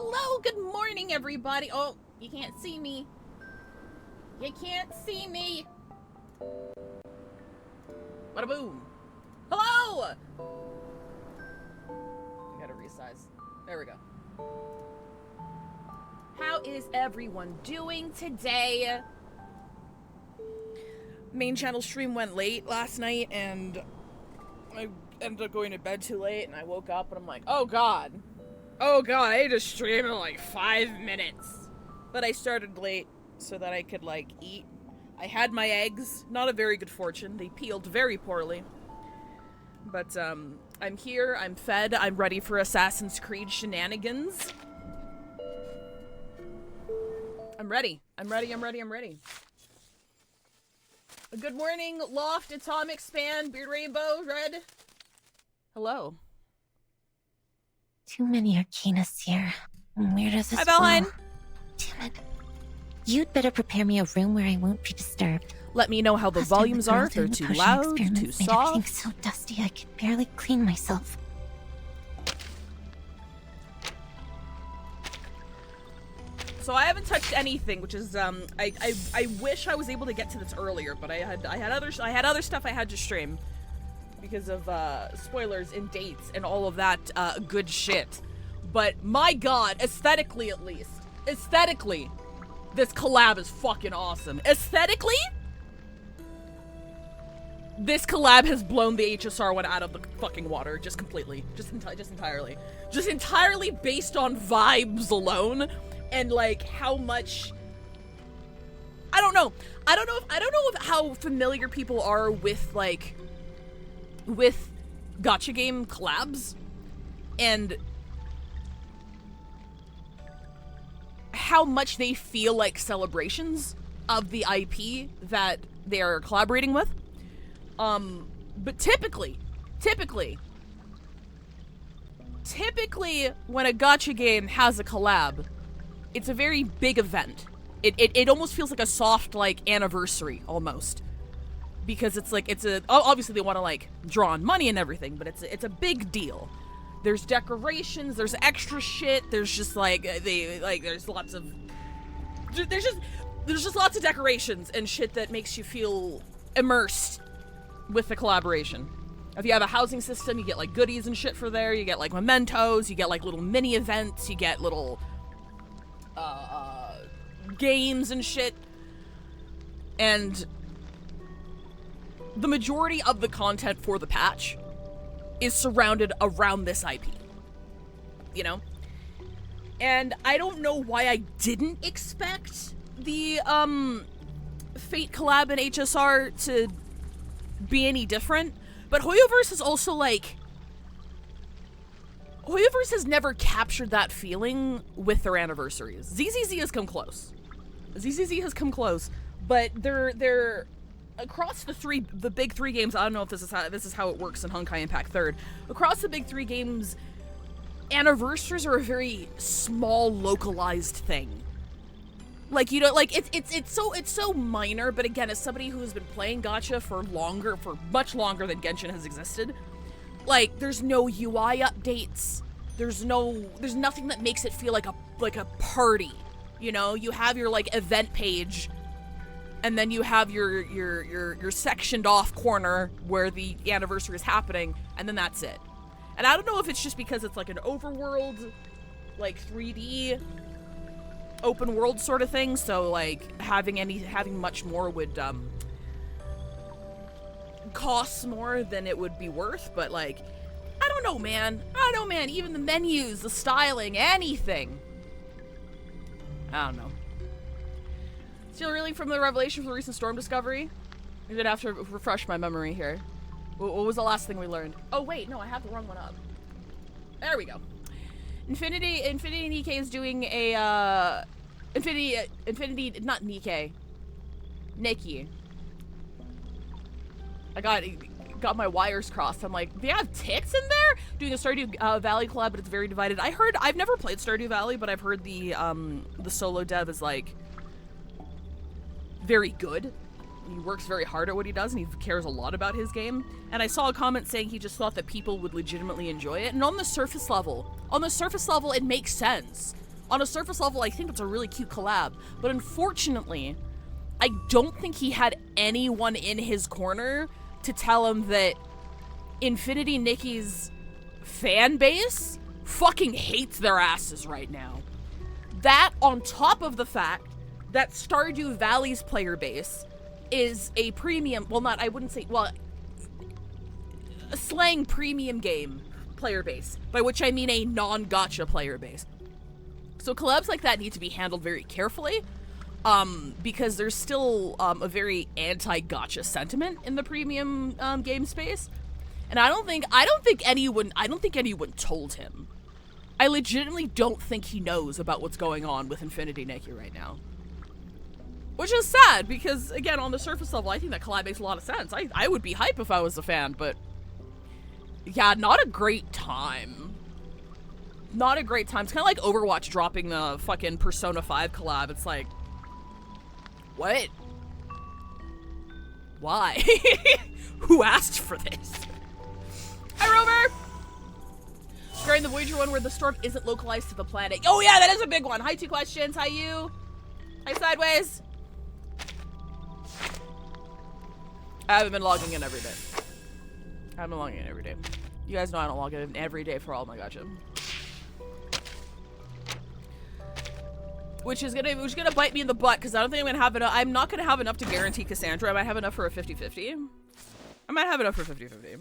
Hello, good morning, everybody. Oh, you can't see me. You can't see me. Bada boom. Hello! I gotta resize. There we go. How is everyone doing today? Main channel stream went late last night, and I ended up going to bed too late, and I woke up, and I'm like, oh god, I had to stream in like 5 minutes. But I started late so that I could, like, eat. I had my eggs, not a very good fortune. They peeled very poorly. But, I'm here, I'm fed, I'm ready for Assassin's Creed shenanigans. I'm ready. Good morning, Loft, Atomic Span, Beard Rainbow, Red. Hello. Too many Arcanus here. Where does this Hi, Valheim. Damn it. You'd better prepare me a room where I won't be disturbed. Let me know how the volumes are, if they're too loud, too soft. Everything so dusty I could barely clean myself. So I haven't touched anything, which is I wish I was able to get to this earlier, but I had other stuff I had to stream because of spoilers and dates and all of that good shit. But my god, aesthetically at least, this collab is fucking awesome. Aesthetically, this collab has blown the HSR one out of the fucking water, just completely, just entirely based on vibes alone. And like how much I don't know if how familiar people are with gacha game collabs and how much they feel like celebrations of the IP that they are collaborating with. But typically when a gacha game has a collab, it's a very big event. It almost feels like a soft, like, anniversary, almost. Because it's like, obviously they want to, like, draw on money and everything, but it's a big deal. There's decorations, there's extra shit, there's just, like, there's lots of decorations and shit that makes you feel immersed with the collaboration. If you have a housing system, you get, like, goodies and shit for there, you get, like, mementos, you get, like, little mini events, you get little games and shit, and the majority of the content for the patch is surrounded around this IP, you know? And I don't know why I didn't expect the Fate collab and HSR to be any different, but Hoyoverse is also like, Hoyoverse has never captured that feeling with their anniversaries. ZZZ has come close. But they're across the big three games. I don't know if this is how it works in Honkai Impact 3rd. Across the big three games, anniversaries are a very small, localized thing. Like, you know, like it's so minor. But again, as somebody who has been playing gacha for much longer than Genshin has existed, like, there's no UI updates. There's nothing that makes it feel like a party. You know, you have your, like, event page, and then you have your sectioned off corner where the anniversary is happening, and then that's it. And I don't know if it's just because it's like an overworld, like 3D open world sort of thing, so like having much more would costs more than it would be worth, but like, I don't know, man. Even the menus, the styling, anything. I don't know. Still reeling from the revelation for the recent storm discovery? I'm gonna have to refresh my memory here. What was the last thing we learned? Oh wait, no, I have the wrong one up. There we go. Infinity Nikkei is doing a Infinity not Nikkei. Nikki. I got my wires crossed. I'm like, they have tits in there? Doing a Stardew Valley collab, but it's very divided. I've never played Stardew Valley, but I've heard the solo dev is like very good. He works very hard at what he does, and he cares a lot about his game. And I saw a comment saying he just thought that people would legitimately enjoy it. And on the surface level, it makes sense. On a surface level, I think it's a really cute collab. But unfortunately, I don't think he had anyone in his corner to tell him that Infinity Nikki's fan base fucking hates their asses right now. That, on top of the fact that Stardew Valley's player base is a premium, well, not, I wouldn't say, well, a slang premium game player base, by which I mean a non-gacha player base. So collabs like that need to be handled very carefully, because there's still a very anti-gacha sentiment in the premium game space, and I don't think anyone told him. I legitimately don't think he knows about what's going on with Infinity Nikki right now. Which is sad, because, again, on the surface level, I think that collab makes a lot of sense. I would be hype if I was a fan, but... yeah, not a great time. Not a great time. It's kind of like Overwatch dropping the fucking Persona 5 collab. It's like... what? Why? Who asked for this? Hi, Rover! During the Voyager one where the storm isn't localized to the planet. Oh yeah, that is a big one. Hi, 2 questions. Hi, you. Hi, Sideways. I haven't been logging in every day. I haven't been logging in every day. You guys know I don't log in every day for all my gacha. Which is gonna bite me in the butt, because I don't think I'm gonna have enough. I'm not gonna have enough to guarantee Cassandra. I might have enough for a 50-50. I might have enough for 50-50.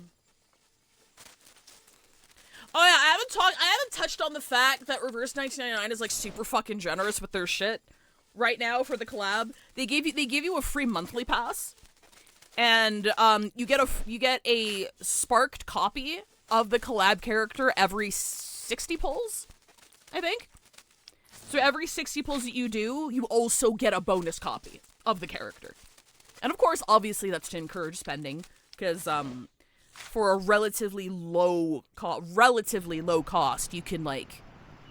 Oh yeah, I haven't touched on the fact that Reverse 1999 is like super fucking generous with their shit right now for the collab. They give you a free monthly pass, and you get a sparked copy of the collab character every 60 pulls, I think. So every 60 pulls that you do, you also get a bonus copy of the character. And of course, obviously that's to encourage spending, because for a relatively low cost, you can like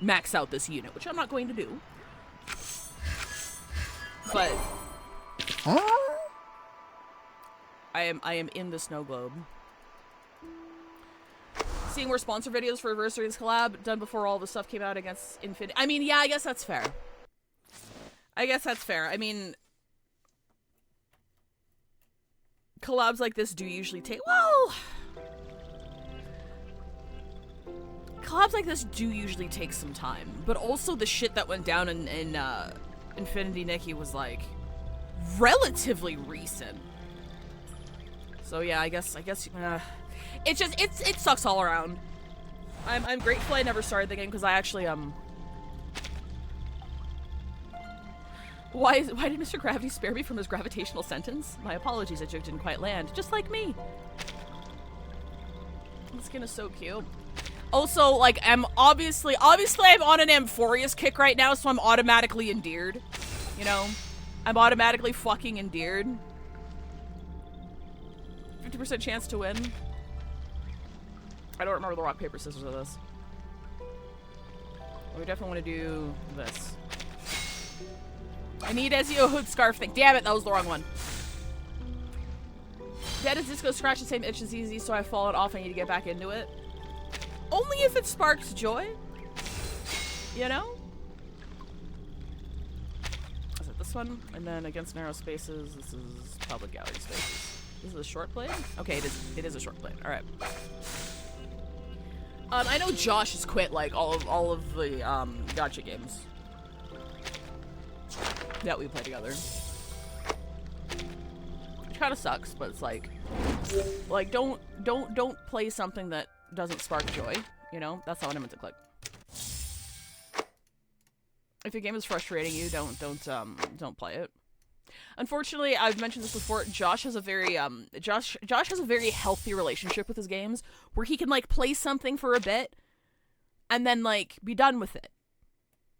max out this unit, which I'm not going to do. But I am in the snow globe. Seeing more sponsor videos for Anniversary's collab done before all the stuff came out against Infinity. I mean, yeah, I guess that's fair. I mean, collabs like this do usually take, well, collabs like this do usually take some time, but also the shit that went down in Infinity Nikki was like relatively recent. So yeah, I guess it sucks all around. I'm grateful I never started the game, because I actually why did Mr. Gravity spare me from his gravitational sentence? My apologies, that joke didn't quite land. Just like me. This skin is so cute. Also, like, I'm obviously I'm on an Amphorius kick right now, so I'm automatically endeared. You know? I'm automatically fucking endeared. 50% chance to win. I don't remember the rock, paper, scissors of this. We definitely want to do this. I need Ezio hood scarf thing. Damn it, that was the wrong one. Dead as Disco scratch the same itch as easy, so I've fallen off. I need to get back into it. Only if it sparks joy. You know? Is it this one? And then against narrow spaces, this is public gallery spaces. This is a short blade? Okay, it is a short blade. Alright. I know Josh has quit like all of the gacha games that we play together. Which kinda sucks, but it's like don't play something that doesn't spark joy, you know? That's not what I meant to click. If a game is frustrating you, don't play it. Unfortunately, I've mentioned this before, Josh has a very Josh has a very healthy relationship with his games, where he can like play something for a bit and then like be done with it.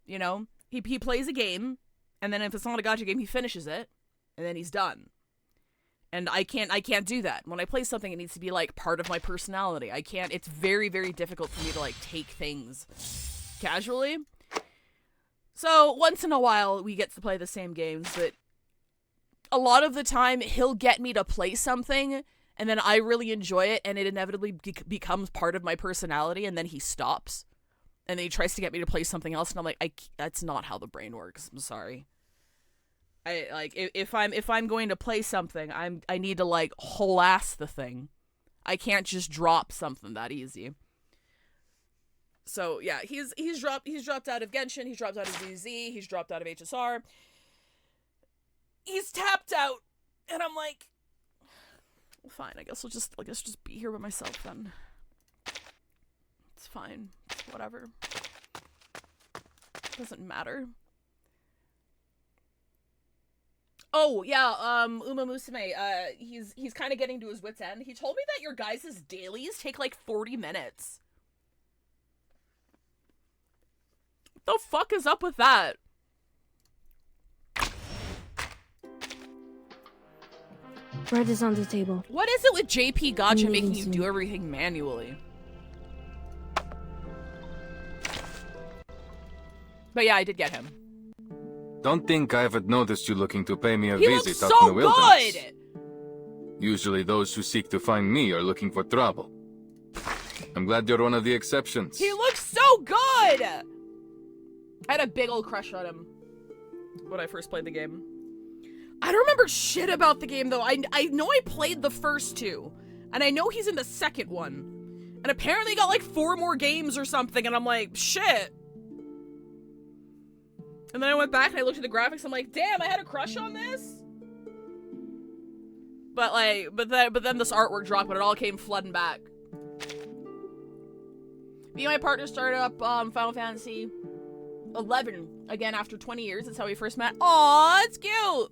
You know? He plays a game, and then if it's not a gacha game, he finishes it, and then he's done. And I can't do that. When I play something, it needs to be like part of my personality. I can't, it's very, very difficult for me to like take things casually. So once in a while we get to play the same games, but a lot of the time he'll get me to play something and then I really enjoy it and it inevitably becomes part of my personality, and then he stops. And then he tries to get me to play something else, and I'm like, that's not how the brain works. I'm sorry. I like if I'm going to play something, I need to like whole ass the thing. I can't just drop something that easy. So yeah, he's dropped out of Genshin, he's dropped out of DZ, he's dropped out of HSR. He's tapped out, and I'm like, well, fine. I guess I'll just be here by myself then. It's fine. It's whatever. Doesn't matter. Oh, yeah, Uma Musume, he's kind of getting to his wit's end. He told me that your guys' dailies take, like, 40 minutes. What the fuck is up with that? Bread is on the table. What is it with JP Gacha making you do everything manually? But yeah, I did get him. Don't think I haven't noticed you looking to pay me a He visit looks up so in the wilderness. good! Usually those who seek to find me are looking for trouble. I'm glad you're one of the exceptions. He looks so good! I had a big old crush on him when I first played the game. I don't remember shit about the game, though. I know I played the first two, and I know he's in the second one. And apparently got like 4 more games or something, and I'm like, shit. And then I went back and I looked at the graphics, I'm like, damn, I had a crush on this? But like, but then this artwork dropped, but it all came flooding back. Me and my partner started up Final Fantasy 11 again after 20 years. That's how we first met. Aw, it's cute.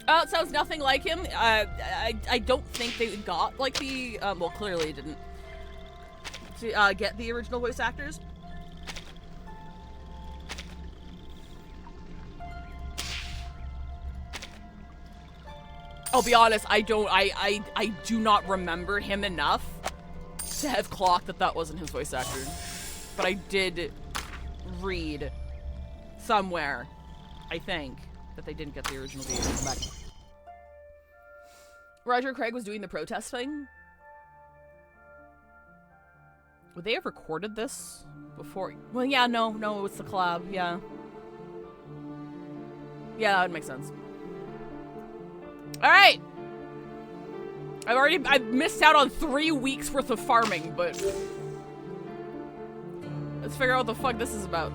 It sounds nothing like him. I don't think they got like the well, clearly didn't to get the original voice actors. I'll be honest, I do not remember him enough to have clocked that wasn't his voice actor. But I did read somewhere, I think, that they didn't get the original video back. Roger Craig was doing the protest thing. Would they have recorded this before? Well, yeah, no, it's the collab, yeah. Yeah, that would make sense. Alright! I've missed out on 3 weeks worth of farming, but let's figure out what the fuck this is about.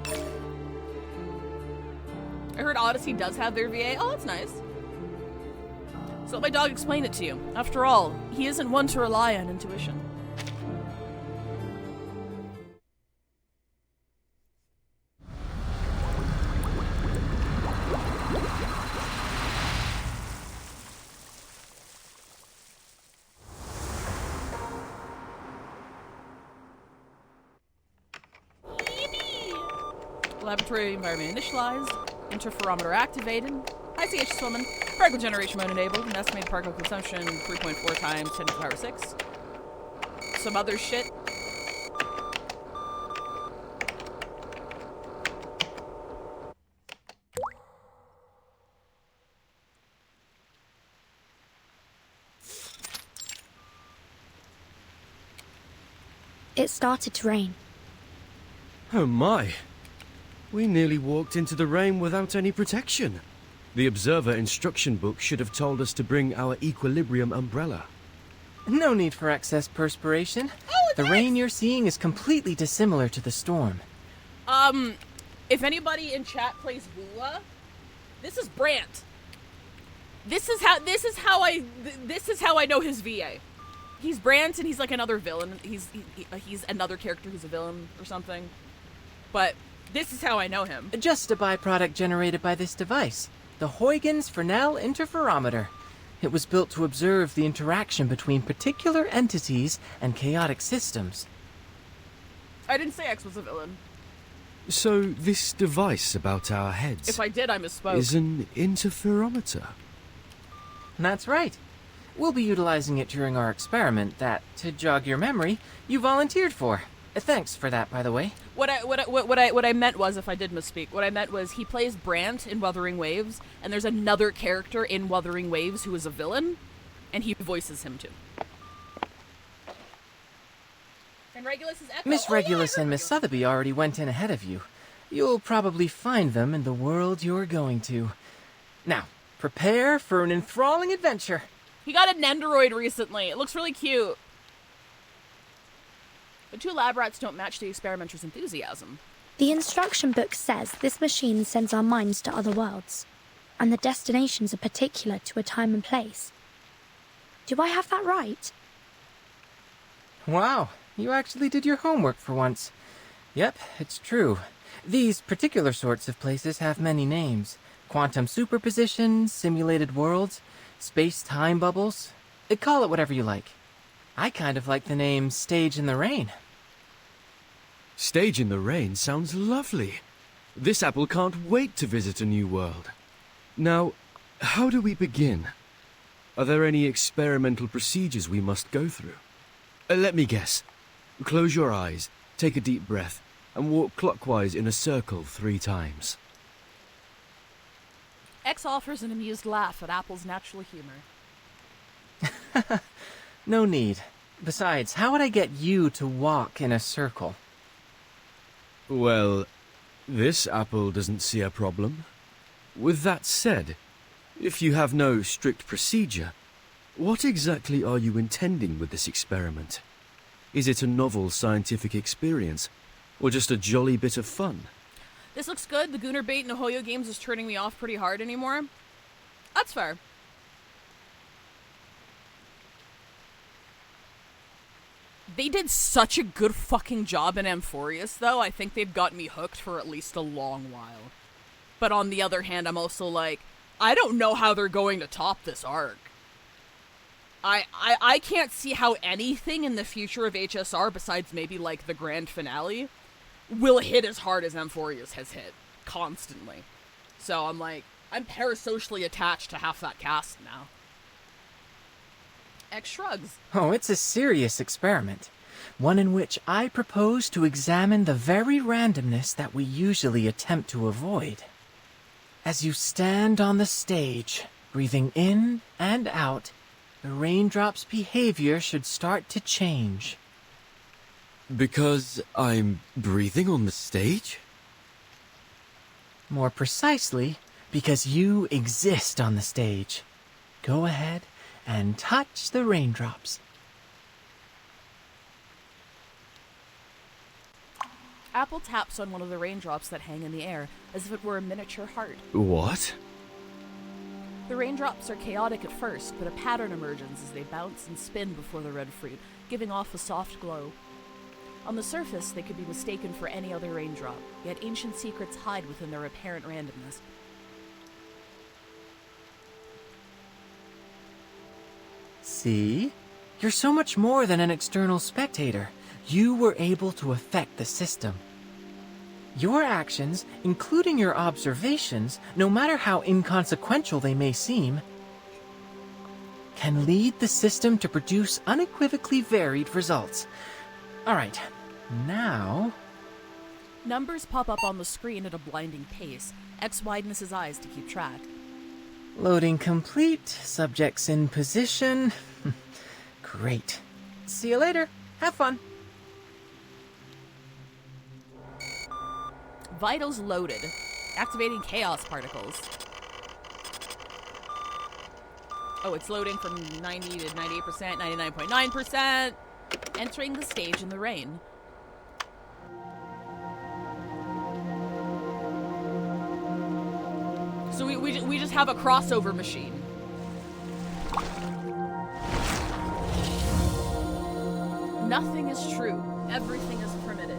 I heard Odyssey does have their VA. Oh, that's nice. So let my dog explain it to you. After all, he isn't one to rely on intuition. Laboratory environment initialized. Interferometer activated. ICH swimming. Particle generation mode enabled. An estimated particle consumption 3.4 times 10 to the power 6. Some other shit. It started to rain. Oh my. We nearly walked into the rain without any protection. The observer instruction book should have told us to bring our equilibrium umbrella. No need for excess perspiration. Oh, the rain you're seeing is completely dissimilar to the storm. If anybody in chat plays Woola, this is Brant. This is how I know his VA. He's Brant and he's like another villain. He's another character who's a villain or something. But this is how I know him. Just a byproduct generated by this device, the Huygens Fresnel Interferometer. It was built to observe the interaction between particular entities and chaotic systems. I didn't say X was a villain. So this device about our heads If I did, I misspoke. is an interferometer. That's right. We'll be utilizing it during our experiment that, to jog your memory, you volunteered for. Thanks for that, by the way. What I meant was, if I did misspeak, what I meant was he plays Brant in Wuthering Waves, and there's another character in Wuthering Waves who is a villain, and he voices him too. And Regulus is Echo. Miss Oh, yeah, I Regulus heard and Miss Regulus. Sotheby already went in ahead of you. You'll probably find them in the world you're going to. Now, prepare for an enthralling adventure. He got an Nendoroid recently. It looks really cute. The two lab rats don't match the experimenter's enthusiasm. The instruction book says this machine sends our minds to other worlds, and the destinations are particular to a time and place. Do I have that right? Wow, you actually did your homework for once. Yep, it's true. These particular sorts of places have many names. Quantum superposition, simulated worlds, space-time bubbles. Call it whatever you like. I kind of like the name Stage in the Rain. Stage in the Rain sounds lovely. This apple can't wait to visit a new world. Now, how do we begin? Are there any experimental procedures we must go through? Let me guess. Close your eyes, take a deep breath, and walk clockwise in a circle 3 times. X offers an amused laugh at Apple's natural humor. No need. Besides, how would I get you to walk in a circle? Well, this apple doesn't see a problem. With that said, if you have no strict procedure, what exactly are you intending with this experiment? Is it a novel scientific experience, or just a jolly bit of fun? This looks good. The Gooner bait in Ahoyo games is turning me off pretty hard anymore. That's fair. They did such a good fucking job in Amphorius, though. I think they've got me hooked for at least a long while. But on the other hand, I'm also like, I don't know how they're going to top this arc. I can't see how anything in the future of HSR, besides maybe like the grand finale, will hit as hard as Amphorius has hit constantly. So I'm like, I'm parasocially attached to half that cast now. X shrugs. Oh, it's a serious experiment. One in which I propose to examine the very randomness that we usually attempt to avoid. As you stand on the stage, breathing in and out, the raindrop's behavior should start to change. Because I'm breathing on the stage? More precisely, because you exist on the stage. Go ahead and touch the raindrops. Apple taps on one of the raindrops that hang in the air, as if it were a miniature heart. What? The raindrops are chaotic at first, but a pattern emerges as they bounce and spin before the red fruit, giving off a soft glow. On the surface, they could be mistaken for any other raindrop, yet ancient secrets hide within their apparent randomness. See? You're so much more than an external spectator. You were able to affect the system. Your actions, including your observations, no matter how inconsequential they may seem, can lead the system to produce unequivocally varied results. Alright, now... Numbers pop up on the screen at a blinding pace. X widens his eyes to keep track. Loading complete, subjects in position. Great. See you later. Have fun. Vitals loaded. Activating chaos particles. Oh, it's loading from 90 to 98%, 99.9%. Entering the stage in the rain. So we just have a crossover machine. Nothing is true. Everything is permitted.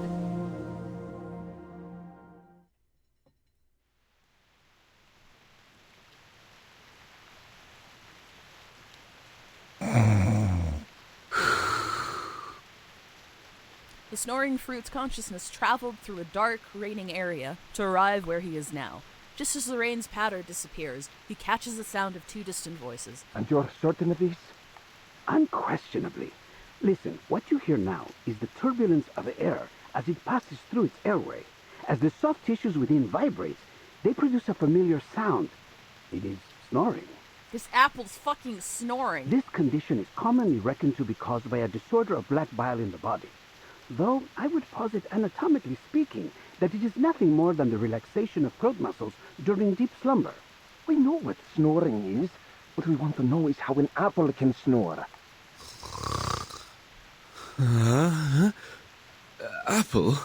The snoring fruit's consciousness traveled through a dark, raining area to arrive where he is now. Just as the rain's patter disappears, he catches the sound of 2 distant voices. And you're certain of this? Unquestionably. Listen, what you hear now is the turbulence of the air as it passes through its airway. As the soft tissues within vibrate, they produce a familiar sound. It is snoring. This apple's fucking snoring. This condition is commonly reckoned to be caused by a disorder of black bile in the body. though I would posit anatomically speaking that it is nothing more than the relaxation of throat muscles during deep slumber. We know what snoring is. What we want to know is how an apple can snore. Apple?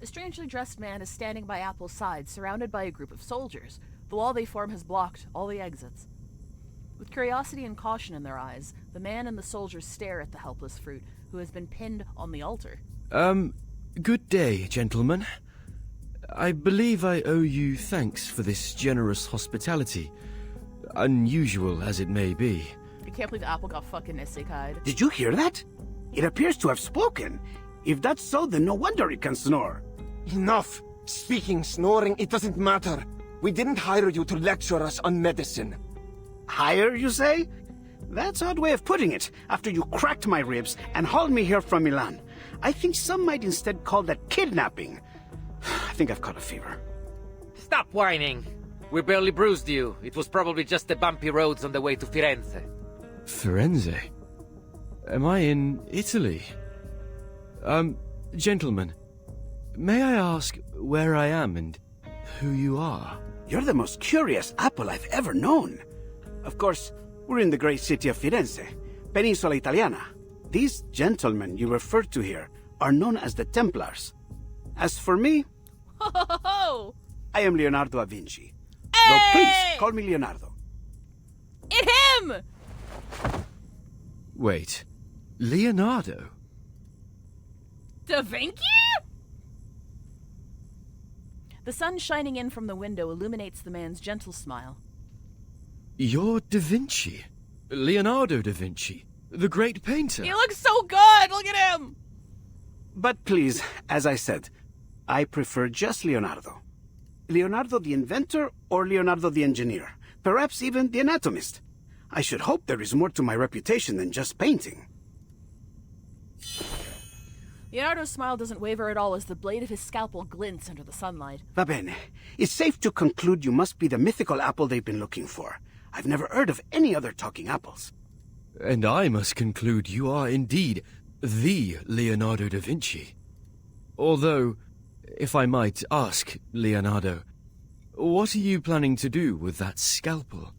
A strangely dressed man is standing by Apple's side, surrounded by a group of soldiers. The wall they form has blocked all the exits. With curiosity and caution in their eyes, the man and the soldiers stare at the helpless fruit, who has been pinned on the altar. Good day, gentlemen. I believe I owe you thanks for this generous hospitality, unusual as it may be. I can't believe Apple got fucking isekai'd. Did you hear that? It appears to have spoken. If that's so, then no wonder it can snore. Enough! Speaking, snoring, it doesn't matter. We didn't hire you to lecture us on medicine. Hire, you say? That's an odd way of putting it, after you cracked my ribs and hauled me here from Milan. I think some might instead call that kidnapping. I think I've caught a fever. Stop whining. We barely bruised you. It was probably just the bumpy roads on the way to Firenze. Firenze? Am I in Italy? Gentlemen, may I ask where I am and who you are? You're the most curious Apple I've ever known. Of course, we're in the great city of Firenze, Peninsula Italiana. These gentlemen you referred to here are known as the Templars. As for me, Ho! I am Leonardo da Vinci. Hey! Though please, call me Leonardo. It him! Wait, Leonardo? Da Vinci? The sun shining in from the window illuminates the man's gentle smile. You're Da Vinci. Leonardo da Vinci. The great painter. He looks so good! Look at him! But please, as I said, I prefer just Leonardo. Leonardo the inventor or Leonardo the engineer. Perhaps even the anatomist. I should hope there is more to my reputation than just painting. Leonardo's smile doesn't waver at all as the blade of his scalpel glints under the sunlight. Va bene. It's safe to conclude you must be the mythical apple they've been looking for. I've never heard of any other talking apples. And I must conclude you are indeed the Leonardo da Vinci. Although, if I might ask, Leonardo, what are you planning to do with that scalpel?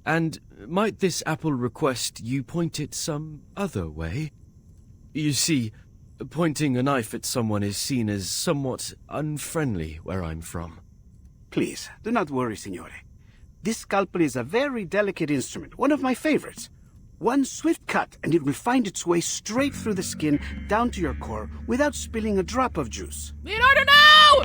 And might this apple request you point it some other way? You see, pointing a knife at someone is seen as somewhat unfriendly where I'm from. Please, do not worry, signore. This scalpel is a very delicate instrument, one of my favorites. One swift cut and it will find its way straight through the skin down to your core without spilling a drop of juice. Leonardo, no!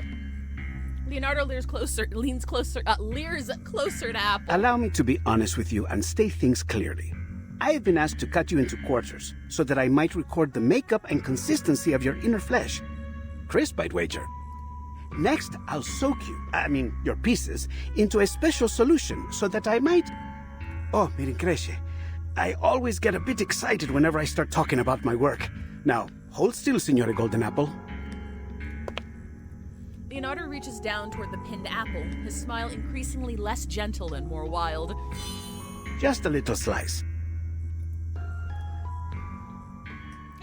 Leonardo leers closer to Apple. Allow me to be honest with you and state things clearly. I have been asked to cut you into quarters so that I might record the makeup and consistency of your inner flesh. Crisp, I'd wager. Next, I'll soak your pieces, into a special solution so that I might... Oh, mi rincresce. I always get a bit excited whenever I start talking about my work. Now, hold still, Signore Golden Apple. Leonardo reaches down toward the pinned apple, his smile increasingly less gentle and more wild. Just a little slice.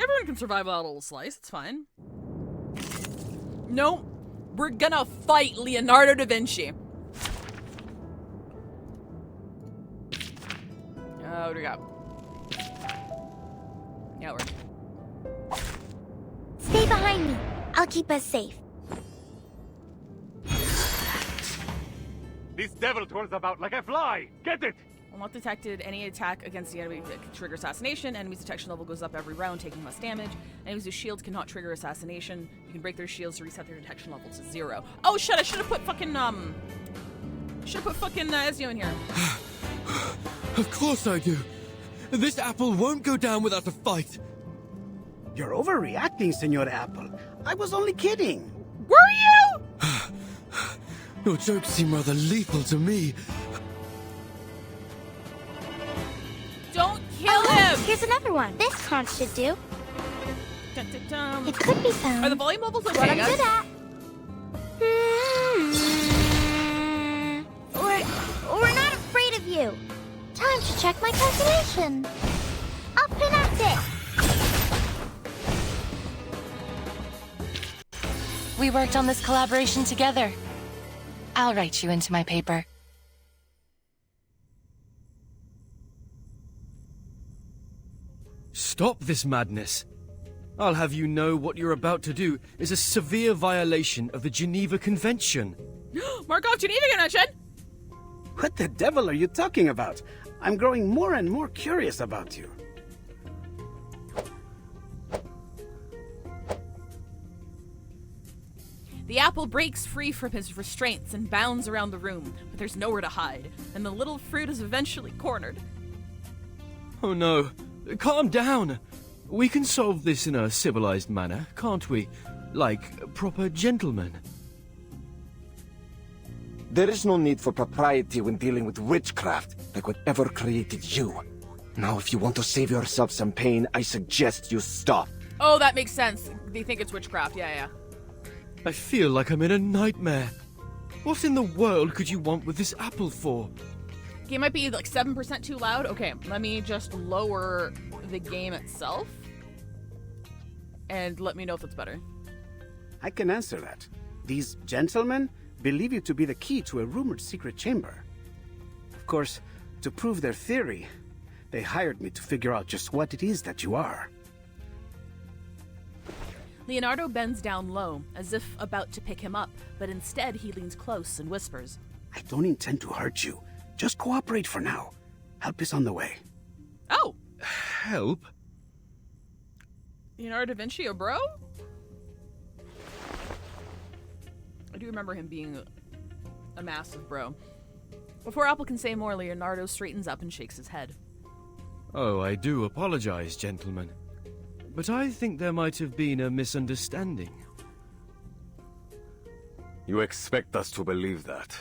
Everyone can survive without a little slice, it's fine. No, we're gonna fight Leonardo da Vinci. What do we got? Yeah, we're... Stay behind me. I'll keep us safe. This devil turns about like a fly! Get it! Unlock detected. Any attack against the enemy can trigger assassination. Enemy's detection level goes up every round, taking less damage. Enemies with shields cannot trigger assassination. You can break their shields to reset their detection level to 0. Oh shit, I should have put fucking, Ezio in here. Of course I do. This apple won't go down without a fight. You're overreacting, Signore Apple. I was only kidding. Were you? Your jokes seem rather lethal to me. Don't kill Oh, him! here's another one. This conch should do. Dun, dun, dun. It could be found. Are the volume levels okay, What I'm guys? good at. We're not afraid you. Time to check my calculation. Up and at it! We worked on this collaboration together. I'll write you into my paper. Stop this madness. I'll have you know what you're about to do is a severe violation of the Geneva Convention. Markov Geneva Convention? What the devil are you talking about? I'm growing more and more curious about you. The apple breaks free from his restraints and bounds around the room, but there's nowhere to hide, and the little fruit is eventually cornered. Oh no, calm down. We can solve this in a civilized manner, can't we? Like proper gentlemen. There is no need for propriety when dealing with witchcraft, like whatever created you. Now, if you want to save yourself some pain, I suggest you stop. Oh, that makes sense. They think it's witchcraft, yeah. I feel like I'm in a nightmare. What in the world could you want with this apple for? Game might be like 7% too loud. Okay, let me just lower the game itself. And let me know if it's better. I can answer that. These gentlemen believe you to be the key to a rumored secret chamber. Of course, to prove their theory, they hired me to figure out just what it is that you are. Leonardo bends down low, as if about to pick him up, but instead he leans close and whispers. I don't intend to hurt you. Just cooperate for now. Help is on the way. Oh! Help? Leonardo da Vinci, a bro? I do remember him being a massive bro. Before Apple can say more, Leonardo straightens up and shakes his head. Oh, I do apologize, gentlemen. But I think there might have been a misunderstanding. You expect us to believe that?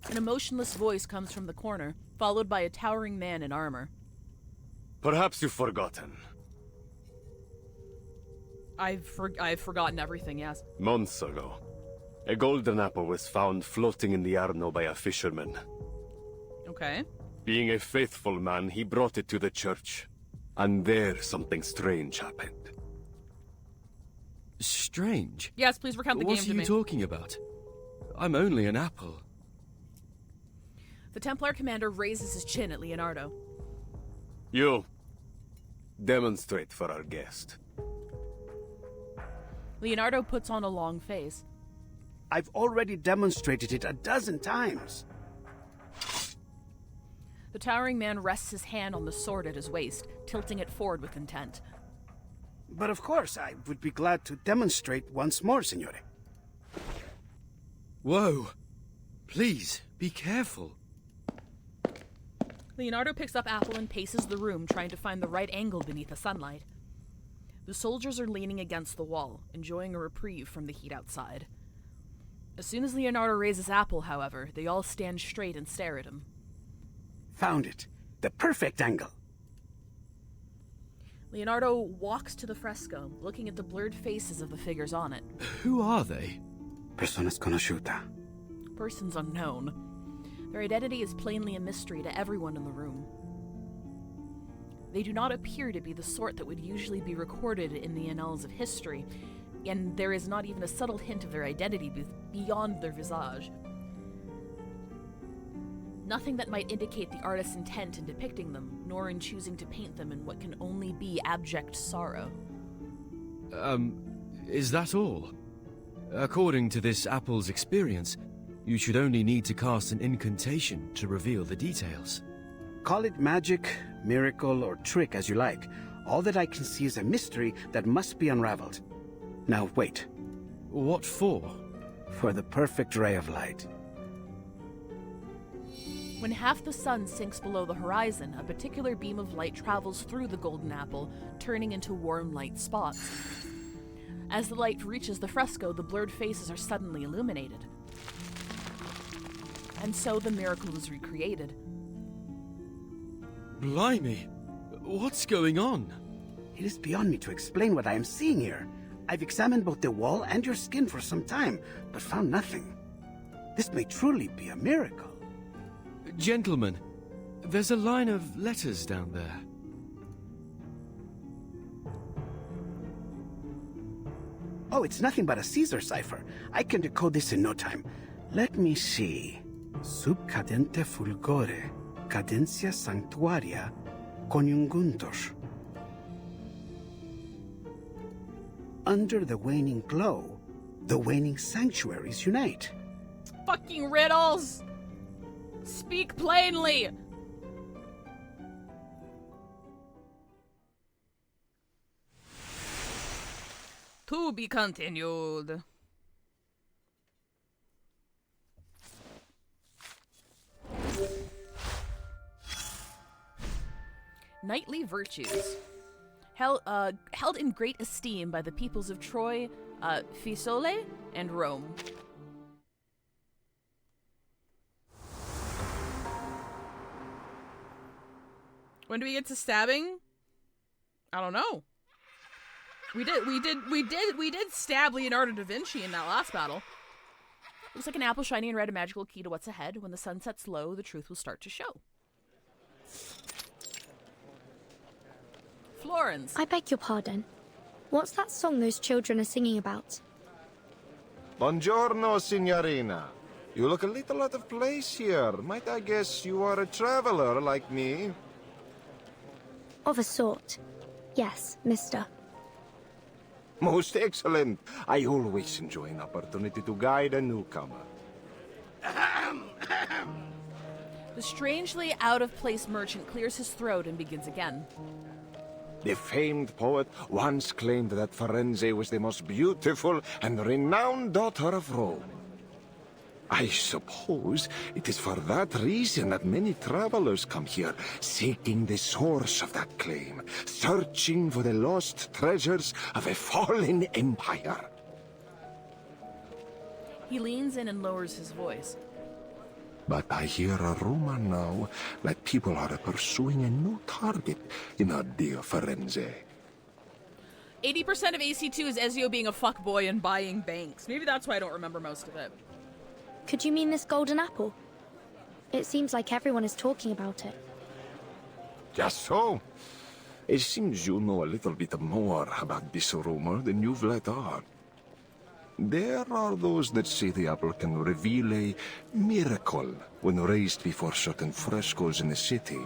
An emotionless voice comes from the corner, followed by a towering man in armor. Perhaps you've forgotten. I've forgotten everything, yes. Months ago, a golden apple was found floating in the Arno by a fisherman. Okay. Being a faithful man, he brought it to the church. And there, something strange happened. Strange? Yes, please recount the game to me. What are you talking about? I'm only an apple. The Templar commander raises his chin at Leonardo. You, demonstrate for our guest. Leonardo puts on a long face. I've already demonstrated it a dozen times. The towering man rests his hand on the sword at his waist, tilting it forward with intent. But of course, I would be glad to demonstrate once more, signore. Whoa. Please, be careful. Leonardo picks up Apple and paces the room, trying to find the right angle beneath the sunlight. The soldiers are leaning against the wall, enjoying a reprieve from the heat outside. As soon as Leonardo raises Apple, however, they all stand straight and stare at him. Found it. The perfect angle. Leonardo walks to the fresco, looking at the blurred faces of the figures on it. Who are they? Persona sconosciuta. Persons unknown. Their identity is plainly a mystery to everyone in the room. They do not appear to be the sort that would usually be recorded in the annals of history, and there is not even a subtle hint of their identity beyond their visage. Nothing that might indicate the artist's intent in depicting them, nor in choosing to paint them in what can only be abject sorrow. Is that all? According to this apple's experience, you should only need to cast an incantation to reveal the details. Call it magic, miracle, or trick as you like. All that I can see is a mystery that must be unraveled. Now wait. What for? For the perfect ray of light. When half the sun sinks below the horizon, a particular beam of light travels through the golden apple, turning into warm light spots. As the light reaches the fresco, the blurred faces are suddenly illuminated. And so the miracle is recreated. Blimey! What's going on? It is beyond me to explain what I am seeing here. I've examined both the wall and your skin for some time, but found nothing. This may truly be a miracle. Gentlemen, there's a line of letters down there. Oh, it's nothing but a Caesar cipher. I can decode this in no time. Let me see. Sub cadente fulgore, cadencia sanctuaria, coniunguntos. Under the waning glow, the waning sanctuaries unite. Fucking riddles! Speak plainly! To be continued. Knightly virtues. Held in great esteem by the peoples of Troy, Fiesole, and Rome. When do we get to stabbing? I don't know. We did stab Leonardo da Vinci in that last battle. Looks like an apple shiny and red, a magical key to what's ahead. When the sun sets low, the truth will start to show. Florence. I beg your pardon. What's that song those children are singing about? Buongiorno, signorina. You look a little out of place here. Might I guess you are a traveler like me? Of a sort. Yes, mister. Most excellent. I always enjoy an opportunity to guide a newcomer. The strangely out-of-place merchant clears his throat and begins again. The famed poet once claimed that Firenze was the most beautiful and renowned daughter of Rome. I suppose it is for that reason that many travelers come here, seeking the source of that claim, searching for the lost treasures of a fallen empire. He leans in and lowers his voice. But I hear a rumor now that people are pursuing a new target in our dear Firenze. 80% of AC2 is Ezio being a fuckboy and buying banks. Maybe that's why I don't remember most of it. Could you mean this golden apple? It seems like everyone is talking about it. Just so. It seems you know a little bit more about this rumor than you've let on. There are those that say the apple can reveal a miracle when raised before certain frescoes in the city.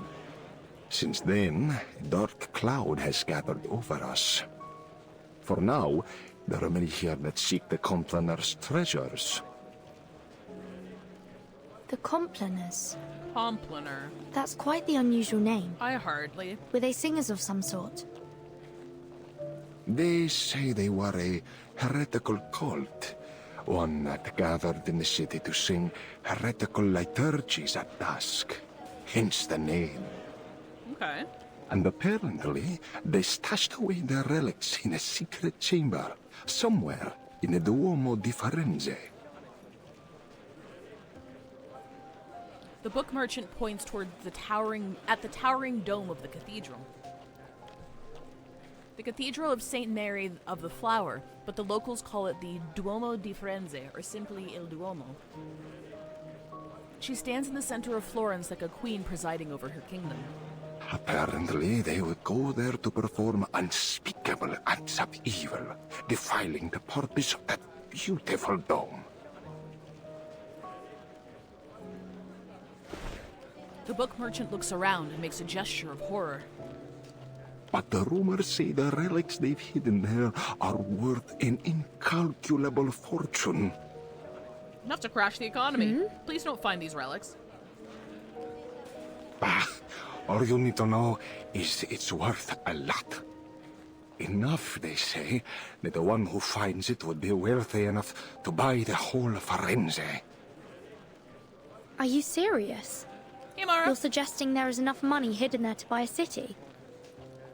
Since then, a dark cloud has gathered over us. For now, there are many here that seek the Complaner's treasures. The Complaners. Complaner. That's quite the unusual name. I hardly. Were they singers of some sort? They say they were a heretical cult, one that gathered in the city to sing heretical liturgies at dusk, hence the name. Okay. And apparently, they stashed away their relics in a secret chamber, somewhere in the Duomo di Firenze. The book merchant points toward the towering dome of the cathedral. The Cathedral of St. Mary of the Flower, but the locals call it the Duomo di Firenze, or simply Il Duomo. She stands in the center of Florence like a queen presiding over her kingdom. Apparently, they would go there to perform unspeakable acts of evil, defiling the purpose of that beautiful dome. The book merchant looks around and makes a gesture of horror. But the rumors say the relics they've hidden there are worth an incalculable fortune. Enough to crash the economy. Please don't find these relics. Bah, all you need to know is it's worth a lot. Enough, they say, that the one who finds it would be wealthy enough to buy the whole Firenze. Are you serious? Hey, Mara. You're suggesting there is enough money hidden there to buy a city?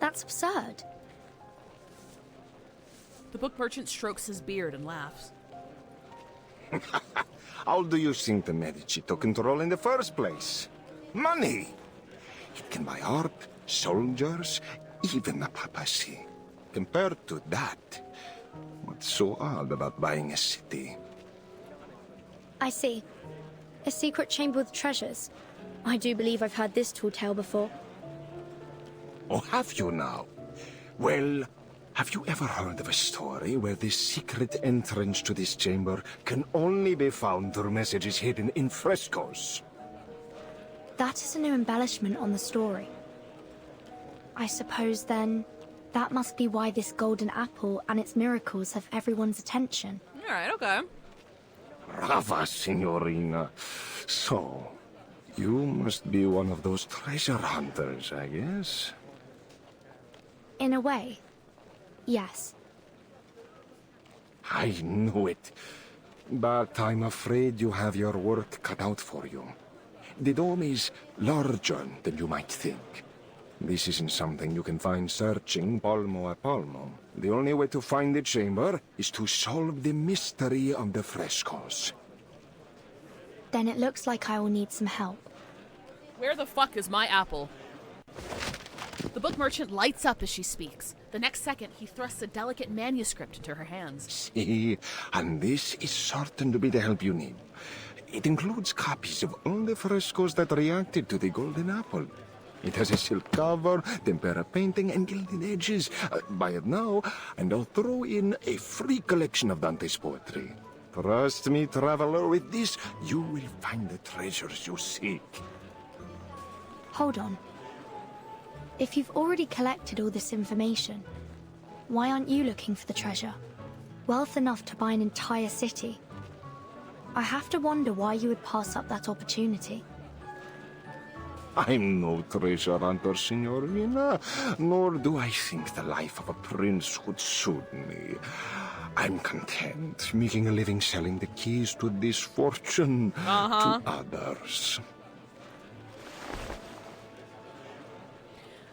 That's absurd. The book merchant strokes his beard and laughs. How do you think the Medici took control in the first place? Money! It can buy art, soldiers, even the papacy. Compared to that, what's so odd about buying a city? I see. A secret chamber with treasures. I do believe I've heard this tall tale before. Oh, have you now? Well, have you ever heard of a story where the secret entrance to this chamber can only be found through messages hidden in frescoes? That is a new embellishment on the story. I suppose, then, that must be why this golden apple and its miracles have everyone's attention. Alright, okay. Brava, Signorina. So, you must be one of those treasure hunters, I guess? In a way, yes. I knew it. But I'm afraid you have your work cut out for you. The dome is larger than you might think. This isn't something you can find searching palmo a palmo. The only way to find the chamber is to solve the mystery of the frescoes. Then it looks like I will need some help. Where the fuck is my apple? The book merchant lights up as she speaks. The next second, he thrusts a delicate manuscript into her hands. See, and this is certain to be the help you need. It includes copies of all the frescoes that reacted to the golden apple. It has a silk cover, tempera painting, and gilded edges. Buy it now, and I'll throw in a free collection of Dante's poetry. Trust me, traveler, with this, you will find the treasures you seek. Hold on. If you've already collected all this information, why aren't you looking for the treasure? Wealth enough to buy an entire city. I have to wonder why you would pass up that opportunity. I'm no treasure hunter, Signorina, nor do I think the life of a prince would suit me. I'm content making a living selling the keys to this fortune to others.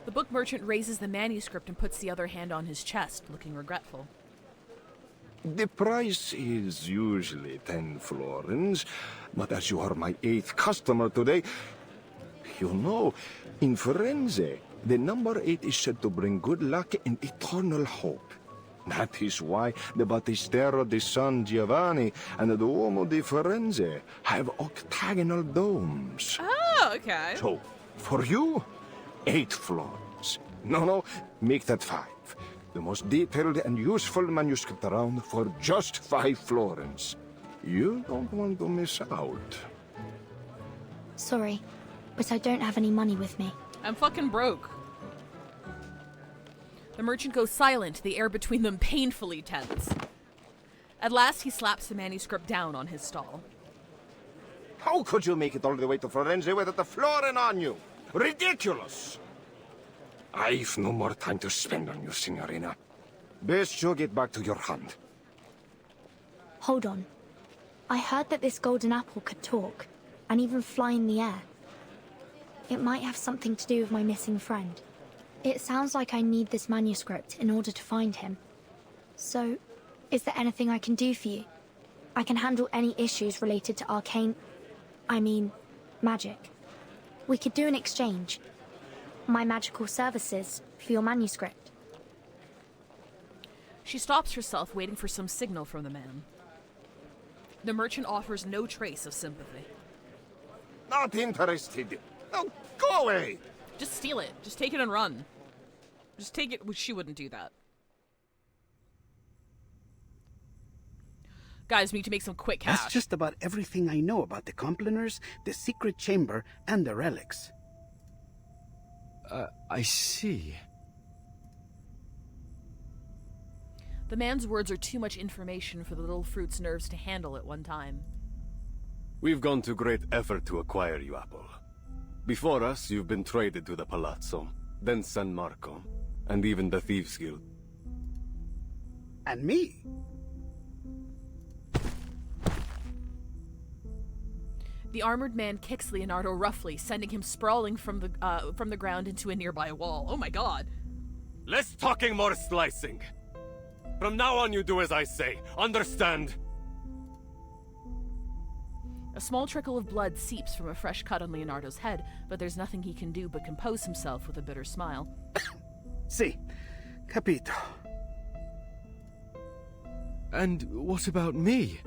The book merchant raises the manuscript and puts the other hand on his chest, looking regretful. The price is usually 10 florins, but as you are my 8th customer today, you know, in Firenze, the number 8 is said to bring good luck and eternal hope. That is why the Battistero di San Giovanni and the Duomo di Firenze have octagonal domes. Oh, okay. So, for you, 8 florins. No, make that 5. The most detailed and useful manuscript around for just 5 florins. You don't want to miss out. Sorry, but I don't have any money with me. I'm fucking broke. The merchant goes silent, the air between them painfully tense. At last, he slaps the manuscript down on his stall. How could you make it all the way to Firenze without a florin on you? Ridiculous! I've no more time to spend on you, Signorina. Best you get back to your hunt. Hold on. I heard that this golden apple could talk, and even fly in the air. It might have something to do with my missing friend. It sounds like I need this manuscript in order to find him. So, is there anything I can do for you? I can handle any issues related to magic. We could do an exchange. My magical services for your manuscript. She stops herself, waiting for some signal from the man. The merchant offers no trace of sympathy. Not interested. Oh, go away! Just steal it. Just take it and run. Just take it. Well, she wouldn't do that. Guys, we need to make some quick cash. That's just about everything I know about the Complaners, the secret chamber, and the relics. I see. The man's words are too much information for the little fruit's nerves to handle at one time. We've gone to great effort to acquire you, Apple. Before us, you've been traded to the Palazzo, then San Marco, and even the Thieves' Guild. And me? The armored man kicks Leonardo roughly, sending him sprawling from the ground into a nearby wall. Oh my god. Less talking, more slicing. From now on, you do as I say. Understand? A small trickle of blood seeps from a fresh cut on Leonardo's head, but there's nothing he can do but compose himself with a bitter smile. Si, capito. And what about me?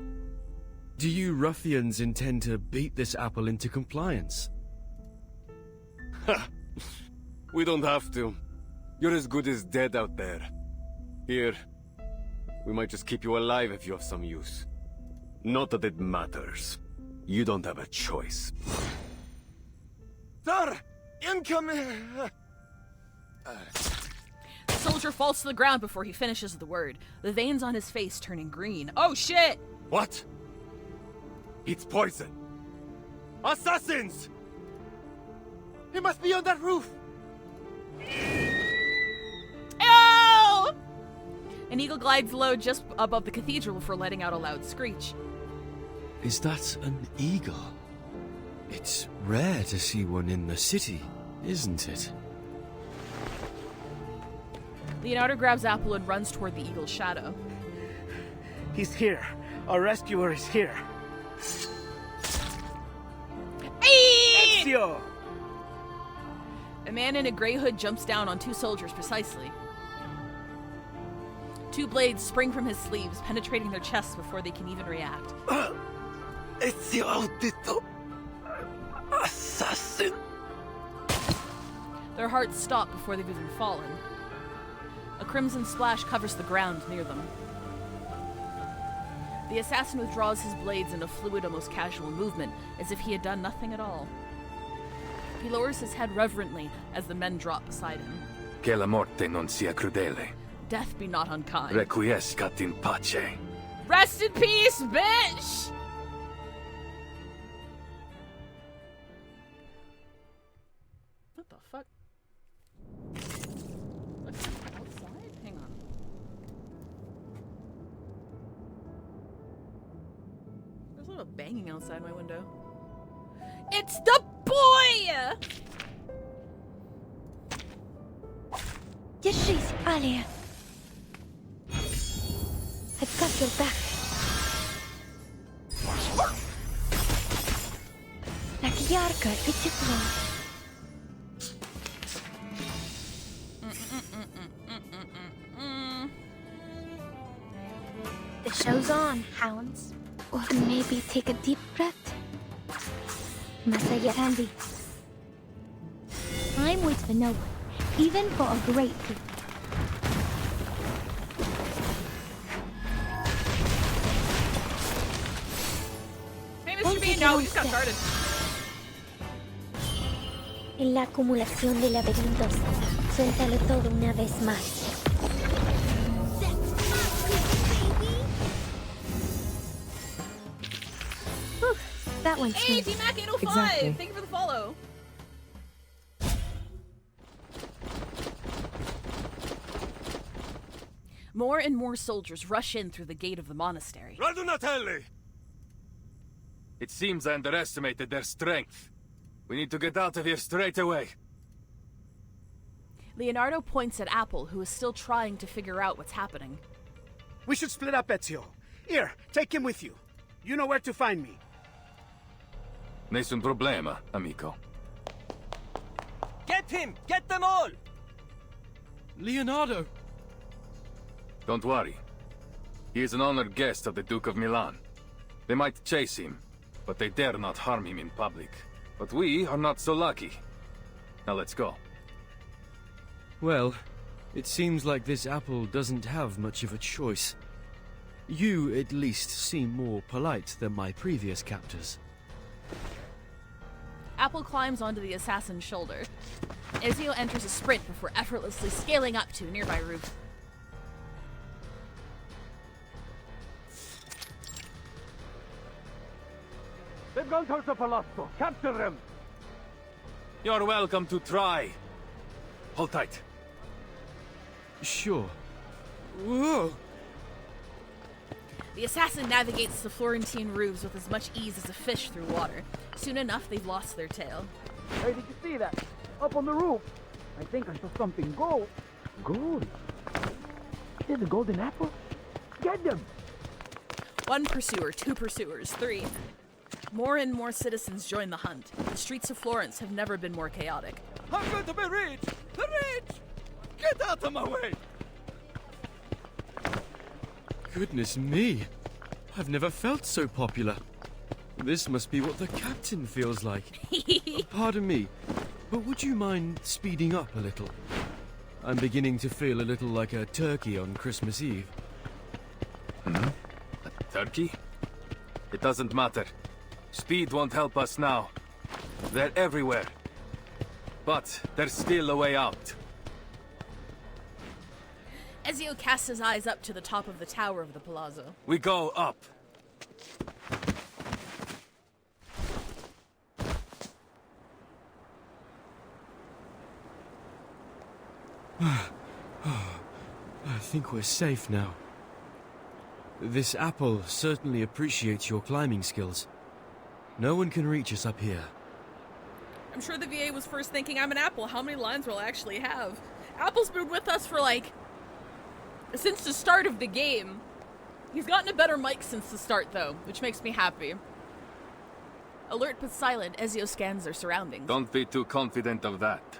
Do you ruffians intend to beat this apple into compliance? We don't have to. You're as good as dead out there. Here, we might just keep you alive if you have some use. Not that it matters. You don't have a choice. Sir! Incoming! The soldier falls to the ground before he finishes the word, the veins on his face turning green. Oh shit! What? It's poison. Assassins! He must be on that roof! Ow! An eagle glides low just above the cathedral before letting out a loud screech. Is that an eagle? It's rare to see one in the city, isn't it? Leonardo grabs Apple and runs toward the eagle's shadow. He's here. Our rescuer is here. Ezio! A man in a gray hood jumps down on two soldiers precisely. Two blades spring from his sleeves, penetrating their chests before they can even react. Ezio Audito. Assassin. Their hearts stop before they've even fallen. A crimson splash covers the ground near them. The assassin withdraws his blades in a fluid, almost casual movement, as if he had done nothing at all. He lowers his head reverently as the men drop beside him. Che la morte non sia crudele. Death be not unkind. Requiescat in pace. Rest in peace, bitch! What the fuck? What's outside? Hang on. There's a lot of banging outside my window. It's the boy! Держись, Алия. I've got your back. Так ярко и тепло. The show's on, hounds. Or maybe take a deep breath. Masaya Andy. Time waits for no one, even for a great people. Hey, Mr. Bean, no, we just got started. En la acumulación de laberintos, suéltalo todo una vez más. Whew, that one's Hey, smooth. T-Mac 805! Exactly. Thank you for the follow. More and more soldiers rush in through the gate of the monastery. Radunatelli! It seems I underestimated their strength. We need to get out of here straight away. Leonardo points at Apple, who is still trying to figure out what's happening. We should split up, Ezio. Here, take him with you. You know where to find me. Nessun problema, amico. Get him! Get them all! Leonardo! Don't worry. He is an honored guest of the Duke of Milan. They might chase him, but they dare not harm him in public. But we are not so lucky. Now let's go. Well, it seems like this apple doesn't have much of a choice. You, at least, seem more polite than my previous captors. Apple climbs onto the assassin's shoulder. Ezio enters a sprint before effortlessly scaling up to a nearby roof. They've gone towards the palazzo. Capture them. You're welcome to try. Hold tight. Sure. Whoa! The assassin navigates the Florentine roofs with as much ease as a fish through water. Soon enough, they've lost their tail. Hey, did you see that? Up on the roof. I think I saw something gold. Gold? There's a golden apple? Get them! One pursuer, two pursuers, three. More and more citizens join the hunt. The streets of Florence have never been more chaotic. I'm going to be rich! The rich! Get out of my way! Goodness me! I've never felt so popular. This must be what the captain feels like. Pardon me. but would you mind speeding up a little? I'm beginning to feel a little like a turkey on Christmas Eve. A turkey? It doesn't matter. Speed won't help us now. They're everywhere. But there's still a way out. Ezio casts his eyes up to the top of the tower of the palazzo. We go up. I think we're safe now. This apple certainly appreciates your climbing skills. No one can reach us up here. I'm sure the VA was first thinking, I'm an apple, how many lines will I actually have? Apple's been with us for since the start of the game. He's gotten a better mic since the start though, which makes me happy. Alert but silent, Ezio scans their surroundings. Don't be too confident of that.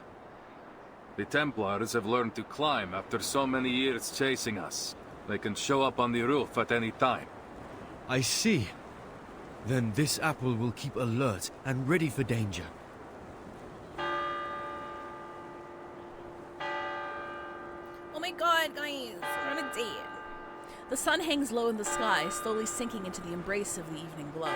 The Templars have learned to climb after so many years chasing us. They can show up on the roof at any time. I see. Then this apple will keep alert and ready for danger. Oh my god, guys, we're on a date. The sun hangs low in the sky, slowly sinking into the embrace of the evening glow.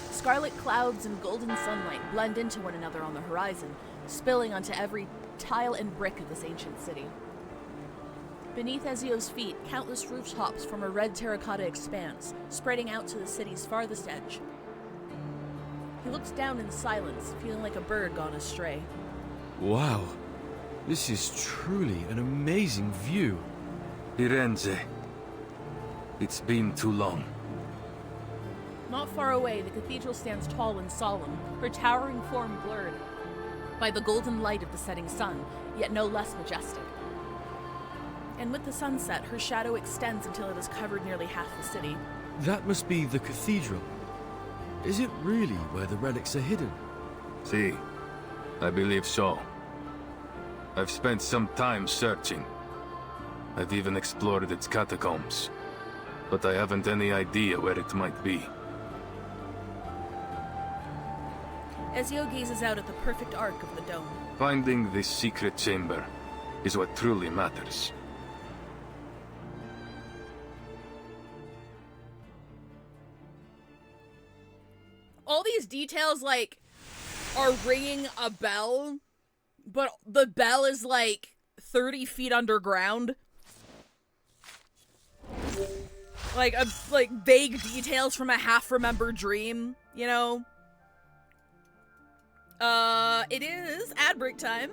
Scarlet clouds and golden sunlight blend into one another on the horizon, spilling onto every tile and brick of this ancient city. Beneath Ezio's feet, countless rooftops form a red terracotta expanse, spreading out to the city's farthest edge. He looks down in silence, feeling like a bird gone astray. Wow. This is truly an amazing view. Firenze. It's been too long. Not far away, the cathedral stands tall and solemn, her towering form blurred by the golden light of the setting sun, yet no less majestic. And with the sunset, her shadow extends until it has covered nearly half the city. That must be the cathedral. Is it really where the relics are hidden? See, I believe so. I've spent some time searching. I've even explored its catacombs. But I haven't any idea where it might be. Ezio gazes out at the perfect arc of the dome. Finding this secret chamber is what truly matters. All these details, are ringing a bell, but the bell is, 30 feet underground. Vague details from a half-remembered dream, you know? It is ad break time.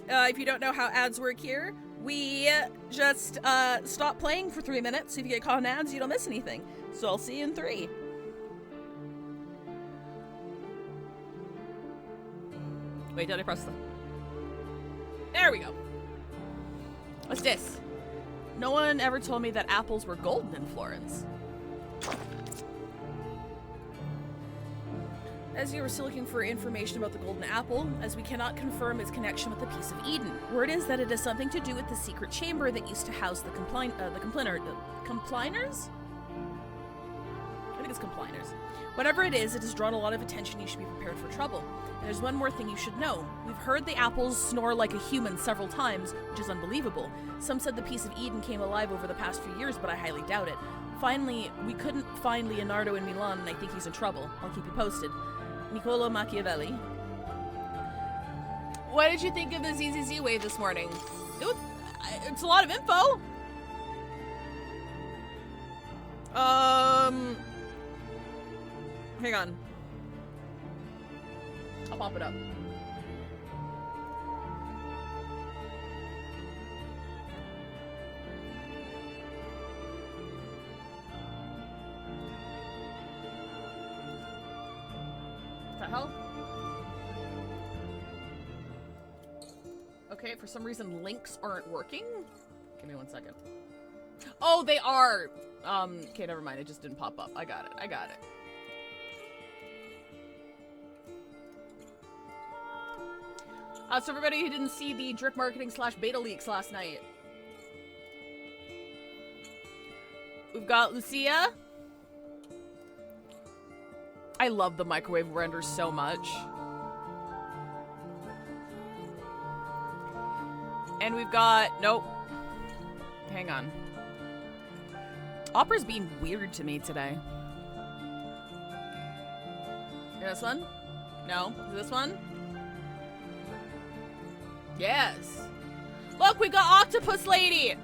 If you don't know how ads work here, we just, stop playing for 3 minutes. So if you get caught in ads, you don't miss anything. So I'll see you in 3. Wait, did I press the... There we go. What's this? No one ever told me that apples were golden in Florence. As you were still looking for information about the golden apple, as we cannot confirm its connection with the piece of Eden. Word is that it has something to do with the secret chamber that used to house the compliners? I think it's compliners. Whatever it is, it has drawn a lot of attention. You should be prepared for trouble. And there's one more thing you should know. We've heard the apples snore like a human several times, which is unbelievable. Some said the piece of Eden came alive over the past few years, but I highly doubt it. Finally, we couldn't find Leonardo in Milan, and I think he's in trouble. I'll keep you posted. Niccolo Machiavelli. What did you think of the ZZZ wave this morning? It's a lot of info. Hang on. I'll pop it up. What the hell? Okay, for some reason links aren't working. Give me 1 second. Oh, they are! Okay, never mind. It just didn't pop up. I got it. So everybody who didn't see the drip marketing / beta leaks last night. We've got Lucia. I love the microwave renders so much. And we've got... Nope. Hang on. Opera's being weird to me today. This one? No. Is this one? Yes. Look, we got Octopus Lady!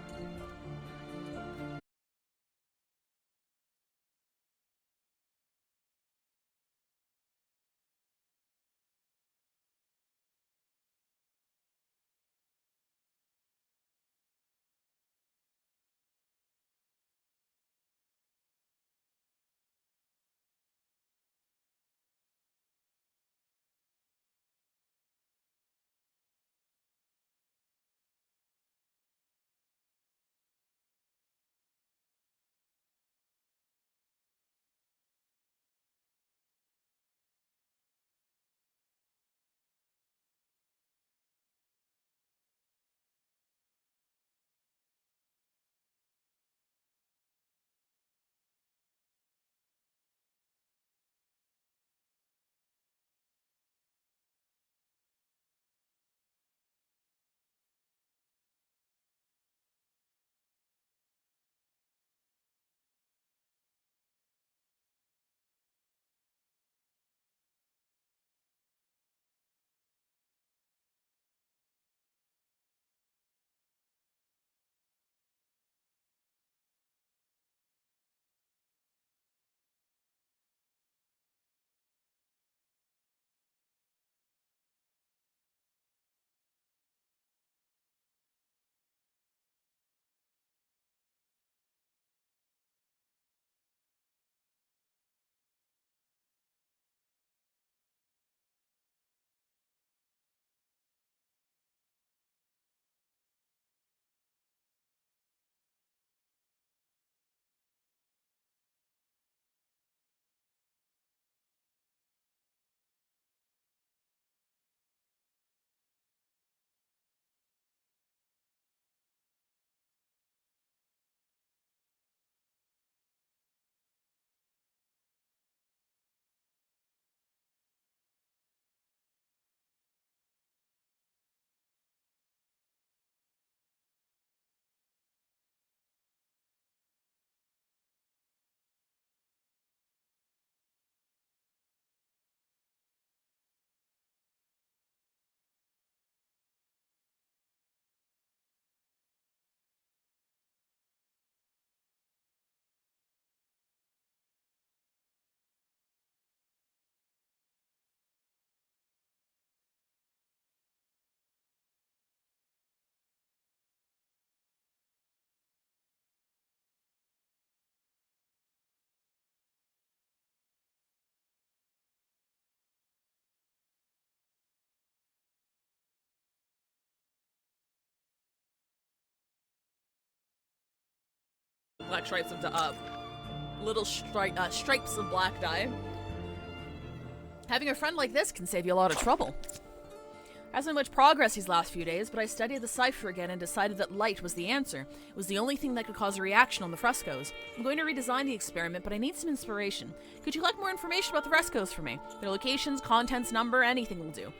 Black stripes of little stripes of black dye. Having a friend like this can save you a lot of trouble. Hasn't been much progress these last few days, but I studied the cipher again and decided that light was the answer. It was the only thing that could cause a reaction on the frescoes. I'm going to redesign the experiment, but I need some inspiration. Could you collect more information about the frescoes for me? Their locations, contents, number, anything will do.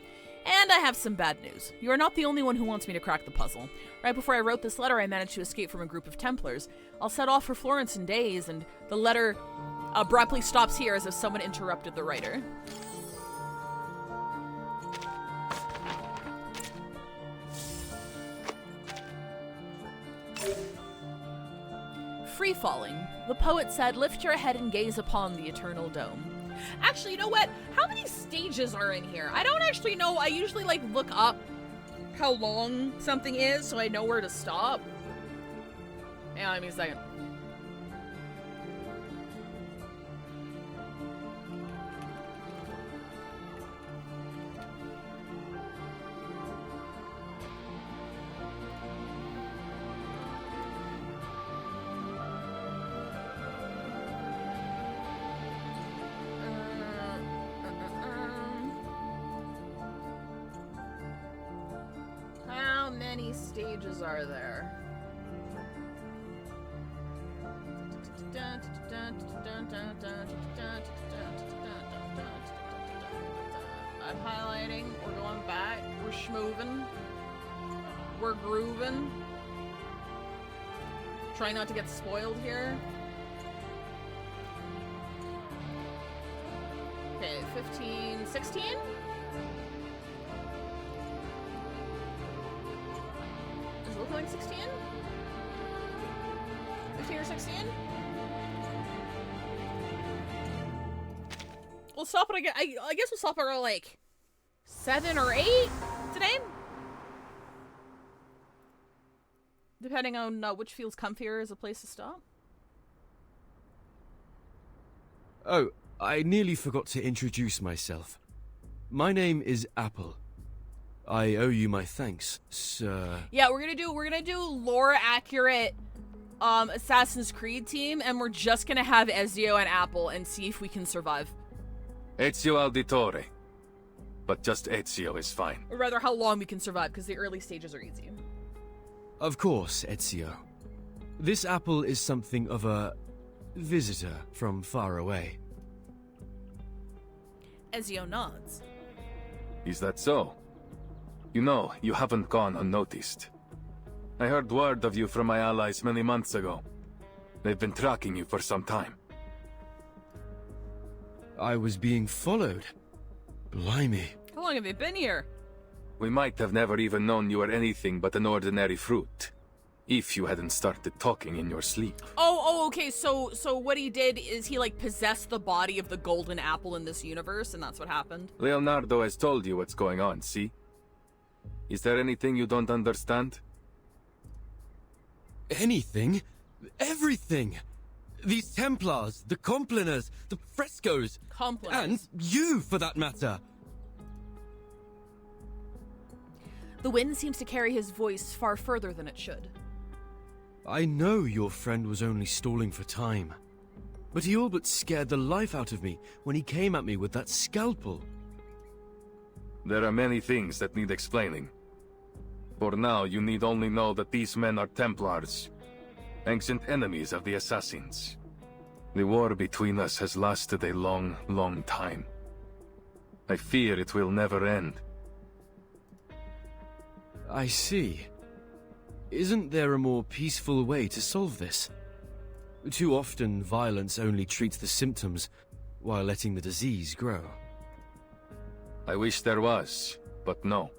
And I have some bad news. You are not the only one who wants me to crack the puzzle. Right before I wrote this letter, I managed to escape from a group of Templars. I'll set off for Florence in days, and the letter abruptly stops here as if someone interrupted the writer. Free falling. The poet said, "Lift your head and gaze upon the eternal dome." Actually, you know what? How many stages are in here? I don't actually know. I usually look up how long something is so I know where to stop. Hang on, give me a second. How many stages are there? I'm highlighting. We're going back. We're schmoving. We're grooving. Try not to get spoiled here. Okay, 15, 16? Does it look like 16? 15 or 16? We'll stop it again. I guess we'll stop at like 7 or 8 today. Depending on which feels comfier as a place to stop. Oh, I nearly forgot to introduce myself. My name is Apple. I owe you my thanks, sir. Yeah, we're gonna do lore accurate Assassin's Creed team, and we're just gonna have Ezio and Apple and see if we can survive. Ezio Auditore. But just Ezio is fine. Or rather, how long we can survive, because the early stages are easy. Of course, Ezio. This Apple is something of a visitor from far away. Ezio nods. Is that so? You know, you haven't gone unnoticed. I heard word of you from my allies many months ago. They've been tracking you for some time. I was being followed. Blimey. How long have you been here? We might have never even known you were anything but an ordinary fruit, if you hadn't started talking in your sleep. Oh, okay, so what he did is he, like, possessed the body of the golden apple in this universe, and that's what happened? Leonardo has told you what's going on, see? Is there anything you don't understand? Anything? Everything! These Templars, the Compliners, the frescoes, and you, for that matter! The wind seems to carry his voice far further than it should. I know your friend was only stalling for time, but he all but scared the life out of me when he came at me with that scalpel. There are many things that need explaining. For now, you need only know that these men are Templars, ancient enemies of the Assassins. The war between us has lasted a long, long time. I fear it will never end. I see. Isn't there a more peaceful way to solve this? Too often, violence only treats the symptoms, while letting the disease grow. I wish there was, but no.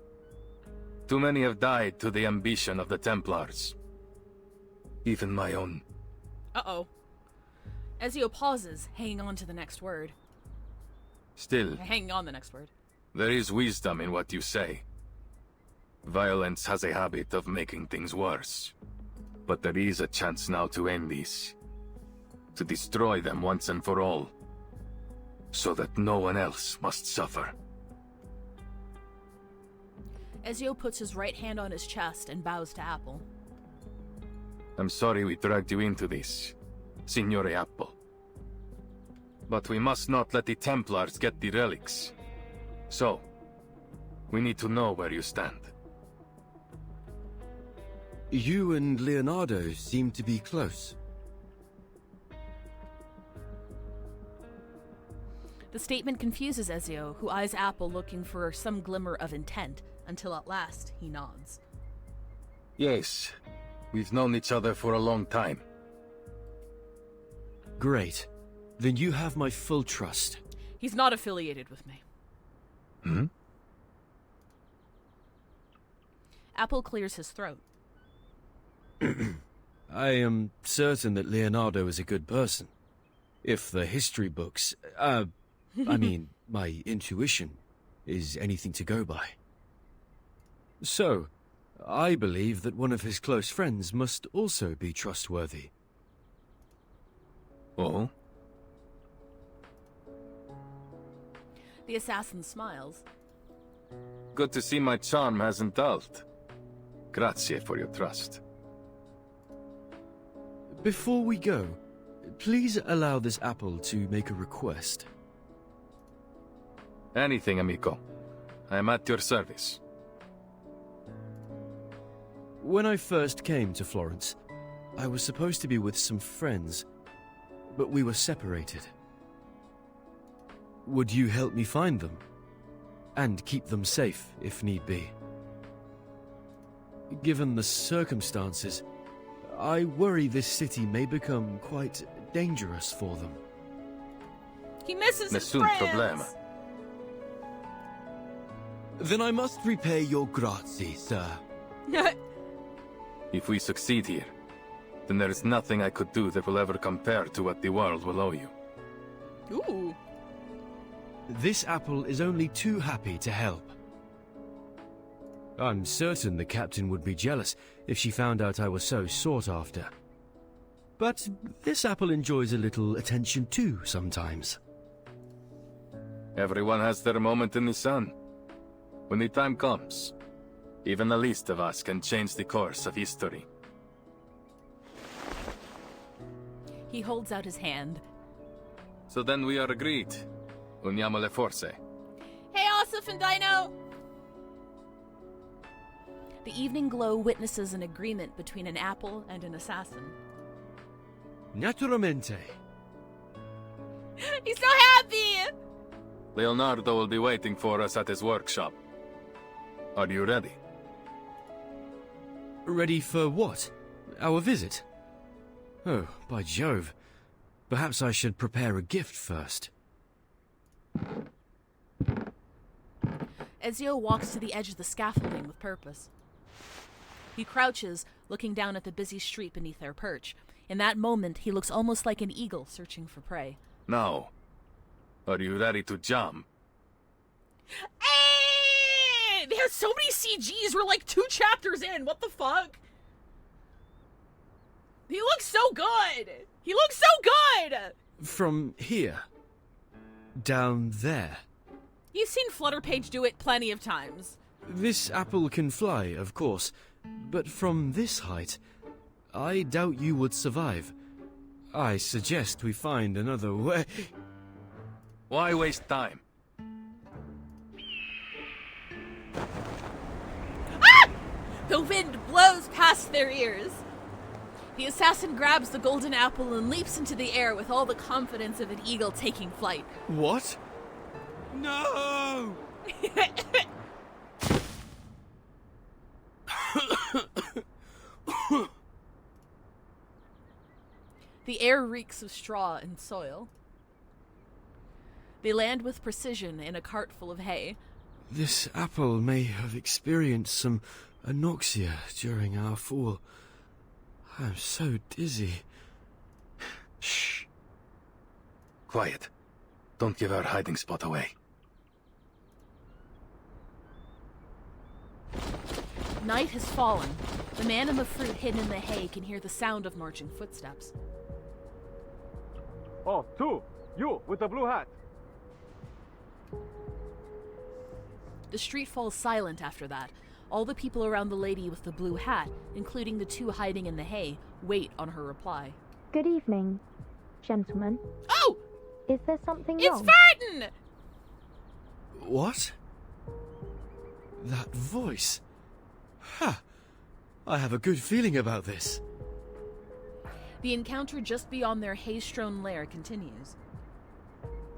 Too many have died to the ambition of the Templars. Even my own. Uh-oh. Ezio pauses, hanging on to the next word. Still, Hanging on the next word. there is wisdom in what you say. Violence has a habit of making things worse. But there is a chance now to end this. To destroy them once and for all. So that no one else must suffer. Ezio puts his right hand on his chest and bows to Apple. I'm sorry we dragged you into this, Signore Apple. But we must not let the Templars get the relics. So, we need to know where you stand. You and Leonardo seem to be close. The statement confuses Ezio, who eyes Apple looking for some glimmer of intent, until at last he nods. Yes, we've known each other for a long time. Great. Then you have my full trust. He's not affiliated with me. Hmm? Apple clears his throat. I am certain that Leonardo is a good person. If the history books, I mean, my intuition, is anything to go by. So, I believe that one of his close friends must also be trustworthy. Oh? The assassin smiles. Good to see my charm hasn't dulled. Grazie for your trust. Before we go, please allow this apple to make a request. Anything, amico. I am at your service. When I first came to Florence, I was supposed to be with some friends, but we were separated. Would you help me find them? And keep them safe, if need be. Given the circumstances, I worry this city may become quite dangerous for them. He misses his Nessun friends. problema. Then I must repay your grazie, sir. If we succeed here, then there is nothing I could do that will ever compare to what the world will owe you. Ooh. This apple is only too happy to help. I'm certain the captain would be jealous if she found out I was so sought after. But this apple enjoys a little attention too, sometimes. Everyone has their moment in the sun. When the time comes, even the least of us can change the course of history. He holds out his hand. So then we are agreed. Uniamo le forze. Hey, Asif and Dino! The evening glow witnesses an agreement between an apple and an assassin. Naturalmente. He's so happy! Leonardo will be waiting for us at his workshop. Are you ready? Ready for what? Our visit? Oh, by Jove. Perhaps I should prepare a gift first. Ezio walks to the edge of the scaffolding with purpose. He crouches, looking down at the busy street beneath their perch. In that moment, he looks almost like an eagle searching for prey. Now, are you ready to jump? Hey! They have so many CGs. We're like 2 chapters in. What the fuck? He looks so good. He looks so good. From here. Down there. You've seen Flutterpage do it plenty of times. This apple can fly, of course, but from this height, I doubt you would survive. I suggest we find another way. Why waste time? Ah! The wind blows past their ears. The assassin grabs the golden apple and leaps into the air with all the confidence of an eagle taking flight. What? No! The air reeks of straw and soil. They land with precision in a cart full of hay. This apple may have experienced some anoxia during our fall. I'm so dizzy. Shh. Quiet. Don't give our hiding spot away. Night has fallen. The man and the fruit hidden in the hay can hear the sound of marching footsteps. Oh, two! You, with the blue hat! The street falls silent after that. All the people around the lady with the blue hat, including the 2 hiding in the hay, wait on her reply. Good evening, gentlemen. Oh! Is there something It's wrong? Varden! What? That voice. Ha! I have a good feeling about this. The encounter just beyond their hay-strewn lair continues.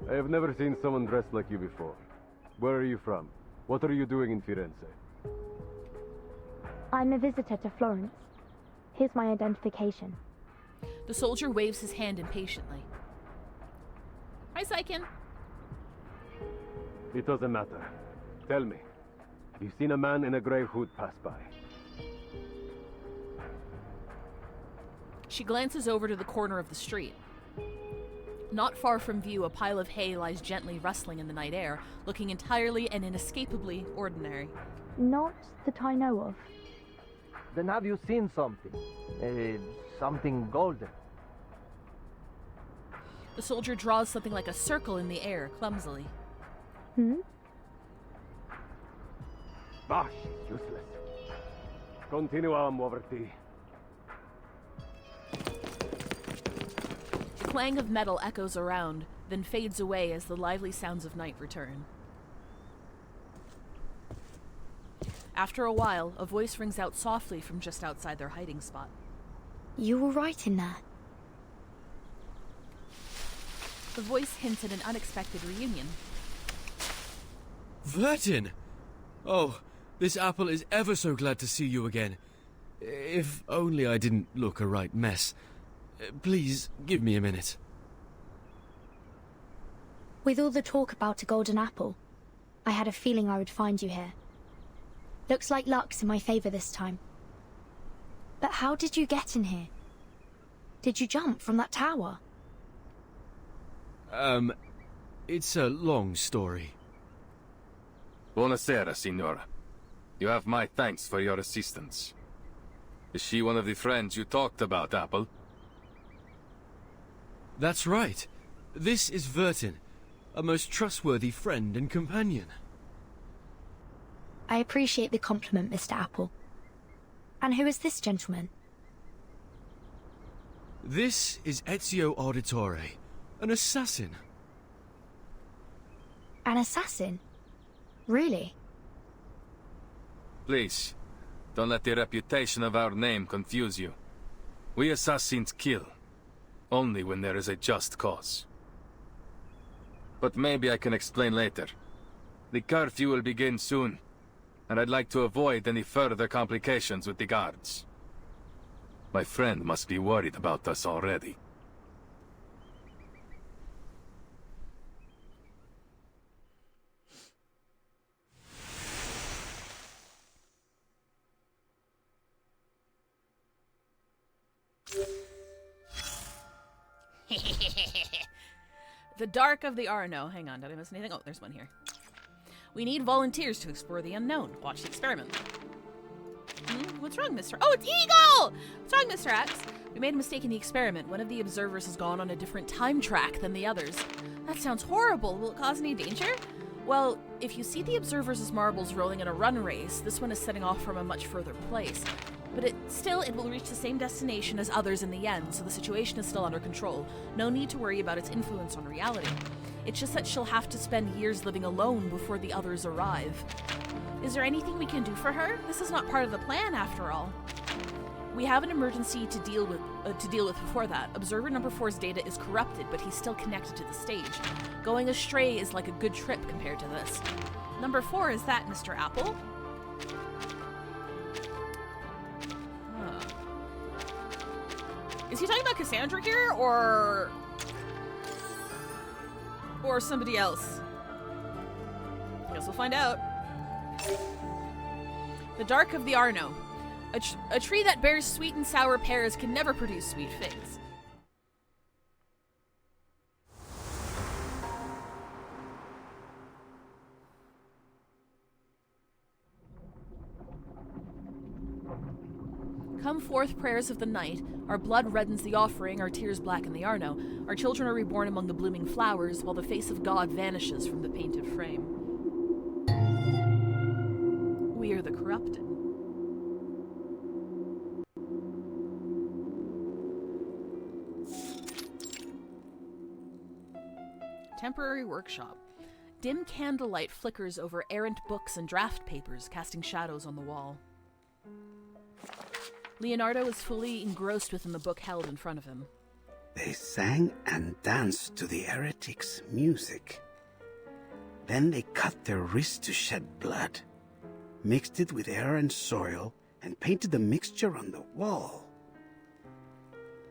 I have never seen someone dressed like you before. Where are you from? What are you doing in Firenze? I'm a visitor to Florence. Here's my identification. The soldier waves his hand impatiently. Hi, Saikin. It doesn't matter. Tell me, have you seen a man in a grey hood pass by? She glances over to the corner of the street. Not far from view, a pile of hay lies gently rustling in the night air, looking entirely and inescapably ordinary. Not that I know of. Then have you seen something? Something golden? The soldier draws something like a circle in the air, clumsily. Bah, useless. Continuam, Waverty. The clang of metal echoes around, then fades away as the lively sounds of night return. After a while, a voice rings out softly from just outside their hiding spot. You were right in that. The voice hints at an unexpected reunion. Vertin! Oh, This apple is ever so glad to see you again. If only I didn't look a right mess. Please, give me a minute. With all the talk about a golden apple, I had a feeling I would find you here. Looks like luck's in my favor this time. But how did you get in here? Did you jump from that tower? It's a long story. Buonasera, signora. You have my thanks for your assistance. Is she one of the friends you talked about, Apple? That's right. This is Vertin, a most trustworthy friend and companion. I appreciate the compliment, Mr. Apple. And who is this gentleman? This is Ezio Auditore, an assassin. An assassin? Really? Please, don't let the reputation of our name confuse you. We assassins kill, only when there is a just cause. But maybe I can explain later. The curfew will begin soon, and I'd like to avoid any further complications with the guards. My friend must be worried about us already. The Dark of the Arno. Hang on, did I miss anything? Oh, there's one here. We need volunteers to explore the unknown. Watch the experiment. What's wrong, Mr. Oh, it's Eagle! What's wrong, Mr. X? We made a mistake in the experiment. One of the observers has gone on a different time track than the others. That sounds horrible. Will it cause any danger? Well, if you see the observers as marbles rolling in a run race, this one is setting off from a much further place. But it will reach the same destination as others in the end, so the situation is still under control. No need to worry about its influence on reality. It's just that she'll have to spend years living alone before the others arrive. Is there anything we can do for her? This is not part of the plan, after all. We have an emergency to deal with before that. Observer number 4's data is corrupted, but he's still connected to the stage. Going astray is like a good trip compared to this. Number 4, is that Mr. Apple? Is he talking about Cassandra here, or somebody else? I guess we'll find out. The Dark of the Arno. A tree that bears sweet and sour pears can never produce sweet figs. Come forth, prayers of the night. Our blood reddens the offering, our tears blacken the Arno. Our children are reborn among the blooming flowers, while the face of God vanishes from the painted frame. We are the corrupted. Temporary workshop. Dim candlelight flickers over errant books and draft papers, casting shadows on the wall. Leonardo is fully engrossed within the book held in front of him. They sang and danced to the heretics' music. Then they cut their wrists to shed blood, mixed it with air and soil, and painted the mixture on the wall.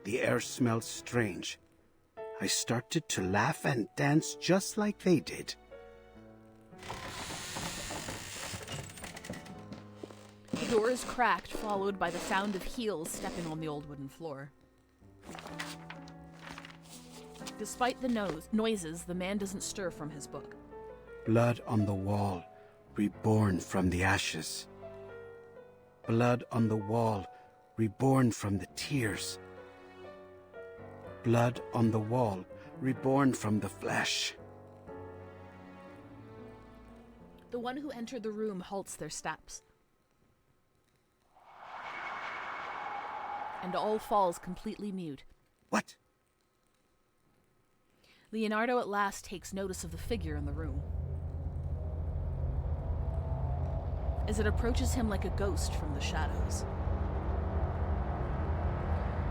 The air smelled strange. I started to laugh and dance just like they did. The door is cracked, followed by the sound of heels stepping on the old wooden floor. Despite the noises, the man doesn't stir from his book. Blood on the wall, reborn from the ashes. Blood on the wall, reborn from the tears. Blood on the wall, reborn from the flesh. The one who entered the room halts their steps. And all falls completely mute. What? Leonardo at last takes notice of the figure in the room. As it approaches him like a ghost from the shadows.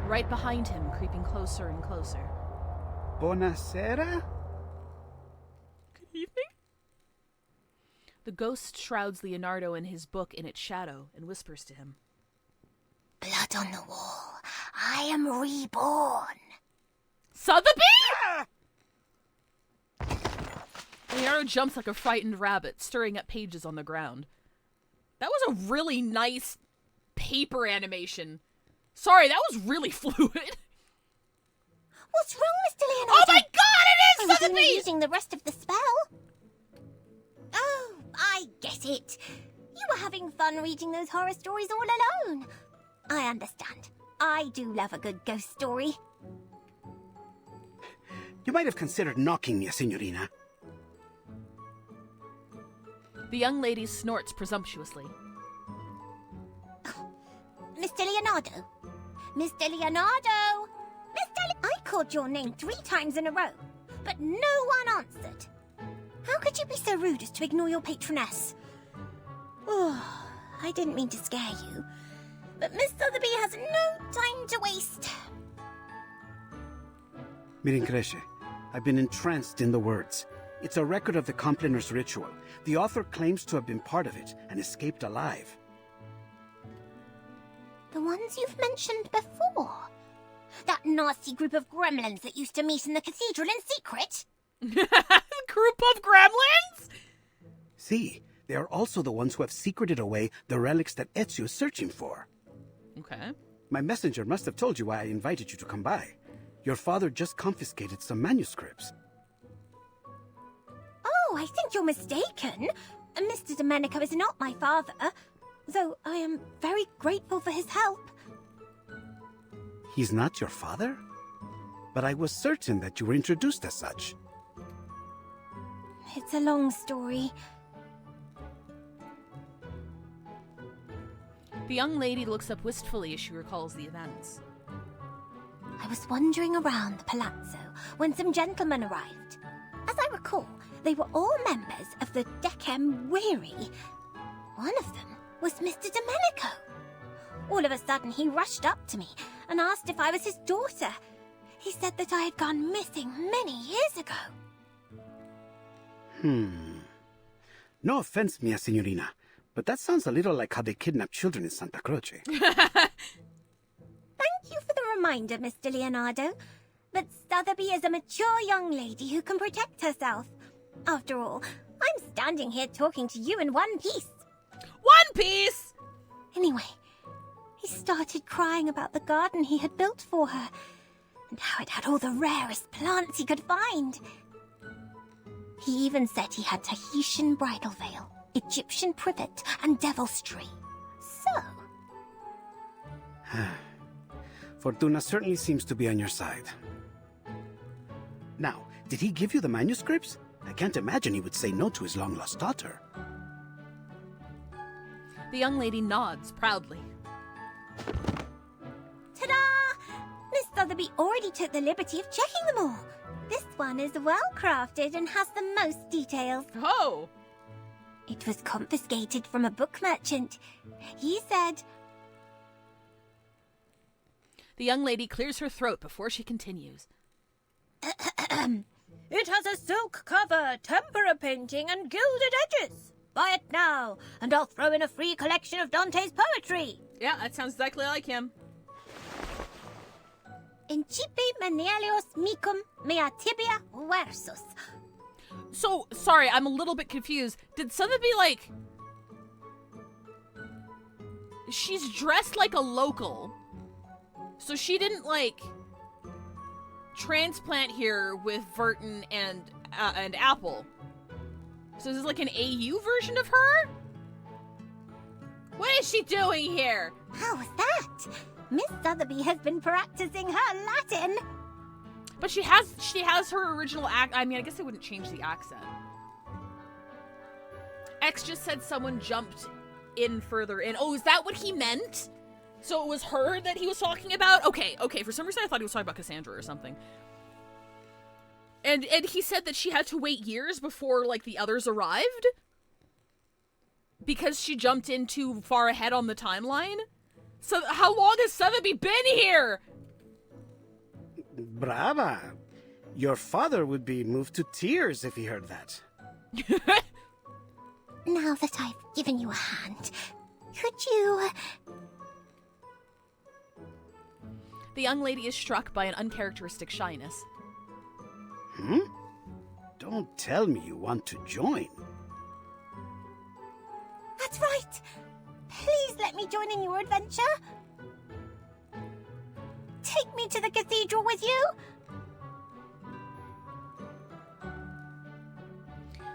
Right behind him, creeping closer and closer. Buonasera? Good evening. The ghost shrouds Leonardo in his book in its shadow and whispers to him. Blood on the wall. I am reborn. Sotheby! Leonardo jumps like a frightened rabbit, stirring up pages on the ground. That was a really nice paper animation. Sorry, that was really fluid. What's wrong, Mr. Leonardo? Oh my god, it is I was Sotheby! only using the rest of the spell. Oh, I get it. You were having fun reading those horror stories all alone. I understand. I do love a good ghost story. You might have considered knocking me, Signorina. The young lady snorts presumptuously. Mr. Leonardo. Mr. Leonardo! I called your name 3 times in a row, but no one answered. How could you be so rude as to ignore your patroness? Oh, I didn't mean to scare you, but Miss Sotheby has no time to waste. Mirin Cresce, I've been entranced in the words. It's a record of the Compliners ritual. The author claims to have been part of it and escaped alive. The ones you've mentioned before? That nasty group of gremlins that used to meet in the cathedral in secret? Group of gremlins? See, they are also the ones who have secreted away the relics that Ezio is searching for. Okay. My messenger must have told you why I invited you to come by. Your father just confiscated some manuscripts. Oh, I think you're mistaken. Mr. Domenico is not my father, though I am very grateful for his help. He's not your father? But I was certain that you were introduced as such. It's a long story. The young lady looks up wistfully as she recalls the events. I was wandering around the palazzo when some gentlemen arrived. As I recall, they were all members of the Decem Weary. One of them was Mr. Domenico. All of a sudden, he rushed up to me and asked if I was his daughter. He said that I had gone missing many years ago. No offense, mia signorina, but that sounds a little like how they kidnap children in Santa Croce. Thank you for the reminder, Mr. Leonardo. But Sotheby is a mature young lady who can protect herself. After all, I'm standing here talking to you in one piece. One Piece! Anyway, he started crying about the garden he had built for her, and how it had all the rarest plants he could find. He even said he had Tahitian bridal veil, Egyptian privet, and devil's tree. So... Fortuna certainly seems to be on your side. Now, did he give you the manuscripts? I can't imagine he would say no to his long-lost daughter. The young lady nods proudly. Ta-da! Miss Sotheby already took the liberty of checking them all. This one is well crafted and has the most details. Oh! It was confiscated from a book merchant. He said... The young lady clears her throat before she continues. It has a silk cover, tempera painting, and gilded edges. Buy it now, and I'll throw in a free collection of Dante's poetry. Yeah, that sounds exactly like him. Incipi menelios micum mea tibia versus. So, sorry, I'm a little bit confused. Did Sotheby, like... She's dressed like a local. So she didn't, like... transplant here with Verton and Apple. So is this like an AU version of her? What is she doing here? How's that? Miss Sotheby has been practicing her Latin. But she has her original act. I mean, I guess it wouldn't change the accent. X just said someone jumped in further in. Oh, is that what he meant? So it was her that he was talking about? Okay. For some reason I thought he was talking about Cassandra or something. And he said that she had to wait years before, like, the others arrived? Because she jumped in too far ahead on the timeline? So how long has Sotheby been here? Brava! Your father would be moved to tears if he heard that. Now that I've given you a hand, could you... The young lady is struck by an uncharacteristic shyness. Don't tell me you want to join. That's right! Please let me join in your adventure! Take me to the cathedral with you!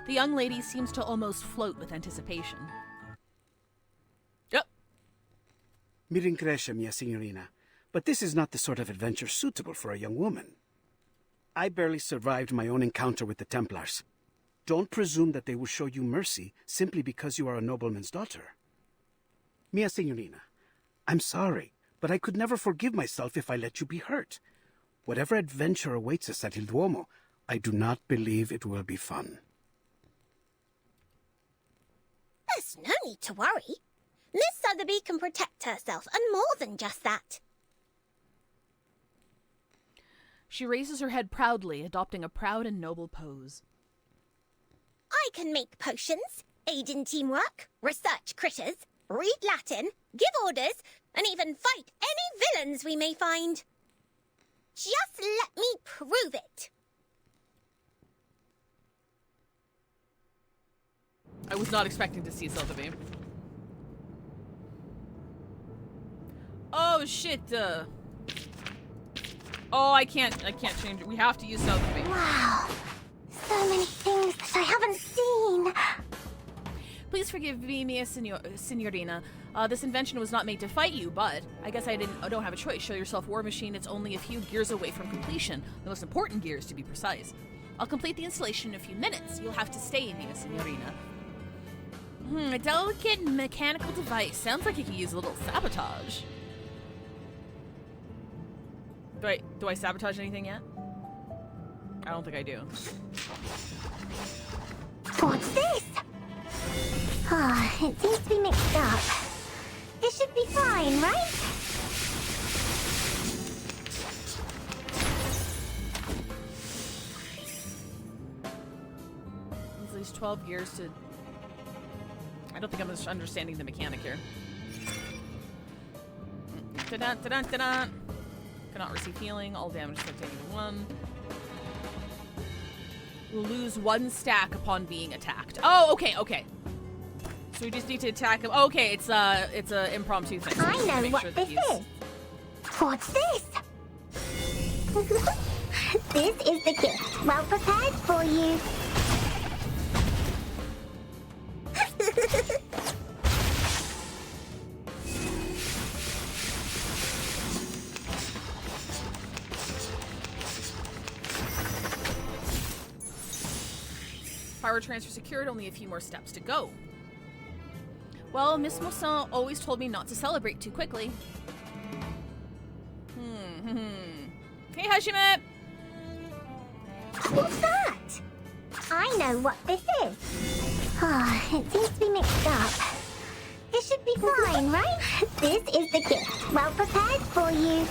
The young lady seems to almost float with anticipation. Yep. Mi rincresce, mia signorina, but this is not the sort of adventure suitable for a young woman. I barely survived my own encounter with the Templars. Don't presume that they will show you mercy simply because you are a nobleman's daughter. Mia signorina, I'm sorry, but I could never forgive myself if I let you be hurt. Whatever adventure awaits us at Il Duomo, I do not believe it will be fun. There's no need to worry. Miss Sotheby can protect herself, and more than just that. She raises her head proudly, adopting a proud and noble pose. I can make potions, aid in teamwork, research critters, read Latin, give orders, and even fight any villains we may find. Just let me prove it. I was not expecting to see Sotheby. Oh shit, Oh, I can't change it. We have to use Sotheby. Wow. So many things that I haven't seen. Please forgive me, mia signorina. This invention was not made to fight you, but I guess I don't have a choice. Show yourself, War Machine. It's only a few gears away from completion. The most important gears, to be precise. I'll complete the installation in a few minutes. You'll have to stay, mia signorina. A delicate mechanical device. Sounds like it could use a little sabotage. Do I sabotage anything yet? I don't think I do. What's this? It seems to be mixed up. It should be fine, right? There's these 12 gears to... I don't think I'm just understanding the mechanic here. Ta-da-ta-da-ta-da! Cannot receive healing. All damage is taken 1. Will lose 1 stack upon being attacked. Oh, okay. So we just need to attack him. Okay, it's a impromptu thing. So I know what this is. What's this? This is the gift. Well prepared for you. Power transfer secured, only a few more steps to go. Well, Miss Moussin always told me not to celebrate too quickly. Hey, Hashime! What's that? I know what this is. It seems to be mixed up. It should be fine, right? This is the gift. Well prepared for you.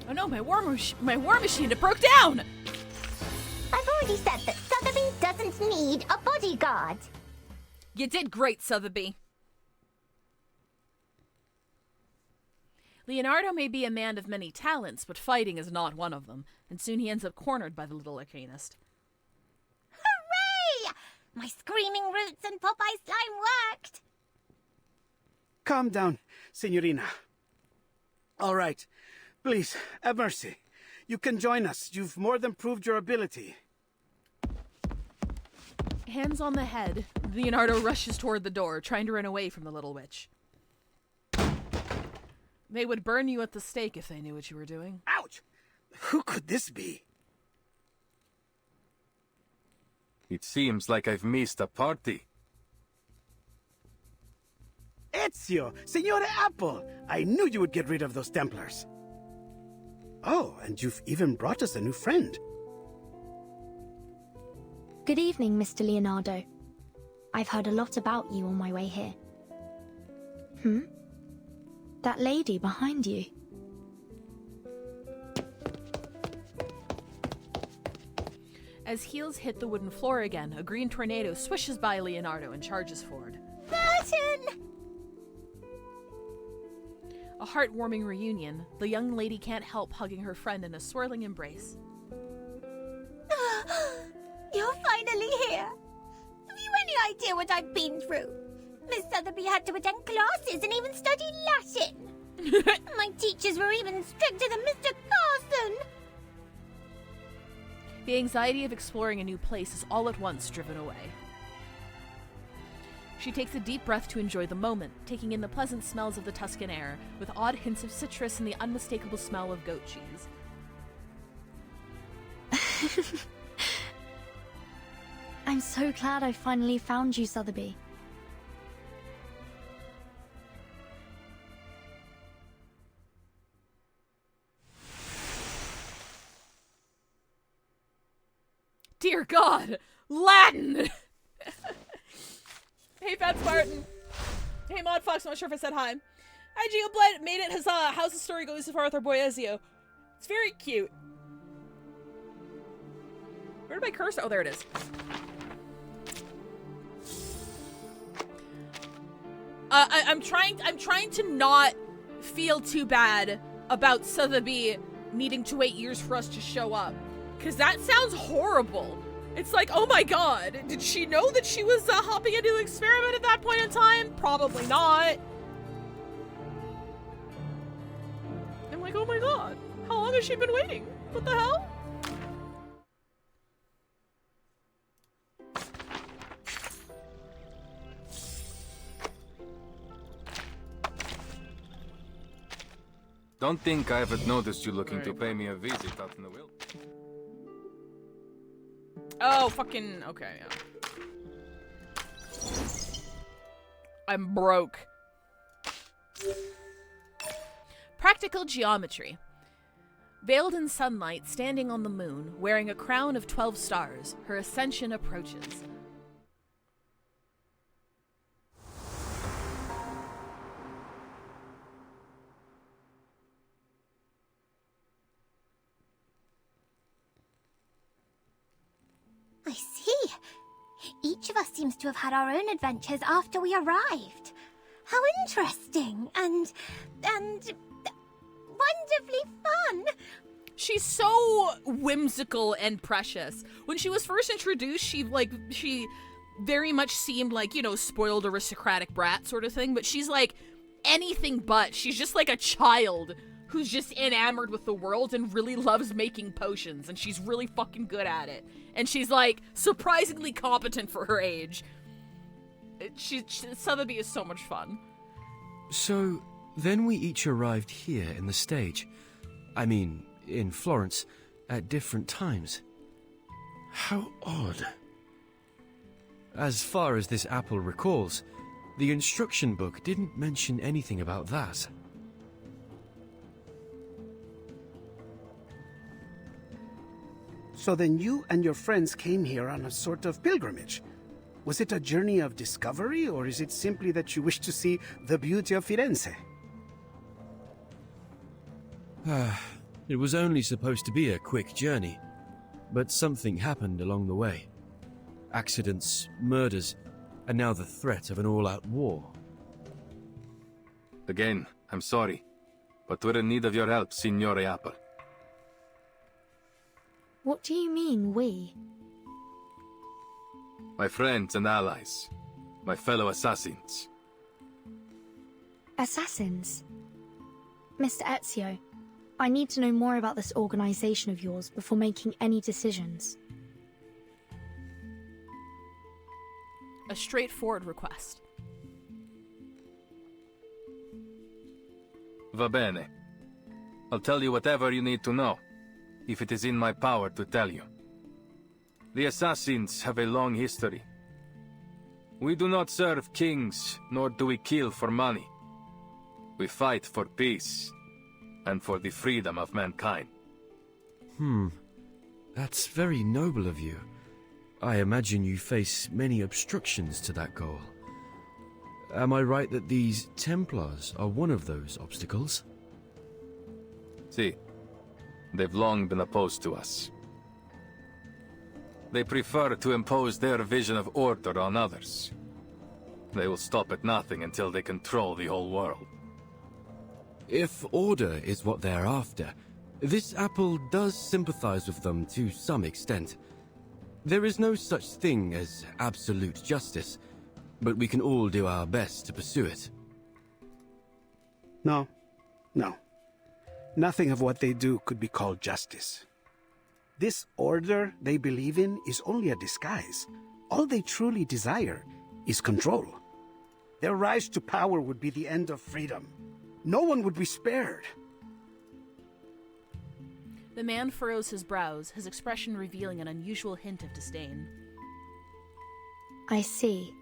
Oh no, my war machine, it broke down! I've already said that Sotheby doesn't need a bodyguard. You did great, Sotheby. Leonardo may be a man of many talents, but fighting is not one of them, and soon he ends up cornered by the little arcanist. Hooray! My screaming roots and Popeye slime worked! Calm down, signorina. All right. Please, have mercy. You can join us. You've more than proved your ability. Hands on the head, Leonardo rushes toward the door, trying to run away from the little witch. They would burn you at the stake if they knew what you were doing. Ouch! Who could this be? It seems like I've missed a party. Ezio! Signore Apple! I knew you would get rid of those Templars. Oh, and you've even brought us a new friend. Good evening, Mr. Leonardo. I've heard a lot about you on my way here. That lady behind you. As heels hit the wooden floor again, a green tornado swishes by Leonardo and charges forward. Burton! A heartwarming reunion, the young lady can't help hugging her friend in a swirling embrace. You're finally here. Have you any idea what I've been through? Miss Sotheby had to attend classes and even study Latin. My teachers were even stricter than Mr. Carson. The anxiety of exploring a new place is all at once driven away. She takes a deep breath to enjoy the moment, taking in the pleasant smells of the Tuscan air, with odd hints of citrus and the unmistakable smell of goat cheese. I'm so glad I finally found you, Sotheby. Dear God! Latin! Hey, Fat Spartan. Hey, Mod Fox, I'm not sure if I said hi. Hi, Geobled. Made it. Huzzah. How's the story going so far with our boy Ezio? It's very cute. Where did my cursor? Oh, there it is. I'm trying to not feel too bad about Sotheby needing to wait years for us to show up. Because that sounds horrible. It's like, oh my god, did she know that she was hopping into an experiment at that point in time? Probably not. I'm like, oh my god, how long has she been waiting? What the hell? Don't think I haven't noticed you looking to pay me a visit out in the wild. Oh, fucking, okay, yeah. I'm broke. Practical geometry. Veiled in sunlight, standing on the moon, wearing a crown of 12 stars, her ascension approaches. I see. Each of us seems to have had our own adventures after we arrived. How interesting and wonderfully fun. She's so whimsical and precious. When she was first introduced, she very much seemed like, you know, spoiled aristocratic brat sort of thing, but she's like anything but. She's just like a child who's just enamored with the world and really loves making potions, and she's really fucking good at it. And she's like surprisingly competent for her age. Sotheby is so much fun. So, then we each arrived here in the stage. I mean, in Florence, at different times. How odd. As far as this apple recalls, the instruction book didn't mention anything about that. So then you and your friends came here on a sort of pilgrimage. Was it a journey of discovery, or is it simply that you wish to see the beauty of Firenze? It was only supposed to be a quick journey, but something happened along the way. Accidents, murders, and now the threat of an all-out war. Again, I'm sorry, but we're in need of your help, Signore Apple. What do you mean, we? My friends and allies. My fellow assassins. Assassins? Mr. Ezio, I need to know more about this organization of yours before making any decisions. A straightforward request. Va bene. I'll tell you whatever you need to know, if it is in my power to tell you. The assassins have a long history. We do not serve kings, nor do we kill for money. We fight for peace, and for the freedom of mankind. That's very noble of you. I imagine you face many obstructions to that goal. Am I right that these Templars are one of those obstacles? See, they've long been opposed to us. They prefer to impose their vision of order on others. They will stop at nothing until they control the whole world. If order is what they're after, this apple does sympathize with them to some extent. There is no such thing as absolute justice, but we can all do our best to pursue it. No. Nothing of what they do could be called justice. This order they believe in is only a disguise. All they truly desire is control. Their rise to power would be the end of freedom. No one would be spared. The man furrows his brows, his expression revealing an unusual hint of disdain. I see.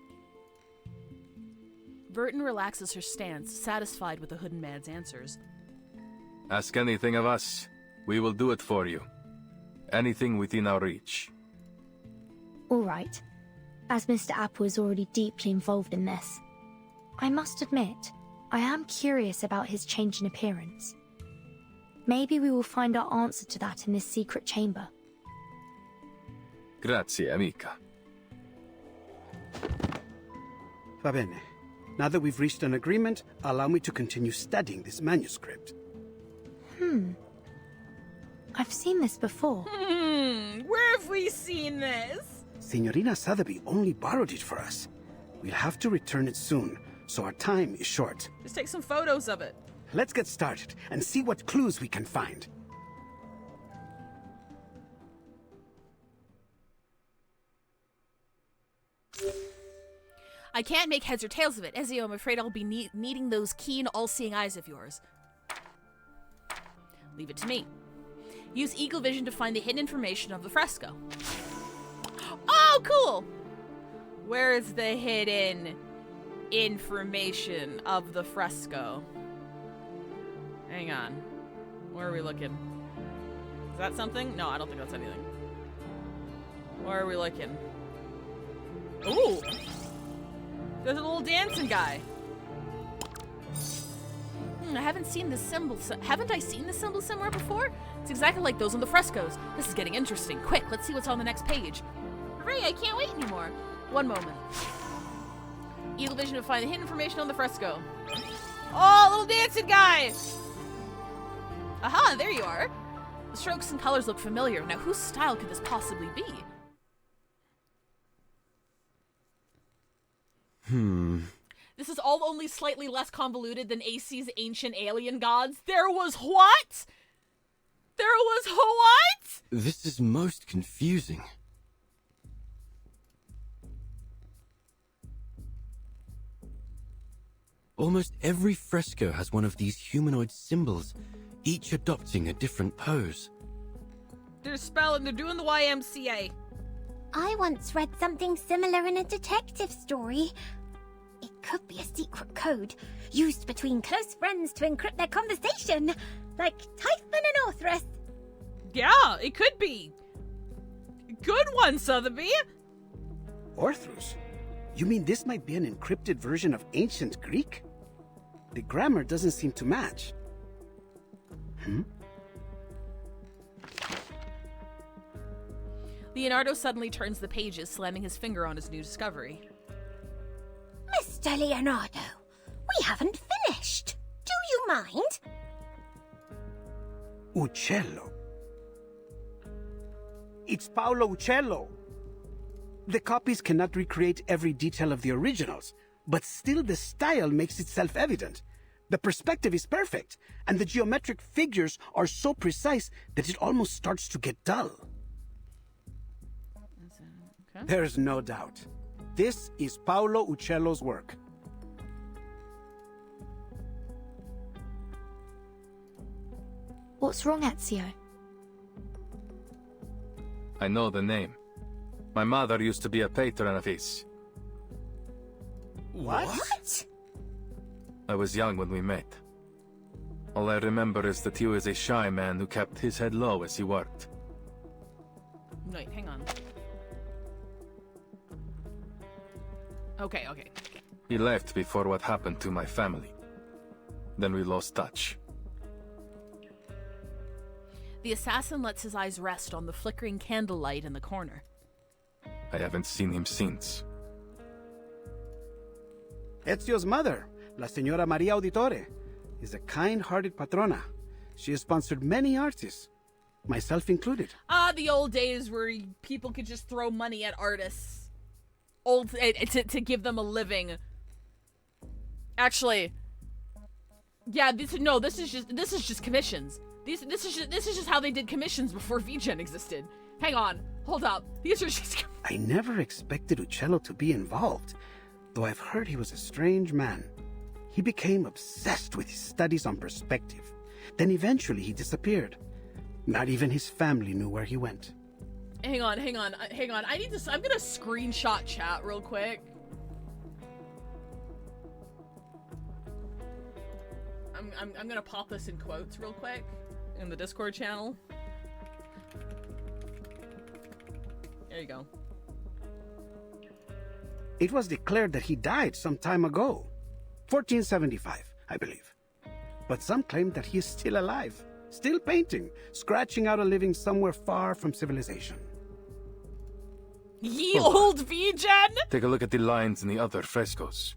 Burton relaxes her stance, satisfied with the hooded man's answers. Ask anything of us. We will do it for you. Anything within our reach. All right. As Mr. Apple is already deeply involved in this, I must admit, I am curious about his change in appearance. Maybe we will find our answer to that in this secret chamber. Grazie, amica. Va bene. Now that we've reached an agreement, allow me to continue studying this manuscript. I've seen this before. Where have we seen this? Signorina Sotheby only borrowed it for us. We'll have to return it soon, so our time is short. Just take some photos of it. Let's get started and see what clues we can find. I can't make heads or tails of it. Ezio, I'm afraid I'll be needing those keen, all-seeing eyes of yours. Leave it to me. Use Eagle Vision to find the hidden information of the fresco. Oh, cool! Where is the hidden information of the fresco? Hang on. Where are we looking? Is that something? No, I don't think that's anything. Where are we looking? Ooh! There's a little dancing guy. I haven't seen this symbol. Haven't I seen this symbol somewhere before? It's exactly like those on the frescoes. This is getting interesting. Quick, let's see what's on the next page. Hooray, I can't wait anymore. One moment. Eagle Vision to find the hidden information on the fresco. Oh, little dancing guy! Aha, there you are. The strokes and colors look familiar. Now, whose style could this possibly be? This is all only slightly less convoluted than AC's ancient alien gods. There was what? There was what? This is most confusing. Almost every fresco has one of these humanoid symbols, each adopting a different pose. They're spelling, they're doing the YMCA. I once read something similar in a detective story. It could be a secret code, used between close friends to encrypt their conversation, like Typhon and Orthrus. Yeah, it could be. Good one, Sotheby. Orthrus? You mean this might be an encrypted version of ancient Greek? The grammar doesn't seem to match. Leonardo suddenly turns the pages, slamming his finger on his new discovery. Mr. Leonardo, we haven't finished. Do you mind? Uccello. It's Paolo Uccello. The copies cannot recreate every detail of the originals, but still the style makes itself evident. The perspective is perfect, and the geometric figures are so precise that it almost starts to get dull. Okay. There's no doubt. This is Paolo Uccello's work. What's wrong, Ezio? I know the name. My mother used to be a patron of his. What? I was young when we met. All I remember is that he was a shy man who kept his head low as he worked. Wait, hang on. Okay. He left before what happened to my family. Then we lost touch. The assassin lets his eyes rest on the flickering candlelight in the corner. I haven't seen him since. Ezio's mother, La Señora Maria Auditore, is a kind-hearted patrona. She has sponsored many artists, myself included. Ah, the old days where people could just throw money at artists. To give them a living. Actually, yeah, this is just commissions. This is just how they did commissions before VGen existed. Hang on, hold up. These are just. I never expected Uccello to be involved, though I've heard he was a strange man. He became obsessed with his studies on perspective. Then eventually he disappeared. Not even his family knew where he went. Hang on. I'm gonna screenshot chat real quick. I'm gonna pop this in quotes real quick in the Discord channel. There you go. It was declared that he died some time ago. 1475, I believe. But some claim that he is still alive, still painting, scratching out a living somewhere far from civilization. Ye old VGen! Take a look at the lines in the other frescoes.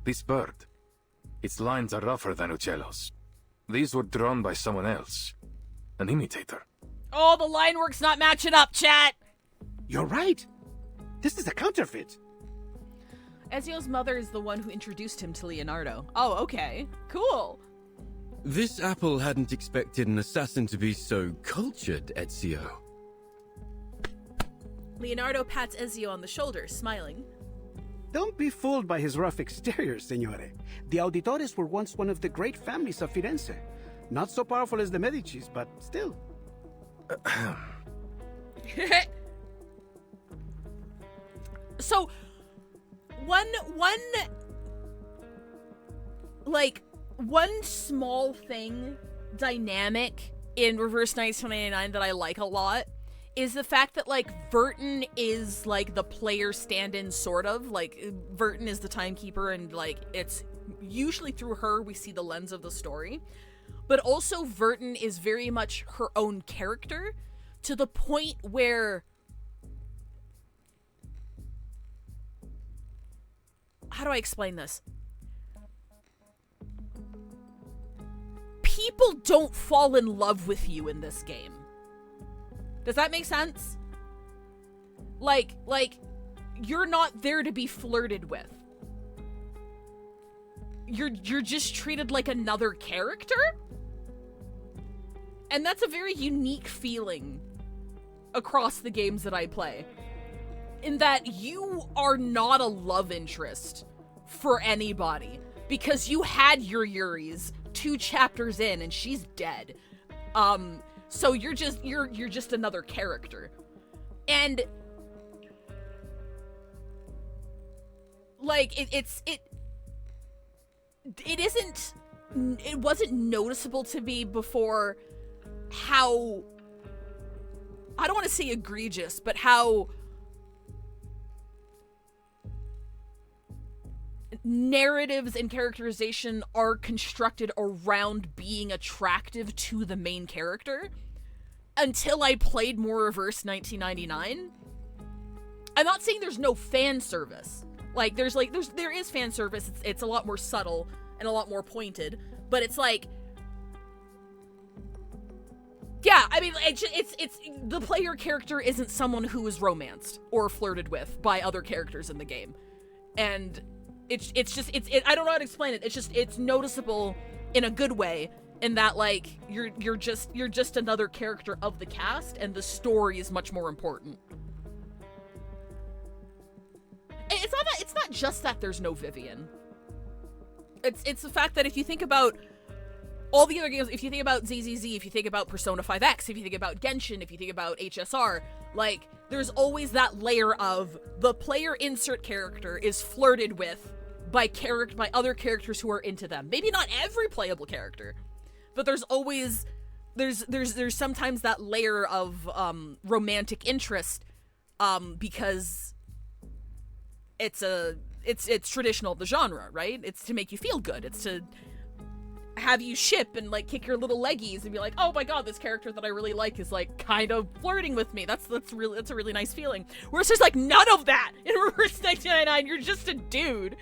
This bird, its lines are rougher than Uccello's. These were drawn by someone else, an imitator. Oh, the line work's not matching up, chat! You're right. This is a counterfeit. Ezio's mother is the one who introduced him to Leonardo. Oh, okay. Cool. This apple hadn't expected an assassin to be so cultured, Ezio. Leonardo pats Ezio on the shoulder, smiling. Don't be fooled by his rough exterior, signore. The Auditores were once one of the great families of Firenze. Not so powerful as the Medicis, but still. So, one small thing, dynamic in Reverse 1999 that I like a lot is the fact that, like, Vertin is, like, the player stand-in, sort of. Like, Vertin is the timekeeper, and, like, it's usually through her we see the lens of the story. But also, Vertin is very much her own character, to the point where... How do I explain this? People don't fall in love with you in this game. Does that make sense? Like, you're not there to be flirted with. You're just treated like another character? And that's a very unique feeling across the games that I play. In that you are not a love interest for anybody. Because you had your Yuri's 2 chapters in and she's dead. So you're just another character. And like it wasn't noticeable to me before how, I don't want to say egregious, but how narratives and characterization are constructed around being attractive to the main character until I played more Reverse 1999. I'm not saying there's no fan service. Like, there is fan service. It's a lot more subtle and a lot more pointed, but it's like, yeah, I mean, it's the player character isn't someone who is romanced or flirted with by other characters in the game. And it's I don't know how to explain it. It's noticeable in a good way, in that, like, you're just another character of the cast, and the story is much more important. It's not just that there's no Vivian. It's the fact that if you think about all the other games, if you think about ZZZ, if you think about Persona 5X, if you think about Genshin, if you think about HSR, like, there's always that layer of the player insert character is flirted with by other characters who are into them. Maybe not every playable character, but there's always there's sometimes that layer of romantic interest because it's a it's traditional of the genre, right? It's to make you feel good. It's to have you ship and like kick your little leggies and be like, oh my god, this character that I really like is like kind of flirting with me. That's a really nice feeling. Whereas there's like none of that in Reverse 1999. You're just a dude.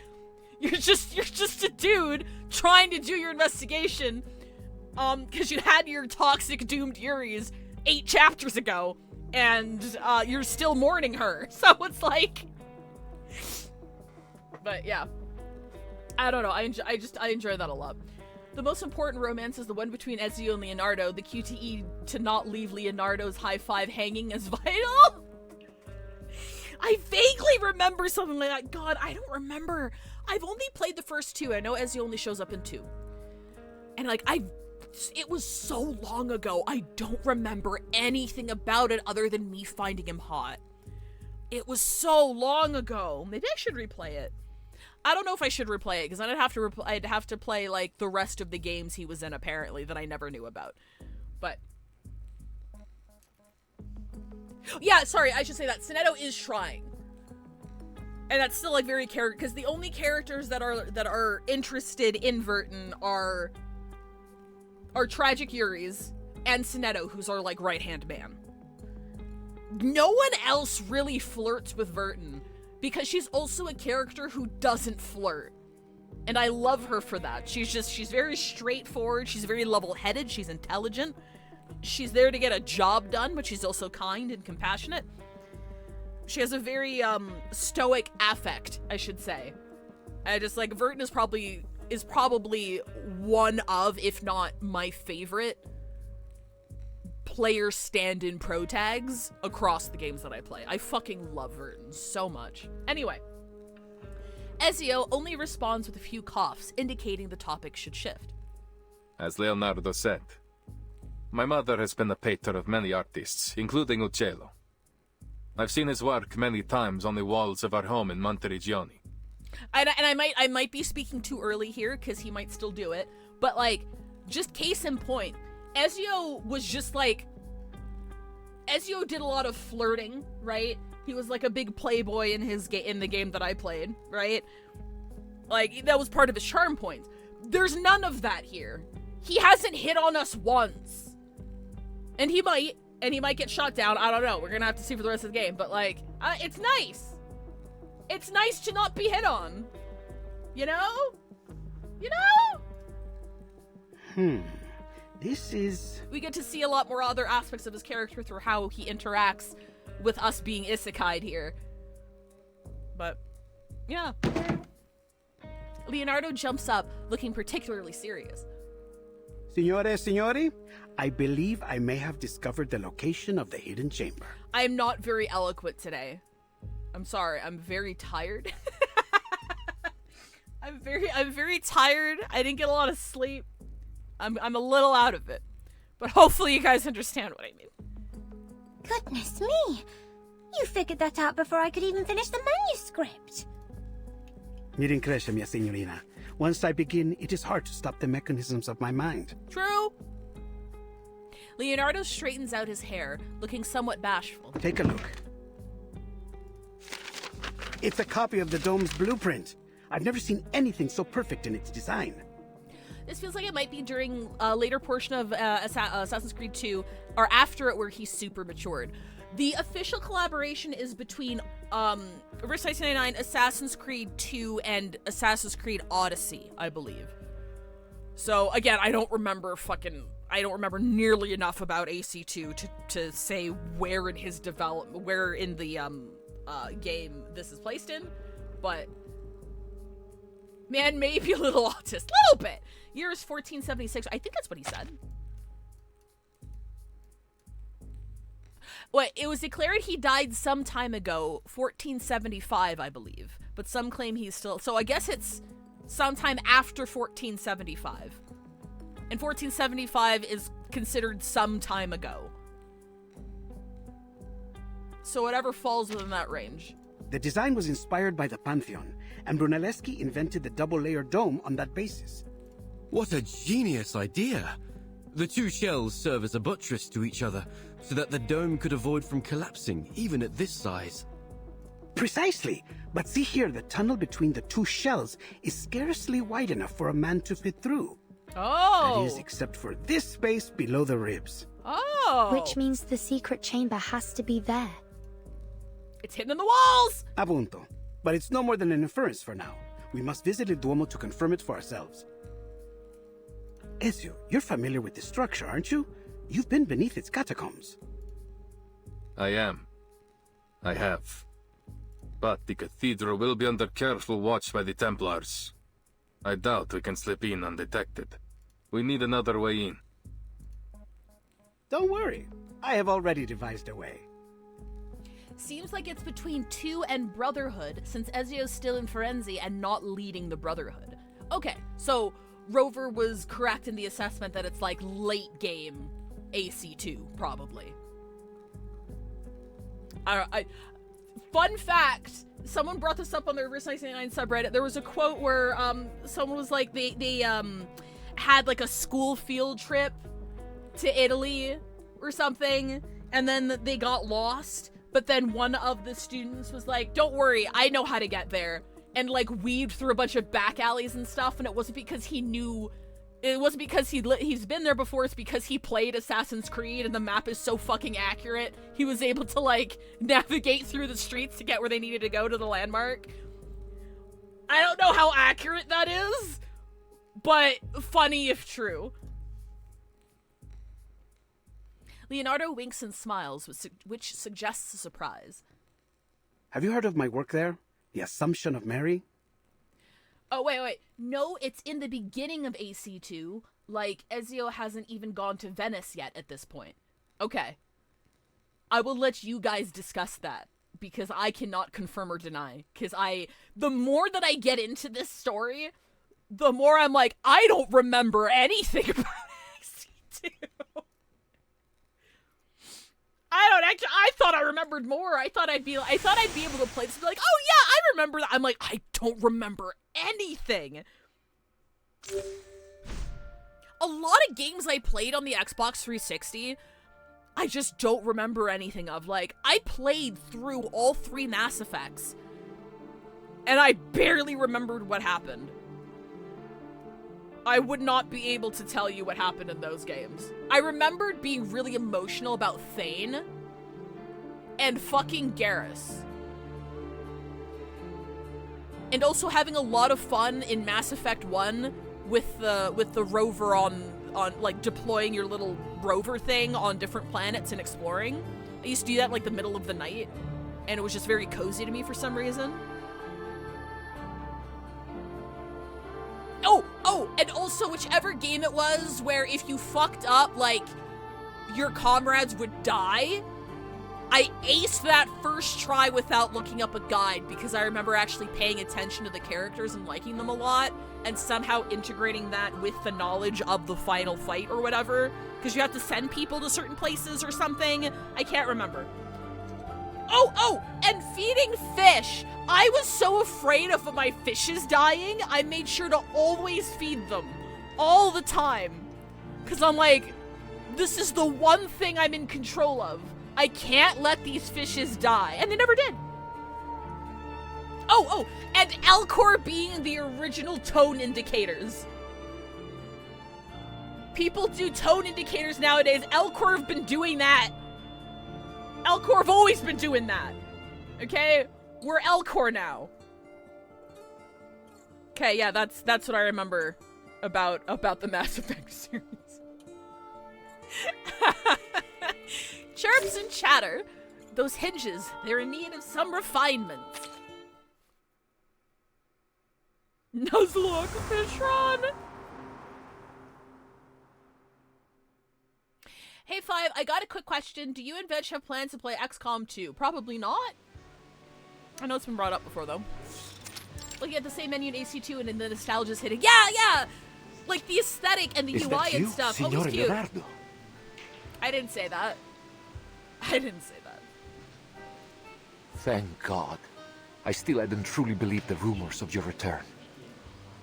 You're just a dude trying to do your investigation, because you had your toxic doomed Yuris 8 chapters ago, and you're still mourning her. So it's like, but yeah, I don't know. I enjoy that a lot. The most important romance is the one between Ezio and Leonardo. The QTE to not leave Leonardo's high five hanging is vital. I vaguely remember something like that. God, I don't remember. I've only played the first 2. I know Ezio only shows up in 2. And like, it was so long ago, I don't remember anything about it other than me finding him hot. It was so long ago. Maybe I should replay it. I don't know if I should replay it, because then I'd have to play like the rest of the games he was in, apparently, that I never knew about. But yeah, sorry, I should say that Sonetto is trying, and that's still like very because the only characters that are interested in Verton are Tragic Yuris and Sonetto, who's our like right-hand man. No one else really flirts with Verton, because she's also a character who doesn't flirt. And I love her for that. She's very straightforward, she's very level-headed, she's intelligent. She's there to get a job done, but she's also kind and compassionate. She has a very stoic affect, I should say. I just like Verton is probably one of, if not my favorite, player stand-in pro tags across the games that I play. I fucking love Verton so much. Anyway, Ezio only responds with a few coughs, indicating the topic should shift. As Leonardo said, my mother has been the pater of many artists, including Uccello. I've seen his work many times on the walls of our home in Monteriggioni. And I might be speaking too early here, because he might still do it, but like, just case in point, Ezio was just like, Ezio did a lot of flirting, right? He was like a big playboy in the game that I played, right? Like, that was part of his charm points. There's none of that here. He hasn't hit on us once. And he might get shot down. I don't know. We're gonna have to see for the rest of the game. But like, it's nice. It's nice to not be hit on. You know? You know? This is... We get to see a lot more other aspects of his character through how he interacts with us being isekai'd here. But, yeah. Leonardo jumps up, looking particularly serious. Signore, signori, I believe I may have discovered the location of the hidden chamber. I am not very eloquent today. I'm sorry, I'm very tired. I'm very tired. I didn't get a lot of sleep. I'm a little out of it. But hopefully you guys understand what I mean. Goodness me! You figured that out before I could even finish the manuscript. Mi rincresce, mia signorina. Once I begin, it is hard to stop the mechanisms of my mind. True. Leonardo straightens out his hair, looking somewhat bashful. Take a look. It's a copy of the dome's blueprint. I've never seen anything so perfect in its design. This feels like it might be during a later portion of Assassin's Creed 2, or after it, where he's super matured. The official collaboration is between Reverse 1999, Assassin's Creed 2, and Assassin's Creed Odyssey, I believe. So again, I don't remember nearly enough about AC2 to say where in his development, where in the game this is placed in, but man, maybe a little autist, little bit. Year is 1476. I think that's what he said. Well, it was declared he died some time ago, 1475, I believe. But some claim he's still... So I guess it's sometime after 1475. And 1475 is considered some time ago. So whatever falls within that range. The design was inspired by the Pantheon, and Brunelleschi invented the double-layer dome on that basis. What a genius idea! The two shells serve as a buttress to each other, so that the dome could avoid from collapsing, even at this size. Precisely! But see here, the tunnel between the two shells is scarcely wide enough for a man to fit through. Oh! That is, except for this space below the ribs. Oh! Which means the secret chamber has to be there. It's hidden in the walls! Appunto. But it's no more than an inference for now. We must visit El Duomo to confirm it for ourselves. Ezio, you're familiar with this structure, aren't you? You've been beneath its catacombs. I am. I have. But the cathedral will be under careful watch by the Templars. I doubt we can slip in undetected. We need another way in. Don't worry. I have already devised a way. Seems like it's between 2 and Brotherhood, since Ezio's still in Firenze and not leading the Brotherhood. Okay, so Rover was correct in the assessment that it's like late game AC2, probably. Fun fact, someone brought this up on their Reverse 99 subreddit. There was a quote where someone was like, they had like a school field trip to Italy or something, and then they got lost. But then one of the students was like, don't worry, I know how to get there. And like weaved through a bunch of back alleys and stuff. And it wasn't because he knew, it wasn't because he's been there before. It's because he played Assassin's Creed and the map is so fucking accurate. He was able to like navigate through the streets to get where they needed to go to the landmark. I don't know how accurate that is, but funny if true. Leonardo winks and smiles, which suggests a surprise. Have you heard of my work there? The Assumption of Mary? Oh, wait. No, it's in the beginning of AC2. Like, Ezio hasn't even gone to Venice yet at this point. Okay. I will let you guys discuss that, because I cannot confirm or deny. Because the more that I get into this story, the more I'm like, I don't remember anything about AC2. I thought I remembered more. I thought I'd be able to play this and be like, oh yeah, I remember that. I'm like, I don't remember anything. A lot of games I played on the Xbox 360, I just don't remember anything of. Like, I played through all 3 Mass Effects, and I barely remembered what happened. I would not be able to tell you what happened in those games. I remembered being really emotional about Thane and fucking Garrus. And also having a lot of fun in Mass Effect 1 with the rover on like deploying your little rover thing on different planets and exploring. I used to do that in like the middle of the night, and it was just very cozy to me for some reason. Oh, and also whichever game it was where if you fucked up, like, your comrades would die, I aced that first try without looking up a guide because I remember actually paying attention to the characters and liking them a lot and somehow integrating that with the knowledge of the final fight or whatever, because you have to send people to certain places or something. I can't remember. Oh, and feeding fish. I was so afraid of my fishes dying, I made sure to always feed them. All the time. Because I'm like, this is the one thing I'm in control of. I can't let these fishes die. And they never did. Oh, and Elcor being the original tone indicators. People do tone indicators nowadays. Elcor have been doing that. Elcor have always been doing that. Okay? We're Elcor now. Okay, yeah, that's what I remember about the Mass Effect series. Chirps and chatter. Those hinges, they're in need of some refinement. Nuzlocke Fishron. Hey Five, I got a quick question. Do you and Veg have plans to play XCOM 2? Probably not. I know it's been brought up before though. Looking at the same menu in AC2 and then the nostalgia's hitting. Yeah! Like the aesthetic and the UI and stuff. Oh, it's cute. Leonardo? I didn't say that. Thank God. I still hadn't truly believed the rumors of your return.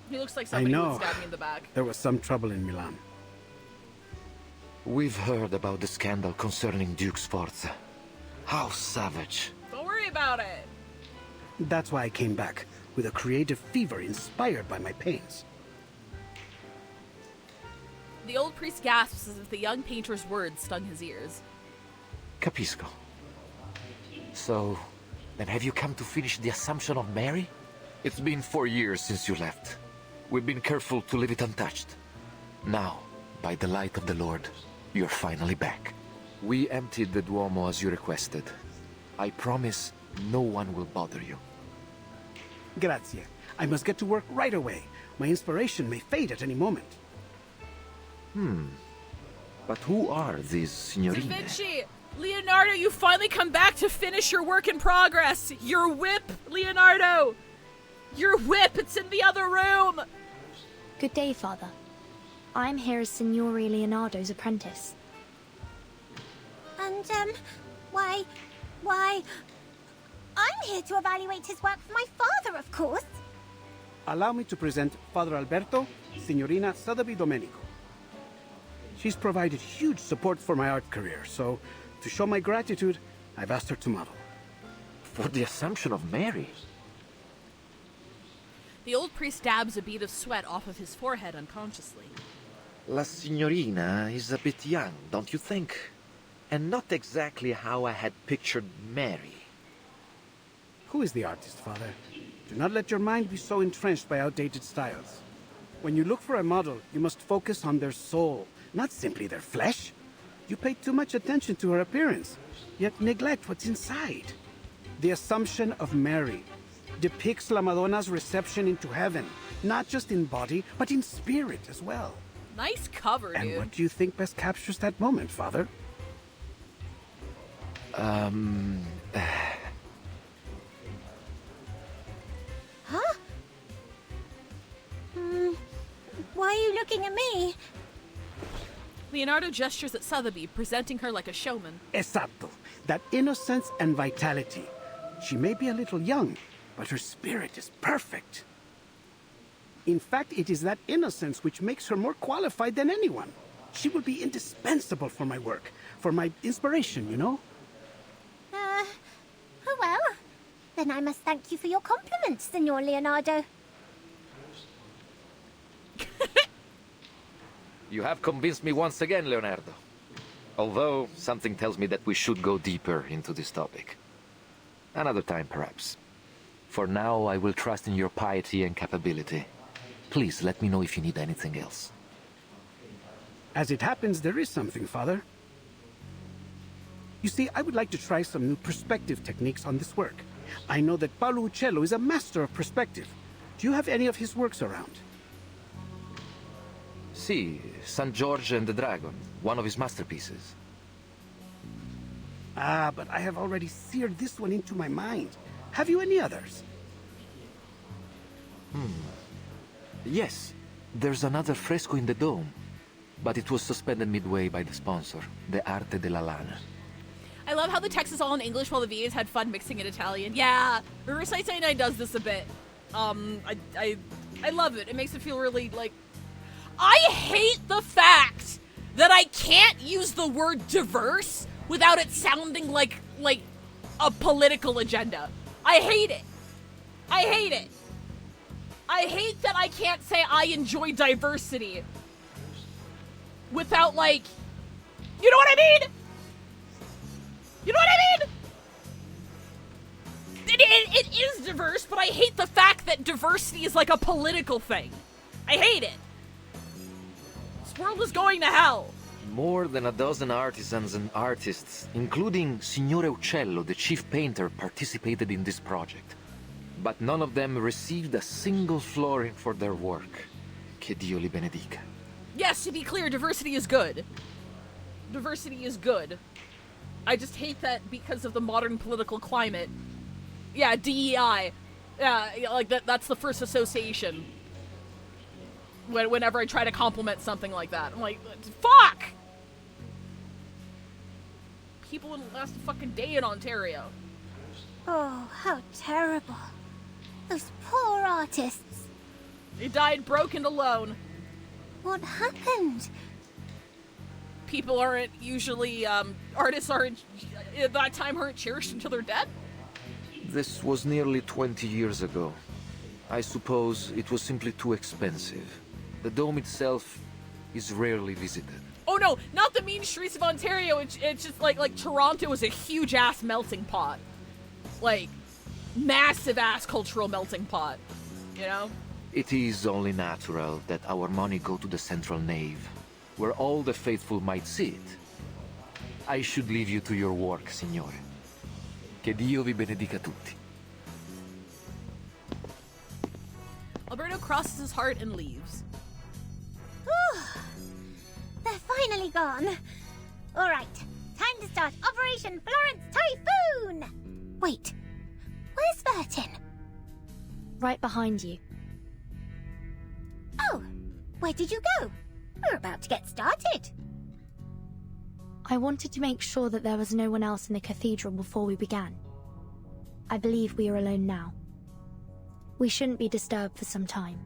He looks like somebody who would stab me in the back. There was some trouble in Milan. We've heard about the scandal concerning Duke Sforza. How savage. Don't worry about it. That's why I came back, with a creative fever inspired by my pains. The old priest gasps as if the young painter's words stung his ears. Capisco. So, then have you come to finish the Assumption of Mary? It's been 4 years since you left. We've been careful to leave it untouched. Now, by the light of the Lord, you're finally back. We emptied the Duomo as you requested. I promise no one will bother you. Grazie. I must get to work right away. My inspiration may fade at any moment. But who are these Da signorine? Vinci! Leonardo, you finally come back to finish your work in progress! Your whip, Leonardo! Your whip, it's in the other room! Good day, Father. I'm here as Signore Leonardo's apprentice. And, why... I'm here to evaluate his work for my father, of course. Allow me to present Father Alberto, Signorina Sotheby Domenico. She's provided huge support for my art career, so to show my gratitude, I've asked her to model. For the Assumption of Mary? The old priest dabs a bead of sweat off of his forehead unconsciously. La signorina is a bit young, don't you think? And not exactly how I had pictured Mary. Who is the artist, Father? Do not let your mind be so entrenched by outdated styles. When you look for a model, you must focus on their soul, not simply their flesh. You pay too much attention to her appearance, yet neglect what's inside. The Assumption of Mary depicts La Madonna's reception into heaven, not just in body, but in spirit as well. Nice cover, dude. And what do you think best captures that moment, Father? Huh? Why are you looking at me? Leonardo gestures at Sotheby, presenting her like a showman. Esatto. That innocence and vitality. She may be a little young, but her spirit is perfect. In fact, it is that innocence which makes her more qualified than anyone. She will be indispensable for my work, for my inspiration, you know? Oh well. Then I must thank you for your compliments, Signor Leonardo. You have convinced me once again, Leonardo. Although, something tells me that we should go deeper into this topic. Another time, perhaps. For now, I will trust in your piety and capability. Please let me know if you need anything else. As it happens, there is something, Father. You see, I would like to try some new perspective techniques on this work. I know that Paolo Uccello is a master of perspective. Do you have any of his works around? See, San George and the Dragon, one of his masterpieces. Ah, but I have already seared this one into my mind. Have you any others? Yes, there's another fresco in the dome, but it was suspended midway by the sponsor, the Arte della Lana. I love how the text is all in English while the VAs had fun mixing in Italian. Yeah, Riverside 99 does this a bit. I love it. It makes it feel really, like... I hate the fact that I can't use the word diverse without it sounding like a political agenda. I hate it. I hate it. I hate that I can't say I enjoy diversity without, like... You know what I mean? You know what I mean? It is diverse, but I hate the fact that diversity is like a political thing. I hate it. This world is going to hell. More than a dozen artisans and artists, including Signore Uccello, the chief painter, participated in this project. But none of them received a single florin for their work. Che Dio li benedica. Yes, to be clear, diversity is good. Diversity is good. I just hate that because of the modern political climate. Yeah, DEI. Yeah, like that's the first association. Whenever I try to compliment something like that. I'm like, fuck! People wouldn't last a fucking day in Ontario. Oh, how terrible. Those poor artists. They died broke and alone. What happened? People aren't usually, artists aren't, at that time aren't cherished until they're dead? This was nearly 20 years ago. I suppose it was simply too expensive. The dome itself is rarely visited. Oh no, not the mean streets of Ontario. It's just like Toronto is a huge ass melting pot. Like, massive ass cultural melting pot. You know? It is only natural that our money go to the central nave, where all the faithful might see it. I should leave you to your work, signore. Che Dio vi benedica tutti. Alberto crosses his heart and leaves. Whew. They're finally gone. All right, time to start Operation Florence Typhoon! Wait, where's Vertin? Right behind you. Oh, where did you go? We're about to get started. I wanted to make sure that there was no one else in the cathedral before we began. I believe we are alone now. We shouldn't be disturbed for some time.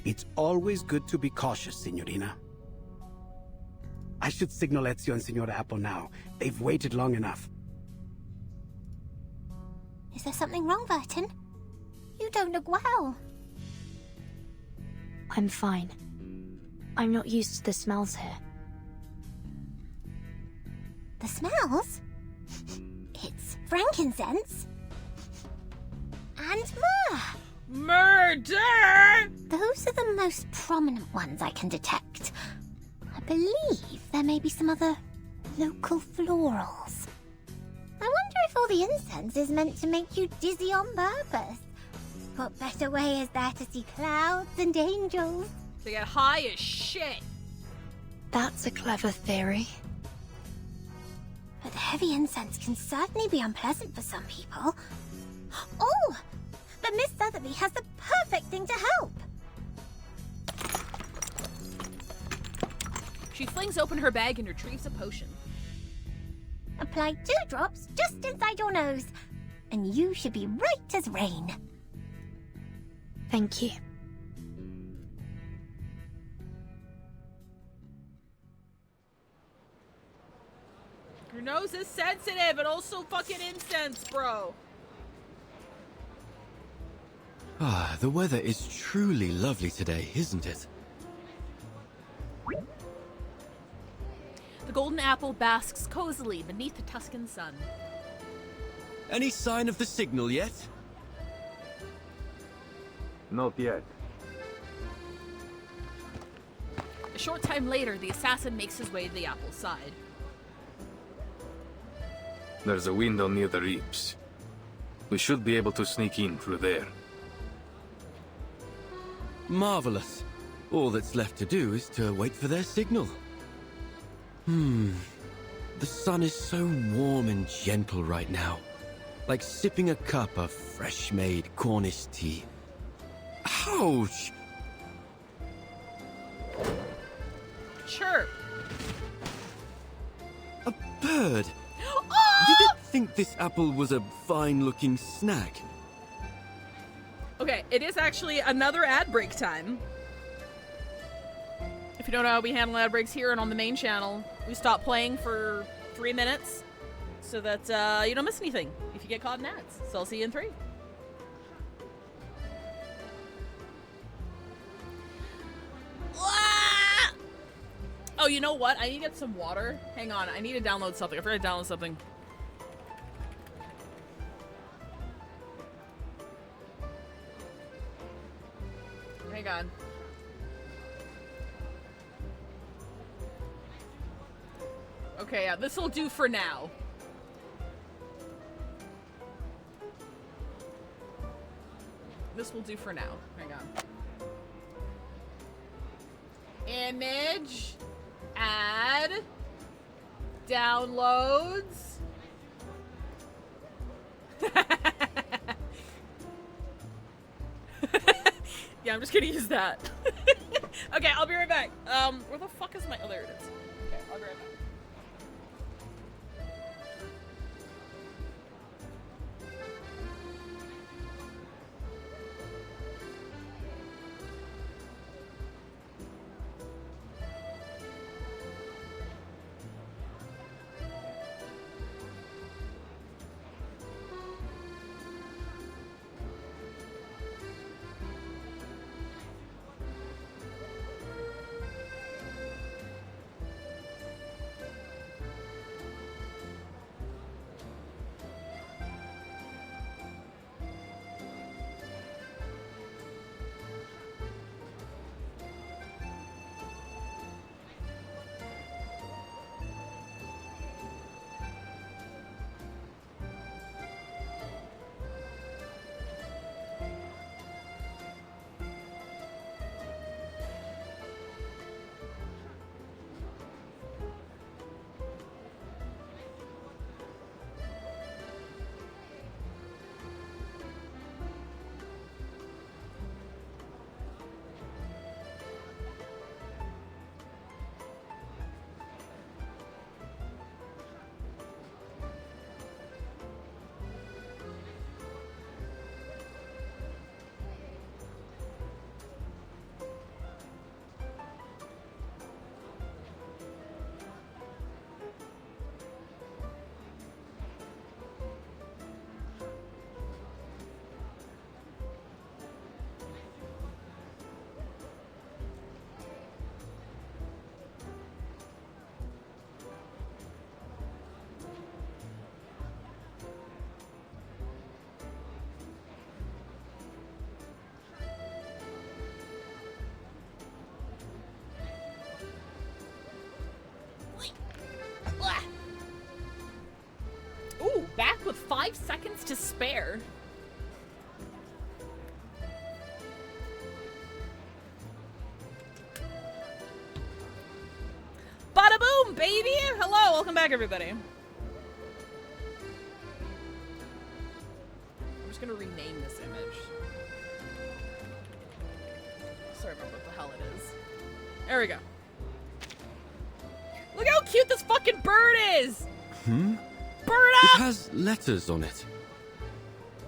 It's always good to be cautious, Signorina. I should signal Ezio and Signora Apple now. They've waited long enough. Is there something wrong, Vertin? You don't look well. I'm fine. I'm not used to the smells here. The smells? It's frankincense. And myrrh. Murder! Those are the most prominent ones I can detect. I believe there may be some other local florals. I wonder if all the incense is meant to make you dizzy on purpose. What better way is there to see clouds and angels? To get high as shit. That's a clever theory. But the heavy incense can certainly be unpleasant for some people. Oh! But Miss Sotheby has the perfect thing to help! She flings open her bag and retrieves a potion. Apply 2 drops just inside your nose, and you should be right as rain. Thank you. Your nose is sensitive and also fucking incense, bro. Ah, the weather is truly lovely today, isn't it? The golden apple basks cozily beneath the Tuscan sun. Any sign of the signal yet? Not yet. A short time later, the assassin makes his way to the apple's side. There's a window near the reaps. We should be able to sneak in through there. Marvelous. All that's left to do is to wait for their signal. The sun is so warm and gentle right now. Like sipping a cup of fresh-made Cornish tea. Ouch! Chirp. A bird! Didn't think this apple was a fine-looking snack. Okay, it is actually another ad break time. If you don't know how we handle ad breaks here and on the main channel, we stop playing for 3 minutes so that you don't miss anything if you get caught in ads. So I'll see you in 3. Oh, you know what? I need to get some water. Hang on, I need to download something. I forgot to download something. Hang on. Okay, yeah, this will do for now. This will do for now. Hang on. Image. Add. Downloads. Yeah, I'm just gonna use that. Okay, I'll be right back. Where the fuck is my... Oh, there it is. Okay, I'll be right back. 5 seconds to spare. Bada boom, baby! Hello, welcome back, everybody. I'm just gonna rename this image. Sorry about what the hell it is. There we go. Look how cute this fucking bird is! Hmm? Bird It up! has letters on it.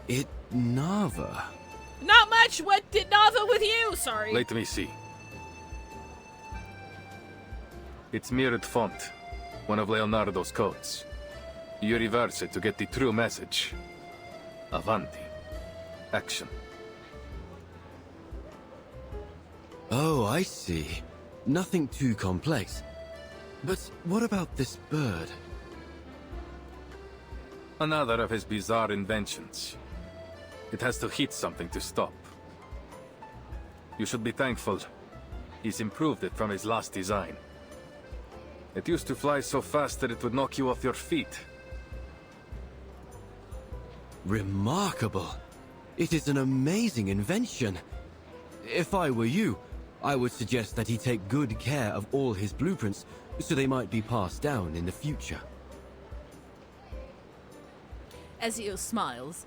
It Nava. Not much! What did Nava with you? Sorry. Let me see. It's mirrored font, one of Leonardo's codes. You reverse it to get the true message. Avanti. Action. Oh, I see. Nothing too complex. But what about this bird? Another of his bizarre inventions. It has to hit something to stop. You should be thankful. He's improved it from his last design. It used to fly so fast that it would knock you off your feet. Remarkable. It is an amazing invention. If I were you, I would suggest that he take good care of all his blueprints so they might be passed down in the future. Ezio smiles.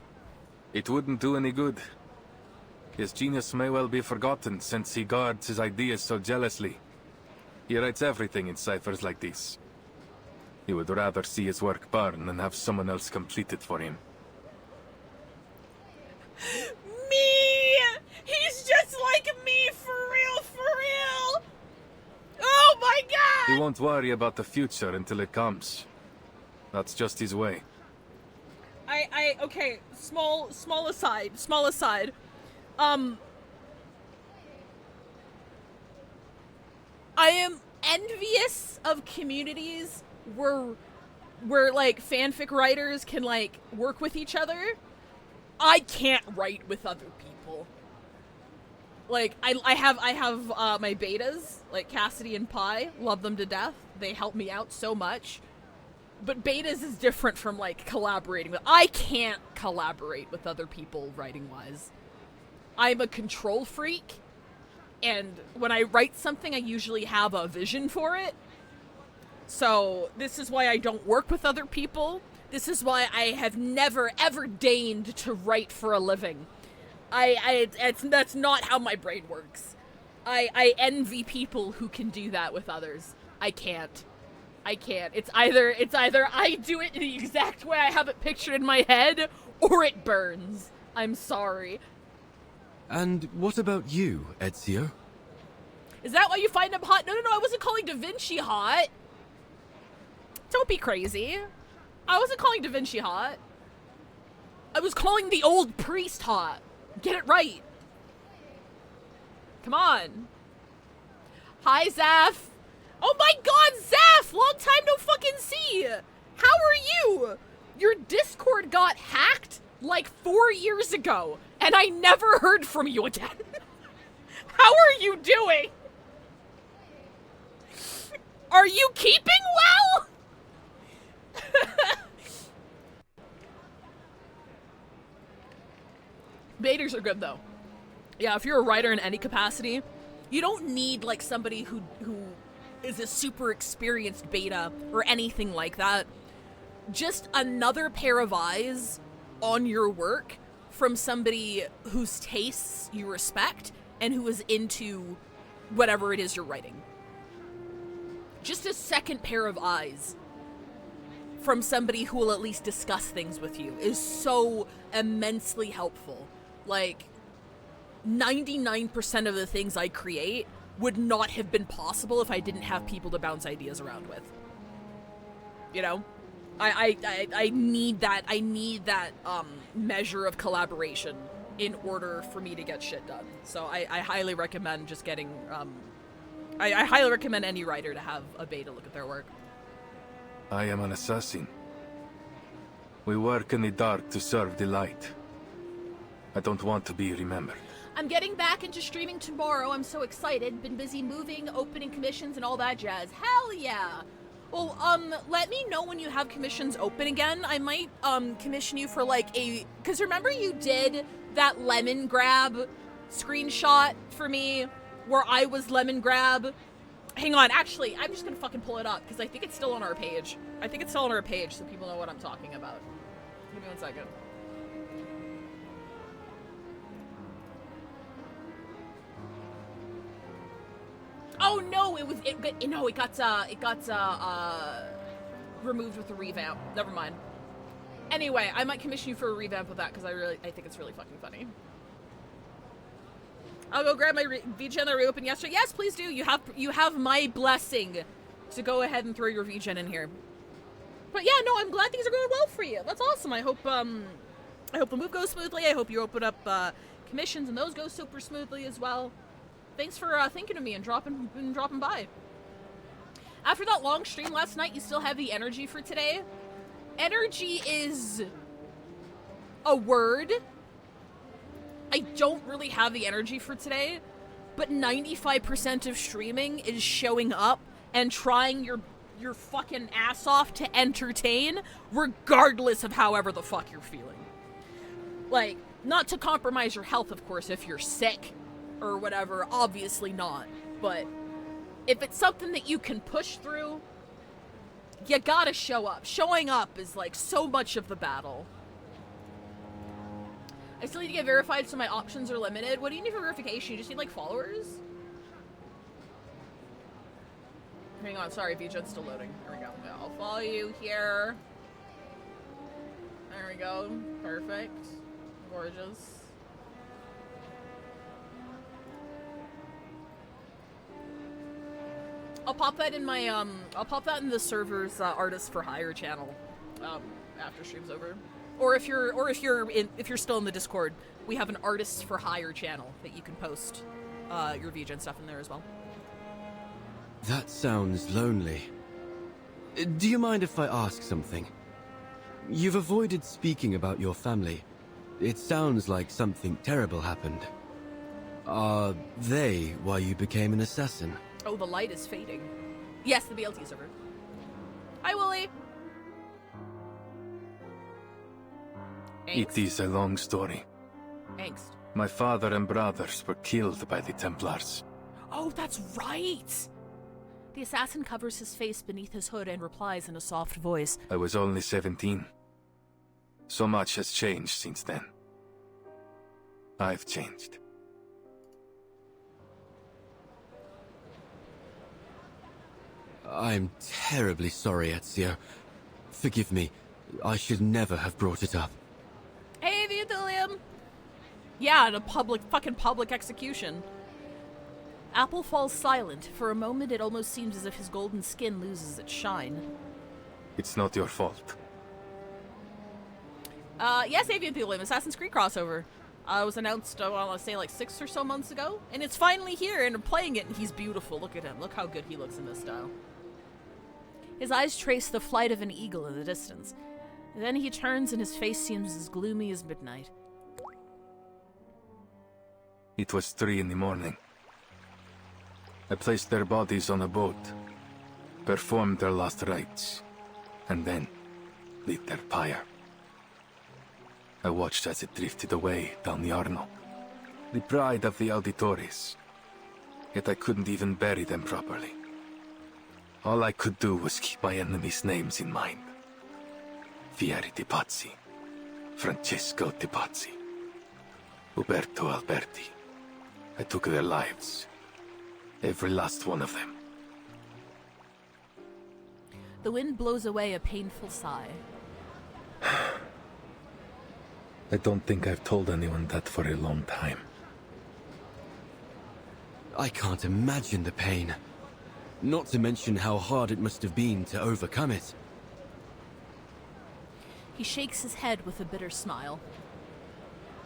It wouldn't do any good. His genius may well be forgotten since he guards his ideas so jealously. He writes everything in ciphers like this. He would rather see his work burn than have someone else complete it for him. Me! He's just like me, for real! Oh my god! He won't worry about the future until it comes. That's just his way. Okay, small aside. I am envious of communities where like fanfic writers can like work with each other. I can't write with other people. Like I have my betas, like Cassidy and Pi, love them to death. They help me out so much. But betas is different from like collaborating with. I can't collaborate with other people writing wise. I'm a control freak. And when I write something, I usually have a vision for it. So this is why I don't work with other people. This is why I have never, ever deigned to write for a living. That's not how my brain works. I envy people who can do that with others. I can't. It's either I do it in the exact way I have it pictured in my head, or it burns. I'm sorry. And what about you, Ezio? Is that why you find him hot? No, I wasn't calling Da Vinci hot. Don't be crazy. I wasn't calling Da Vinci hot. I was calling the old priest hot. Get it right. Come on. Hi, Zaf. Oh my god, Zaf! Long time no fucking see! How are you? Your Discord got hacked like 4 years ago, and I never heard from you again. How are you doing? Are you keeping well? Betas are good though. Yeah, if you're a writer in any capacity, you don't need like somebody who is a super experienced beta or anything like that. Just another pair of eyes on your work from somebody whose tastes you respect and who is into whatever it is you're writing. Just a second pair of eyes from somebody who will at least discuss things with you is so immensely helpful. Like, 99% of the things I create would not have been possible if I didn't have people to bounce ideas around with. You know? I need that measure of collaboration in order for me to get shit done. So I highly recommend just getting, I highly recommend any writer to have a beta look at their work. I am an assassin. We work in the dark to serve the light. I don't want to be remembered. I'm getting back into streaming tomorrow. I'm so excited. Been busy moving, opening commissions, and all that jazz. Hell yeah! Well, let me know when you have commissions open again. I might, commission you for, like, because remember you did that lemon grab screenshot for me where I was lemon grab? Hang on, actually, I'm just gonna fucking pull it up because I think it's still on our page. I think it's still on our page so people know what I'm talking about. Give me 1 second. Oh no, it got removed with the revamp. Never mind. Anyway, I might commission you for a revamp of that because I think it's really fucking funny. I'll go grab my VGen that reopened yesterday. Yes, please do. You have my blessing to go ahead and throw your VGen in here. But yeah, no, I'm glad things are going well for you. That's awesome. I hope the move goes smoothly. I hope you open up commissions and those go super smoothly as well. Thanks for thinking of me and dropping by. After that long stream last night, you still have the energy for today? Energy is a word. I don't really have the energy for today, but 95% of streaming is showing up and trying your fucking ass off to entertain, regardless of however the fuck you're feeling. Like, not to compromise your health, of course, if you're sick or whatever, obviously not. But if it's something that you can push through, you gotta show up. Showing up is like so much of the battle. I still need to get verified so my options are limited. What do you need for verification? You just need like followers? Hang on, sorry, VGen's still loading. There we go. Yeah, I'll follow you here. There we go. Perfect. Gorgeous. I'll pop that in my I'll pop that in the server's artist for hire channel after stream's over. Or if you're still in the Discord, we have an artists for hire channel that you can post your VGen stuff in there as well. That sounds lonely. Do you mind if I ask something? You've avoided speaking about your family. It sounds like something terrible happened. Are they why you became an assassin? Oh, the light is fading. Yes, the BLT server. Hi, Willie. It is a long story. Angst. My father and brothers were killed by the Templars. Oh, that's right! The assassin covers his face beneath his hood and replies in a soft voice. I was only 17. So much has changed since then. I've changed. I'm terribly sorry, Ezio. Forgive me. I should never have brought it up. Hey, Viatulium! Yeah, in a fucking public execution. Apple falls silent. For a moment, it almost seems as if his golden skin loses its shine. It's not your fault. Yes, Aviatulium, Assassin's Creed crossover. It was announced, I want to say, like 6 or so months ago. And it's finally here, and I'm playing it, and he's beautiful. Look at him. Look how good he looks in this style. His eyes trace the flight of an eagle in the distance. Then he turns, and his face seems as gloomy as midnight. It was 3 in the morning. I placed their bodies on a boat, performed their last rites, and then lit their pyre. I watched as it drifted away down the Arno. The pride of the Auditores. Yet I couldn't even bury them properly. All I could do was keep my enemies' names in mind. Fieri de Pazzi, Francesco de Pazzi, Uberto Alberti. I took their lives. Every last one of them. The wind blows away a painful sigh. I don't think I've told anyone that for a long time. I can't imagine the pain. Not to mention how hard it must have been to overcome it. He shakes his head with a bitter smile.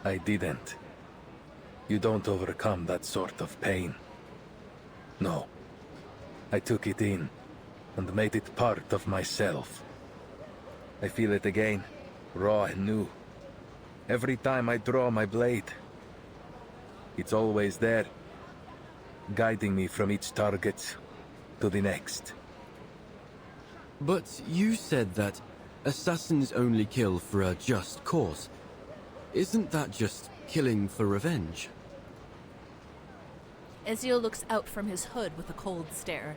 I didn't. You don't overcome that sort of pain. No. I took it in, and made it part of myself. I feel it again, raw and new. Every time I draw my blade. It's always there, guiding me from each target to the next. But you said that assassins only kill for a just cause. Isn't that just killing for revenge? Ezio looks out from his hood with a cold stare.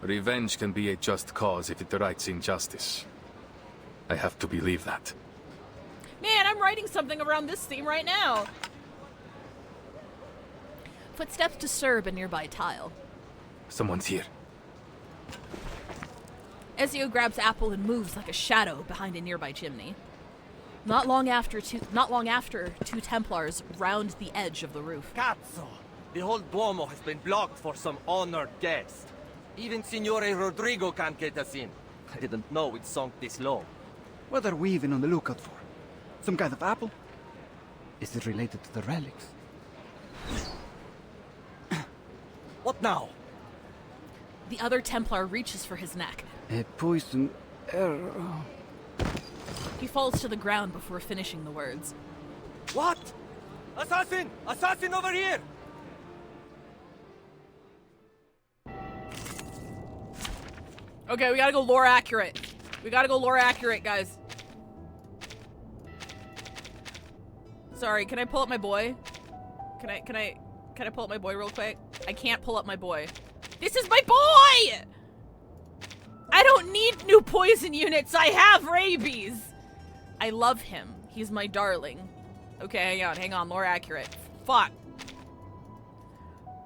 Revenge can be a just cause if it rights injustice. I have to believe that. Man, I'm writing something around this theme right now. Footsteps disturb a nearby tile. Someone's here. Ezio grabs Apple and moves like a shadow behind a nearby chimney. Not long after, two Templars round the edge of the roof. Cazzo! The whole Duomo has been blocked for some honored guest. Even Signore Rodrigo can't get us in. I didn't know it sunk this low. What are we even on the lookout for? Some kind of apple? Is it related to the relics? What now? The other Templar reaches for his neck. A poison arrow. He falls to the ground before finishing the words. What? Assassin! Assassin over here! Okay, we gotta go lore accurate. We gotta go lore accurate, guys. Sorry, can I pull up my boy? Can I pull up my boy real quick? I can't pull up my boy. This is my boy! I don't need new poison units. I have rabies. I love him. He's my darling. Okay, hang on. Lore accurate. Fuck.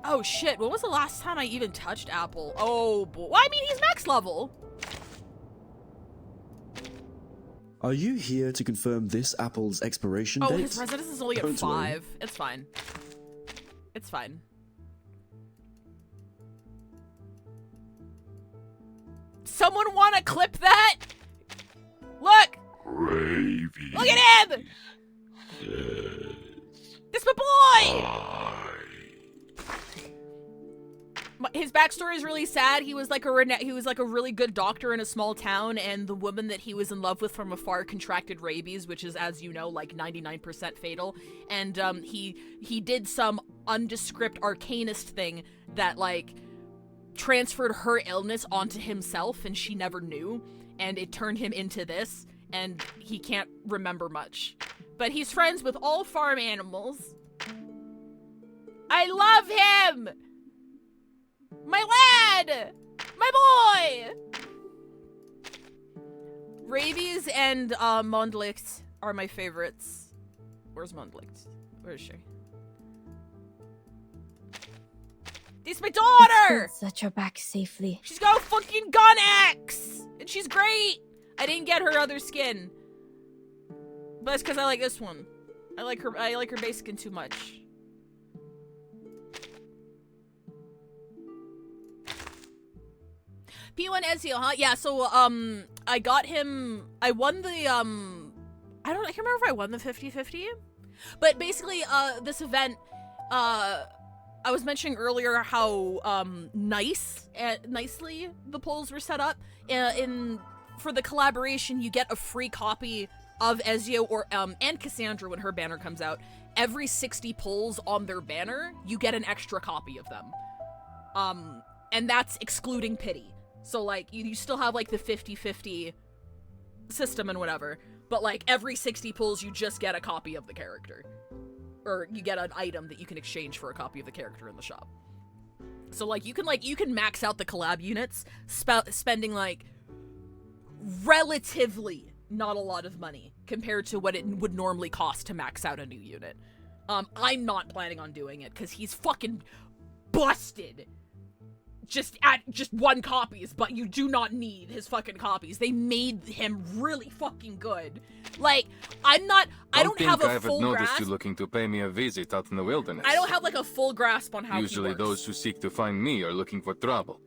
Oh shit, when was the last time I even touched Apple? Oh boy. Well, I mean, he's max level. Are you here to confirm this apple's expiration date? Oh, his residence is only at Don't 5. worry. It's fine. It's fine. Someone wanna clip that? Look! Rabies. Look at him! This my boy! His backstory is really sad. He was like a really good doctor in a small town, and the woman that he was in love with from afar contracted rabies, which is, as you know, like 99% fatal. And he did some undescript arcanist thing that like transferred her illness onto himself, and she never knew, and it turned him into this, and he can't remember much. But he's friends with all farm animals. I love him! My lad! My boy! Rabies and Mondlicht are my favorites. Where's Mondlicht? Where is she? This is my daughter! It's good that you're back safely. She's got a fucking gun axe! And she's great! I didn't get her other skin. But it's because I like this one. I like her base skin too much. P1 Ezio, huh? Yeah, so, I got him, I won the, I can't remember if I won the 50-50, but basically, this event, I was mentioning earlier how, nicely the polls were set up. For the collaboration, you get a free copy of Ezio and Cassandra when her banner comes out. Every 60 polls on their banner, you get an extra copy of them. And that's excluding pity. So, like, you still have, like, the 50-50 system and whatever, but, like, every 60 pulls, you just get a copy of the character. Or you get an item that you can exchange for a copy of the character in the shop. So, like, you can max out the collab units, spending, like, relatively not a lot of money compared to what it would normally cost to max out a new unit. I'm not planning on doing it, because he's fucking busted. Just 1 copies, but you do not need his fucking copies. They made him really fucking good. Like, I don't have a full noticed grasp. you looking to pay me a visit out in the wilderness. I don't have like a full grasp on how Usually he works. those who seek to find me are looking for trouble.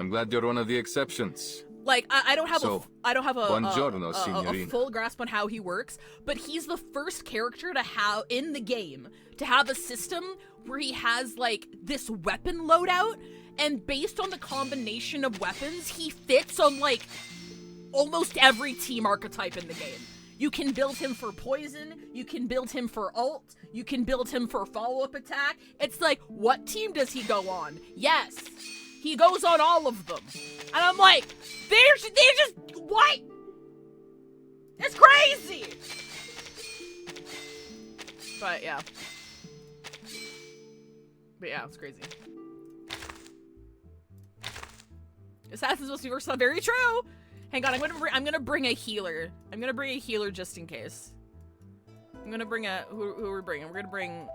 I'm glad you're one of the exceptions. Like, I don't have buongiorno, a signorina. full grasp on how he works, but he's the first character to have, in the game, to have a system where he has, like, this weapon loadout, and based on the combination of weapons, he fits on, like, almost every team archetype in the game. You can build him for poison, you can build him for ult, you can build him for follow-up attack. It's like, what team does he go on? Yes, He goes on all of them. And I'm like, they're just, what? It's crazy! But yeah. It's crazy. Assassin's supposed to be versatile. Very true! Hang on, I'm gonna bring a healer. I'm gonna bring a healer just in case. I'm gonna bring a, who are we bringing? We're gonna bring,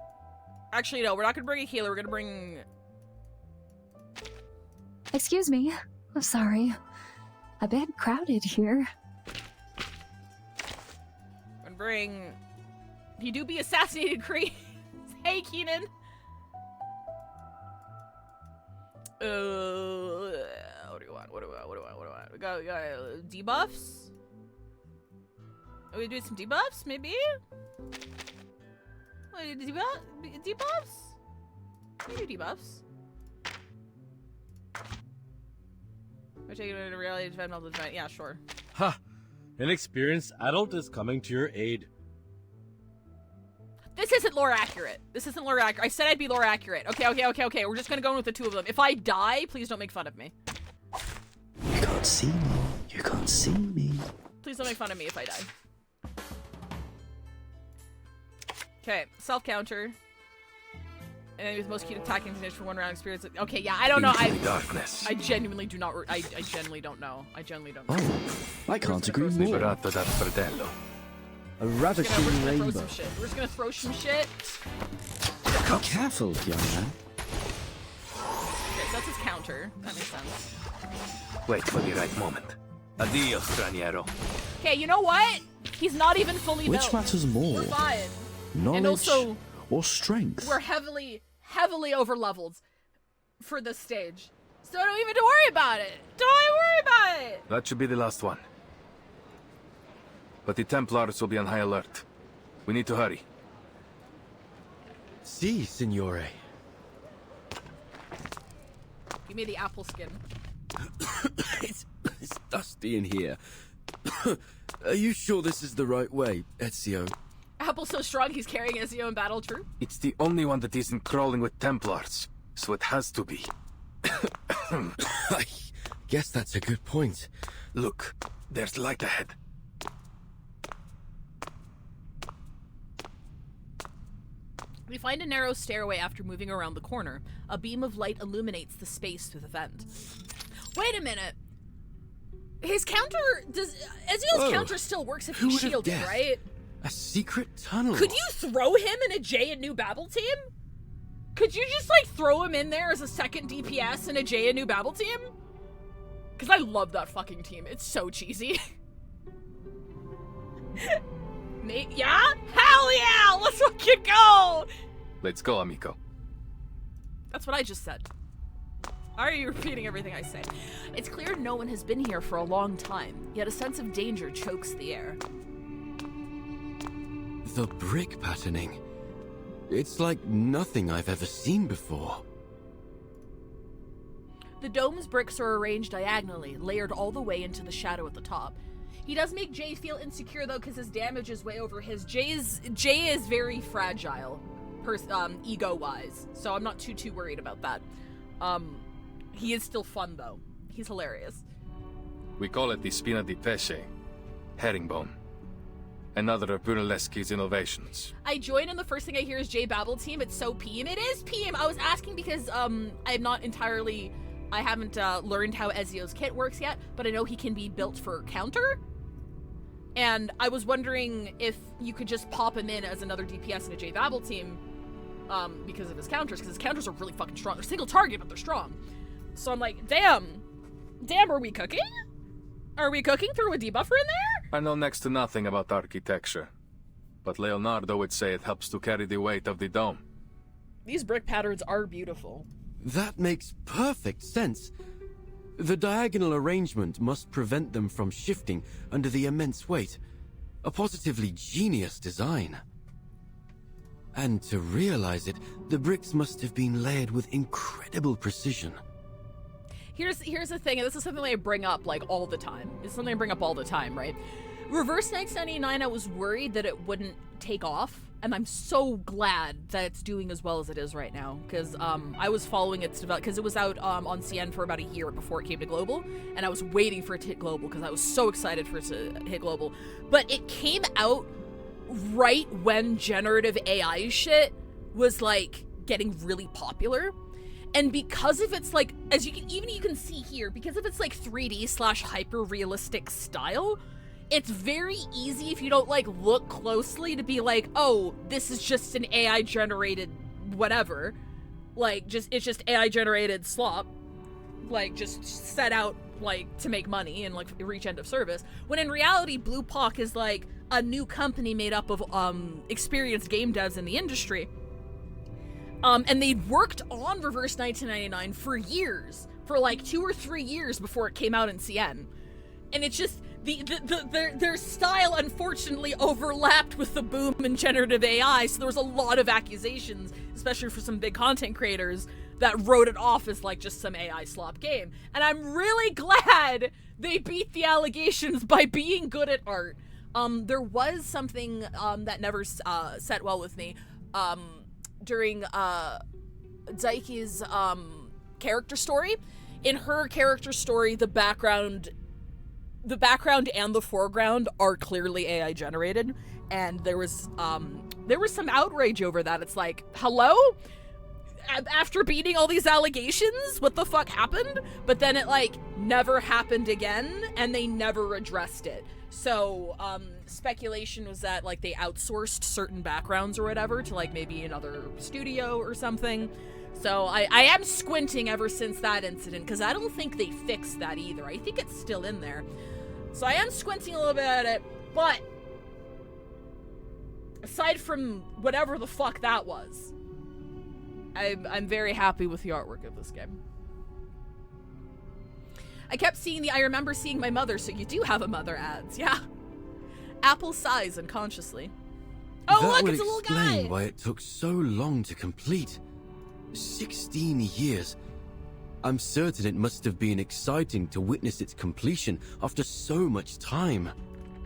actually no, we're not gonna bring a healer, we're gonna bring... Excuse me. I'm sorry. A bit crowded here. I'm gonna bring... You do be assassinated, Cree. Hey, Keenan. What do you want? What do I want? We got debuffs? Are we doing some debuffs, maybe? Debuffs? Maybe debuffs. We're taking it in a reality defend all the time. Yeah, sure. Ha! An experienced adult is coming to your aid. This isn't lore accurate. This isn't lore accurate. I said I'd be lore accurate. Okay. We're just gonna go in with the two of them. If I die, please don't make fun of me. You can't see me. You can't see me. Please don't make fun of me if I die. Okay, self-counter. And with most key attacking finish for 1 round experience. Okay, yeah, I don't know. I genuinely do not. I genuinely don't know. I genuinely don't know. Oh, I can't agree more. A ravishing rainbow. We're just gonna throw some shit. Be careful, young man. Okay, so that's his counter. That makes sense. Wait for the right moment. Adios, straniero. Okay, you know what? He's not even fully built. Which matters more? We're fine. Knowledge and also, or strength? We're heavily over-leveled for this stage. So don't even worry about it. Don't worry about it. That should be the last one. But the Templars will be on high alert. We need to hurry. Si, signore. Give me the apple skin. It's dusty in here. Are you sure this is the right way, Ezio? Apple's so strong he's carrying Ezio in battle, true? It's the only one that isn't crawling with Templars, so it has to be. I guess that's a good point. Look, there's light ahead. We find a narrow stairway after moving around the corner. A beam of light illuminates the space through the vent. Wait a minute. His counter Ezio's counter still works if he's shielded, right? A secret tunnel. Could you throw him in a Jay and New Babel team? Could you just like throw him in there as a second DPS in a Jay and New Babel team? Because I love that fucking team. It's so cheesy. Yeah? Hell yeah! Let's fucking go! Let's go, amico. That's what I just said. Are you repeating everything I say? It's clear no one has been here for a long time, yet a sense of danger chokes the air. The brick patterning. It's like nothing I've ever seen before. The dome's bricks are arranged diagonally, layered all the way into the shadow at the top. He does make Jay feel insecure though, because his damage is way over his. Jay is very fragile, ego-wise, so I'm not too worried about that. He is still fun though. He's hilarious. We call it the spina di pesce, herringbone. Another of Brunelleschi's innovations. I join and the first thing I hear is Jay Babel team. It's so PM. It is PM. I was asking because I'm not entirely. I haven't learned how Ezio's kit works yet, but I know he can be built for counter. And I was wondering if you could just pop him in as another DPS in a Jay Babel team because of his counters, because his counters are really fucking strong. They're single target, but they're strong. So I'm like, damn, are we cooking? Are we cooking? Throw a debuffer in there? I know next to nothing about architecture, but Leonardo would say it helps to carry the weight of the dome. These brick patterns are beautiful. That makes perfect sense. The diagonal arrangement must prevent them from shifting under the immense weight. A positively genius design. And to realize it, the bricks must have been layered with incredible precision. Here's the thing, and this is something I bring up like all the time. It's something I bring up all the time, right? Reverse 1999, I was worried that it wouldn't take off, and I'm so glad that it's doing as well as it is right now, because I was following its development, because it was out on CN for about a year before it came to Global, and I was waiting for it to hit Global, because I was so excited for it to hit Global. But it came out right when generative AI shit was, like, getting really popular. And because of its, like, as you can see here, because of its, like, 3D / hyper-realistic style, it's very easy if you don't, like, look closely to be like, oh, this is just an AI-generated whatever. Like, it's just AI-generated slop. Like, just set out, like, to make money and, like, reach end of service. When in reality, Blue Hawk is, like, a new company made up of, experienced game devs in the industry. And they'd worked on Reverse 1999 for years. For, like, 2 or 3 years before it came out in CN. And it's just... their style unfortunately overlapped with the boom in generative AI, so there was a lot of accusations, especially for some big content creators, that wrote it off as like just some AI slop game. And I'm really glad they beat the allegations by being good at art. There was something that never set well with me during Daiki's character story. In her character story, the background and the foreground are clearly AI generated, and there was some outrage over that. It's like, hello? After beating all these allegations, what the fuck happened? But then it, like, never happened again, and they never addressed it. So, speculation was that, like, they outsourced certain backgrounds or whatever to, like, maybe another studio or something. So I am squinting ever since that incident, because I don't think they fixed that either. I think it's still in there. So I am squinting a little bit at it, but aside from whatever the fuck that was, I'm very happy with the artwork of this game. I kept seeing I remember seeing my mother, so you do have a mother ads, yeah. Apple sighs unconsciously. Oh, that look, it's a little guy! That would explain why it took so long to complete. 16 years. I'm certain it must have been exciting to witness its completion after so much time.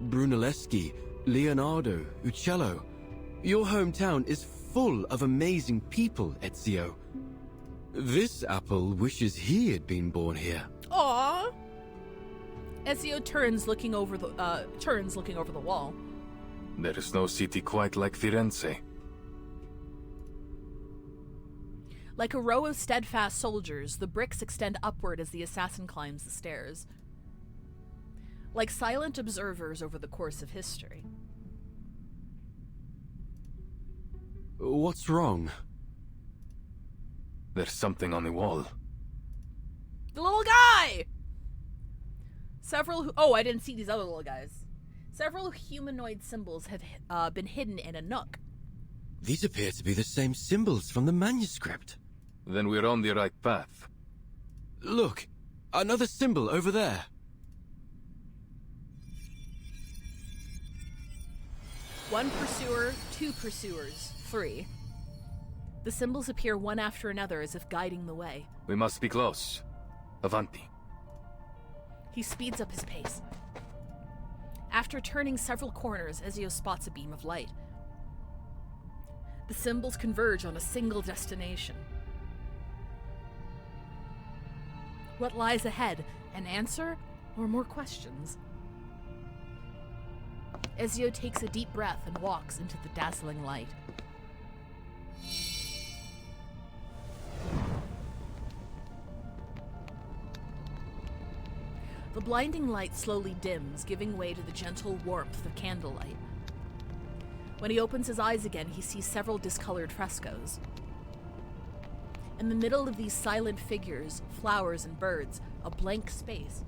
Brunelleschi, Leonardo, Uccello. Your hometown is full of amazing people, Ezio. This apple wishes he had been born here. Aww. Ezio turns looking over the wall. There is no city quite like Firenze. Like a row of steadfast soldiers, the bricks extend upward as the assassin climbs the stairs. Like silent observers over the course of history. What's wrong? There's something on the wall. The little guy! Oh, I didn't see these other little guys. Several humanoid symbols have been hidden in a nook. These appear to be the same symbols from the manuscript. Then we're on the right path. Look, another symbol over there. One pursuer, 2 pursuers, 3. The symbols appear one after another as if guiding the way. We must be close. Avanti. He speeds up his pace. After turning several corners, Ezio spots a beam of light. The symbols converge on a single destination. What lies ahead? An answer or more questions? Ezio takes a deep breath and walks into the dazzling light. The blinding light slowly dims, giving way to the gentle warmth of candlelight. When he opens his eyes again, he sees several discolored frescoes. In the middle of these silent figures, flowers and birds, a blank space.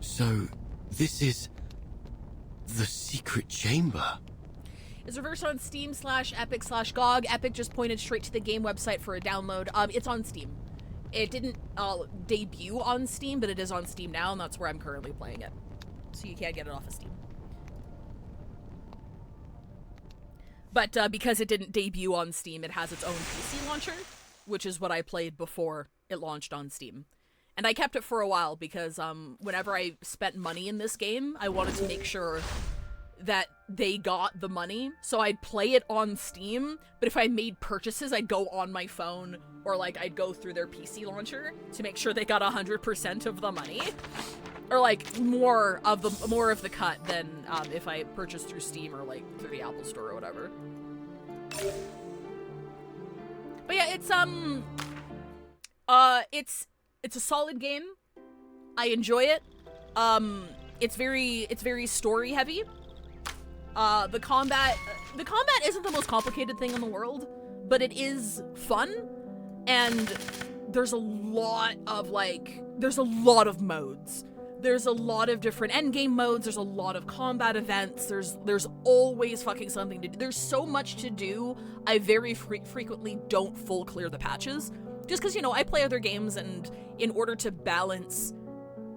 So, this is the secret chamber. It's reversed on Steam /Epic/GOG. Epic just pointed straight to the game website for a download. It's on Steam. It didn't debut on Steam, but it is on Steam now, and that's where I'm currently playing it. So you can't get it off of Steam. But because it didn't debut on Steam, it has its own PC launcher, which is what I played before it launched on Steam. And I kept it for a while because whenever I spent money in this game, I wanted to make sure that they got the money. So I'd play it on Steam, but if I made purchases, I'd go on my phone or like I'd go through their PC launcher to make sure they got 100% of the money. Or like more of the cut than if I purchased through Steam or like through the Apple Store or whatever. But yeah, it's a solid game. I enjoy it. It's very story heavy. The combat isn't the most complicated thing in the world, but it is fun, and there's a lot of modes. There's a lot of different endgame modes, there's a lot of combat events, there's always fucking something to do. There's so much to do, I very frequently don't full clear the patches. Just because, I play other games, and in order to balance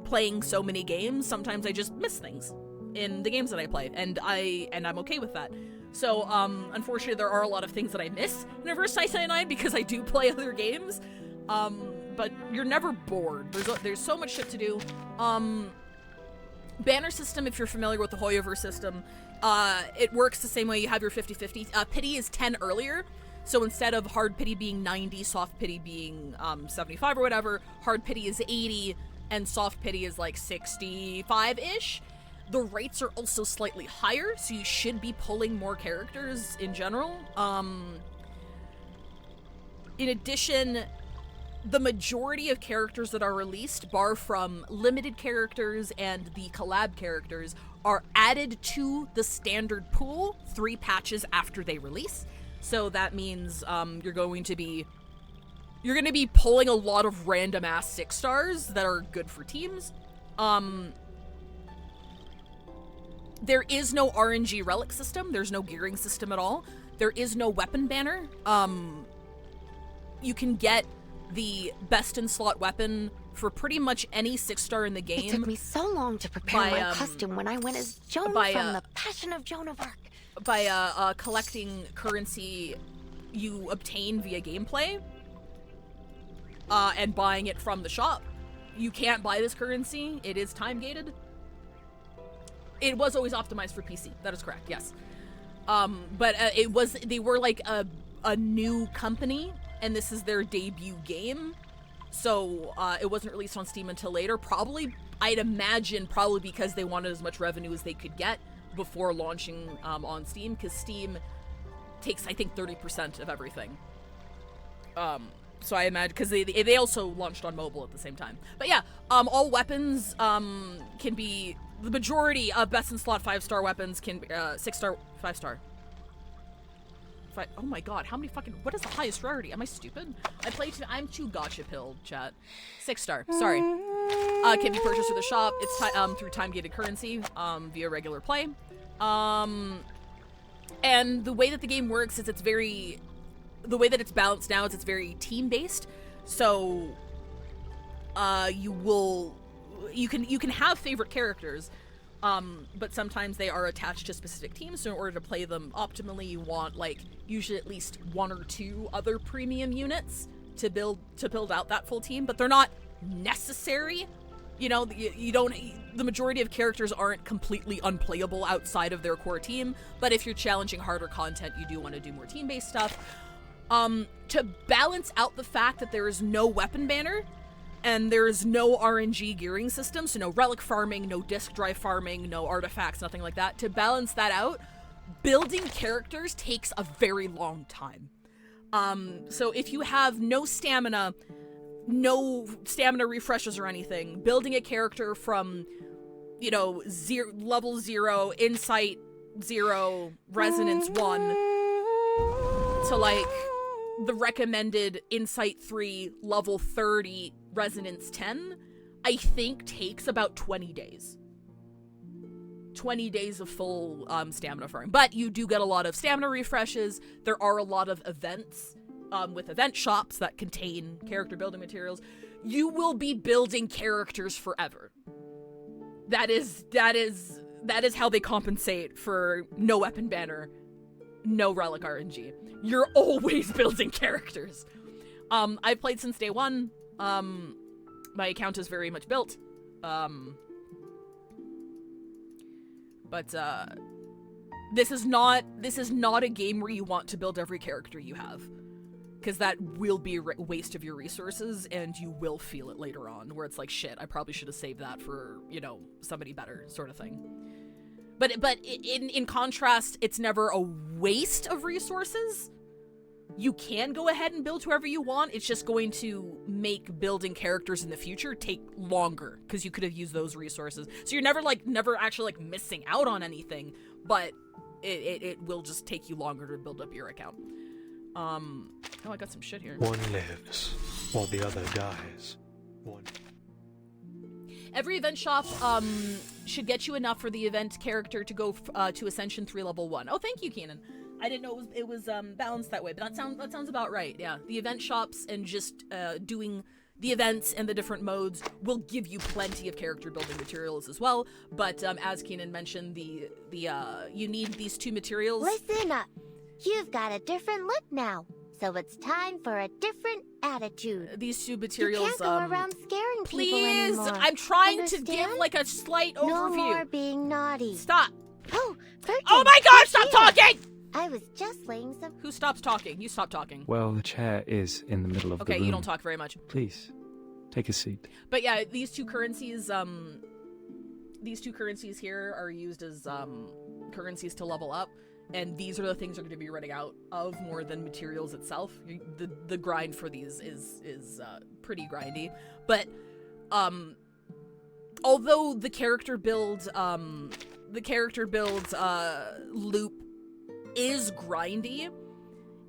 playing so many games, sometimes I just miss things in the games that I play, and I'm okay with that. So, unfortunately, there are a lot of things that I miss in Reverse 999 because I do play other games. But you're never bored. There's so much shit to do. Banner system, if you're familiar with the Hoyoverse system, it works the same way. You have your 50-50. Pity is 10 earlier. So instead of hard pity being 90, soft pity being 75 or whatever, hard pity is 80, and soft pity is like 65-ish. The rates are also slightly higher, so you should be pulling more characters in general. In addition, the majority of characters that are released, bar from limited characters and the collab characters, are added to the standard pool 3 patches after they release. So that means you're going to be pulling a lot of random ass 6 stars that are good for teams. There is no RNG relic system. There's no gearing system at all. There is no weapon banner. You can get the best in slot weapon for pretty much any 6-star in the game. It took me so long to prepare my costume when I went as Joan from The Passion of Joan of Arc. By collecting currency you obtain via gameplay, and buying it from the shop. You can't buy this currency. It is time-gated. It was always optimized for PC. That is correct, yes. But they were like a new company, and this is their debut game, so it wasn't released on Steam until later. I'd imagine probably because they wanted as much revenue as they could get before launching on Steam, because Steam takes, I think, 30% of everything. So I imagine, because they also launched on mobile at the same time. But yeah, all weapons can be, the majority of best in slot 5-star weapons can be 6-star, 5-star. Oh my god, how many fucking, what is the highest rarity? Am I stupid? I'm too gotcha pilled, chat. 6-star, sorry. Can be purchased through the shop. It's through time-gated currency via regular play. And the way that the game works is the way that it's balanced now is it's very team-based. So you can have favorite characters, but sometimes they are attached to specific teams, so in order to play them optimally, you want usually at least 1 or 2 other premium units to build out that full team, but they're not necessary. The majority of characters aren't completely unplayable outside of their core team, but if you're challenging harder content, you do want to do more team-based stuff. To balance out the fact that there is no weapon banner, and there is no RNG gearing system, so no relic farming, no disk drive farming, no artifacts, nothing like that. To balance that out, building characters takes a very long time. So if you have no stamina refreshes or anything, building a character from, level 0, insight 0, resonance 1, to the recommended insight 3, level 30, resonance 10, I think takes about 20 days. 20 days of full stamina farming. But you do get a lot of stamina refreshes. There are a lot of events with event shops that contain character building materials. You will be building characters forever. That is how they compensate for no weapon banner, no relic RNG. You're always building characters. I've played since day one. My account is very much built. But this is not a game where you want to build every character you have, because that will be a waste of your resources, and you will feel it later on, where it's like, shit, I probably should have saved that for, you know, somebody better, sort of thing. But in contrast, it's never a waste of resources. You can go ahead and build whoever you want. It's just going to make building characters in the future take longer, because you could have used those resources. So you're never actually missing out on anything, but it will just take you longer to build up your account. Oh, I got some shit here. One lives while the other dies. Every event shop should get you enough for the event character to go to Ascension 3 level 1. Oh, thank you, Keenan. I didn't know it was balanced that way, but that sounds about right. Yeah, the event shops and just doing the events and the different modes will give you plenty of character building materials as well. But as Keenan mentioned, the you need these 2 materials. Listen up. You've got a different look now, so it's time for a different attitude. These 2 materials. You can't go around scaring please, people anymore. I'm trying Understand? to give a slight overview. No more being naughty. Stop. Oh, Perkins, oh my God! Stop talking! I was just laying some. Who stops talking? You stop talking. Well, the chair is in the middle of the room. Okay, you don't talk very much. Please, take a seat. But yeah, these 2 currencies here are used as currencies to level up, and these are the things you're going to be running out of more than materials itself. The grind for these is pretty grindy, but although the character build loop is grindy,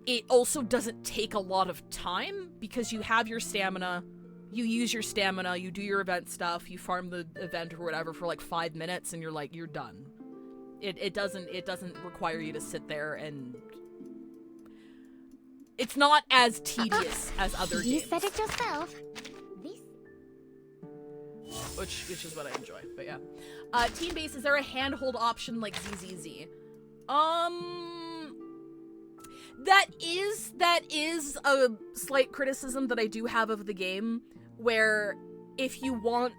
it also doesn't take a lot of time, because you have your stamina, you use your stamina, you do your event stuff, you farm the event or whatever for 5 minutes, and you're done. It doesn't require you to sit there, and it's not as tedious as other games. You said it yourself. Which is what I enjoy, but yeah. Team base, is there a handhold option like ZZZ? That is a slight criticism that I do have of the game, where if you want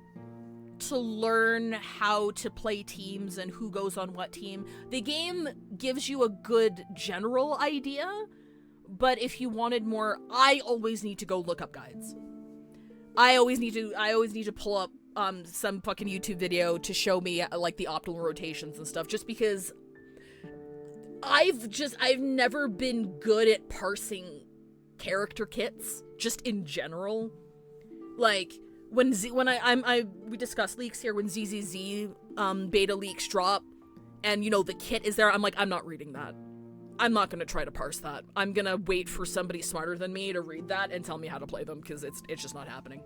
to learn how to play teams and who goes on what team, the game gives you a good general idea, but if you wanted more, I always need to go look up guides. I always need to pull up some fucking YouTube video to show me the optimal rotations and stuff, just because I've never been good at parsing character kits, just in general. When we discussed leaks here, when ZZZ beta leaks drop, and the kit is there, I'm like, I'm not reading that. I'm not gonna try to parse that. I'm gonna wait for somebody smarter than me to read that and tell me how to play them, because it's just not happening.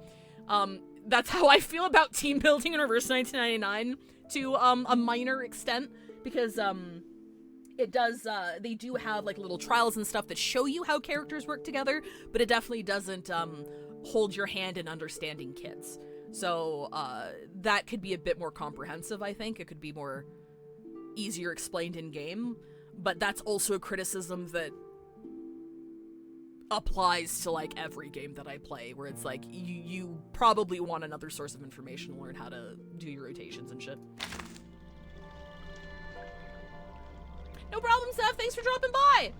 That's how I feel about team building in Reverse 1999 to a minor extent, because it does, they do have little trials and stuff that show you how characters work together, but it definitely doesn't hold your hand in understanding kits. So that could be a bit more comprehensive, I think. It could be more easier explained in game, but that's also a criticism that applies to every game that I play, where it's you probably want another source of information to learn how to do your rotations and shit. No problem, Seth. Thanks for dropping by.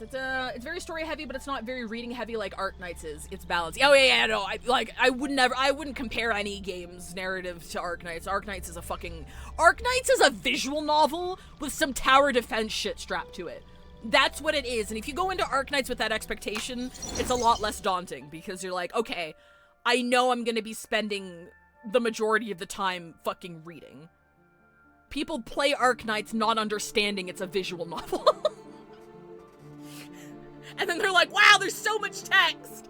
It's very story heavy, but it's not very reading heavy like Arknights is. It's balanced. Oh yeah, no. I wouldn't compare any game's narrative to Arknights. Arknights is a visual novel with some tower defense shit strapped to it. That's what it is. And if you go into Arknights with that expectation, it's a lot less daunting, because you're like, okay, I know I'm gonna be spending the majority of the time fucking reading. People play Arknights not understanding it's a visual novel. And then they're like, wow, there's so much text!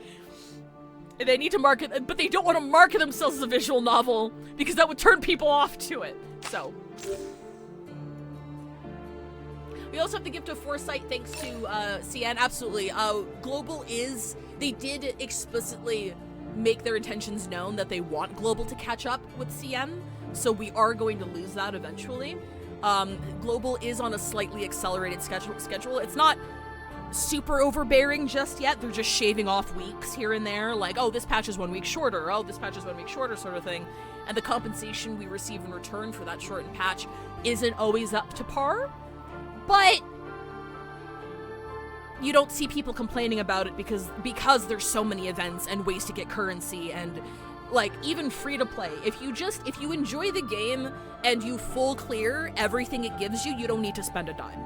And they need to market, but they don't want to market themselves as a visual novel, because that would turn people off to it. So. We also have the gift of foresight thanks to CN. Absolutely. Global they did explicitly make their intentions known that they want Global to catch up with CN, so we are going to lose that eventually. Global is on a slightly accelerated schedule. It's not super overbearing just yet. They're just shaving off weeks here and there, like, oh, this patch is 1 week shorter, oh, this patch is 1 week shorter, sort of thing. And the compensation we receive in return for that shortened patch isn't always up to par. But you don't see people complaining about it because there's so many events and ways to get currency and, like, even free to play. If you enjoy the game and you full clear everything it gives you, you don't need to spend a dime.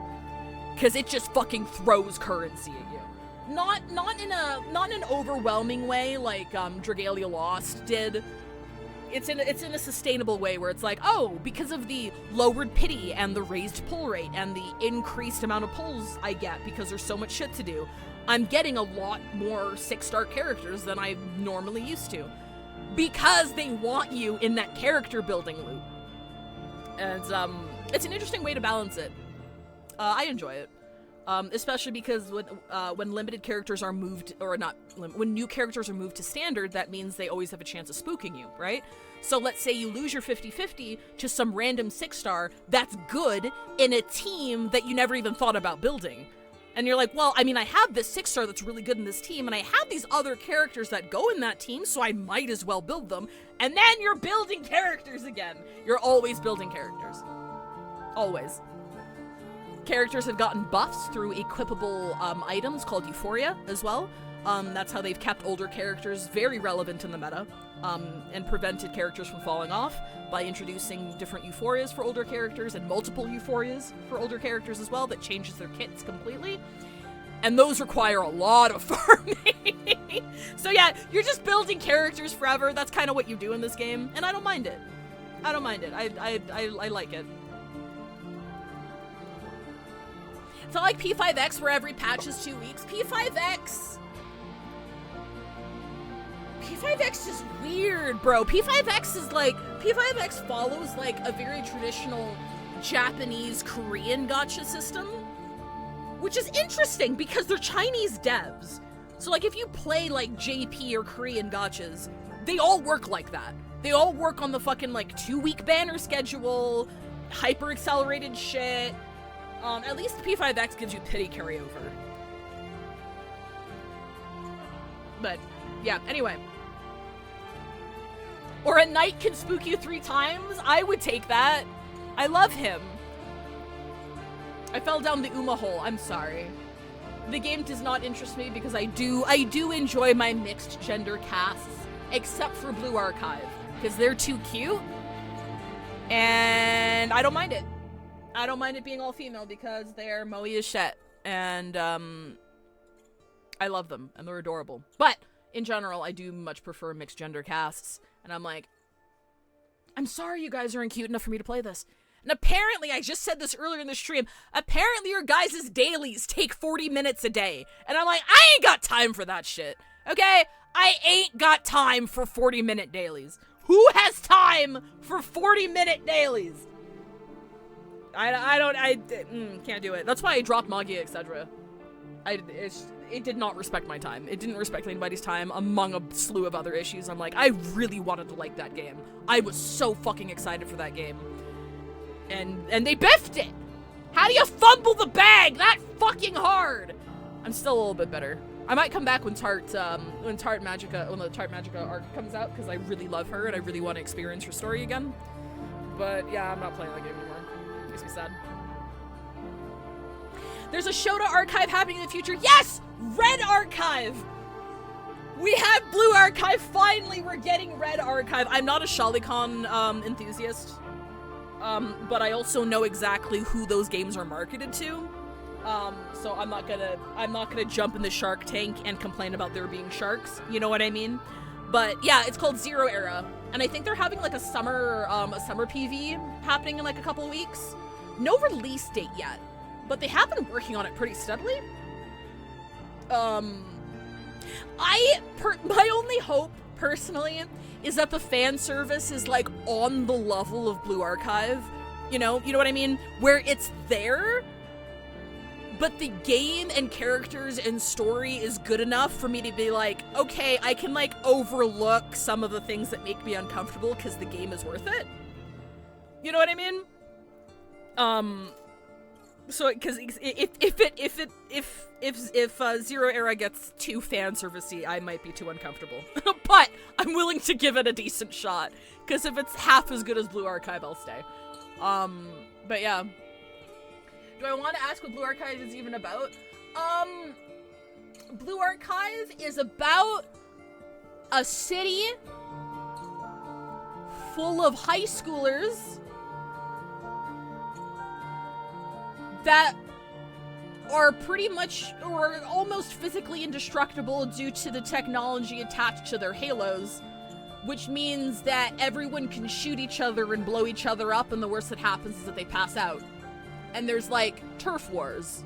Because it just fucking throws currency at you. Not in an overwhelming way like Dragalia Lost did. It's in a sustainable way where it's like, oh, because of the lowered pity and the raised pull rate and the increased amount of pulls I get because there's so much shit to do, I'm getting a lot more 6-star characters than I normally used to. Because they want you in that character building loop. And it's an interesting way to balance it. I enjoy it. Especially because when limited characters are moved, or not, when new characters are moved to standard, that means they always have a chance of spooking you, right? So let's say you lose your 50-50 to some random 6-star that's good in a team that you never even thought about building. And you're like, well, I mean, I have this 6-star that's really good in this team, and I have these other characters that go in that team, so I might as well build them. And then you're building characters again. You're always building characters. Always. Characters have gotten buffs through equipable items called Euphoria as well. That's how they've kept older characters very relevant in the meta, and prevented characters from falling off by introducing different Euphorias for older characters and multiple Euphorias for older characters as well that changes their kits completely. And those require a lot of farming. So yeah, you're just building characters forever. That's kind of what you do in this game, and I don't mind it. I don't mind it. I like it. It's not like P5X where every patch is 2 weeks. P5X is weird, bro. P5X follows like a very traditional Japanese Korean gacha system, which is interesting because they're Chinese devs. So like if you play like JP or Korean gachas, they all work like that. They all work on the fucking like 2-week banner schedule, hyper accelerated shit. At least P5X gives you pity carryover. But, yeah, anyway. Or a knight can spook you 3 times? I would take that. I love him. I fell down the Uma hole. I'm sorry. The game does not interest me because I do enjoy my mixed gender casts, except for Blue Archive, because they're too cute. And I don't mind it. I don't mind it being all female because they're moe as shit, and I love them, and they're adorable. But, in general, I do much prefer mixed gender casts, and I'm like, I'm sorry you guys aren't cute enough for me to play this. And apparently, I just said this earlier in the stream, apparently your guys' dailies take 40 minutes a day, and I'm like, I ain't got time for that shit, okay? I ain't got time for 40-minute dailies. Who has time for 40-minute dailies? I can't do it. That's why I dropped Magia, etc. It did not respect my time. It didn't respect anybody's time among a slew of other issues. I'm like, I really wanted to like that game. I was so fucking excited for that game. And they biffed it! How do you fumble the bag that fucking hard? I'm still a little bit bitter. I might come back when the Tart Magica arc comes out, because I really love her and I really want to experience her story again. But yeah, I'm not playing that game anymore. Makes me sad. There's a Shota archive happening in the future. Yes! Red archive! We have Blue archive. Finally, we're getting Red archive. I'm not a Shalikon enthusiast, but I also know exactly who those games are marketed to. So I'm not gonna jump in the Shark Tank and complain about there being sharks. You know what I mean? But yeah, it's called Zero Era, and I think they're having like a summer PV happening in like a couple of weeks. No release date yet, but they have been working on it pretty steadily. My only hope, personally, is that the fan service is like on the level of Blue Archive. You know what I mean? Where it's there, but the game and characters and story is good enough for me to be like, okay, I can like overlook some of the things that make me uncomfortable because the game is worth it. You know what I mean? So, because if Zero Era gets too fan servicey, I might be too uncomfortable. But I'm willing to give it a decent shot, because if it's half as good as Blue Archive, I'll stay. But yeah. Do I want to ask what Blue Archive is even about? Blue Archive is about a city full of high schoolers that are pretty much or almost physically indestructible due to the technology attached to their halos, which means that everyone can shoot each other and blow each other up, and the worst that happens is that they pass out. And there's like turf wars.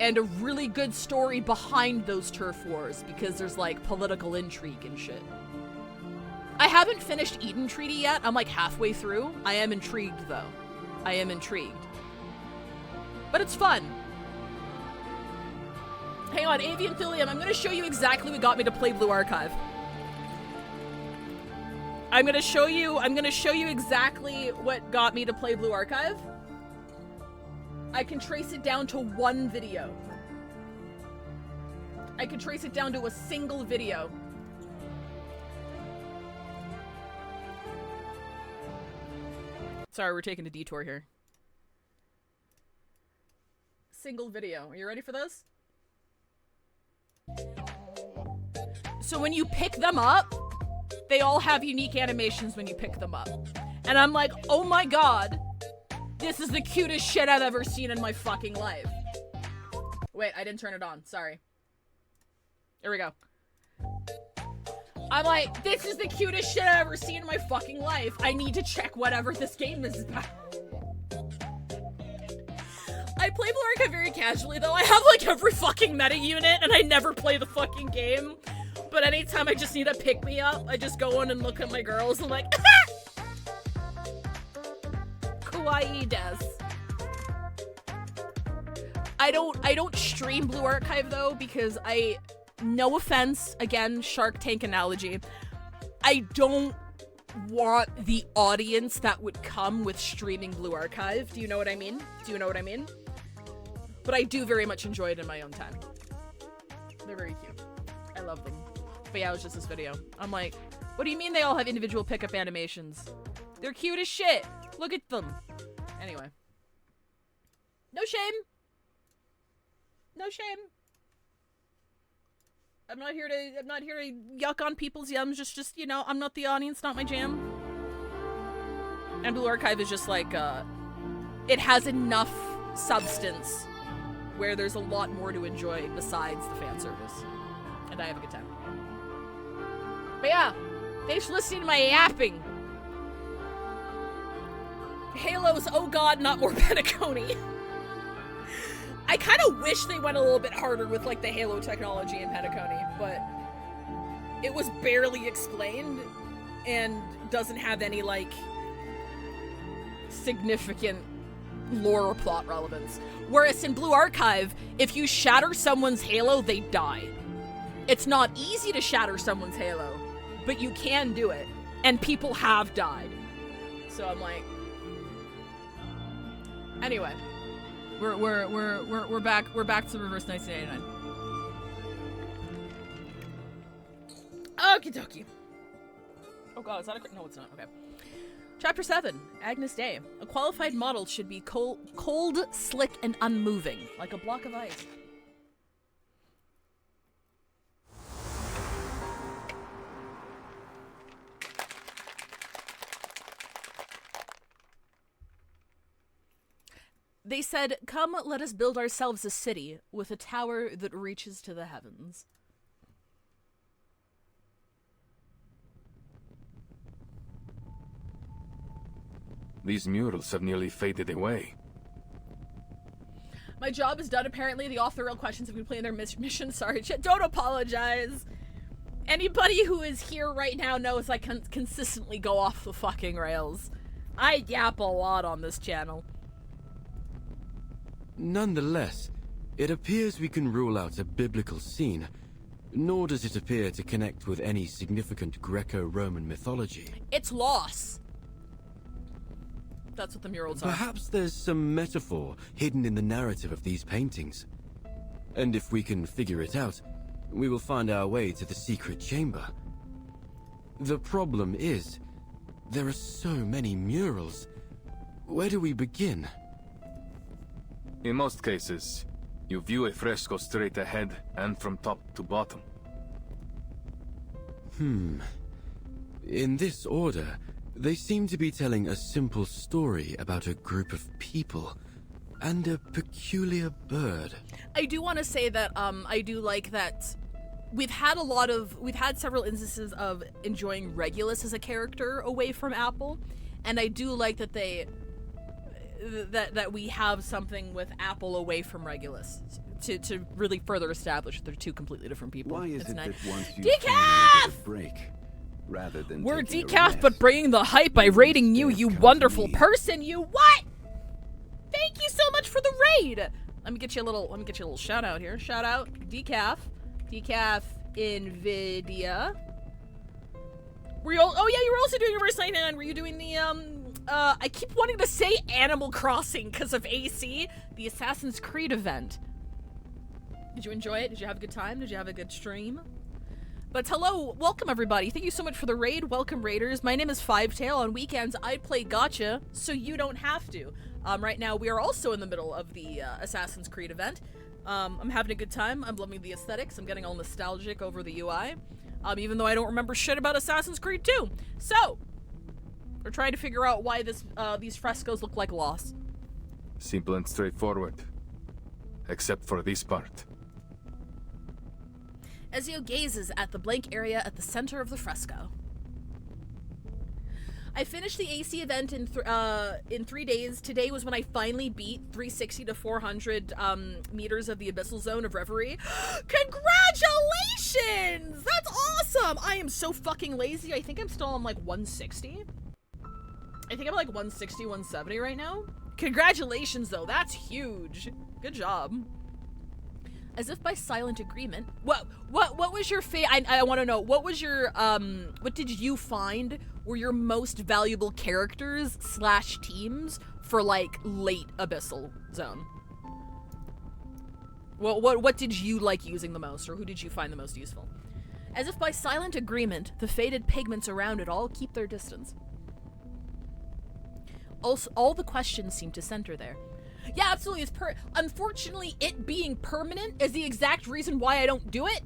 And a really good story behind those turf wars, because there's like political intrigue and shit. I haven't finished Eden Treaty yet. I'm like halfway through. I am intrigued though. I am intrigued. But it's fun. Hang on, Avian Thilium, I'm gonna show you exactly what got me to play Blue Archive. I'm gonna show you exactly what got me to play Blue Archive. I can trace it down to one video. I can trace it down to a single video. Sorry, we're taking a detour here. Single video. Are you ready for this? So when you pick them up, they all have unique animations when you pick them up. And I'm like, oh my god, this is the cutest shit I've ever seen in my fucking life. Wait, I didn't turn it on. Sorry. Here we go. I'm like, this is the cutest shit I've ever seen in my fucking life. I need to check whatever this game is about. I play Blue Archive very casually, though. I have, like, every fucking meta unit, and I never play the fucking game. But anytime I just need a pick-me-up, I just go in and look at my girls, and I'm like, kawaii des. I don't stream Blue Archive, though, because no offense, again, Shark Tank analogy, I don't want the audience that would come with streaming Blue Archive. Do you know what I mean? Do you know what I mean? But I do very much enjoy it in my own time. They're very cute. I love them. But yeah, it was just this video. I'm like, what do you mean they all have individual pickup animations? They're cute as shit. Look at them. Anyway. No shame. No shame. I'm not here to yuck on people's yums. Just, you know, I'm not the audience, not my jam. And Blue Archive is just like, it has enough substance where there's a lot more to enjoy besides the fan service. And I have a good time. But yeah, thanks for listening to my yapping. Halo's, oh god, not more Penacony. I kind of wish they went a little bit harder with, like, the Halo technology in Penacony, but it was barely explained and doesn't have any, like, significant lore or plot relevance. Whereas in Blue Archive, if you shatter someone's Halo, they die. It's not easy to shatter someone's Halo, but you can do it, and people have died. So I'm like, anyway. We're back to Reverse 1989. Okie dokie. Oh god, is that a... No, it's not. Okay. Chapter 7, Agnes Day. A qualified model should be cold, slick, and unmoving, like a block of ice. They said, "Come, let us build ourselves a city with a tower that reaches to the heavens." These murals have nearly faded away. My job is done, apparently. The off-the-rail questions have been playing their mission. Sorry, chat. Don't apologize. Anybody who is here right now knows I can consistently go off the fucking rails. I yap a lot on this channel. Nonetheless, it appears we can rule out a biblical scene, nor does it appear to connect with any significant Greco-Roman mythology. It's loss. That's what the murals are. Perhaps there's some metaphor hidden in the narrative of these paintings. And if we can figure it out, we will find our way to the secret chamber. The problem is, there are so many murals. Where do we begin? In most cases, you view a fresco straight ahead and from top to bottom. In this order, they seem to be telling a simple story about a group of people and a peculiar bird. I do want to say that I do like that we've had several instances of enjoying Regulus as a character away from Apple, and I do like that that we have something with Apple away from Regulus to really further establish that they're two completely different people. Why is It's it nice. that once you Decaf! take a break, rather than We're taking a decaf, rest, but bringing the hype by rating you, you wonderful person. You what? Thank you so much for the raid. Let me get you a little shout out here. Shout out decaf, Nvidia. Were you? Oh yeah, you were also doing Reverse 99. Were you doing the I keep wanting to say Animal Crossing because of AC, the Assassin's Creed event. Did you enjoy it? Did you have a good time? Did you have a good stream? But hello, welcome everybody. Thank you so much for the raid. Welcome raiders. My name is Fivetail. On weekends, I play gacha, so you don't have to. Right now, we are also in the middle of the Assassin's Creed event. I'm having a good time. I'm loving the aesthetics. I'm getting all nostalgic over the UI. Even though I don't remember shit about Assassin's Creed 2. So, we're trying to figure out why these frescoes look like loss. Simple and straightforward. Except for this part. Ezio gazes at the blank area at the center of the fresco. I finished the AC event in 3 days. Today was when I finally beat 360 to 400 meters of the Abyssal Zone of Reverie. Congratulations! That's awesome! I am so fucking lazy. I think I'm still on like 160. I think I'm like 160, 170 right now. Congratulations though, that's huge. Good job. As if by silent agreement. What was your I want to know, what was your, what did you find were your most valuable characters / teams for, like, late Abyssal Zone? What did you like using the most, or who did you find the most useful? As if by silent agreement, the faded pigments around it all keep their distance. Also, all the questions seem to center there. Yeah, absolutely. Unfortunately, it being permanent is the exact reason why I don't do it.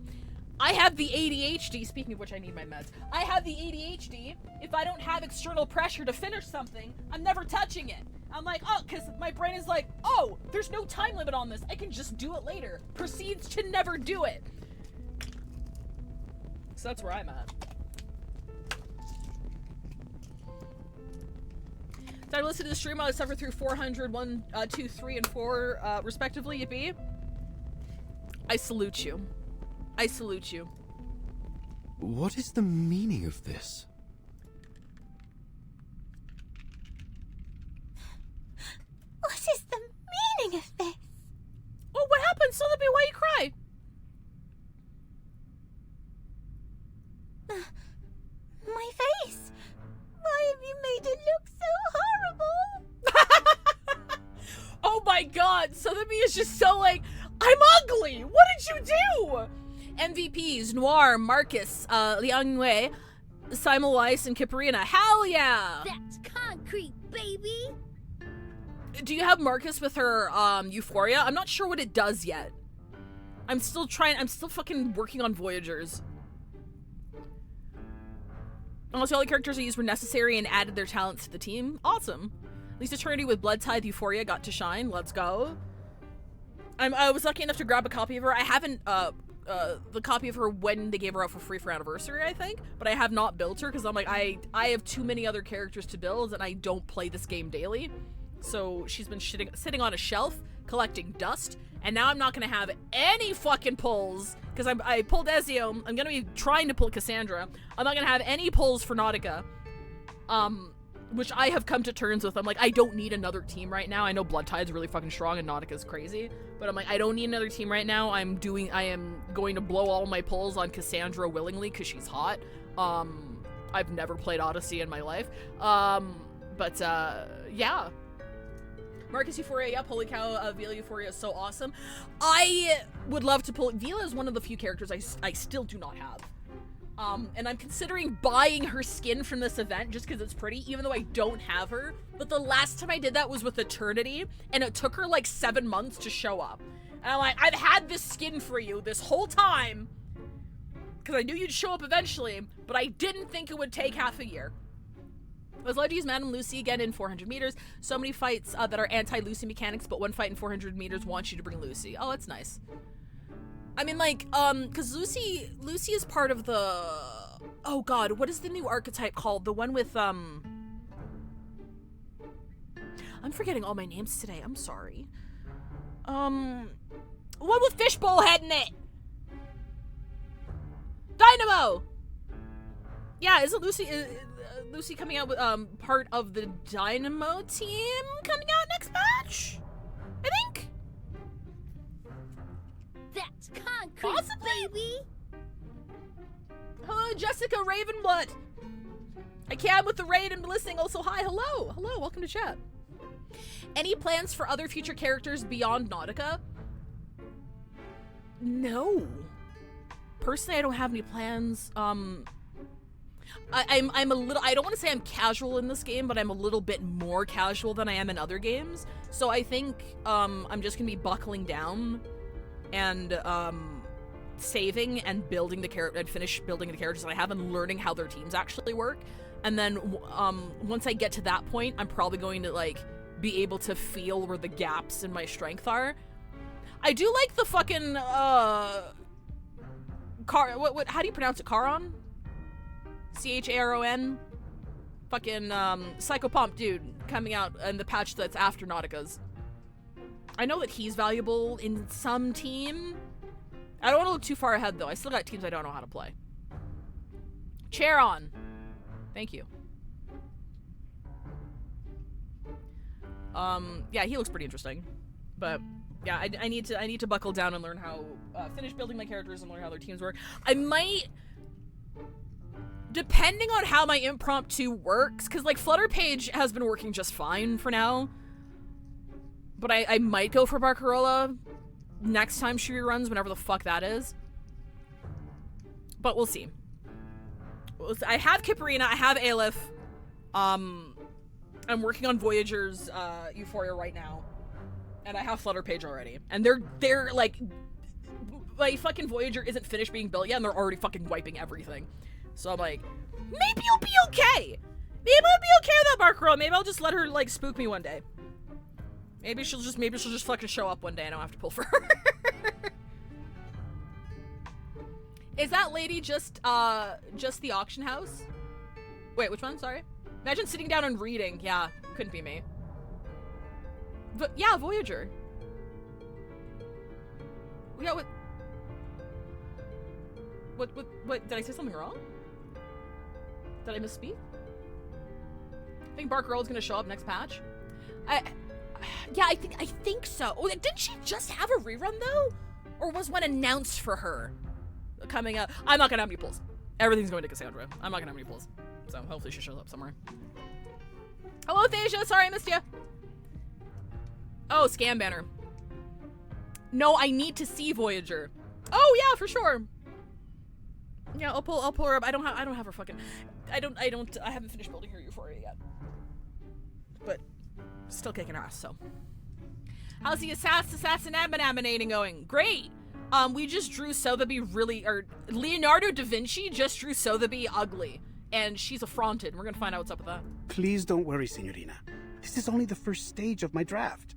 I have the ADHD, speaking of which I need my meds. I have the ADHD. If I don't have external pressure to finish something, I'm never touching it. I'm like, oh, because my brain is like, oh, there's no time limit on this. I can just do it later. Proceeds to never do it. So that's where I'm at. So I listened to the stream. I suffered through 400, 1, 2, 3, and 4, respectively. Yippee! I salute you. I salute you. What is the meaning of this? What is the meaning of this? Oh, what happened? Sotheby, why you cry? My face. Why have you made it look so horrible? Oh my god, Sotheby is just so like, I'm ugly! What did you do? MVPs, Noir, Marcus, Liang Wei, Simon Weiss, and Kiparina. Hell yeah! That's concrete, baby! Do you have Marcus with her, Euphoria? I'm not sure what it does yet. I'm still fucking working on Voyagers. Almost all the characters I used were necessary and added their talents to the team. Awesome. At least Eternity with Blood Tithe Euphoria got to shine. Let's go. I was lucky enough to grab a copy of her. I haven't, the copy of her when they gave her out for free for Anniversary, I think. But I have not built her because I'm like, I have too many other characters to build and I don't play this game daily. So she's been sitting on a shelf collecting dust. And now I'm not going to have any fucking pulls because I pulled Ezio. I'm going to be trying to pull Cassandra. I'm not going to have any pulls for Nautica. Which I have come to terms with. I'm like, I don't need another team right now. I know Blood Tide's really fucking strong and Nautica's crazy. But I'm like, I don't need another team right now. I am going to blow all my pulls on Cassandra willingly because she's hot. I've never played Odyssey in my life. But, yeah. Marcus Euphoria, yep, holy cow, Vila Euphoria is so awesome. I would love to pull... Vila is one of the few characters I still do not have. And I'm considering buying her skin from this event just because it's pretty, even though I don't have her. But the last time I did that was with Eternity, and it took her like 7 months to show up. And I'm like, I've had this skin for you this whole time, because I knew you'd show up eventually, but I didn't think it would take half a year. I was allowed to use Madame Lucy again in 400 meters. So many fights that are anti-Lucy mechanics, but one fight in 400 meters wants you to bring Lucy. Oh, that's nice. I mean, like, because Lucy is part of the... Oh god, what is the new archetype called? The one with, I'm forgetting all my names today, I'm sorry. One with Fishbowl Head in it! Dynamo! Yeah, isn't Lucy coming out with, part of the Dynamo team coming out next patch? I think? That's concrete, Possibly. baby! Hello, Jessica Ravenblood! I can with the raid and listening also. Hi, hello! Hello, welcome to chat. Any plans for other future characters beyond Nautica? No. Personally, I don't have any plans. I'm a little, I don't want to say I'm casual in this game, but I'm a little bit more casual than I am in other games. So I think, I'm just gonna be buckling down and, saving and building the character and finish building the characters that I have and learning how their teams actually work. And then, once I get to that point, I'm probably going to, like, be able to feel where the gaps in my strength are. I do like the fucking, how do you pronounce it? Charon? Charon? Fucking, Psychopomp dude coming out in the patch that's after Nautica's. I know that he's valuable in some team. I don't want to look too far ahead, though. I still got teams I don't know how to play. Charon. Thank you. Yeah, he looks pretty interesting. But, yeah, I need to buckle down and learn how, finish building my characters and learn how their teams work. I might... Depending on how my impromptu works, because, like, Flutter Page has been working just fine for now. But I might go for Barcarola next time she reruns, whenever the fuck that is. But we'll see. I have Kipperina, I have Aleph. I'm working on Voyager's Euphoria right now. And I have Flutter Page already. And they're like, my fucking Voyager isn't finished being built yet, and they're already fucking wiping everything. So I'm like, maybe you'll be okay. Maybe I'll be okay with that Barcarola. Maybe I'll just let her, like, spook me one day. Maybe she'll just fucking show up one day and I don't have to pull for her. Is that lady just the auction house? Wait, which one? Sorry. Imagine sitting down and reading. Yeah, couldn't be me. But yeah, Voyager. Yeah, what, did I say something wrong? Did I misspeak? I think Barcarola's gonna show up next patch. Yeah, I think so. Oh, didn't she just have a rerun though? Or was one announced for her coming up? I'm not gonna have any pulls. Everything's going to Cassandra. I'm not gonna have any pulls. So hopefully she shows up somewhere. Hello, Thasia. Sorry I missed you. Oh, Scam Banner. No, I need to see Voyager. Oh yeah, for sure. Yeah, I'll pull her up. I don't have her fucking. I haven't finished building her Euphoria yet. But still kicking ass, so. How's the assassin-aminating going? Great! We just drew Sotheby Leonardo da Vinci just drew Sotheby ugly. And she's affronted. We're gonna find out what's up with that. Please don't worry, Signorina. This is only the first stage of my draft.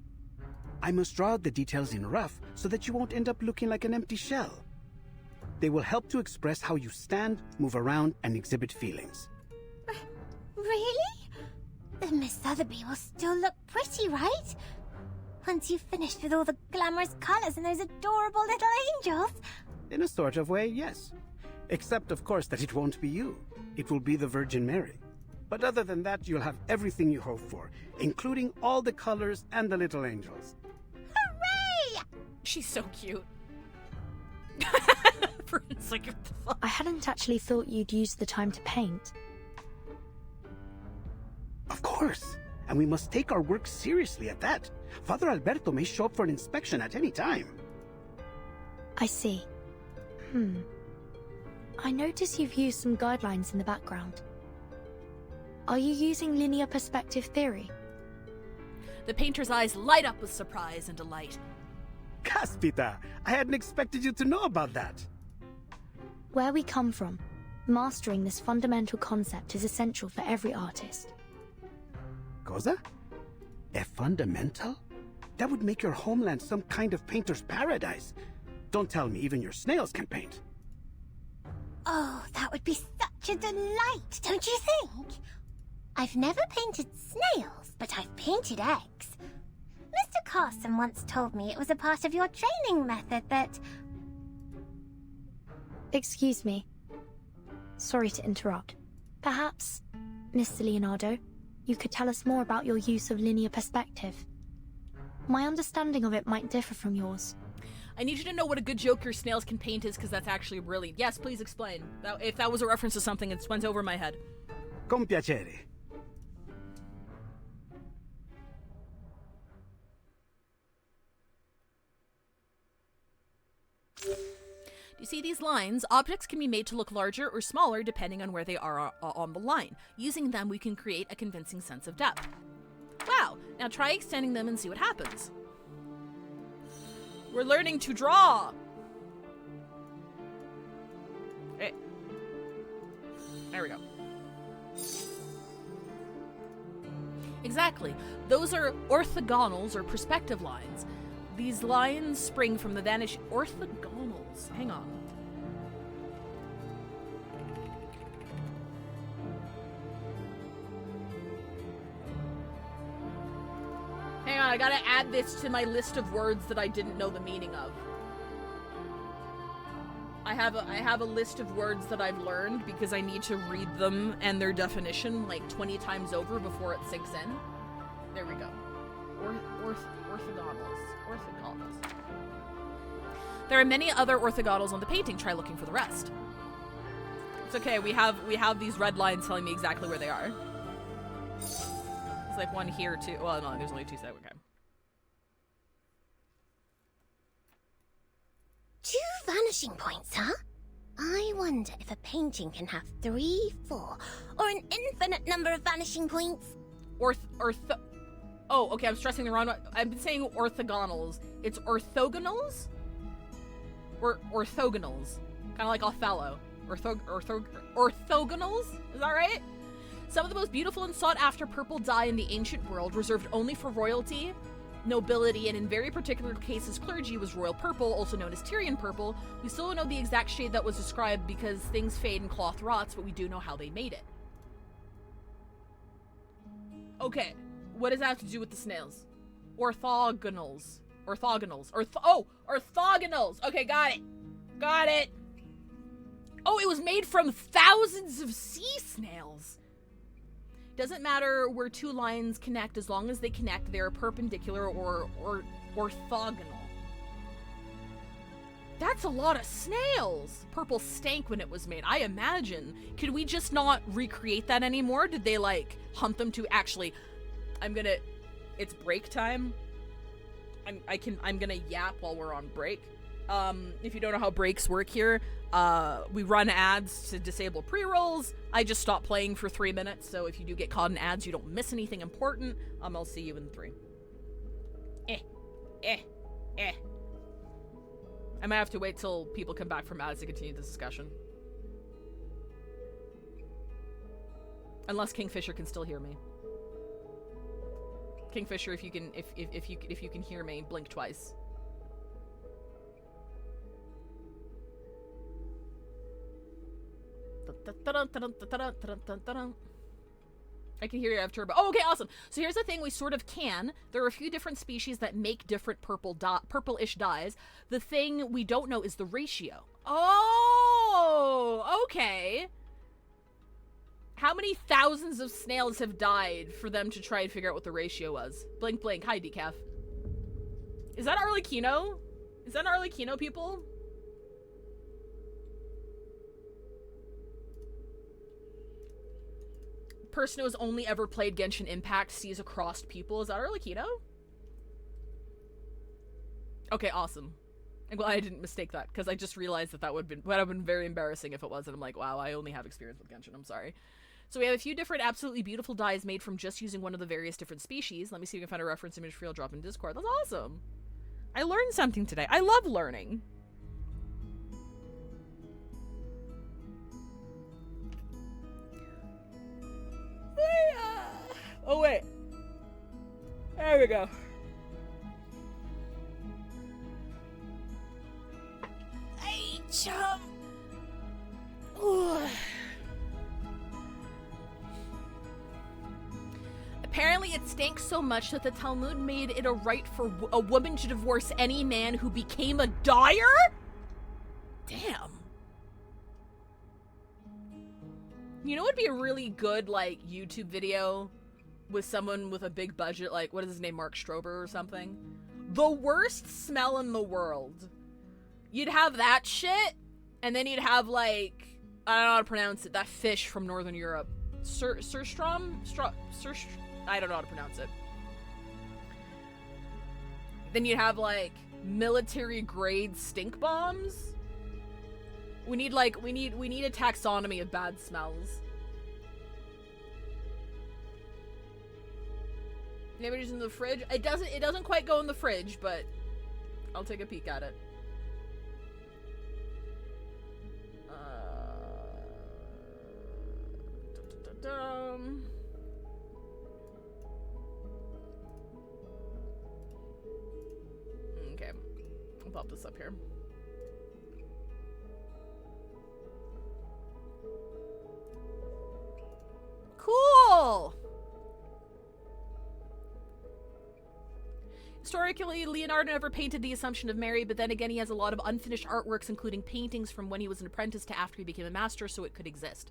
I must draw out the details in rough so that you won't end up looking like an empty shell. They will help to express how you stand, move around, and exhibit feelings. Really? Then Miss Sotheby will still look pretty, right? Once you've finished with all the glamorous colors and those adorable little angels. In a sort of way, yes. Except, of course, that it won't be you. It will be the Virgin Mary. But other than that, you'll have everything you hope for, including all the colors and the little angels. Hooray! She's so cute. It's like, what the fuck? I hadn't actually thought you'd use the time to paint. Of course. course. And we must take our work seriously at that. Father Alberto may show up for an inspection at any time. I see. I notice you've used some guidelines in the background. Are you using linear perspective theory? The painter's eyes light up with surprise and delight. Caspita, I hadn't expected you to know about that. Where we come from, mastering this fundamental concept is essential for every artist. Cosa? A fundamental? That would make your homeland some kind of painter's paradise. Don't tell me even your snails can paint. Oh, that would be such a delight, don't you think? I've never painted snails, but I've painted eggs. Mr. Carson once told me it was a part of your training method that... Excuse me. Sorry to interrupt. Perhaps, Mr. Leonardo, you could tell us more about your use of linear perspective. My understanding of it might differ from yours. I need you to know what a good joke your snails can paint is, because that's actually brilliant. Yes, please explain. If that was a reference to something, it went over my head. Con piacere. You see these lines? Objects can be made to look larger or smaller depending on where they are on the line. Using them, we can create a convincing sense of depth. Wow! Now try extending them and see what happens. We're learning to draw! There we go. Exactly. Those are orthogonals, or perspective lines. These lines spring from the vanished orthogonals. Hang on. Hang on, I gotta add this to my list of words that I didn't know the meaning of. I have a list of words that I've learned because I need to read them and their definition like 20 times over before it sinks in. There we go. Orthogonals. There are many other orthogonals on the painting. Try looking for the rest. It's okay. We have these red lines telling me exactly where they are. There's like one here too. Well, no, there's only two set. Okay. 2 vanishing points, huh? I wonder if a painting can have 3, 4, or an infinite number of vanishing points. Oh, okay, I'm stressing the wrong one. I've been saying orthogonals. It's orthogonals? Or orthogonals. Kind of like Othello. Orthogonals? Is that right? Some of the most beautiful and sought-after purple dye in the ancient world, reserved only for royalty, nobility, and in very particular cases clergy, was royal purple, also known as Tyrian purple. We still don't know the exact shade that was described because things fade and cloth rots, but we do know how they made it. Okay, what does that have to do with the snails? Orthogonals. Orthogonals. Orthogonals! Okay, got it. Got it. Oh, it was made from thousands of sea snails. Doesn't matter where 2 lines connect, as long as they connect, they're perpendicular or orthogonal. That's a lot of snails. Purple stank when it was made, I imagine. Could we just not recreate that anymore? Did they, like, hunt them to actually... It's break time. I'm gonna yap while we're on break. If you don't know how breaks work here, we run ads to disable pre-rolls. I just stop playing for 3 minutes, so if you do get caught in ads, you don't miss anything important. I'll see you in 3. I might have to wait till people come back from ads to continue this discussion. Unless Kingfisher can still hear me. Kingfisher, if you can hear me, blink twice. I can hear you. I have turbo. Oh, okay, awesome. So here's the thing: we sort of can. There are a few different species that make different purplish dyes. The thing we don't know is the ratio. Oh, okay. How many thousands of snails have died for them to try and figure out what the ratio was? Blink, blink. Hi, Decaf. Is that Arlecchino? Is that Arlecchino, people? person who has only ever played Genshin Impact sees across people. Is that Arlecchino? Okay, awesome. I'm glad I didn't mistake that, because I just realized that would have been very embarrassing if it was, and I'm like, wow, I only have experience with Genshin, I'm sorry. So we have a few different absolutely beautiful dyes made from just using one of the various different species. Let me see if I can find a reference image for you. I'll drop in Discord. That's awesome. I learned something today. I love learning. Oh, wait. There we go. Hey, chum. Ooh. Apparently it stinks so much that the Talmud made it a right for a woman to divorce any man who became a dyer? Damn. You know what would be a really good, like, YouTube video with someone with a big budget, like, what is his name, Mark Strober or something? The worst smell in the world. You'd have that shit, and then you'd have, like, I don't know how to pronounce it, that fish from Northern Europe. Surstrom? I don't know how to pronounce it. Then you'd have, like, military-grade stink bombs. We need a taxonomy of bad smells. Images in the fridge. It doesn't quite go in the fridge, but I'll take a peek at it. Okay, I'll pop this up here. Cool! Historically, Leonardo never painted The Assumption of Mary, but then again he has a lot of unfinished artworks, including paintings from when he was an apprentice to after he became a master, so it could exist.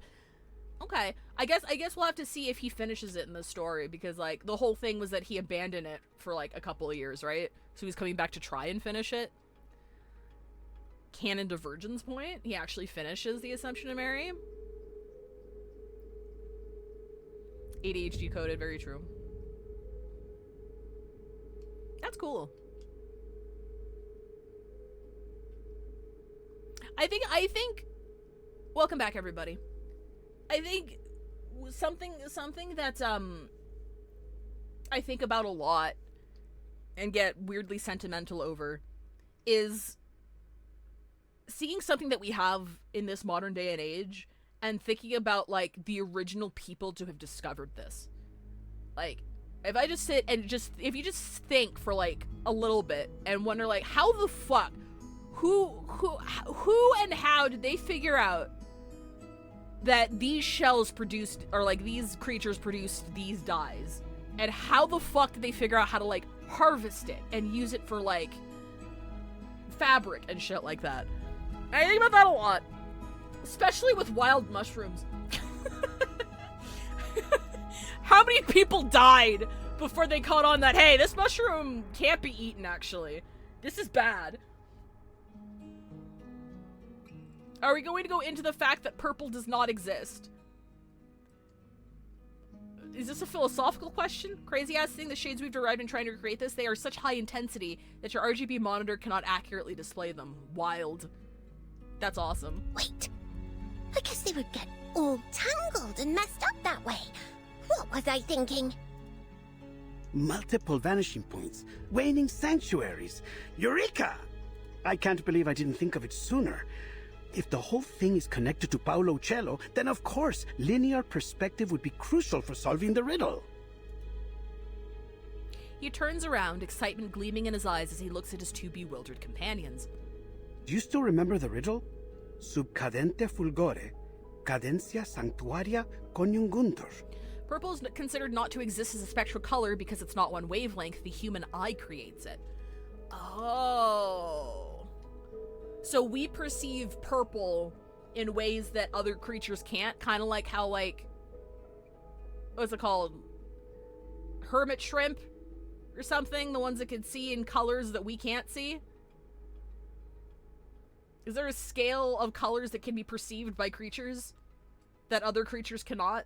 Okay, I guess we'll have to see if he finishes it in the story, because, like, the whole thing was that he abandoned it for, like, a couple of years, right? So he's coming back to try and finish it. Canon to Virgin's point, he actually finishes The Assumption of Mary. ADHD coded, very true. That's cool. I think welcome back, everybody. I think something that I think about a lot and get weirdly sentimental over is seeing something that we have in this modern day and age and thinking about, like, the original people to have discovered this. Like, if I just sit and if you just think for, like, a little bit and wonder, like, how the fuck, who and how did they figure out that these shells produced, or, like, these creatures produced these dyes? And how the fuck did they figure out how to, like, harvest it and use it for, like, fabric and shit like that? I think about that a lot. Especially with wild mushrooms. How many people died before they caught on that, hey, this mushroom can't be eaten, actually. This is bad. Are we going to go into the fact that purple does not exist? Is this a philosophical question? Crazy ass thing, the shades we've derived in trying to recreate this, they are such high intensity that your RGB monitor cannot accurately display them. Wild. That's awesome. Wait. I guess they would get all tangled and messed up that way. What was I thinking? Multiple vanishing points, waning sanctuaries. Eureka! I can't believe I didn't think of it sooner. If the whole thing is connected to Paolo Cello, then of course, linear perspective would be crucial for solving the riddle. He turns around, excitement gleaming in his eyes as he looks at his two bewildered companions. Do you still remember the riddle? Subcadente fulgore, cadencia sanctuaria conjunguntur. Purple is considered not to exist as a spectral color because it's not one wavelength. The human eye creates it. Oh. So we perceive purple in ways that other creatures can't. Kind of like how, like, what's it called? Hermit shrimp or something? The ones that can see in colors that we can't see? Is there a scale of colors that can be perceived by creatures that other creatures cannot?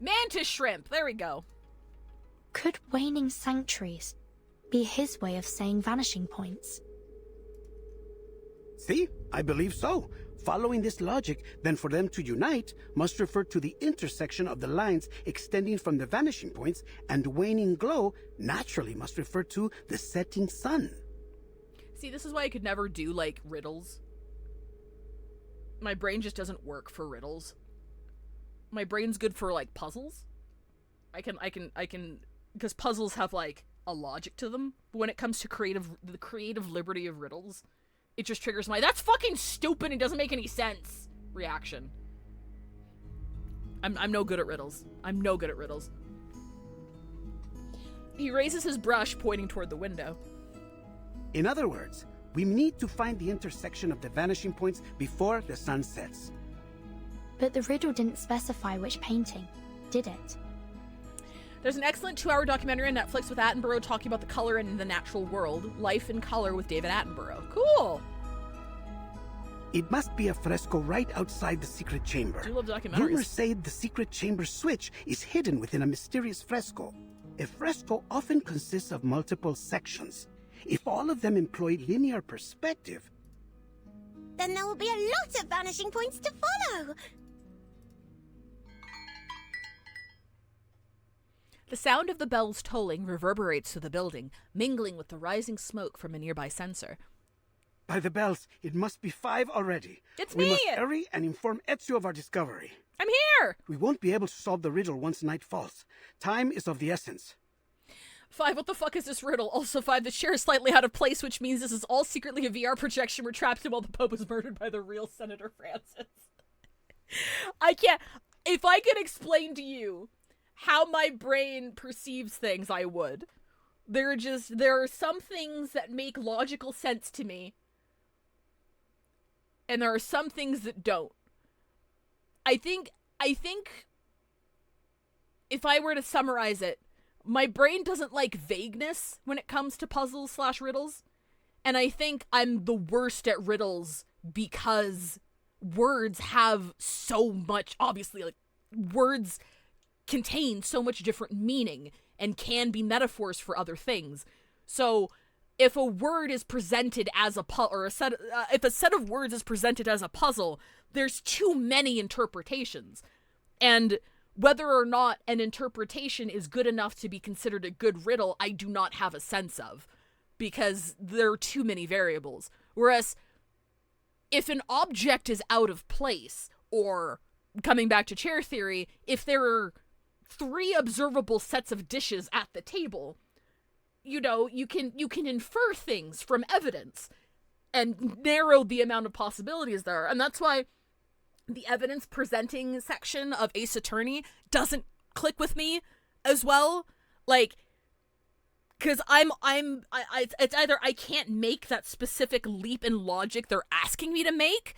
Mantis shrimp. There we go. Could waning sanctuaries be his way of saying vanishing points? See? I believe so. Following this logic, then for them to unite must refer to the intersection of the lines extending from the vanishing points, and waning glow naturally must refer to the setting sun. See, this is why I could never do, like, riddles. My brain just doesn't work for riddles. My brain's good for, like, puzzles. I can, because puzzles have, like, a logic to them. But when it comes to the creative liberty of riddles, it just triggers my, that's fucking stupid and doesn't make any sense reaction. I'm no good at riddles. I'm no good at riddles. He raises his brush, pointing toward the window. In other words, we need to find the intersection of the vanishing points before the sun sets. But the riddle didn't specify which painting, did it? There's an excellent 2-hour documentary on Netflix with Attenborough talking about the color in the natural world. Life in Color with David Attenborough. Cool! It must be a fresco right outside the secret chamber. I do love documentaries. Rumors say the secret chamber switch is hidden within a mysterious fresco. A fresco often consists of multiple sections. If all of them employ linear perspective, Then there will be a lot of vanishing points to follow. The sound of the bells tolling reverberates through the building, mingling with the rising smoke from a nearby sensor. by the bells, it must be 5 already. It's we me! must hurry and inform Ezio of our discovery. I'm here! We won't be able to solve the riddle once night falls. Time is of the essence. 5, what the fuck is this riddle? Also 5, the chair is slightly out of place, which means this is all secretly a VR projection we're trapped in while the Pope was murdered by the real Senator Francis. I can't... If I could explain to you how my brain perceives things, I would. There are some things that make logical sense to me, and there are some things that don't. I think if I were to summarize it, my brain doesn't like vagueness when it comes to puzzles / riddles. And I think I'm the worst at riddles because words have so much, obviously, like, words contain so much different meaning and can be metaphors for other things. So if a word is presented as a if a set of words is presented as a puzzle, there's too many interpretations. And whether or not an interpretation is good enough to be considered a good riddle, I do not have a sense of, because there are too many variables. Whereas, if an object is out of place, or, coming back to chair theory, if there are 3 observable sets of dishes at the table, you know, you can infer things from evidence and narrow the amount of possibilities there are. And that's why the evidence presenting section of Ace Attorney doesn't click with me as well. Like, because it's either I can't make that specific leap in logic they're asking me to make,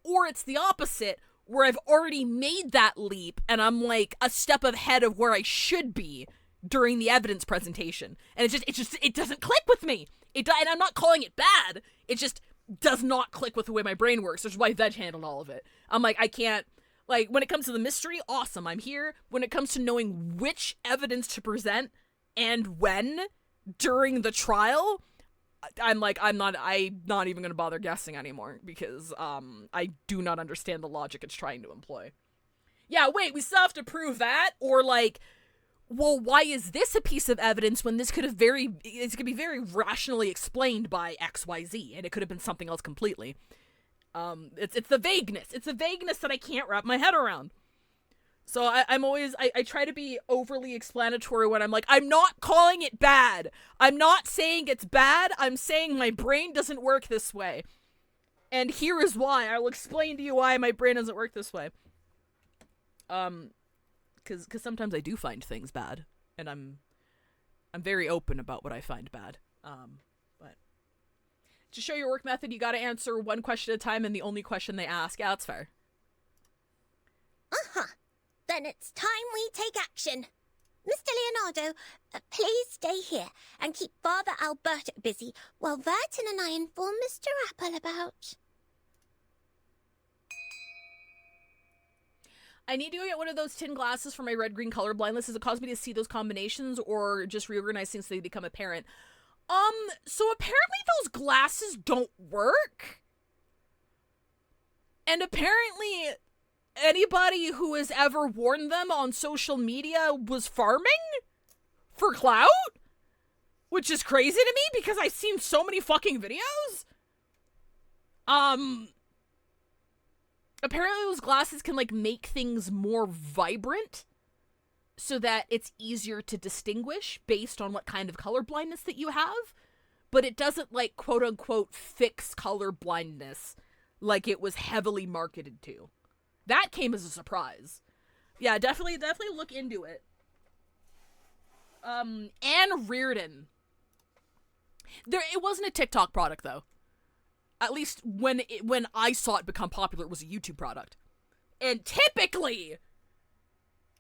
or it's the opposite, where I've already made that leap and I'm like a step ahead of where I should be during the evidence presentation. And it doesn't click with me. And I'm not calling it bad. It just does not click with the way my brain works, which is why Veg handled all of it. I'm like, I can't, like, when it comes to the mystery, awesome, I'm here. When it comes to knowing which evidence to present and when during the trial, I'm not even going to bother guessing anymore, because I do not understand the logic it's trying to employ. Yeah, wait, we still have to prove that? Or like, well, why is this a piece of evidence when this could be very rationally explained by XYZ, and it could have been something else completely. It's the vagueness. It's the vagueness that I can't wrap my head around. So I try to be overly explanatory when I'm like, I'm not calling it bad. I'm not saying it's bad. I'm saying my brain doesn't work this way. And here is why. I will explain to you why my brain doesn't work this way. Because sometimes I do find things bad, and I'm very open about what I find bad. But to show your work method, you got to answer one question at a time, and the only question they ask. Yeah, that's fair. Then it's time we take action. Mr. Leonardo, please stay here and keep Father Alberto busy while Vertin and I inform Mr. Apple about... I need to go get one of those tin glasses for my red-green color blindness. Does it cause me to see those combinations or just reorganize things so they become apparent? So apparently those glasses don't work. And apparently anybody who has ever worn them on social media was farming for clout, which is crazy to me because I've seen so many fucking videos. Apparently those glasses can, like, make things more vibrant so that it's easier to distinguish based on what kind of color blindness that you have, but it doesn't, like, quote-unquote fix color blindness like it was heavily marketed to. That came as a surprise. Yeah, definitely look into it. Anne Reardon. It wasn't a TikTok product, though. At least when I saw it become popular, it was a YouTube product. And typically,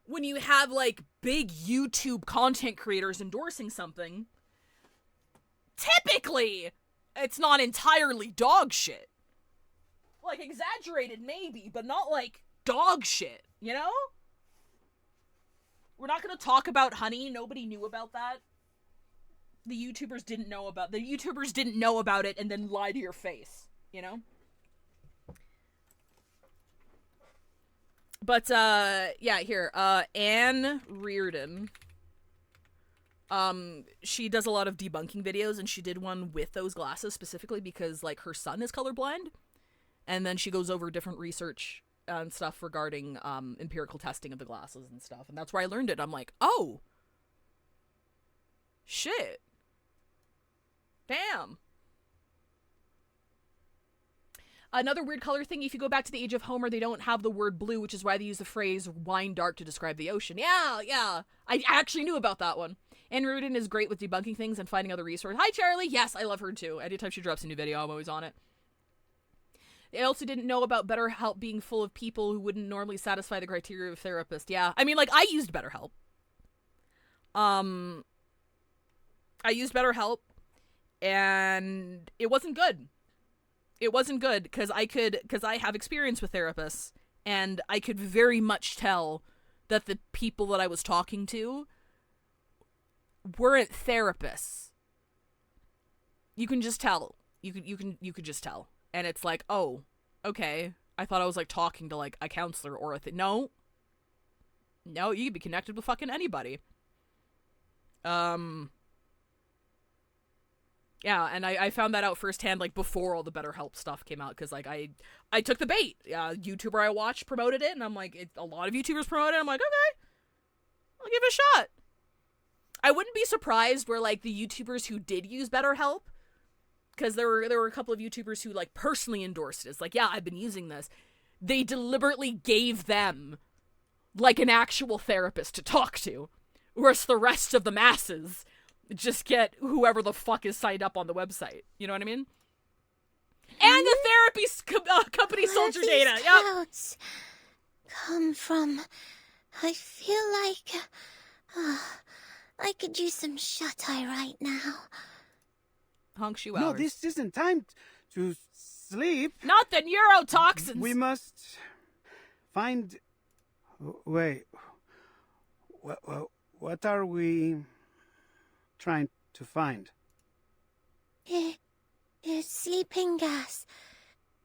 when you have, like, big YouTube content creators endorsing something, typically, it's not entirely dog shit. Like, exaggerated maybe, but not, like, dog shit, you know? We're not gonna talk about Honey. Nobody knew about that. The YouTubers didn't know about it and then lie to your face, you know? But, yeah, here, Anne Reardon. She does a lot of debunking videos, and she did one with those glasses specifically because, like, her son is colorblind. And then she goes over different research and stuff regarding, empirical testing of the glasses and stuff. And that's where I learned it. I'm like, oh. Shit. Damn. Another weird color thing, if you go back to the Age of Homer, they don't have the word blue, which is why they use the phrase wine dark to describe the ocean. Yeah. I actually knew about that one. Anne Reardon is great with debunking things and finding other resources. Hi, Charlie. Yes, I love her too. Anytime she drops a new video, I'm always on it. They also didn't know about BetterHelp being full of people who wouldn't normally satisfy the criteria of a therapist. Yeah, I mean, like, I used BetterHelp. I used BetterHelp, and it wasn't good. It wasn't good, because I have experience with therapists, and I could very much tell that the people that I was talking to weren't therapists. You can just tell. You could just tell. And it's like, oh, okay. I thought I was, like, talking to, like, a counselor or a thing. No, you could be connected with fucking anybody. Yeah, and I found that out firsthand, like, before all the BetterHelp stuff came out, because, like, I took the bait. YouTuber I watched promoted it, and I'm like, a lot of YouTubers promoted it. I'm like, okay, I'll give it a shot. I wouldn't be surprised where, like, the YouTubers who did use BetterHelp, because there were a couple of YouTubers who, like, personally endorsed it. It's like, yeah, I've been using this. They deliberately gave them, like, an actual therapist to talk to, whereas the rest of the masses just get whoever the fuck is signed up on the website. You know what I mean? And the therapy company sold your data. Yep. Clouds come from. I feel like I could use some shut-eye right now. Honk shoe No, hours. this isn't time to sleep. Not the neurotoxins. We must find. Wait. What are we trying to find? It's sleeping gas.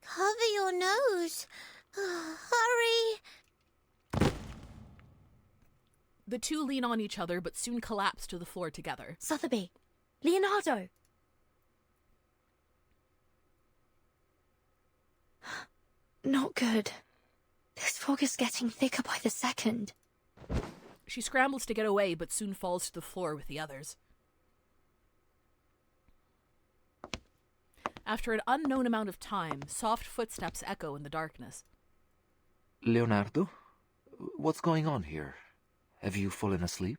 Cover your nose. Hurry. The two lean on each other, but soon collapse to the floor together. Sotheby. Leonardo. Not good. This fog is getting thicker by the second. She scrambles to get away, but soon falls to the floor with the others. After an unknown amount of time, soft footsteps echo in the darkness. Leonardo? What's going on here? Have you fallen asleep?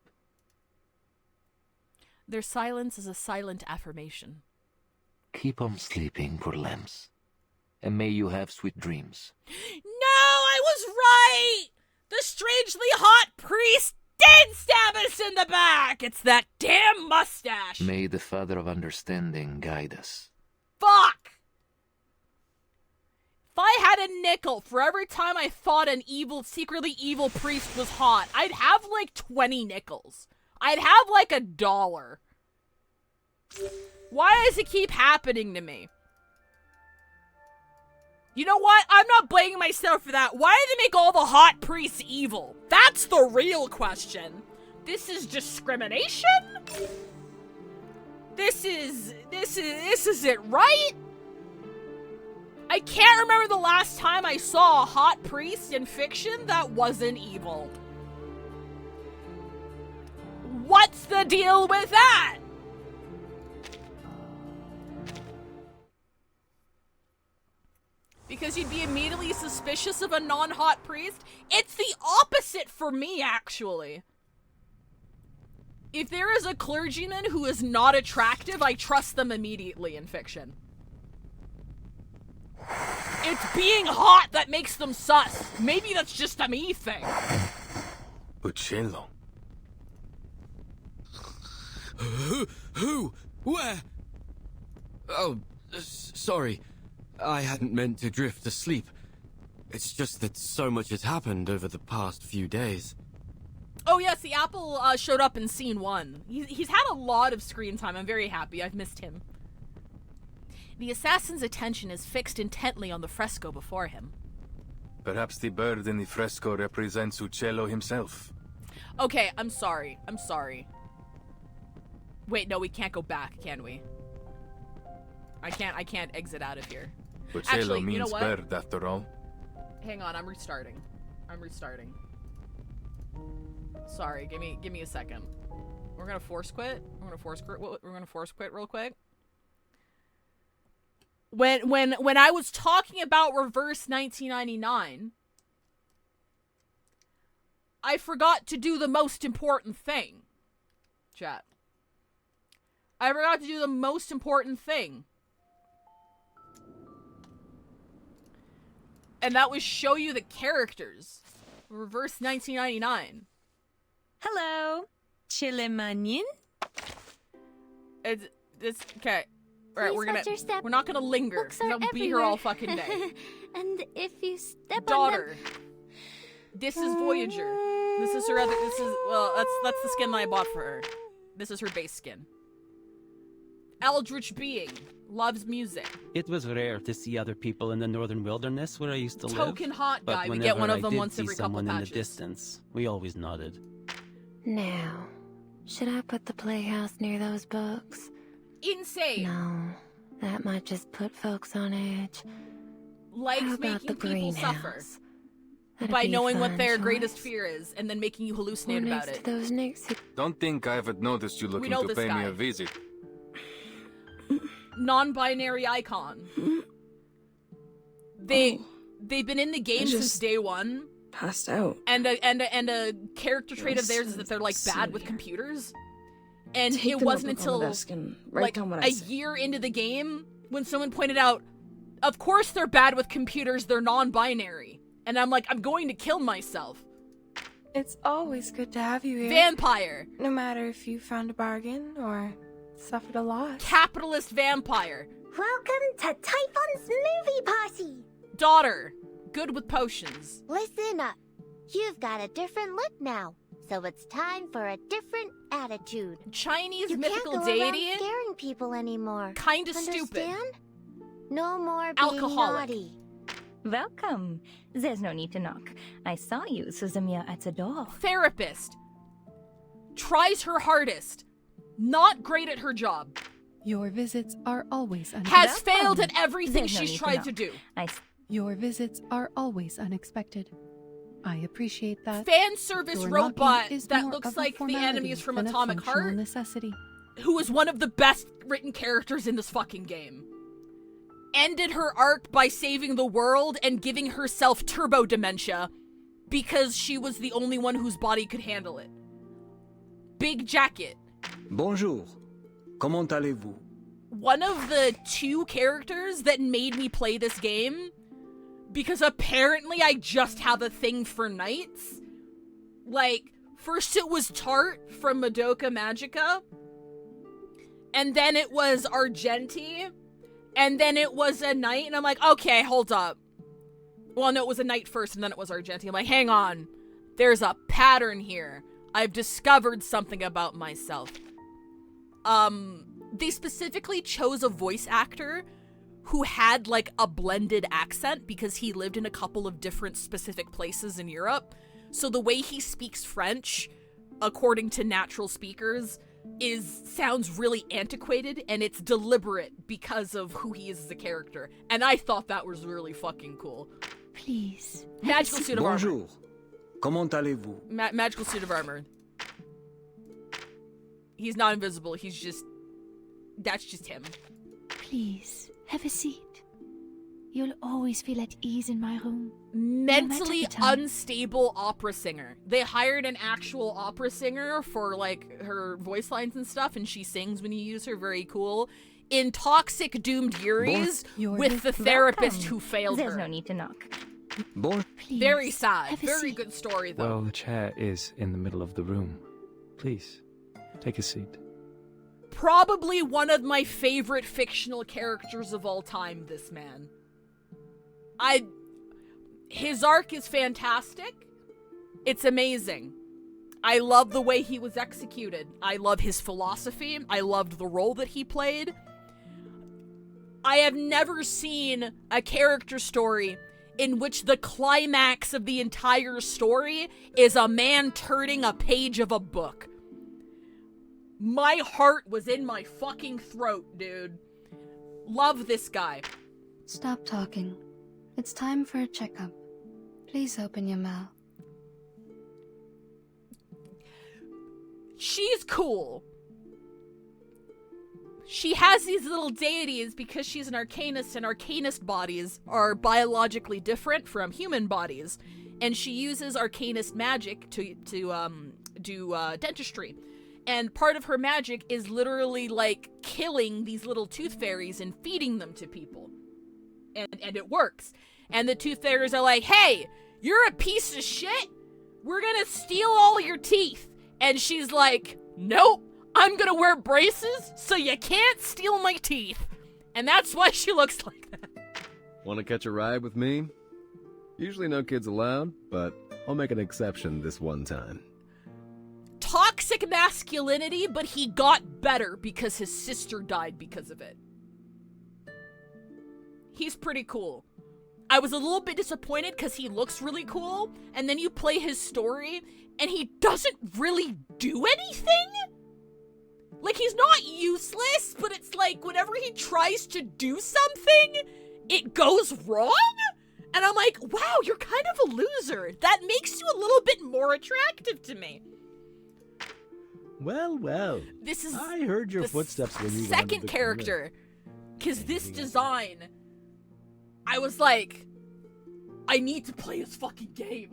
Their silence is a silent affirmation. Keep on sleeping, poor lambs. And may you have sweet dreams. No, I was right! The strangely hot priest did stab us in the back! It's that damn mustache! May the Father of Understanding guide us. Fuck! I had a nickel for every time I thought an secretly evil priest was hot, I'd have like 20 nickels. I'd have like $1. Why does it keep happening to me? You know what? I'm not blaming myself for that. Why do they make all the hot priests evil? That's the real question. This is discrimination? This is it, right? I can't remember the last time I saw a hot priest in fiction that wasn't evil. What's the deal with that? Because you'd be immediately suspicious of a non-hot priest? It's the opposite for me, actually. If there is a clergyman who is not attractive, I trust them immediately in fiction. It's being hot that makes them sus. Maybe that's just a me thing. Uccello. Who? Where? Oh, sorry. I hadn't meant to drift asleep. It's just that so much has happened over the past few days. Oh yes, the apple showed up in scene 1. He's had a lot of screen time. I'm very happy. I've missed him. The assassin's attention is fixed intently on the fresco before him. Perhaps the bird in the fresco represents Uccello himself. Okay, I'm sorry. Wait, no, we can't go back, can we? I can't exit out of here. Uccello Actually, means you know what? bird, after all. Hang on, I'm restarting. Sorry, give me a second. We're gonna force quit. We're gonna force quit real quick. When I was talking about reverse 1999, I forgot to do the most important thing. Chat. I forgot to do the most important thing. And that was show you the characters. Reverse 1999. Hello. Chilimanin? It's okay. Alright, Please we're not gonna linger. Books We're are gonna be here all fucking day. everywhere. And if you step Daughter. on them... This is Voyager. This is that's the skin that I bought for her. This is her base skin. Eldritch being. Loves music. It was rare to see other people in the northern wilderness where I used to live. Token hot guy. But We get one of them I did once see every couple someone in the patches. distance, we always nodded. Now, should I put the playhouse near those books? Insane. No, that might just put folks on edge. Likes How about making the people suffer. greenhouse? That'd By be a knowing what fun their choice. greatest fear is, and then making you hallucinate Or about next it. to those nicks who Don't think I haven't noticed you looking know to this pay me guy. a visit. Non-binary icon. They've been in the game since day one. Passed out. And a character trait of theirs is that they're like bad with computers. And Take it the wasn't notebook on the until desk and write like down what a I said. year into the game when someone pointed out, of course they're bad with computers, they're non-binary. And I'm like, I'm going to kill myself. It's always good to have you here. Vampire. No matter if you found a bargain or suffered a loss. Capitalist vampire. Welcome to Typhon's movie party. Daughter. Good with potions. Listen up. You've got a different look now, so it's time for a different attitude. Chinese you mythical can't go deity? around scaring people anymore. Kinda stupid. Understand? No more being Alcoholic. naughty. Welcome. There's no need to knock. I saw you, Suzumiya, at the door. Therapist. Tries her hardest. Not great at her job. Your visits are always Has failed at everything There's no she's need to tried to knock. do. Your visits are always unexpected. I appreciate that. Fan service Your robot knocking is that more looks of a like the formality enemies from than a Atomic functional Heart. necessity. Who is one of the best written characters in this fucking game. Ended her arc by saving the world and giving herself turbo dementia because she was the only one whose body could handle it. Big jacket. Bonjour. Comment allez-vous? One of the 2 characters that made me play this game, because apparently I just have a thing for knights. Like, first it was Tart from Madoka Magica, and then it was Argenti, and then it was a knight, and I'm like, okay, hold up. Well, no, it was a knight first, and then it was Argenti. I'm like, hang on. There's a pattern here. I've discovered something about myself. They specifically chose a voice actor who had, like, a blended accent because he lived in a couple of different specific places in Europe. So the way he speaks French, according to natural speakers, sounds really antiquated, and it's deliberate because of who he is as a character. And I thought that was really fucking cool. Please. Magical suit of armor. Bonjour. Comment allez-vous? Magical suit of armor. He's not invisible. He's just... That's just him. Please, have a seat. You'll always feel at ease in my room. Mentally unstable opera singer. They hired an actual opera singer for, like, her voice lines and stuff, and she sings when you use her. Very cool. In Toxic Doomed Yuris, with the therapist who failed her. There's no need to knock. Please, very sad. have a Very seat. good story, though. Well, the chair is in the middle of the room. Please, take a seat. Probably one of my favorite fictional characters of all time, this man. His arc is fantastic. It's amazing. I love the way he was executed. I love his philosophy. I loved the role that he played. I have never seen a character story in which the climax of the entire story is a man turning a page of a book. My heart was in my fucking throat, dude. Love this guy. Stop talking. It's time for a checkup. Please open your mouth. She's cool. She has these little deities because she's an arcanist, and arcanist bodies are biologically different from human bodies. And she uses arcanist magic to do dentistry. And part of her magic is literally, like, killing these little tooth fairies and feeding them to people. And it works. And the tooth fairies are like, hey, you're a piece of shit. We're gonna steal all your teeth. And she's like, nope, I'm gonna wear braces so you can't steal my teeth. And that's why she looks like that. Want to catch a ride with me? Usually no kids allowed, but I'll make an exception this one time. Toxic masculinity, but he got better because his sister died because of it. He's pretty cool. I was a little bit disappointed because he looks really cool, and then you play his story, and he doesn't really do anything? Like, he's not useless, but it's like, whenever he tries to do something, it goes wrong? And I'm like, wow, you're kind of a loser. That makes you a little bit more attractive to me. Well, well. This is I heard your footsteps when you second character. Because this design, I was like, I need to play his fucking game.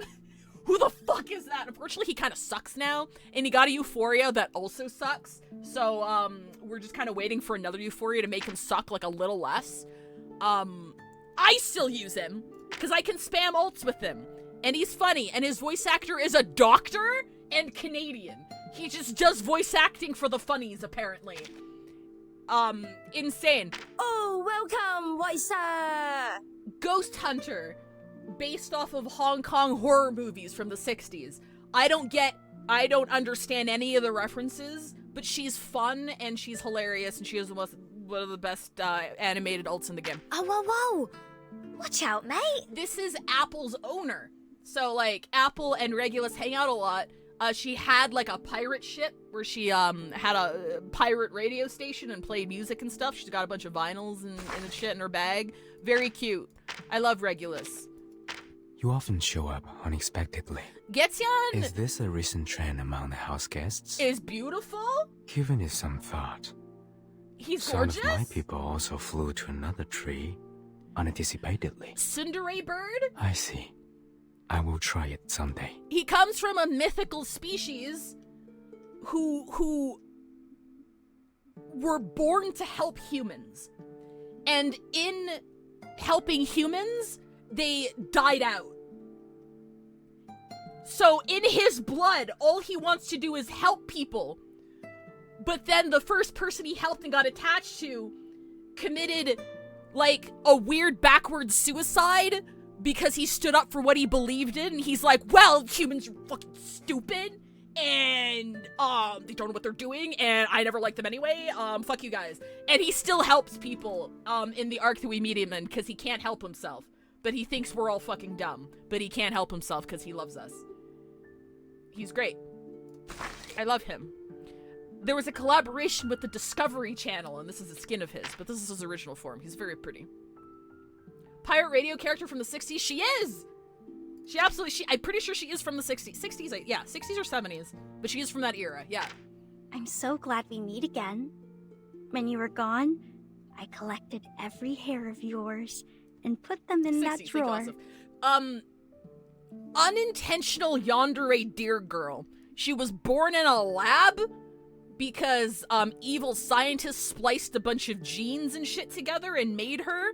Who the fuck is that? Unfortunately, he kind of sucks now. And he got a Euphoria that also sucks. So, we're just kind of waiting for another Euphoria to make him suck, like, a little less. I still use him. Because I can spam ults with him. And he's funny. And his voice actor is a doctor and Canadian. He just does voice acting for the funnies, apparently. Insane. Oh, welcome, Weiser! Ghost Hunter, based off of Hong Kong horror movies from the 60s. I don't understand any of the references, but she's fun and she's hilarious and she is one of the best animated ults in the game. Oh, whoa, whoa! Watch out, mate! This is Apple's owner. So, like, Apple and Regulus hang out a lot. She had, like, a pirate ship where she, had a pirate radio station and played music and stuff. She's got a bunch of vinyls and shit in her bag. Very cute. I love Regulus. You often show up unexpectedly. Getzian Is this a recent trend among the house guests? is beautiful. Given it some thought. He's Some gorgeous. of my people also flew to another tree unanticipatedly. Tsundere bird. I see. I will try it someday. He comes from a mythical species who were born to help humans. And in helping humans, they died out. So in his blood, all he wants to do is help people. But then the first person he helped and got attached to committed, like, a weird backwards suicide because he stood up for what he believed in. And he's like, well, humans are fucking stupid. And, they don't know what they're doing. And I never liked them anyway. Fuck you guys. And he still helps people, in the arc that we meet him in because he can't help himself. But he thinks we're all fucking dumb. But he can't help himself because he loves us. He's great. I love him. There was a collaboration with the Discovery Channel, and this is a skin of his, but this is his original form. He's very pretty. Pirate radio character from the 60s? She is! She absolutely, I'm pretty sure she is from the 60s. 60s, yeah, 60s or 70s. But she is from that era, yeah. I'm so glad we meet again. When you were gone, I collected every hair of yours and put them in that drawer. Unintentional yandere deer girl. She was born in a lab because evil scientists spliced a bunch of genes and shit together and made her.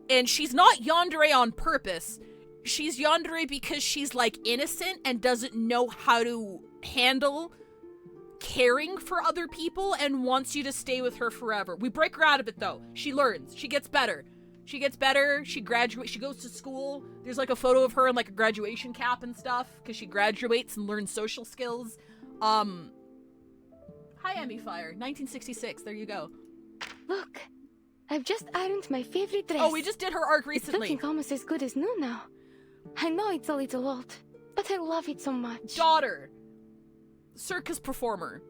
And she's not yandere on purpose. She's yandere because she's like innocent and doesn't know how to handle caring for other people and wants you to stay with her forever. We break her out of it though. She learns. She gets better. She gets better. She graduates. She goes to school. There's like a photo of her in like a graduation cap and stuff because she graduates and learns social skills. Hi, Emmy Fire. 1966. There you go. Look, I've just ironed my favorite dress. Oh, we just did her arc recently. It's looking almost as good as new now. I know it's a little old, but I love it so much. Daughter. Circus performer.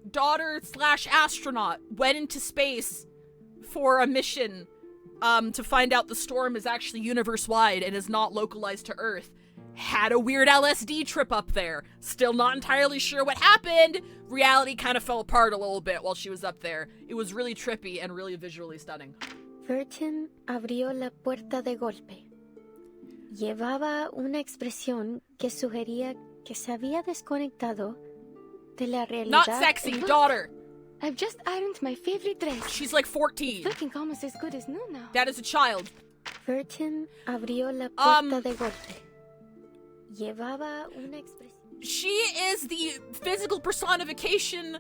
Daughter/astronaut. Went into space for a mission to find out the storm is actually universe-wide and is not localized to Earth. Had a weird LSD trip up there. Still not entirely sure what happened. Reality kind of fell apart a little bit while she was up there. It was really trippy and really visually stunning. Virgin abrió la puerta de golpe. Llevaba una expresión que sugería que se había desconectado de la realidad. Not sexy, daughter. I've just ironed my favorite dress. She's like 14. It's looking almost as good as new now. That is a child. Virgin abrió la puerta de golpe. Llevaba una expresión. She is the physical personification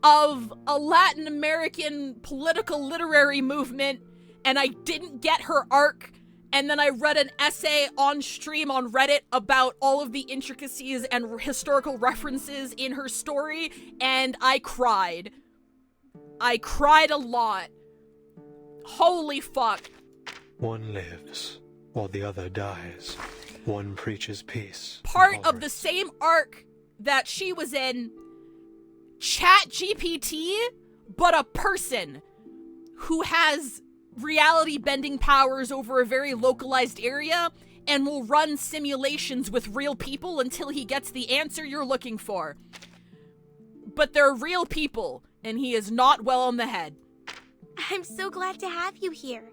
of a Latin American political literary movement, and I didn't get her arc. And then I read an essay on stream on Reddit about all of the intricacies and historical references in her story, and I cried. I cried a lot. Holy fuck. One lives, while the other dies. One preaches peace. Part of the same arc that she was in, ChatGPT, but a person who has reality bending powers over a very localized area and will run simulations with real people until he gets the answer you're looking for. But they're real people, and he is not well on the head. I'm so glad to have you here.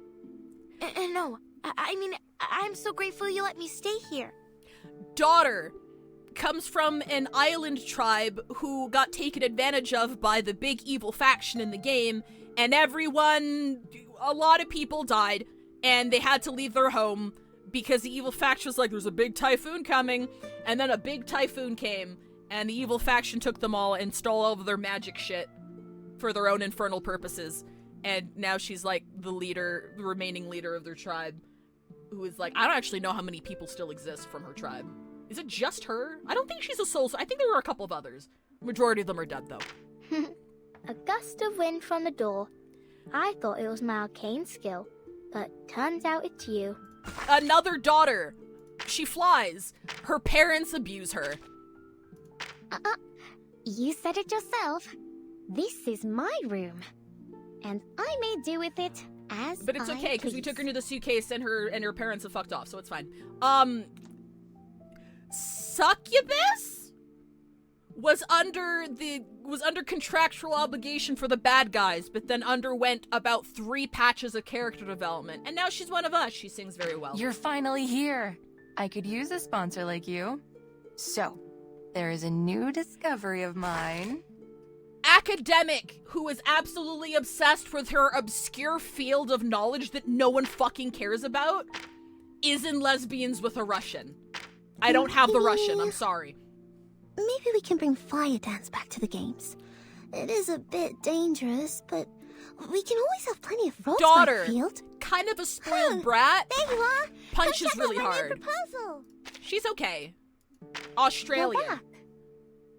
No, I mean, I'm so grateful you let me stay here. Daughter comes from an island tribe who got taken advantage of by the big evil faction in the game, and a lot of people died, and they had to leave their home because the evil faction was like, there's a big typhoon coming, and then a big typhoon came, and the evil faction took them all and stole all of their magic shit for their own infernal purposes. And now she's like the remaining leader of their tribe, who is like, I don't actually know how many people still exist from her tribe. Is it just her? I don't think she's a soul. I think there were a couple of others. Majority of them are dead, though. A gust of wind from the door. I thought it was my arcane skill, but turns out it's you. Another daughter. She flies. Her parents abuse her. You said it yourself. This is my room, and I may do with it as But it's okay, because we took her into the suitcase and her parents have fucked off, so it's fine. Succubus was under contractual obligation for the bad guys, but then underwent about 3 patches of character development, and now she's one of us. She sings very well. You're finally here. I could use a sponsor like you. So, there is a new discovery of mine. Academic, who is absolutely obsessed with her obscure field of knowledge that no one fucking cares about, is in Lesbians with a Russian. I don't have the Russian, I'm sorry. Maybe we can bring Fire Dance back to the games. It is a bit dangerous, but We can always have plenty of roads Daughter, by the field. kind of a spoiled brat. There you are. Punches Come check really out my new hard. proposal. She's okay. Australian. You're back.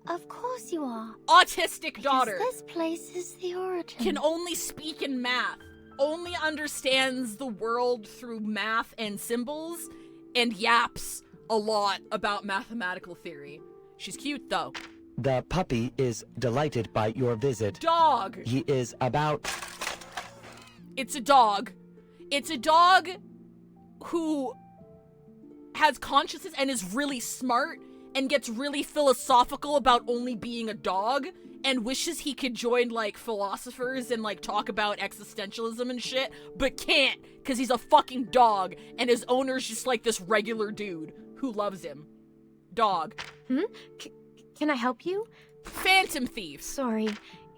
Of course you are. Autistic daughter. Because this place is the origin. Can only speak in math. Only understands the world through math and symbols, and yaps a lot about mathematical theory. She's cute, though. The puppy is delighted by your visit. Dog! He is about... It's a dog. It's a dog who has consciousness and is really smart and gets really philosophical about only being a dog and wishes he could join, like, philosophers and, like, talk about existentialism and shit, but can't because he's a fucking dog and his owner's just, like, this regular dude who loves him. Dog. Can I help you? Phantom thief. Sorry,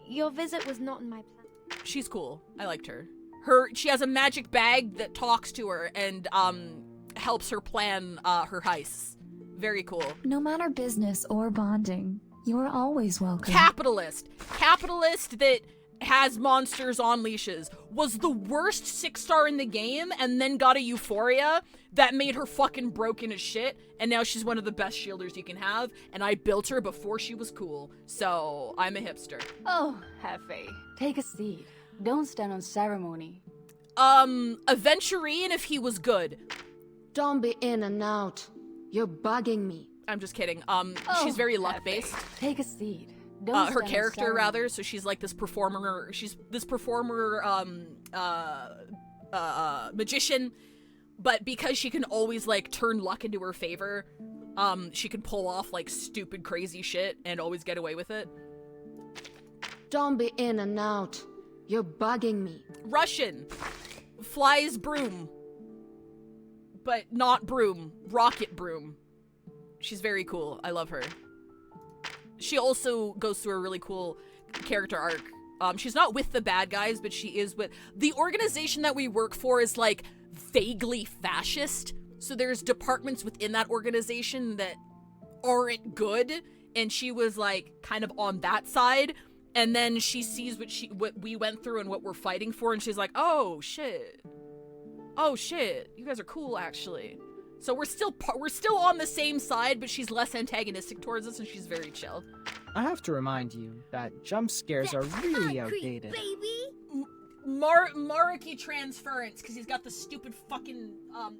your visit was not in my plan. She's cool. I liked her. She has a magic bag that talks to her and helps her plan her heists. Very cool. No matter business or bonding, you're always welcome. Capitalist that has monsters on leashes, was the worst 6-star in the game and then got a Euphoria that made her fucking broken as shit, and now she's one of the best shielders you can have, and I built her before she was cool, so I'm a hipster. Oh, have faith. Take a seat. Don't stand on ceremony. Aventurine if he was good. Don't be in and out. You're bugging me. I'm just kidding. She's very luck-based. Take a seat. Her character, rather, so she's like this performer, magician, but because she can always, like, turn luck into her favor, she can pull off, like, stupid, crazy shit and always get away with it. Don't be in and out. You're bugging me. Russian. Flies broom. But not broom. Rocket broom. She's very cool. I love her. She also goes through a really cool character arc. She's not with the bad guys, but she is with... The organization that we work for is, like, vaguely fascist. So there's departments within that organization that aren't good. And she was, like, kind of on that side. And then she sees what we went through and what we're fighting for. And she's like, oh, shit. Oh, shit. You guys are cool, actually. So we're still on the same side, but she's less antagonistic towards us, and she's very chill. I have to remind you that jump scares are really outdated. Mariki transference, because he's got the stupid fucking,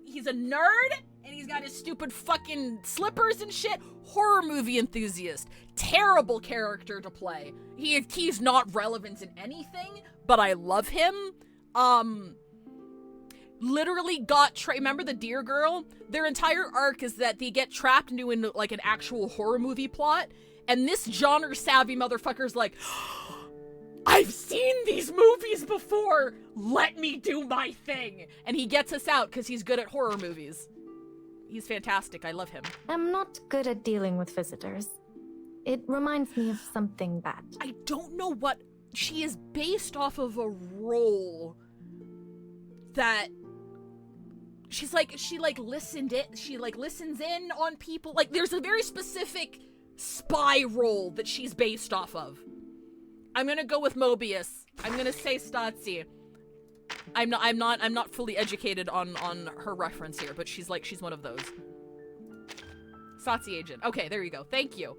he's a nerd, and he's got his stupid fucking slippers and shit. Horror movie enthusiast. Terrible character to play. He's not relevant in anything, but I love him. Literally got remember the deer girl? Their entire arc is that they get trapped into like an actual horror movie plot, and this genre savvy motherfucker's like, I've seen these movies before, let me do my thing, and he gets us out because he's good at horror movies. He's fantastic. I love him. I'm not good at dealing with visitors. It reminds me of something bad. I don't know what... She is based off of a role that... she listens in on people. Like, there's a very specific spy role that she's based off of. I'm gonna go with Mobius. I'm gonna say Stasi. I'm not fully educated on her reference here, but she's one of those. Stasi agent. Okay, there you go. Thank you.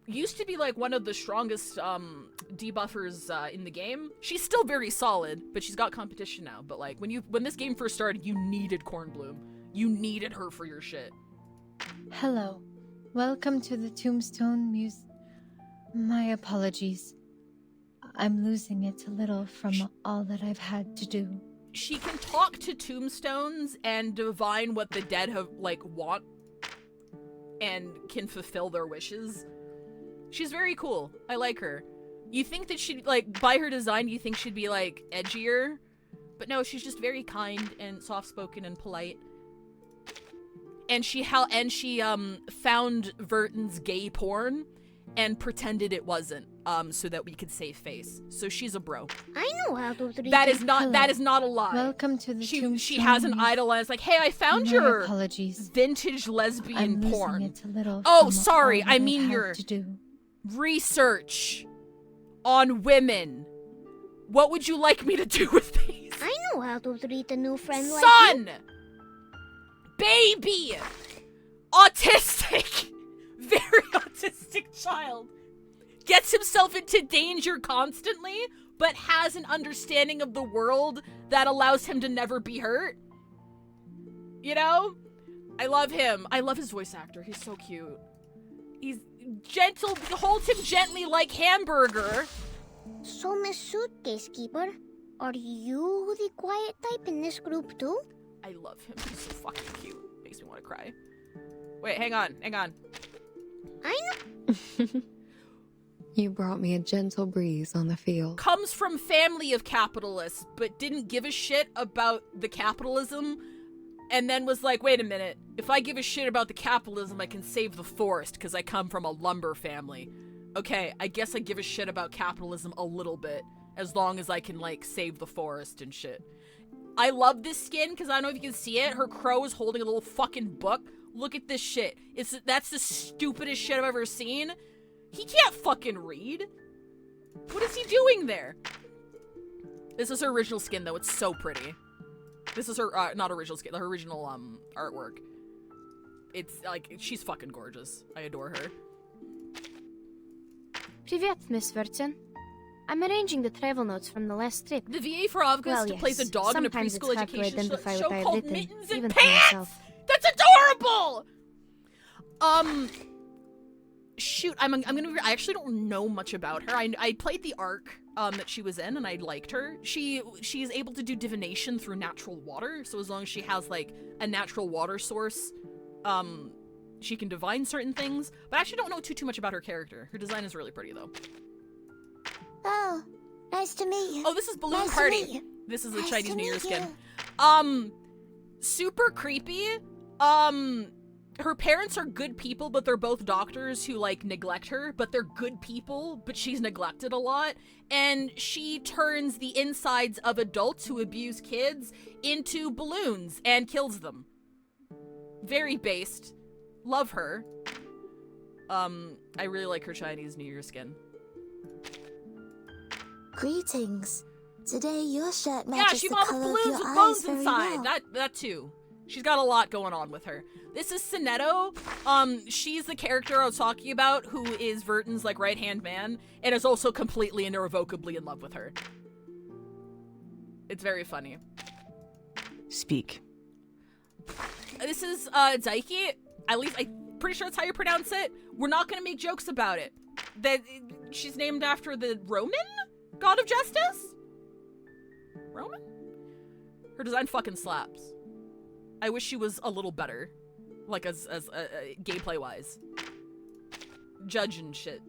Used to be like one of the strongest debuffers in the game. She's still very solid, but she's got competition now. But like when this game first started, you needed Cornbloom. You needed her for your shit. Hello. Welcome to the Tombstone Muse. My apologies. I'm losing it a little from all that I've had to do. She can talk to tombstones and divine what the dead have want and can fulfill their wishes. She's very cool. I like her. You think that she'd by her design you think she'd be edgier, but no, she's just very kind and soft-spoken and polite. And she found Verton's gay porn and pretended it wasn't, so that we could save face. So she's a bro. I know how to treat That is not a lie. Welcome to the She has an idol and it's like, hey, I found your apologies. Vintage lesbian I'm porn. losing it a little Oh, from sorry, all I that mean I've had your to do. research on women What would you like me to do with these? I know how to treat a new friend like Son! you. Baby! Autistic! Very autistic child. Gets himself into danger constantly, but has an understanding of the world that allows him to never be hurt. You know? I love him. I love his voice actor. He's so cute. He's gentle, holds him gently like Hamburger. So, Miss Suitcase Keeper, are you the quiet type in this group too? I love him. He's so fucking cute. Makes me want to cry. Wait, hang on. I know. You brought me a gentle breeze on the field. Comes from family of capitalists, but didn't give a shit about the capitalism, and then was like, wait a minute, if I give a shit about the capitalism, I can save the forest, because I come from a lumber family. Okay, I guess I give a shit about capitalism a little bit, as long as I can, like, save the forest and shit. I love this skin, because I don't know if you can see it, her crow is holding a little fucking book. Look at this shit. That's the stupidest shit I've ever seen. He can't fucking read. What is he doing there? This is her original skin, though. It's so pretty. This is her, not original skin, her original, artwork. It's, like, she's fucking gorgeous. I adore her. Привет, Miss Virgin. I'm arranging the travel notes from the last trip. The VA for August plays a dog in a preschool education show called Mittens and Pants! That's adorable! Shoot, I actually don't know much about her. I played the arc that she was in, and I liked her. She is able to do divination through natural water, so as long as she has, like, a natural water source, she can divine certain things. But I actually don't know too much about her character. Her design is really pretty, though. Oh, nice to meet you. Oh, this is Balloon Nice to Party. meet you. This is the Nice Chinese to New Year meet skin. Super creepy. Her parents are good people, but they're both doctors who, like, neglect her, but they're good people, but she's neglected a lot, and she turns the insides of adults who abuse kids into balloons and kills them. Very based. Love her. I really like her Chinese New Year skin. Greetings. Today your shirt Yeah, matches she the bought color balloons of with your bones eyes very inside. well. That too. She's got a lot going on with her. This is Sinetto. She's the character I was talking about, who is Verton's, like, right-hand man, and is also completely and irrevocably in love with her. It's very funny. Speak. This is, Daiki. At least, I'm pretty sure that's how you pronounce it. We're not gonna make jokes about it. That she's named after the Roman god of justice? Roman? Her design fucking slaps. I wish she was a little better, like as gameplay wise. Judge and shit.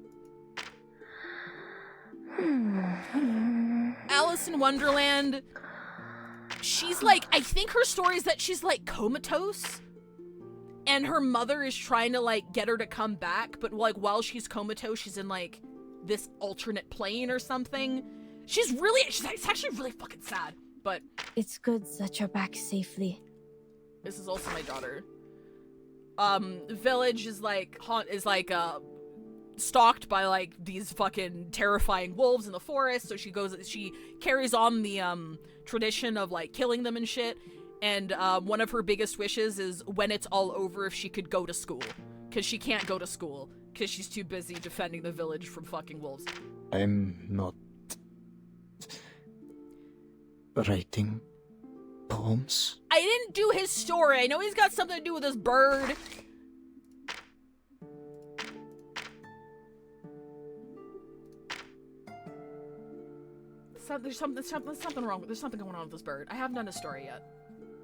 Alice in Wonderland. She's like, I think her story is that she's like comatose, and her mother is trying to like get her to come back, but like while she's comatose, she's in like this alternate plane or something. It's actually really fucking sad, but It's good that you're back safely. this is also my daughter. Village is like stalked by like these fucking terrifying wolves in the forest, so she carries on the tradition of like killing them and shit, and one of her biggest wishes is when it's all over if she could go to school, because she can't go to school because she's too busy defending the village from fucking wolves. I'm not writing poems. I didn't do his story. I know he's got something to do with this bird. There's something wrong. There's something going on with this bird. I haven't done a story yet.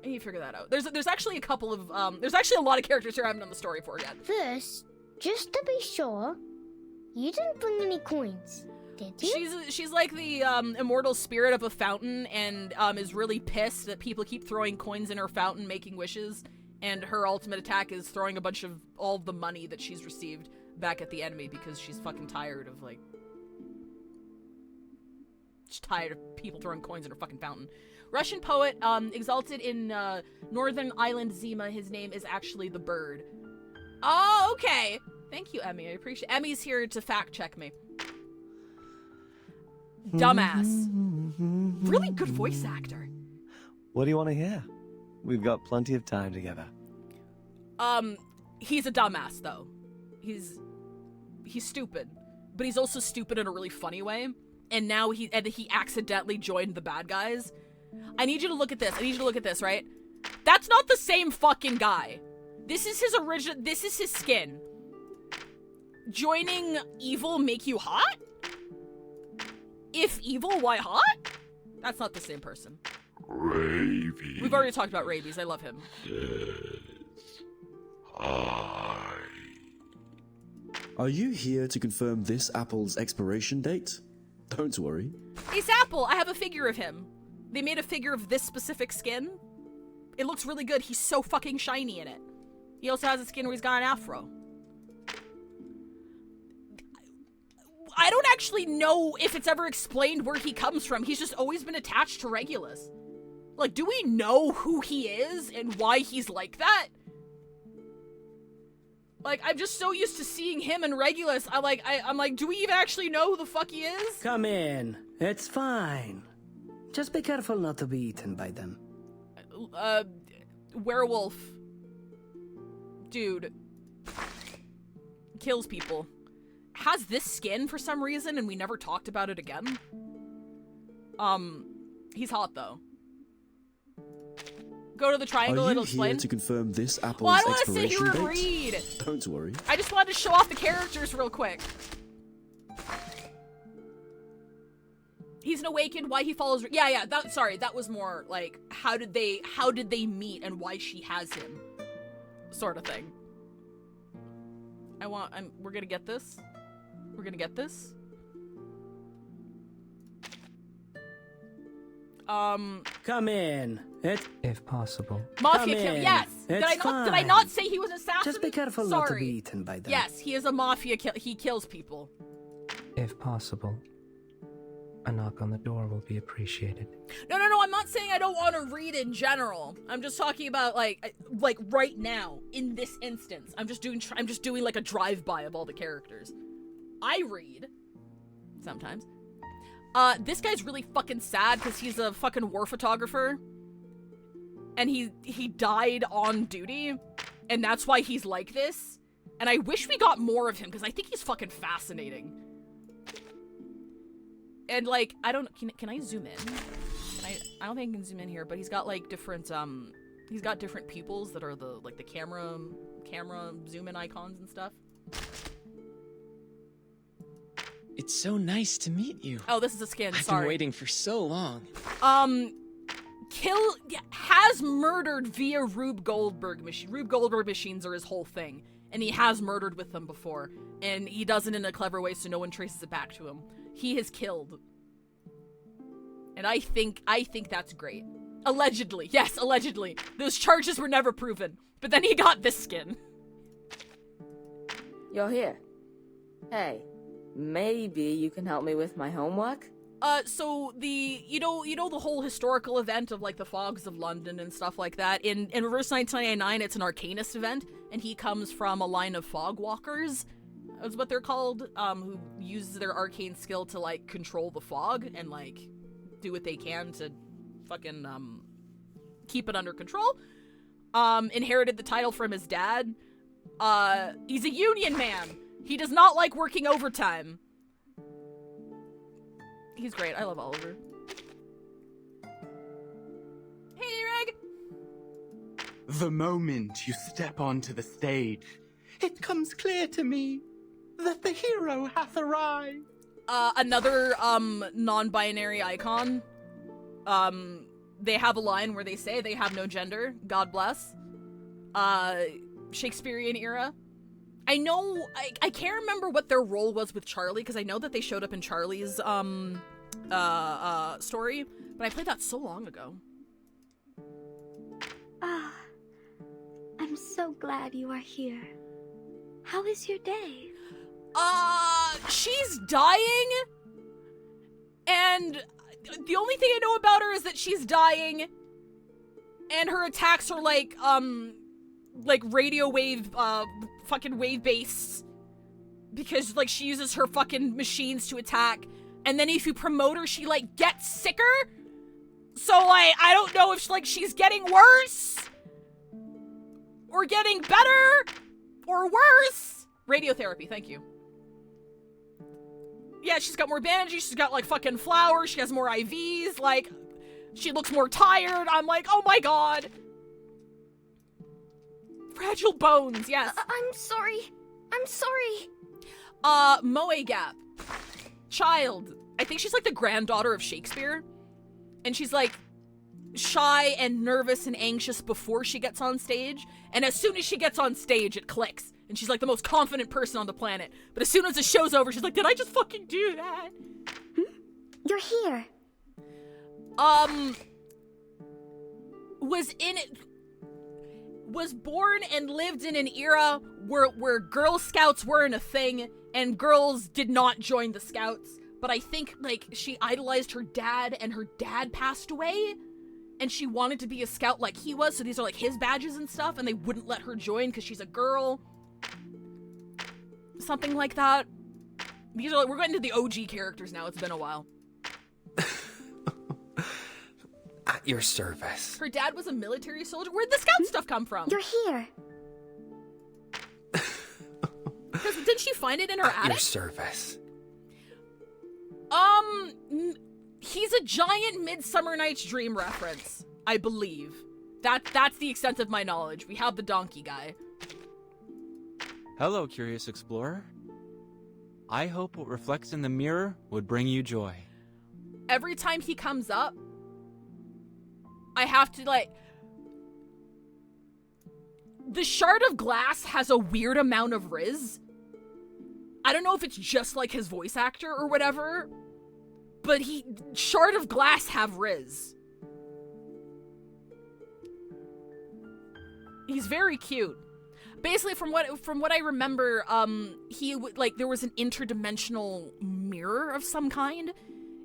I need to figure that out. There's actually a couple of there's actually a lot of characters here I haven't done the story for yet. First, just to be sure, you didn't bring any coins, did you? She's like the immortal spirit of a fountain, and is really pissed that people keep throwing coins in her fountain, making wishes. And her ultimate attack is throwing a bunch of all of the money that she's received back at the enemy because she's fucking tired of like. She's tired of people throwing coins in her fucking fountain. Russian poet, exalted in Northern Island Zima. His name is actually the bird. Oh, okay. Thank you, Emmy. I appreciate. Emmy's here to fact check me. Dumbass. Really good voice actor. What do you want to hear? We've got plenty of time together. He's a dumbass, though. He's stupid. But he's also stupid in a really funny way. And now he accidentally joined the bad guys. I need you to look at this. Right? That's not the same fucking guy. This is his skin. Joining evil make you hot? If evil, why hot? That's not the same person. Rabies. We've already talked about rabies. I love him. Are you here to confirm this apple's expiration date? Don't worry. Ace Apple, I have a figure of him. They made a figure of this specific skin. It looks really good. He's so fucking shiny in it. He also has a skin where he's got an afro. I don't actually know if it's ever explained where he comes from. He's just always been attached to Regulus. Like, do we know who he is and why he's like that? Like, I'm just so used to seeing him and Regulus. I'm like, do we even actually know who the fuck he is? Come in. It's fine. Just be careful not to be eaten by them. Werewolf. Dude. Kills people. Has this skin for some reason and we never talked about it again. He's hot though. Go to the triangle, it'll explain. Are you here to confirm this apple's well, I don't want to sit expiration here and date? read. Don't worry. I just wanted to show off the characters real quick. He's an awakened, why he follows. Yeah, that was more like how did they meet and why she has him, sort of thing. We're gonna get this. We're gonna get this. Come in. If possible. Mafia kill. Yes. Did I not say he was an assassin? Just be careful not to be eaten by them. Yes, he is a mafia kill. He kills people. If possible. A knock on the door will be appreciated. No. I'm not saying I don't want to read in general. I'm just talking about like right now in this instance. I'm just doing like a drive-by of all the characters. I read sometimes. This guy's really fucking sad because he's a fucking war photographer. And he died on duty. And that's why he's like this. And I wish we got more of him because I think he's fucking fascinating. And like, I don't, can I zoom in? I don't think I can zoom in here, but he's got like different, he's got different pupils that are the camera zoom in icons and stuff. It's so nice to meet you. Oh, this is a skin, I've sorry. been waiting for so long. Has murdered via Rube Goldberg machine. Rube Goldberg machines are his whole thing. And he has murdered with them before. And he does it in a clever way so no one traces it back to him. He has killed. And I think that's great. Allegedly. Yes, allegedly. Those charges were never proven. But then he got this skin. You're here. Hey, maybe you can help me with my homework? So you know the whole historical event of like the fogs of London and stuff like that. In Reverse 1999, it's an Arcanist event, and he comes from a line of fog walkers, is what they're called, who use their arcane skill to like control the fog and like do what they can to fucking keep it under control. Inherited the title from his dad. He's a union man. He does not like working overtime. He's great. I love Oliver. Hey, Reg! The moment you step onto the stage, it comes clear to me that the hero hath arrived. Another, non-binary icon. They have a line where they say they have no gender. God bless. Shakespearean era. I know, I can't remember what their role was with Charlie, because I know that they showed up in Charlie's, story, but I played that so long ago. Ah, I'm so glad you are here. How is your day? She's dying, and the only thing I know about her is that she's dying, and her attacks are like radio wave, fucking wave based, because like she uses her fucking machines to attack, and then if you promote her, she, like, gets sicker. So, like, I don't know if, like, she's getting worse or getting better or worse. Radiotherapy, thank you. Yeah, she's got more bandages, she's got, like, fucking flowers, she has more IVs, like, she looks more tired. I'm like, oh my god. Fragile bones, yes. I'm sorry. I'm sorry. Moe Gap. Child. I think she's like the granddaughter of Shakespeare. And she's like shy and nervous and anxious before she gets on stage. And as soon as she gets on stage, it clicks. And she's like the most confident person on the planet. But as soon as the show's over, she's like, did I just fucking do that? You're here. Was born and lived in an era where Girl Scouts weren't a thing and girls did not join the Scouts. But I think, like, she idolized her dad and her dad passed away and she wanted to be a Scout like he was, so these are, like, his badges and stuff, and they wouldn't let her join because she's a girl. Something like that. These are, like, we're getting to the OG characters now. It's been a while. At your service. Her dad was a military soldier. Where'd the Scout stuff come from? You're here. Because didn't she find it in her At attic? your service. He's a giant Midsummer Night's Dream reference, I believe. That's the extent of my knowledge. We have the donkey guy. Hello, curious explorer. I hope what reflects in the mirror would bring you joy. Every time he comes up, I have to, like... The shard of glass has a weird amount of Riz. I don't know if it's just like his voice actor or whatever, but shard of glass have Riz. He's very cute. Basically, from what I remember, there was an interdimensional mirror of some kind,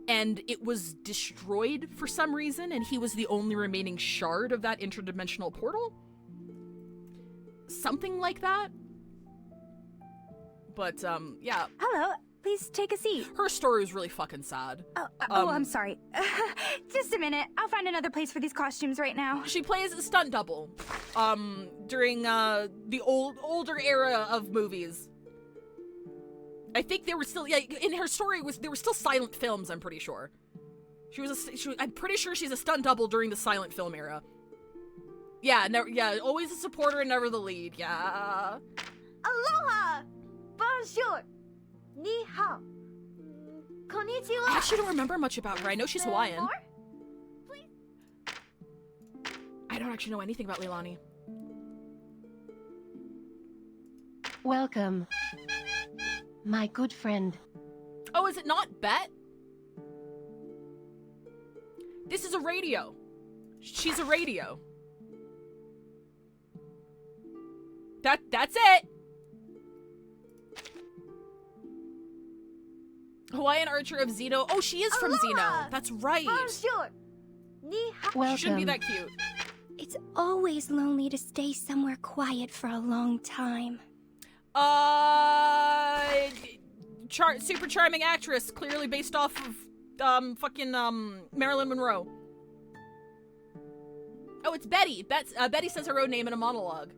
and it was destroyed for some reason, and he was the only remaining shard of that interdimensional portal. Something like that. But, yeah. Hello, please take a seat. Her story was really fucking sad. I'm sorry. Just a minute. I'll find another place for these costumes right now. She plays a stunt double, during, the older era of movies. I think they were still, in her story, there were still silent films, I'm pretty sure. I'm pretty sure she's a stunt double during the silent film era. Yeah, always a supporter and never the lead, yeah. Aloha! Bonjour! Ni hao. Konnichiwa. I actually don't remember much about her. I know she's Hawaiian. I don't actually know anything about Leilani. Welcome, my good friend. Oh, is it not Bet? This is a radio. She's a radio. That's it. Hawaiian Archer of Xeno. Oh, she is from Xeno. That's right. Bonjour. She shouldn't be that cute. It's always lonely to stay somewhere quiet for a long time. Super charming actress, clearly based off of Marilyn Monroe. Oh, it's Betty. Betty says her own name in a monologue.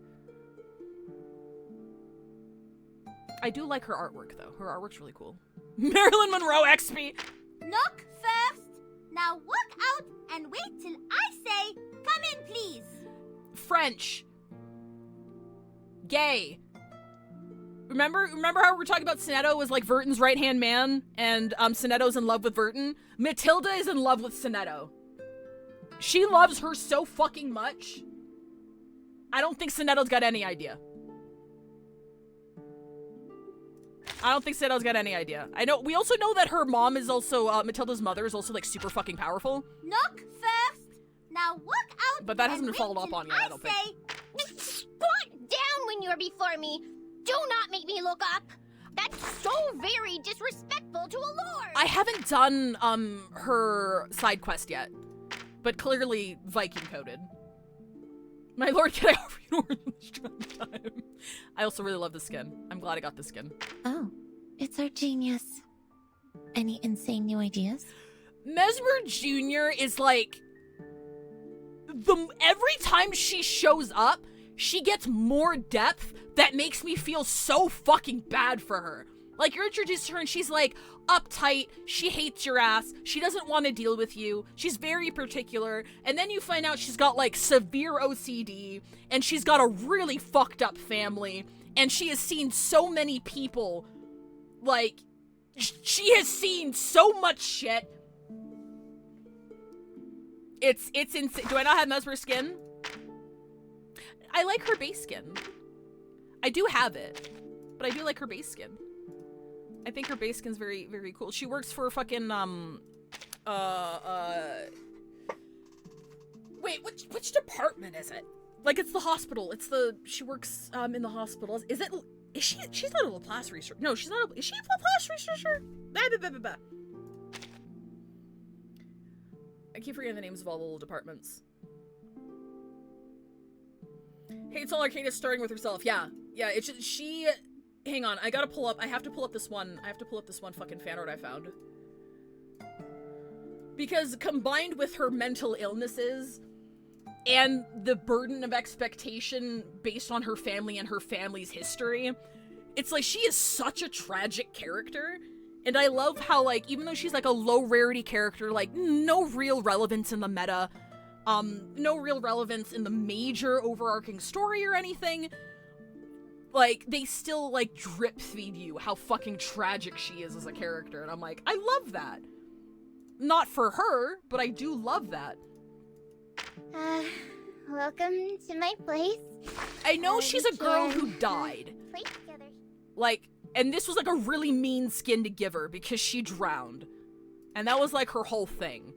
I do like her artwork, though. Her artwork's really cool. Marilyn Monroe XP. Knock first. Now walk out and wait till I say, come in, please. French. Gay. Remember how we were talking about Sonetto was like Verton's right-hand man, and Sonetto's in love with Verton? Matilda is in love with Sonetto. She loves her so fucking much. I don't think Sonetto's got any idea. I know. We also know that her mom is also, Matilda's mother is also, like, super fucking powerful. Knock first. Now walk out. But that hasn't been followed up on yet, I don't think. Squat down when you're before me. Do not make me look up. That's so very disrespectful to a lord. I haven't done, her side quest yet. But clearly Viking coded. My lord, can I offer you an time? I also really love the skin. I'm glad I got the skin. Oh, it's our genius. Any insane new ideas? Mesmer Jr. is like every time she shows up, she gets more depth that makes me feel so fucking bad for her. Like, you're introduced to her and she's like uptight, she hates your ass, she doesn't want to deal with you, she's very particular, and then you find out she's got like severe OCD, and she's got a really fucked up family, and she has seen so many people, like, she has seen so much shit. It's insane. Do I not have Mesmer skin? I like her base skin. I do have it, but I do like her base skin. I think her base skin's very, very cool. She works for fucking, wait, which department is it? Like, it's the hospital. She works, in the hospital. She's not a Laplace researcher. No, she's not is she a Laplace researcher? I keep forgetting the names of all the little departments. Hates all Arcade is starting with herself. Yeah, it's just, she... Hang on, I have to pull up this one fucking fan art I found. Because combined with her mental illnesses and the burden of expectation based on her family and her family's history, it's like she is such a tragic character. And I love how, like, even though she's like a low rarity character, like, no real relevance in the meta, no real relevance in the major overarching story or anything, like, they still, like, drip feed you how fucking tragic she is as a character. And I'm like, I love that. Not for her, but I do love that. Welcome to my place. I know she's a girl who died. Play together. Like, and this was like a really mean skin to give her because she drowned. And that was like her whole thing.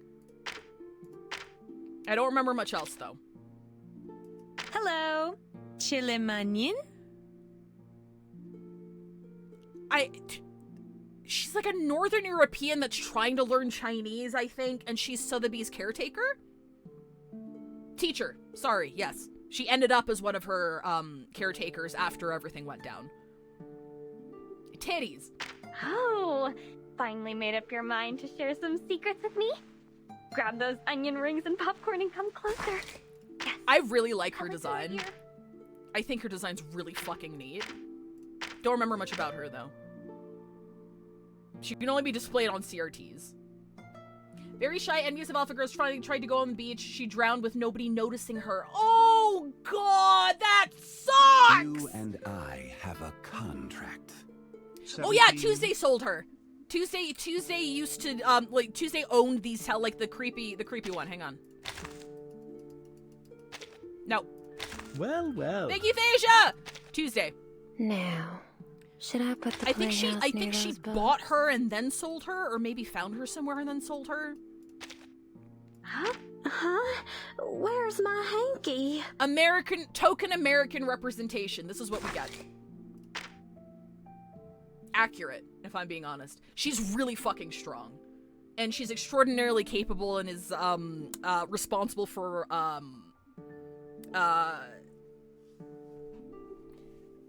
I don't remember much else though. Hello. Chilimanin? She's like a Northern European that's trying to learn Chinese, I think, and she's Sotheby's caretaker? Teacher. Sorry, yes. She ended up as one of her, caretakers after everything went down. Titties. Oh, finally made up your mind to share some secrets with me? Grab those onion rings and popcorn and come closer. Yes. I really like her design. I think her design's really fucking neat. Don't remember much about her, though. She can only be displayed on CRTs. Very shy, envious of alpha girls, tried to go on the beach. She drowned with nobody noticing her. Oh, God, that sucks! You and I have a contract. 17. Oh, yeah, Tuesday sold her. Tuesday used to, like, Tuesday owned these, like, the creepy one. Hang on. No. Well. Thank you, Thasia! Tuesday. Now, should I put the I think she bought her and then sold her, or maybe found her somewhere and then sold her. Huh? Where's my hanky? Token American representation. This is what we get. Accurate, if I'm being honest. She's really fucking strong. And she's extraordinarily capable and is, responsible for,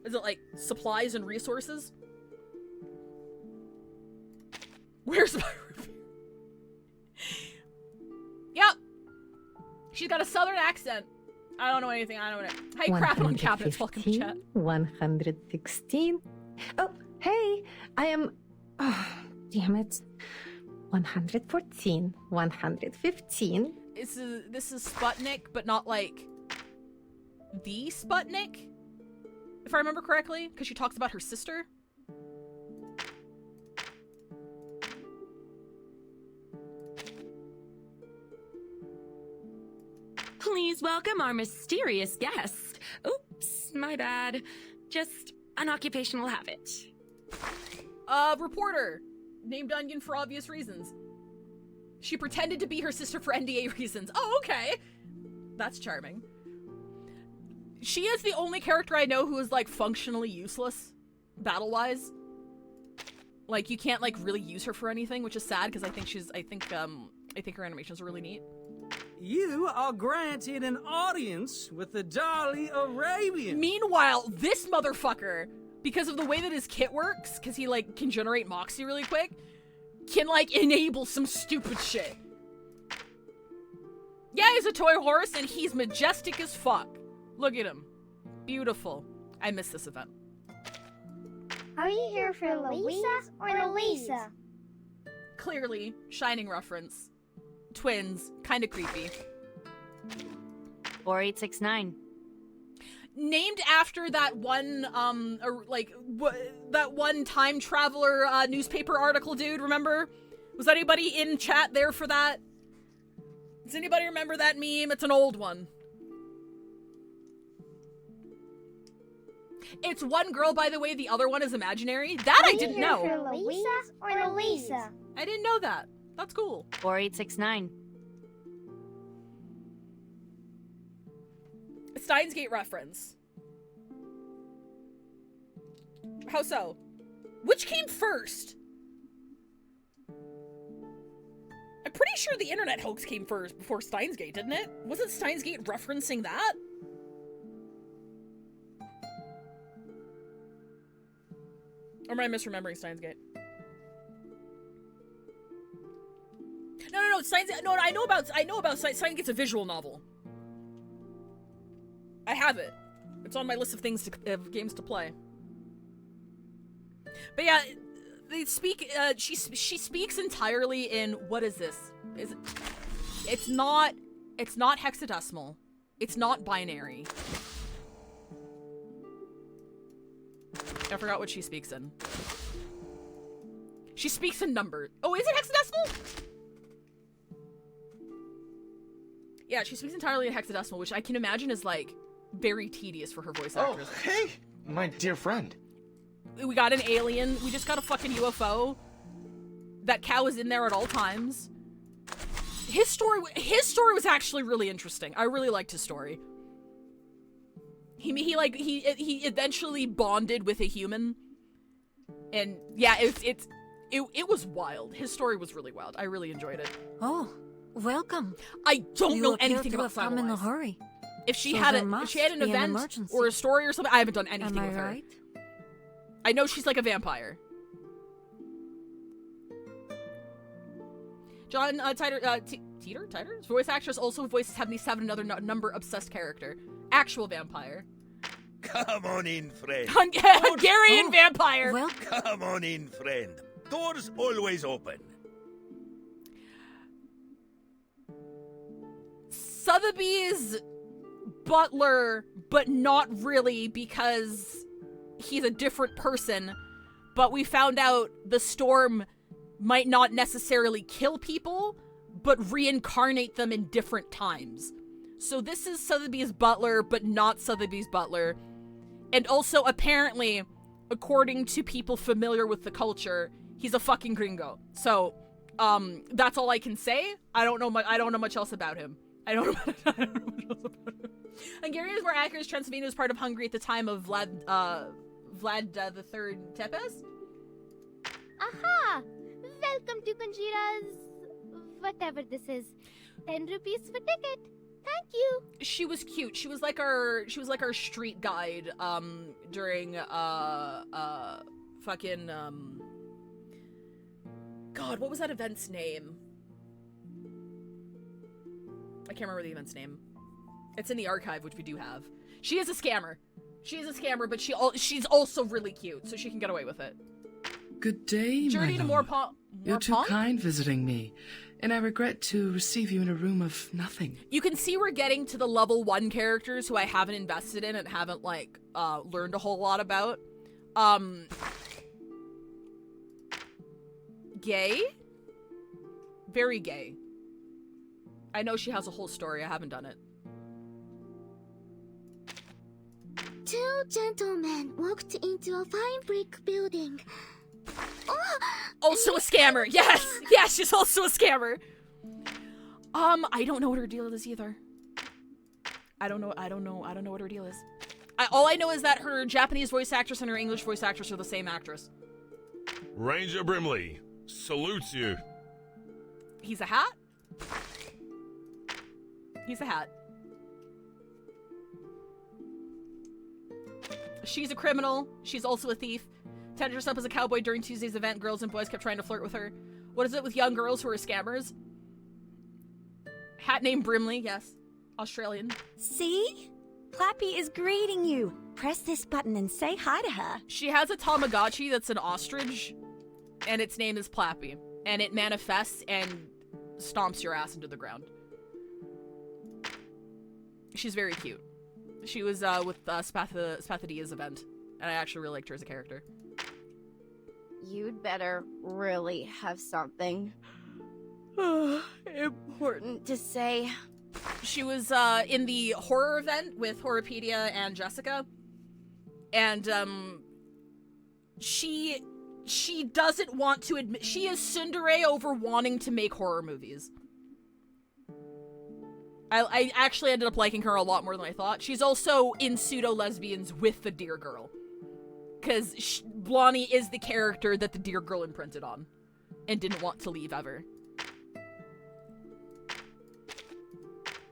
is it like supplies and resources? Where's my review? Yep. She's got a southern accent. I don't know anything. I don't know. Hey, crapping on cabinets. Welcome to chat. 116. Oh, hey. I am... Oh, damn it. 114. 115. This is Sputnik, but not like the Sputnik, if I remember correctly, because she talks about her sister. Please welcome our mysterious guest. Oops, my bad. Just an occupational habit. Reporter. Named Onion for obvious reasons. She pretended to be her sister for NDA reasons. Oh, okay. That's charming. She is the only character I know who is, like, functionally useless, battle-wise. Like, you can't, like, really use her for anything, which is sad, because I think her animations are really neat. You are granted an audience with the Darly Arabian. Meanwhile, this motherfucker, because of the way that his kit works, because he, like, can generate Moxie really quick, can, like, enable some stupid shit. Yeah, he's a toy horse, and he's majestic as fuck. Look at him. Beautiful. I miss this event. Are you here for Louisa or Louisa? Clearly, Shining reference. Twins. Kinda creepy. 4869. Named after that one, that one time traveler newspaper article dude, remember? Was anybody in chat there for that? Does anybody remember that meme? It's an old one. It's one girl, by the way, the other one is imaginary. That I didn't know. For Louisa or Louisa? I didn't know that. That's cool. 4869. Steins Gate reference. How so? Which came first? I'm pretty sure the internet hoax came first before Steins Gate, didn't it? Wasn't Steins Gate referencing that? Or am I misremembering Steins Gate? No, Steins Gate. No, I know about Steins Gate's a visual novel. I have it. It's on my list of things games to play. But yeah, they speak. She speaks entirely in what is this? It's not hexadecimal. It's not binary. I forgot what she speaks in. She speaks in numbers. Oh, is it hexadecimal? Yeah, she speaks entirely in hexadecimal, which I can imagine is like very tedious for her voice actress. Oh, hey, my dear friend. We got an alien. We just got a fucking UFO. That cow is in there at all times. His story was actually really interesting. I really liked his story. He eventually bonded with a human, and yeah, it was wild. His story was really wild. I really enjoyed it. Oh, welcome. I don't You know appear anything to about have come in a Samwise. hurry. If she So had there an must event be an emergency. or a story or something, I haven't done anything Am I with her. right? I know she's like a vampire. John Titer's voice actress also voices 77, another number obsessed character. Actual vampire. Come on in, friend. Hungarian vampire. Well, Come on in, friend. Doors always open. Sotheby's butler, but not really, because he's a different person. But we found out the storm might not necessarily kill people, but reincarnate them in different times. So this is Sotheby's butler, but not Sotheby's butler. And also, apparently, according to people familiar with the culture, he's a fucking gringo. So, that's all I can say. I don't know much else about him. I don't know much else about him. Hungarian is more accurate as Transylvania was part of Hungary at the time of Vlad III Tepes. Aha! Welcome to Conchita's whatever this is. 10 rupees for ticket. Thank you. She was cute. She was like our street guide during fucking God, what was that event's name? I can't remember the event's name. It's in the archive, which we do have. She is a scammer. She is a scammer, but she's also really cute, so she can get away with it. Good day, Journey my to lord. more You're too punk? kind visiting me, and I regret to receive you in a room of nothing. You can see we're getting to the level 1 characters who I haven't invested in and haven't, like, learned a whole lot about. Gay? Very gay. I know she has a whole story. I haven't done it. Two gentlemen walked into a fine brick building. Also a scammer. Yes. Yes, she's also a scammer. I don't know what her deal is either. I don't know what her deal is. All I know is that her Japanese voice actress and her English voice actress are the same actress. Ranger Brimley salutes you. He's a hat? He's a hat. She's a criminal. She's also a thief. Tended herself as a cowboy during Tuesday's event. Girls and boys kept trying to flirt with her. What is it with young girls who are scammers? Hat named Brimley, yes. Australian. See? Plappy is greeting you. Press this button and say hi to her. She has a Tamagotchi that's an ostrich, and its name is Plappy. And it manifests and stomps your ass into the ground. She's very cute. She was with Spathadia's event, and I actually really liked her as a character. You'd better really have something important to say. She was in the horror event with Horrorpedia and Jessica, and she doesn't want to admit she is tsundere over wanting to make horror movies. I actually ended up liking her a lot more than I thought. She's also in Pseudo Lesbians with the Deer Girl, because Blondie is the character that the Deer Girl imprinted on and didn't want to leave ever.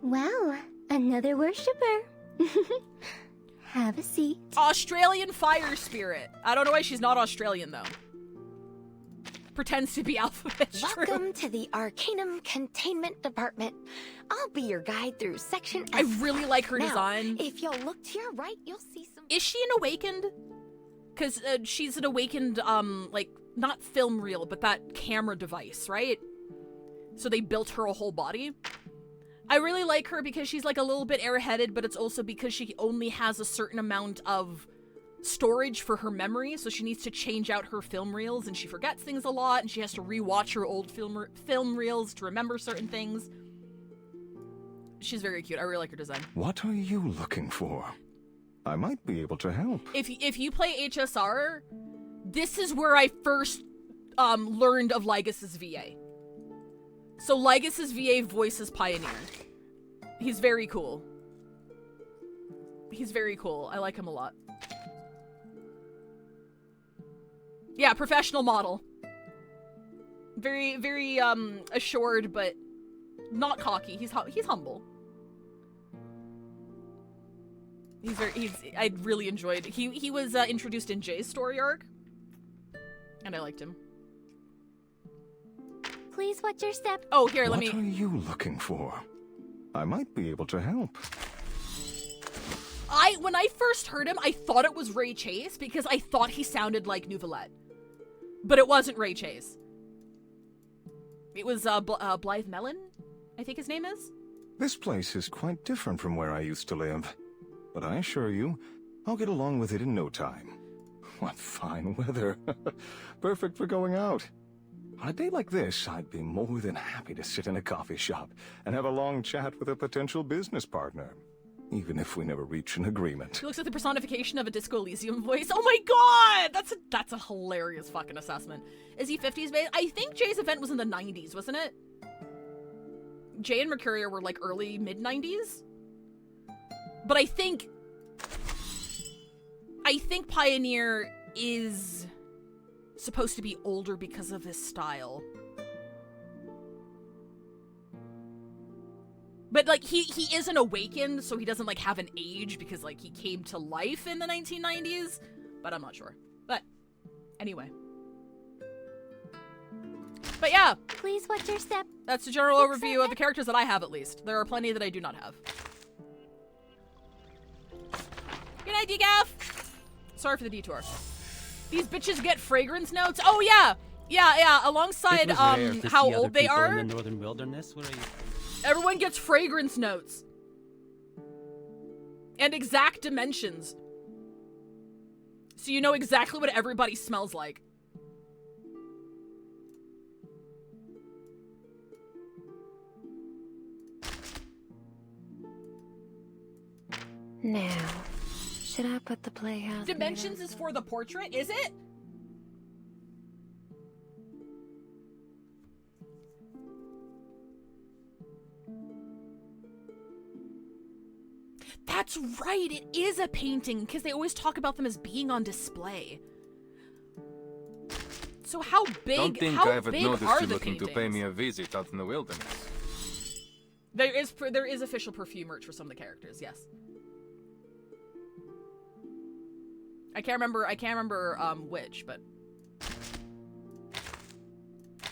Wow, another worshipper. Have a seat. Australian fire spirit. I don't know why she's not Australian, though. Pretends to be alphabet. Welcome to the Arcanum Containment Department. I'll be your guide through Section F. I really like her Now, design. If you'll look to your right, you'll see some... Is she an Awakened? Because she's an Awakened, like, not film reel, but that camera device, right? So they built her a whole body. I really like her because she's, like, a little bit airheaded, but it's also because she only has a certain amount of storage for her memory, so she needs to change out her film reels, and she forgets things a lot, and she has to rewatch her old film reels to remember certain things. She's very cute. I really like her design. What are you looking for? I might be able to help. If you play HSR, this is where I first learned of Lygas's VA. So Lygas's VA voices Pioneer. He's very cool. He's very cool. I like him a lot. Yeah, professional model. Very, very assured, but not cocky. He's humble. I really enjoyed. He was introduced in Jay's story arc, and I liked him. Please watch your step. Oh, here, let me. What are you looking for? I might be able to help. When I first heard him, I thought it was Ray Chase because I thought he sounded like Nouvellette. But it wasn't Ray Chase. It was Blythe Mellon, I think his name is. This place is quite different from where I used to live. But I assure you, I'll get along with it in no time. What fine weather. Perfect for going out. On a day like this, I'd be more than happy to sit in a coffee shop and have a long chat with a potential business partner. Even if we never reach an agreement. He looks like the personification of a Disco Elysium voice. Oh my god! That's a hilarious fucking assessment. Is he 50s based? I think Jay's event was in the 90s, wasn't it? Jay and Mercurial were like early, mid-90s? But I think Pioneer is supposed to be older because of his style. But, like, he isn't awakened, so he doesn't, like, have an age because, like, he came to life in the 1990s. But I'm not sure. But, anyway. But, yeah. Please watch your step. That's the general overview of the characters that I have, at least. There are plenty that I do not have. Good night, Decaf! Sorry for the detour. These bitches get fragrance notes? Oh, yeah! Yeah, alongside, how old they are. In the northern wilderness? What are you... Everyone gets fragrance notes. And exact dimensions. So you know exactly what everybody smells like. Now, should I put the playhouse? Dimensions is for the portrait, is it? That's right, it is a painting, because they always talk about them as being on display. So how big, Don't think I haven't noticed you looking to pay me a visit out in the wilderness. There is official perfume merch for some of the characters, yes. I can't remember which, but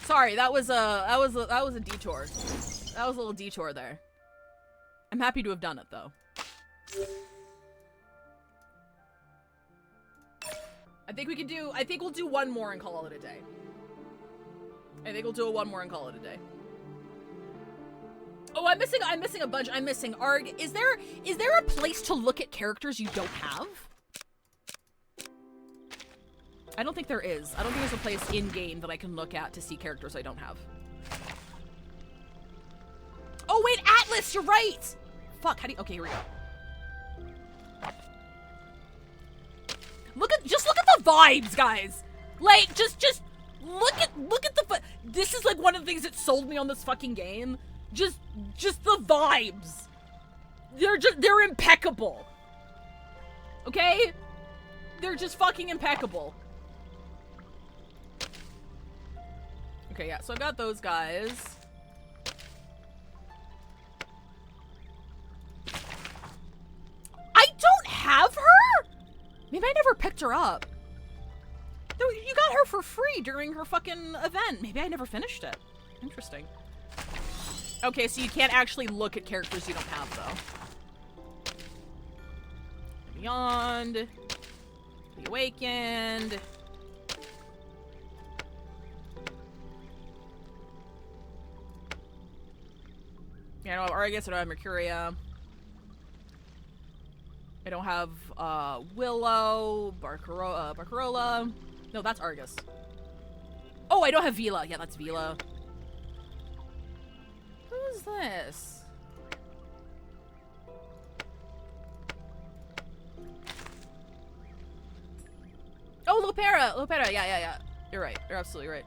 Sorry, that was a detour. That was a little detour there. I'm happy to have done it though. I think we'll do one more and call it a day. I think we'll do one more and call it a day. Oh, I'm missing a bunch. I'm missing Arg. Is there a place to look at characters you don't have? I don't think there is. I don't think there's a place in-game that I can look at to see characters I don't have. Oh, wait, Atlas, you're right! Fuck, how do you... Okay, here we go. Just look at the vibes, guys! Like, just look at the... This is, like, one of the things that sold me on this fucking game. Just the vibes. They're impeccable. Okay? They're just fucking impeccable. Okay, yeah, so I've got those guys. I don't have her? Maybe I never picked her up. No, you got her for free during her fucking event. Maybe I never finished it. Interesting. Okay, so you can't actually look at characters you don't have, though. Beyond. The Awakened. Yeah, I don't have Argus, I don't have Mercuria. I don't have, Willow, Barcarola. No, that's Argus. Oh, I don't have Vila. Yeah, that's Vila. Who's this? Oh, Lopera. Yeah. You're right. You're absolutely right.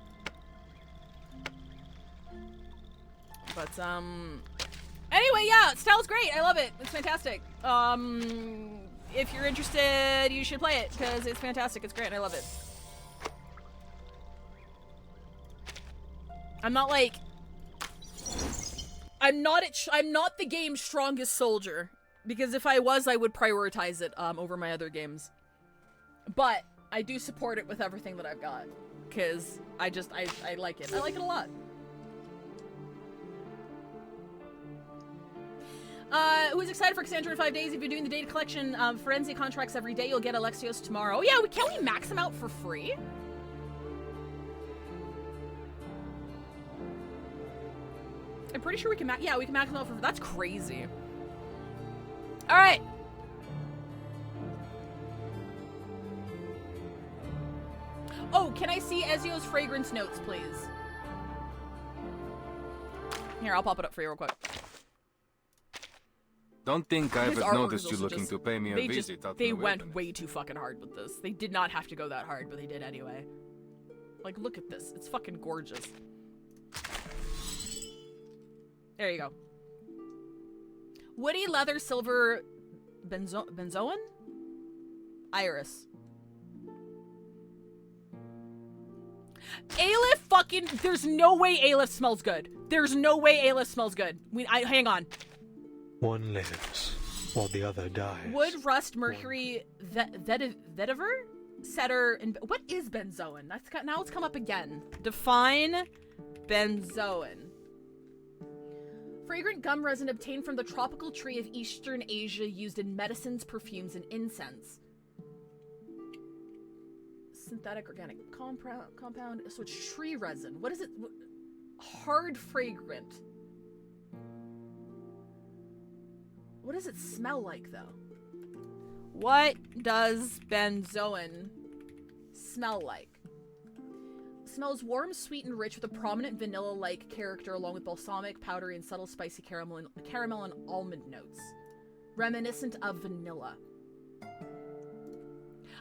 But, anyway, yeah, style's great. I love it. It's fantastic. If you're interested, you should play it, because it's fantastic. It's great, and I love it. I'm not like... I'm not the game's strongest soldier, because if I was, I would prioritize it, over my other games. But I do support it with everything that I've got, because I like it. I like it a lot. Who's excited for Cassandra in 5 days? If you're doing the data collection, Firenze contracts every day, you'll get Alexios tomorrow. Oh yeah, can we max them out for free? I'm pretty sure we can max them out for free. That's crazy. Alright. Oh, can I see Ezio's fragrance notes, please? Here, I'll pop it up for you real quick. Don't think I haven't noticed you looking to pay me a visit. They went way too fucking hard with this. They did not have to go that hard, but they did anyway. Like, look at this. It's fucking gorgeous. There you go. Woody, leather, silver, benzoin? Iris. Aleph fucking... There's no way Aleph smells good. There's no way Aleph smells good. Hang on. One lives, while the other dies. Wood, rust, mercury, vetiver, setter, and what is benzoin? Now it's come up again. Define benzoin. Fragrant gum resin obtained from the tropical tree of Eastern Asia, used in medicines, perfumes, and incense. Synthetic organic compound. So it's tree resin. What is it? Hard fragrant. What does it smell like, though? What does benzoin smell like? Smells warm, sweet, and rich with a prominent vanilla-like character, along with balsamic, powdery, and subtle spicy caramel and almond notes. Reminiscent of vanilla.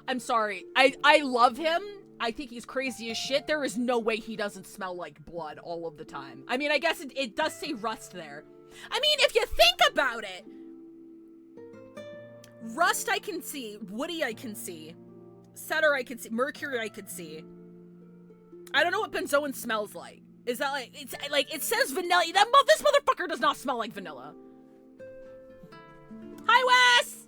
I'm sorry. I love him. I think he's crazy as shit. There is no way he doesn't smell like blood all of the time. I mean, I guess it does say rust there. I mean, if you think about it, rust I can see, woody I can see, setter I can see, mercury I could see. I don't know what benzoin smells like. Is that like, it's like, it says vanilla. This motherfucker does not smell like vanilla. Hi, Wes!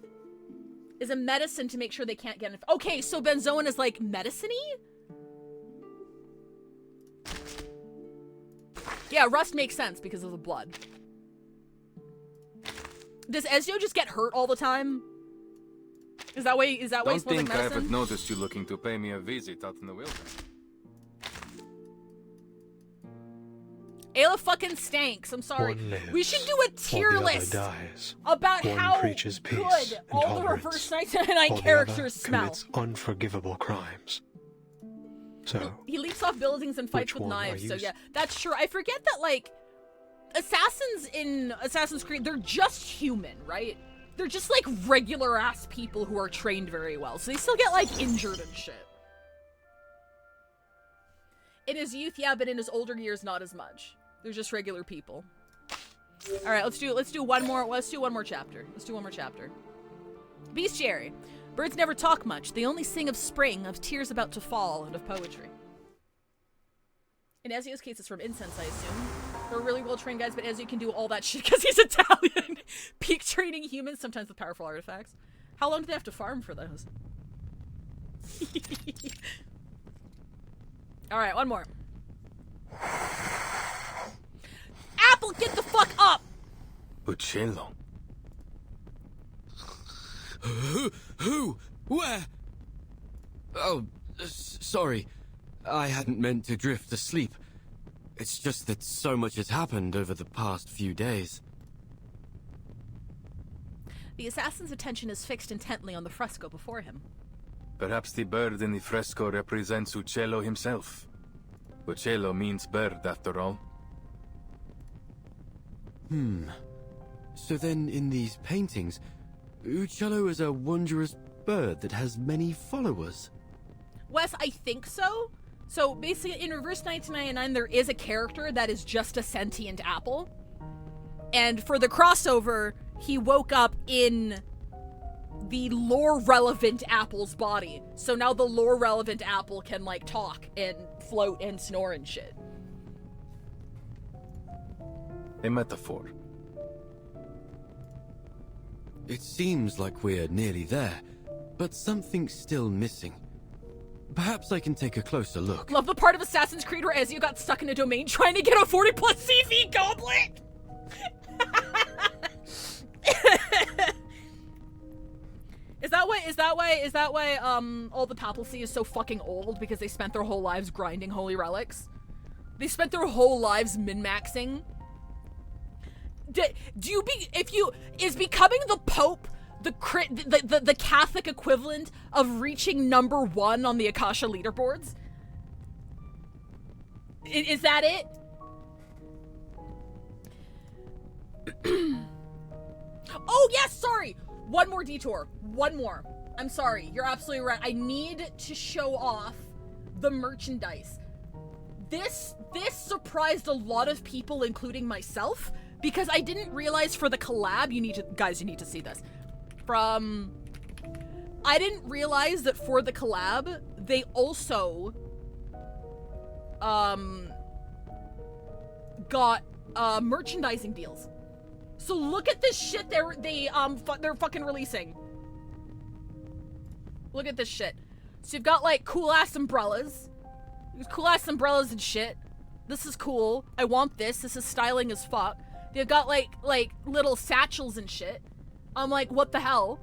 Is a medicine to make sure they can't get okay, so benzoin is like medicine-y? Yeah, rust makes sense because of the blood. Does Ezio just get hurt all the time? Is that why? Is that why he Don't smells like think I medicine? haven't noticed you looking to pay me a visit out in the wilderness. Ayla fucking stinks. I'm sorry. One lives, We should do a tier while the other list dies. about One how preaches peace good and all the tolerance, Reverse 1999 while the characters other smell. commits unforgivable crimes. So, He leaps off buildings and fights which with one are knives. you So yeah, that's true. I forget that like assassins in Assassin's Creed, they're just human, right? They're just like regular ass people who are trained very well. So they still get like injured and shit. In his youth, yeah, but in his older years, not as much. They're just regular people. All right, let's do one more. Let's do one more chapter. Let's do one more chapter. Bestiary. Birds never talk much. They only sing of spring, of tears about to fall, and of poetry. In Ezio's case, it's from incense, I assume. They're really well-trained guys, but Ezio can do all that shit because he's Italian. Peak training humans, sometimes with powerful artifacts. How long do they have to farm for those? All right, one more. Apple, get the fuck up! Uccello. Who? Where? Oh, sorry. I hadn't meant to drift asleep. It's just that so much has happened over the past few days. The assassin's attention is fixed intently on the fresco before him. Perhaps the bird in the fresco represents Uccello himself. Uccello means bird, after all. So then, in these paintings, Uccello is a wondrous bird that has many followers. Wes, I think so. So basically, in Reverse 1999, there is a character that is just a sentient apple. And for the crossover, he woke up in the lore-relevant apple's body. So now the lore-relevant apple can, like, talk and float and snore and shit. A metaphor. It seems like we're nearly there, but something's still missing. Perhaps I can take a closer look. Love the part of Assassin's Creed where Ezio got stuck in a domain trying to get a 40+ CV goblet! Is that why all the papacy is so fucking old? Because they spent their whole lives grinding holy relics? They spent their whole lives min-maxing? Is becoming the Pope the Catholic equivalent of reaching #1 on the Akasha leaderboards? Is that it? Oh, yes, sorry. One more detour. One more. I'm sorry. You're absolutely right. I need to show off the merchandise. This surprised a lot of people, including myself, because I didn't realize for the collab, you need to see this. I didn't realize that for the collab, they also got merchandising deals. So look at this shit they're fucking releasing. Look at this shit. So you've got like cool ass umbrellas. There's cool ass umbrellas and shit. This is cool. I want this. This is styling as fuck. They've got like little satchels and shit. I'm like, what the hell?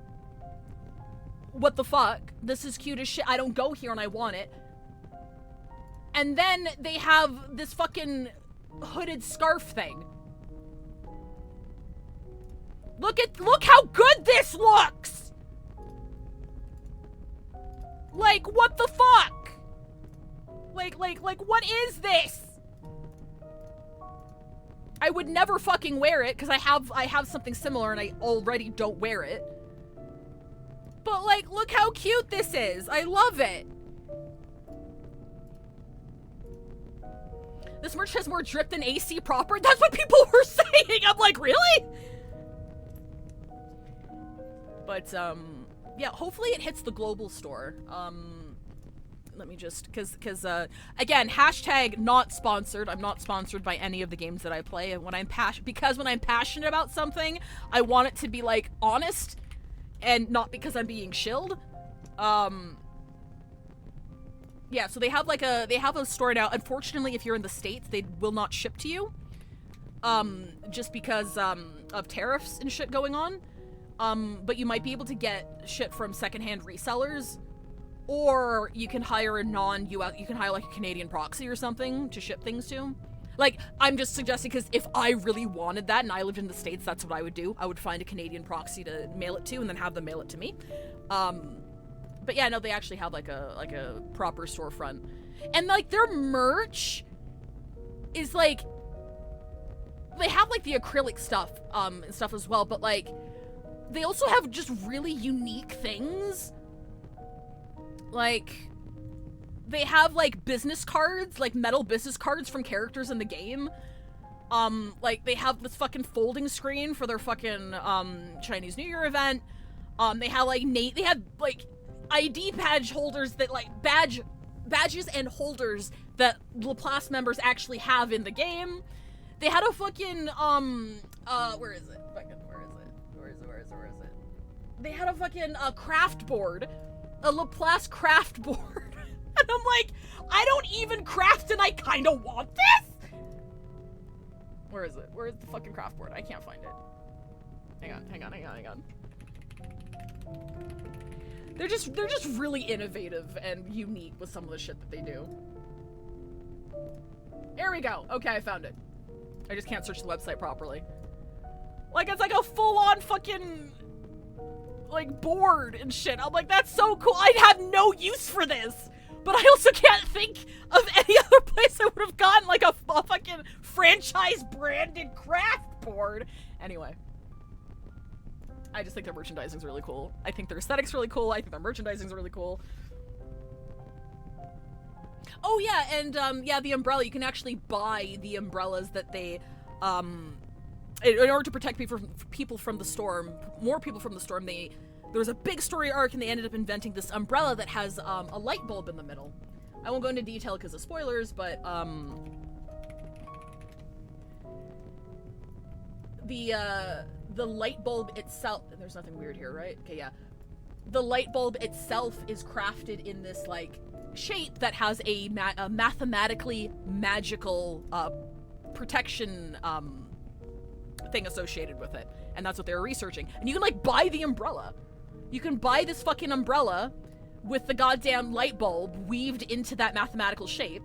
What the fuck? This is cute as shit. I don't go here and I want it. And then they have this fucking hooded scarf thing. Look how good this looks! Like, what the fuck? Like, what is this? I would never fucking wear it, because I have something similar and I already don't wear it. But, like, look how cute this is. I love it. This merch has more drip than AC proper? That's what people were saying! I'm like, really? But, yeah, hopefully it hits the global store. Let me just, because again, hashtag not sponsored. I'm not sponsored by any of the games that I play. And when I'm passionate about something, I want it to be, like, honest and not because I'm being shilled. Yeah, so they have a store now. Unfortunately, if you're in the States, they will not ship to you. Just because of tariffs and shit going on. But you might be able to get shit from secondhand resellers, or you can hire a non-US, you can hire like a Canadian proxy or something to ship things to. Like, I'm just suggesting because if I really wanted that and I lived in the States, that's what I would do. I would find a Canadian proxy to mail it to and then have them mail it to me. But yeah, no, they actually have like a proper storefront. And like their merch is like, they have like the acrylic stuff and stuff as well, but like they also have just really unique things. Like they have like business cards, like metal business cards from characters in the game. Like they have this fucking folding screen for their fucking Chinese New Year event. They have like they have like ID badge holders that like badges and holders that Laplace members actually have in the game. They had a fucking where is it? They had a fucking craft board, a Laplace craft board. And I'm like, I don't even craft and I kind of want this. Where is it? Where is the fucking craft board? I can't find it. Hang on. They're just really innovative and unique with some of the shit that they do. There we go. Okay, I found it. I just can't search the website properly. Like, it's like a full-on fucking, like, board and shit. I'm like, that's so cool. I'd have no use for this. But I also can't think of any other place I would have gotten, like, a fucking franchise-branded craft board. Anyway. I just think their merchandising's really cool. I think their aesthetic's really cool. I think their merchandising's really cool. Oh yeah, and yeah, the umbrella, you can actually buy the umbrellas that they, in order to protect people from the storm, more people from the storm, there was a big story arc and they ended up inventing this umbrella that has a light bulb in the middle. I won't go into detail because of spoilers, but the light bulb itself, there's nothing weird here, right? Okay, yeah. The light bulb itself is crafted in this, like, shape that has a mathematically magical protection thing associated with it. And that's what they were researching. And you can, like, buy the umbrella. You can buy this fucking umbrella with the goddamn light bulb weaved into that mathematical shape.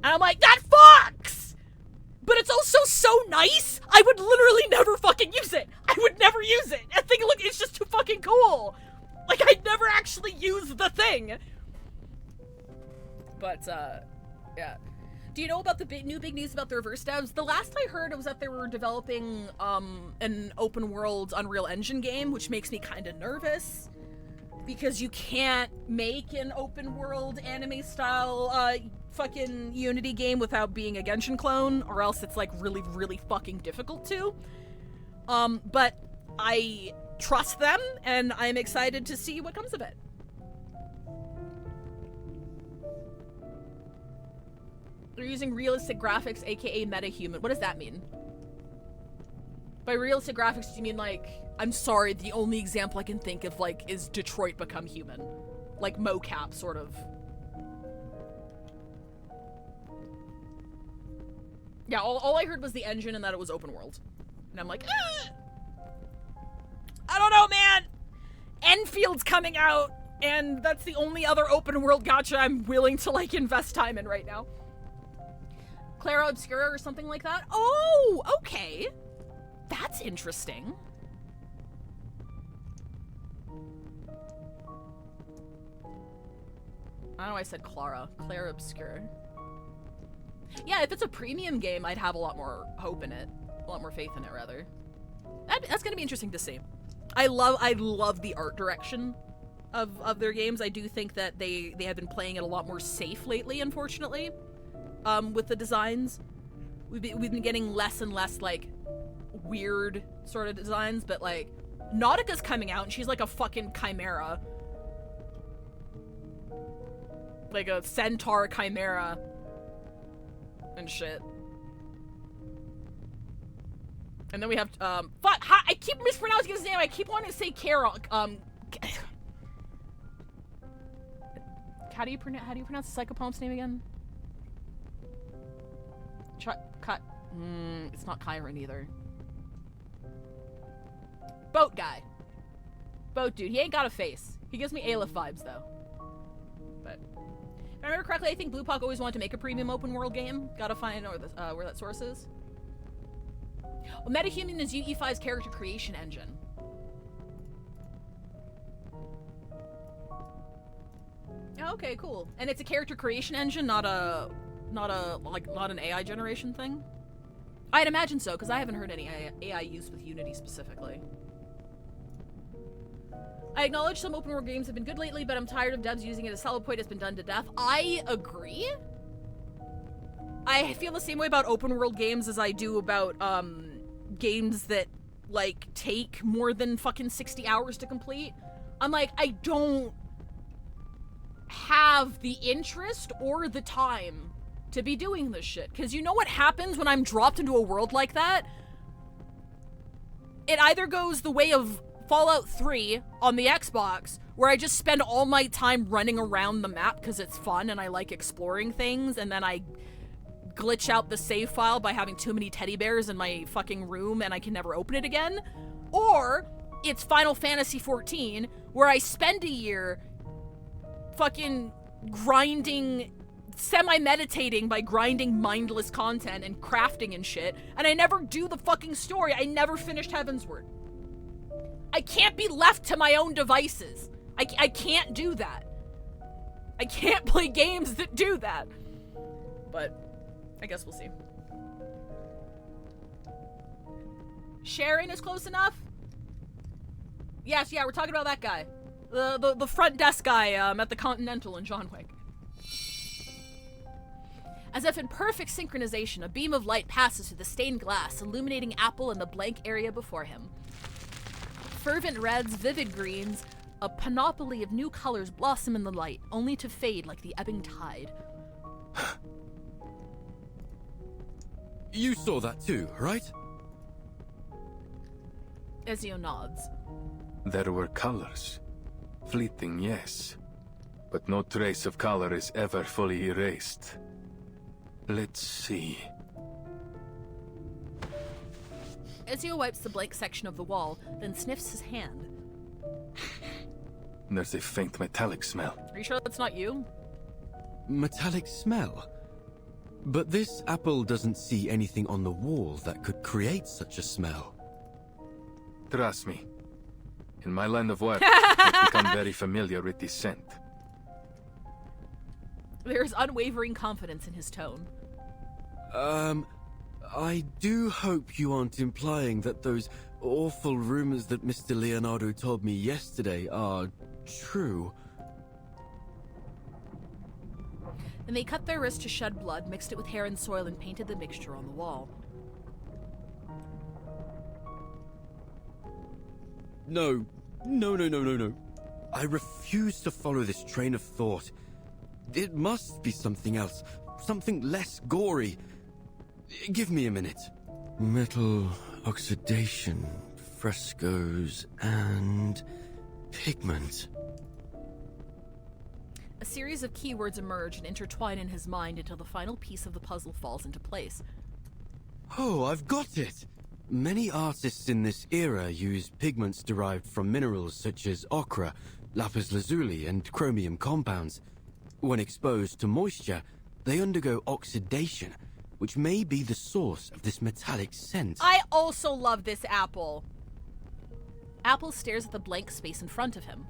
And I'm like, that fucks! But it's also so nice, I would literally never fucking use it. I would never use it. I think, look, it's just too fucking cool. Like, I'd never actually use the thing. But, yeah. Do you know about the new big news about the reverse devs? The last I heard was that they were developing, an open world Unreal Engine game, which makes me kind of nervous. Because you can't make an open world anime style, fucking Unity game without being a Genshin clone, or else it's like really, really fucking difficult to. But I trust them, and I'm excited to see what comes of it. They're using realistic graphics, aka metahuman. What does that mean? By realistic graphics, do you mean like, I'm sorry, the only example I can think of, like, is Detroit Become Human. Like mocap, sort of. Yeah, all I heard was the engine and that it was open world. And I'm like, I don't know, man! Enfield's coming out, and that's the only other open world gacha I'm willing to, like, invest time in right now. Clara Obscura or something like that? Oh, okay. That's interesting. I don't know why I said Clara. Clara Obscura. Yeah, if it's a premium game, I'd have a lot more hope in it. A lot more faith in it, rather. That's gonna be interesting to see. I love the art direction of their games. I do think that they have been playing it a lot more safe lately, unfortunately. With the designs. We've been getting less and less, like, weird sort of designs, but, like, Nautica's coming out and she's like a fucking chimera. Like a centaur chimera. And shit. And then we have, fuck, I keep mispronouncing his name. I keep wanting to say Carol, how do you pronounce the psychopomp's name again? It's not Chiron either. Boat guy. Boat dude. He ain't got a face. He gives me Aleph vibes though. But if I remember correctly, I think Bluepock always wanted to make a premium open world game. Gotta find where that source is. Well, Metahuman is UE5's character creation engine. Okay, cool. And it's a character creation engine, not an AI generation thing. I'd imagine so, because I haven't heard any AI use with Unity specifically. I acknowledge some open world games have been good lately, but I'm tired of devs using it as selling point. It's been done to death. I agree. I feel the same way about open world games as I do about games that like take more than fucking 60 hours to complete. I'm like, I don't have the interest or the time to be doing this shit. Because you know what happens when I'm dropped into a world like that? It either goes the way of Fallout 3 on the Xbox, where I just spend all my time running around the map because it's fun and I like exploring things, and then I glitch out the save file by having too many teddy bears in my fucking room and I can never open it again. Or it's Final Fantasy XIV, where I spend a year fucking grinding, semi-meditating by grinding mindless content and crafting and shit, and I never do the fucking story. I never finished Heavensward. I can't be left to my own devices. I can't do that. I can't play games that do that. But I guess we'll see. Sharon is close enough? Yes, yeah, we're talking about that guy. The front desk guy at the Continental in John Wick. As if in perfect synchronization, a beam of light passes through the stained glass, illuminating Apple and the blank area before him. Fervent reds, vivid greens, a panoply of new colors blossom in the light, only to fade like the ebbing tide. You saw that too, right? Ezio nods. There were colors. Fleeting, yes. But no trace of color is ever fully erased. Let's see. Ezio wipes the blank section of the wall, then sniffs his hand. There's a faint metallic smell. Are you sure that's not you? Metallic smell? But this apple doesn't see anything on the wall that could create such a smell. Trust me. In my line of work, I've become very familiar with this scent. There's unwavering confidence in his tone. I do hope you aren't implying that those awful rumors that Mr. Leonardo told me yesterday are true. Then they cut their wrist to shed blood, mixed it with hair and soil, and painted the mixture on the wall. No. I refuse to follow this train of thought. It must be something else. Something less gory. Give me a minute. Metal oxidation, frescoes, and pigment. A series of keywords emerge and intertwine in his mind until the final piece of the puzzle falls into place. Oh, I've got it! Many artists in this era use pigments derived from minerals such as ochre, lapis lazuli, and chromium compounds. When exposed to moisture, they undergo oxidation, which may be the source of this metallic scent. I also love this apple. Apple stares at the blank space in front of him.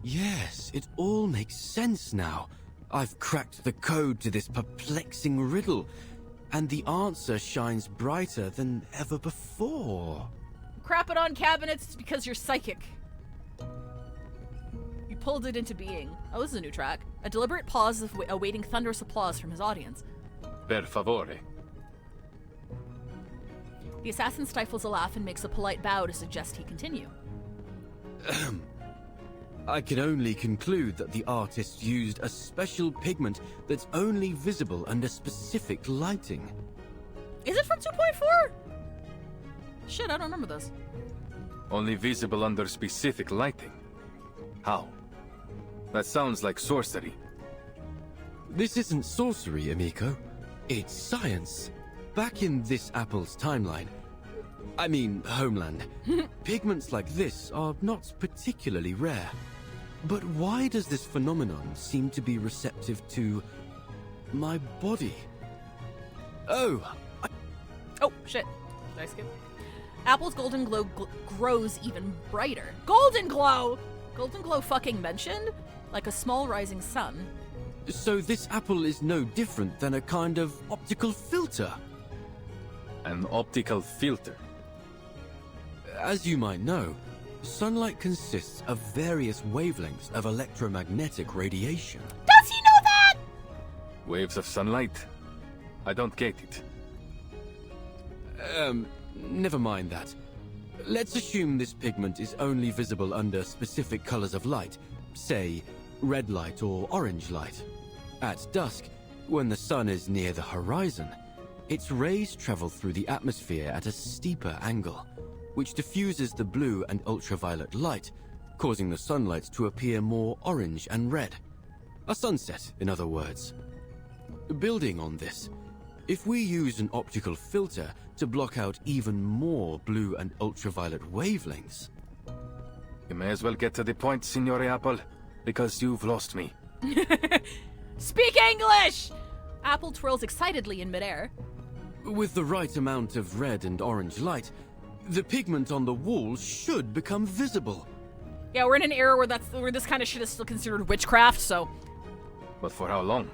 Yes, it all makes sense now. I've cracked the code to this perplexing riddle, and the answer shines brighter than ever before. Crap it on cabinets because you're psychic. You pulled it into being. Oh, this is a new track. A deliberate pause of awaiting thunderous applause from his audience. Per favore. The assassin stifles a laugh and makes a polite bow to suggest he continue. I can only conclude that the artist used a special pigment that's only visible under specific lighting. Is it from 2.4? Shit, I don't remember this. Only visible under specific lighting. How? That sounds like sorcery. This isn't sorcery, amico. It's science. Back in this apple's timeline, I mean homeland, pigments like this are not particularly rare. But why does this phenomenon seem to be receptive to my body? Oh, Oh, shit. Did I skip? Apple's golden glow grows even brighter. Golden glow! Golden glow fucking mentioned? Like a small rising sun. So this apple is no different than a kind of optical filter. An optical filter? As you might know, sunlight consists of various wavelengths of electromagnetic radiation. Does he know that? Waves of sunlight? I don't get it. Never mind that. Let's assume this pigment is only visible under specific colors of light, say, red light or orange light. At dusk, when the sun is near the horizon, its rays travel through the atmosphere at a steeper angle, which diffuses the blue and ultraviolet light, causing the sunlight to appear more orange and red. A sunset, in other words. Building on this, if we use an optical filter to block out even more blue and ultraviolet wavelengths... You may as well get to the point, Signore Apple, because you've lost me. Speak English! Apple twirls excitedly in midair. With the right amount of red and orange light, the pigment on the wall should become visible. Yeah, we're in an era where this kind of shit is still considered witchcraft, so... But for how long?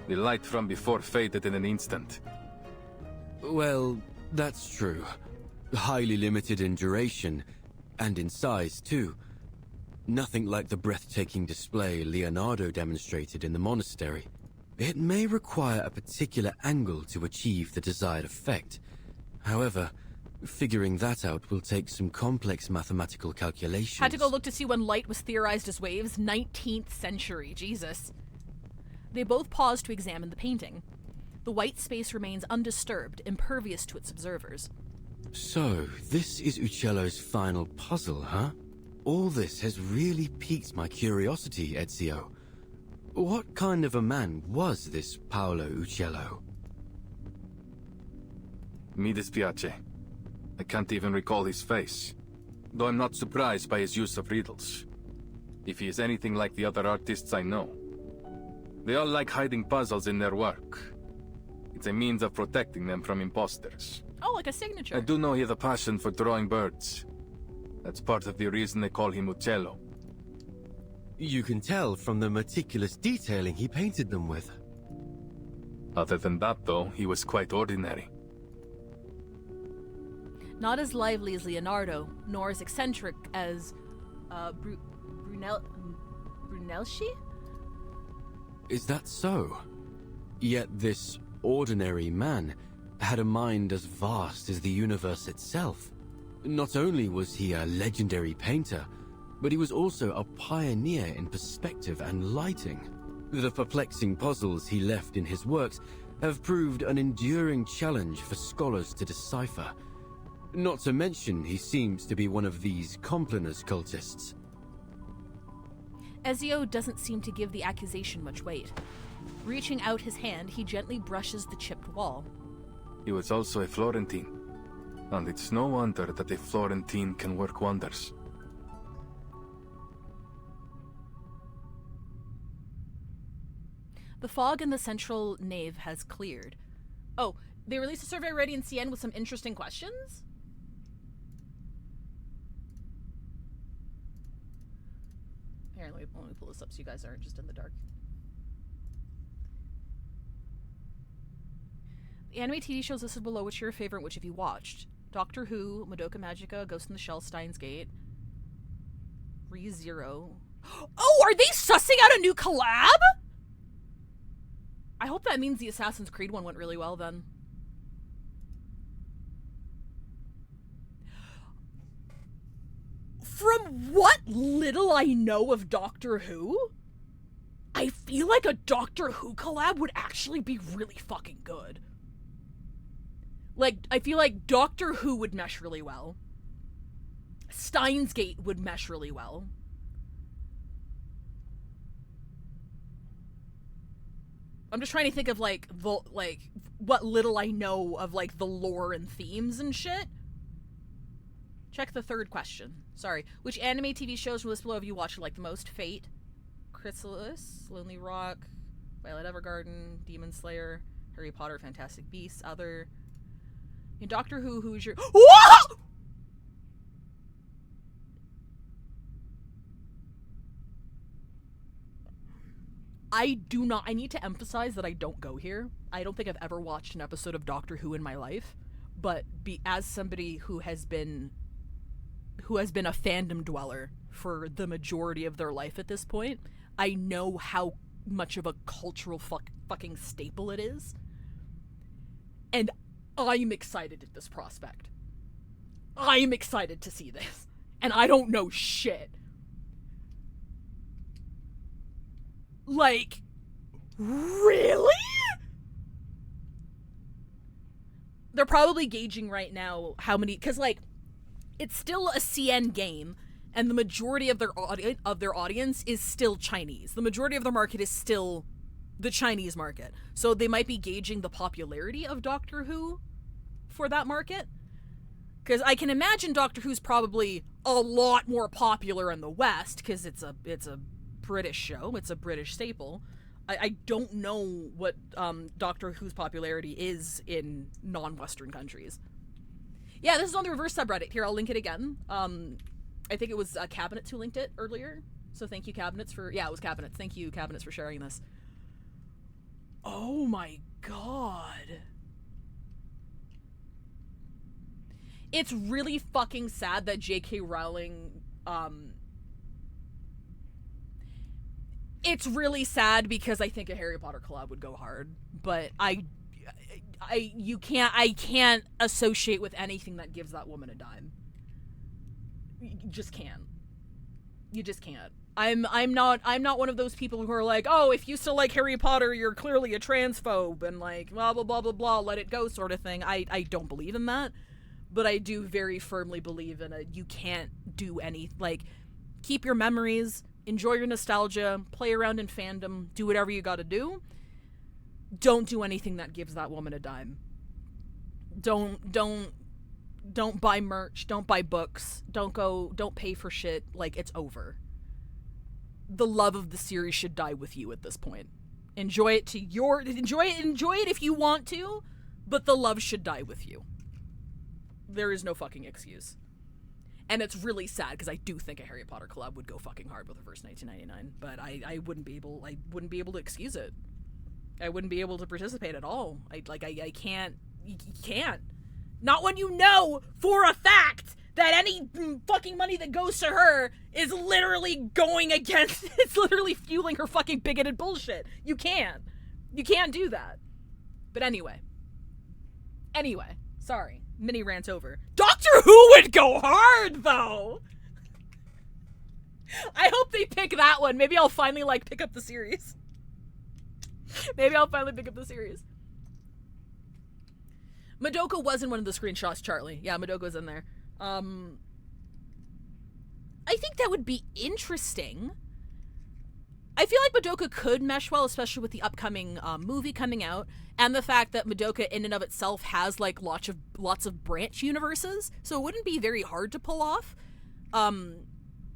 The light from before faded in an instant. Well, that's true. Highly limited in duration, and in size, too. Nothing like the breathtaking display Leonardo demonstrated in the monastery. It may require a particular angle to achieve the desired effect. However, figuring that out will take some complex mathematical calculations. Had to go look to see when light was theorized as waves. 19th century. Jesus. They both pause to examine the painting. The white space remains undisturbed, impervious to its observers. So, this is Uccello's final puzzle, huh? All this has really piqued my curiosity, Ezio. What kind of a man was this Paolo Uccello? Mi dispiace. I can't even recall his face, though I'm not surprised by his use of riddles. If he is anything like the other artists I know. They all like hiding puzzles in their work. It's a means of protecting them from imposters. Oh, like a signature. I do know he has a passion for drawing birds. That's part of the reason they call him Uccello. You can tell from the meticulous detailing he painted them with. Other than that, though, he was quite ordinary. Not as lively as Leonardo, nor as eccentric as Brunelleschi? Is that so? Yet this ordinary man had a mind as vast as the universe itself. Not only was he a legendary painter, but he was also a pioneer in perspective and lighting. The perplexing puzzles he left in his works have proved an enduring challenge for scholars to decipher. Not to mention, he seems to be one of these Compliners cultists. Ezio doesn't seem to give the accusation much weight. Reaching out his hand, he gently brushes the chipped wall. He was also a Florentine, and it's no wonder that a Florentine can work wonders. The fog in the central nave has cleared. Oh, they released a survey already in CN with some interesting questions? Here, let me pull this up so you guys aren't just in the dark. The anime TV shows listed below, which are your favorite, which have you watched? Doctor Who, Madoka Magica, Ghost in the Shell, Steins Gate, ReZero. Oh, are they sussing out a new collab? I hope that means the Assassin's Creed one went really well then. From what little I know of Doctor Who, I feel like a Doctor Who collab would actually be really fucking good. Like, I feel like Doctor Who would mesh really well. Steins Gate would mesh really well. I'm just trying to think of, like, what little I know of, like, the lore and themes and shit. Check the third question. Sorry. Which anime TV shows from list below have you watched like the most? Fate, Chrysalis, Lonely Rock, Violet Evergarden, Demon Slayer, Harry Potter, Fantastic Beasts, other... In Doctor Who, who's your... Whoa! I need to emphasize that I don't go here. I don't think I've ever watched an episode of Doctor Who in my life, but as somebody who has been a fandom dweller for the majority of their life at this point, I know how much of a cultural fucking staple it is. And I'm excited at this prospect. I'm excited to see this. And I don't know shit. Like, really? They're probably gauging right now how many, because, like, it's still a CN game, and the majority of their audience is still Chinese. The majority of their market is still the Chinese market. So they might be gauging the popularity of Doctor Who for that market. Because I can imagine Doctor Who's probably a lot more popular in the West, because it's a British show. It's a British staple. I don't know what Doctor Who's popularity is in non-Western countries. Yeah, this is on the reverse subreddit. Here, I'll link it again. I think it was Cabinets who linked it earlier. So thank you, Cabinets, for... Yeah, it was Cabinets. Thank you, Cabinets, for sharing this. Oh my god. It's really fucking sad that J.K. Rowling... It's really sad because I think a Harry Potter collab would go hard. But I can't associate with anything that gives that woman a dime. You just can't. You just can't. I'm not one of those people who are like, oh, if you still like Harry Potter, you're clearly a transphobe and like blah blah blah blah blah, let it go sort of thing. I don't believe in that, but I do very firmly believe in you can't do any, like, keep your memories, enjoy your nostalgia, play around in fandom, do whatever you gotta do. Don't do anything that gives that woman a dime. Don't buy merch, don't buy books, don't pay for shit. Like, it's over. The love of the series should die with you at this point. Enjoy it if you want to, but the love should die with you. There is no fucking excuse. And it's really sad because I do think a Harry Potter collab would go fucking hard with Reverse 1999, but I wouldn't be able to excuse it. I wouldn't be able to participate at all. I can't. You can't. Not when you know for a fact that any fucking money that goes to her is literally going against, it's literally fueling her fucking bigoted bullshit. You can't. You can't do that. But anyway, sorry. Mini rant over. Doctor Who would go hard, though! I hope they pick that one. Maybe I'll finally, pick up the series. Madoka was in one of the screenshots, Charlie. Yeah, Madoka's in there. I think that would be interesting. I feel like Madoka could mesh well, especially with the upcoming movie coming out, and the fact that Madoka in and of itself has lots of branch universes, so it wouldn't be very hard to pull off.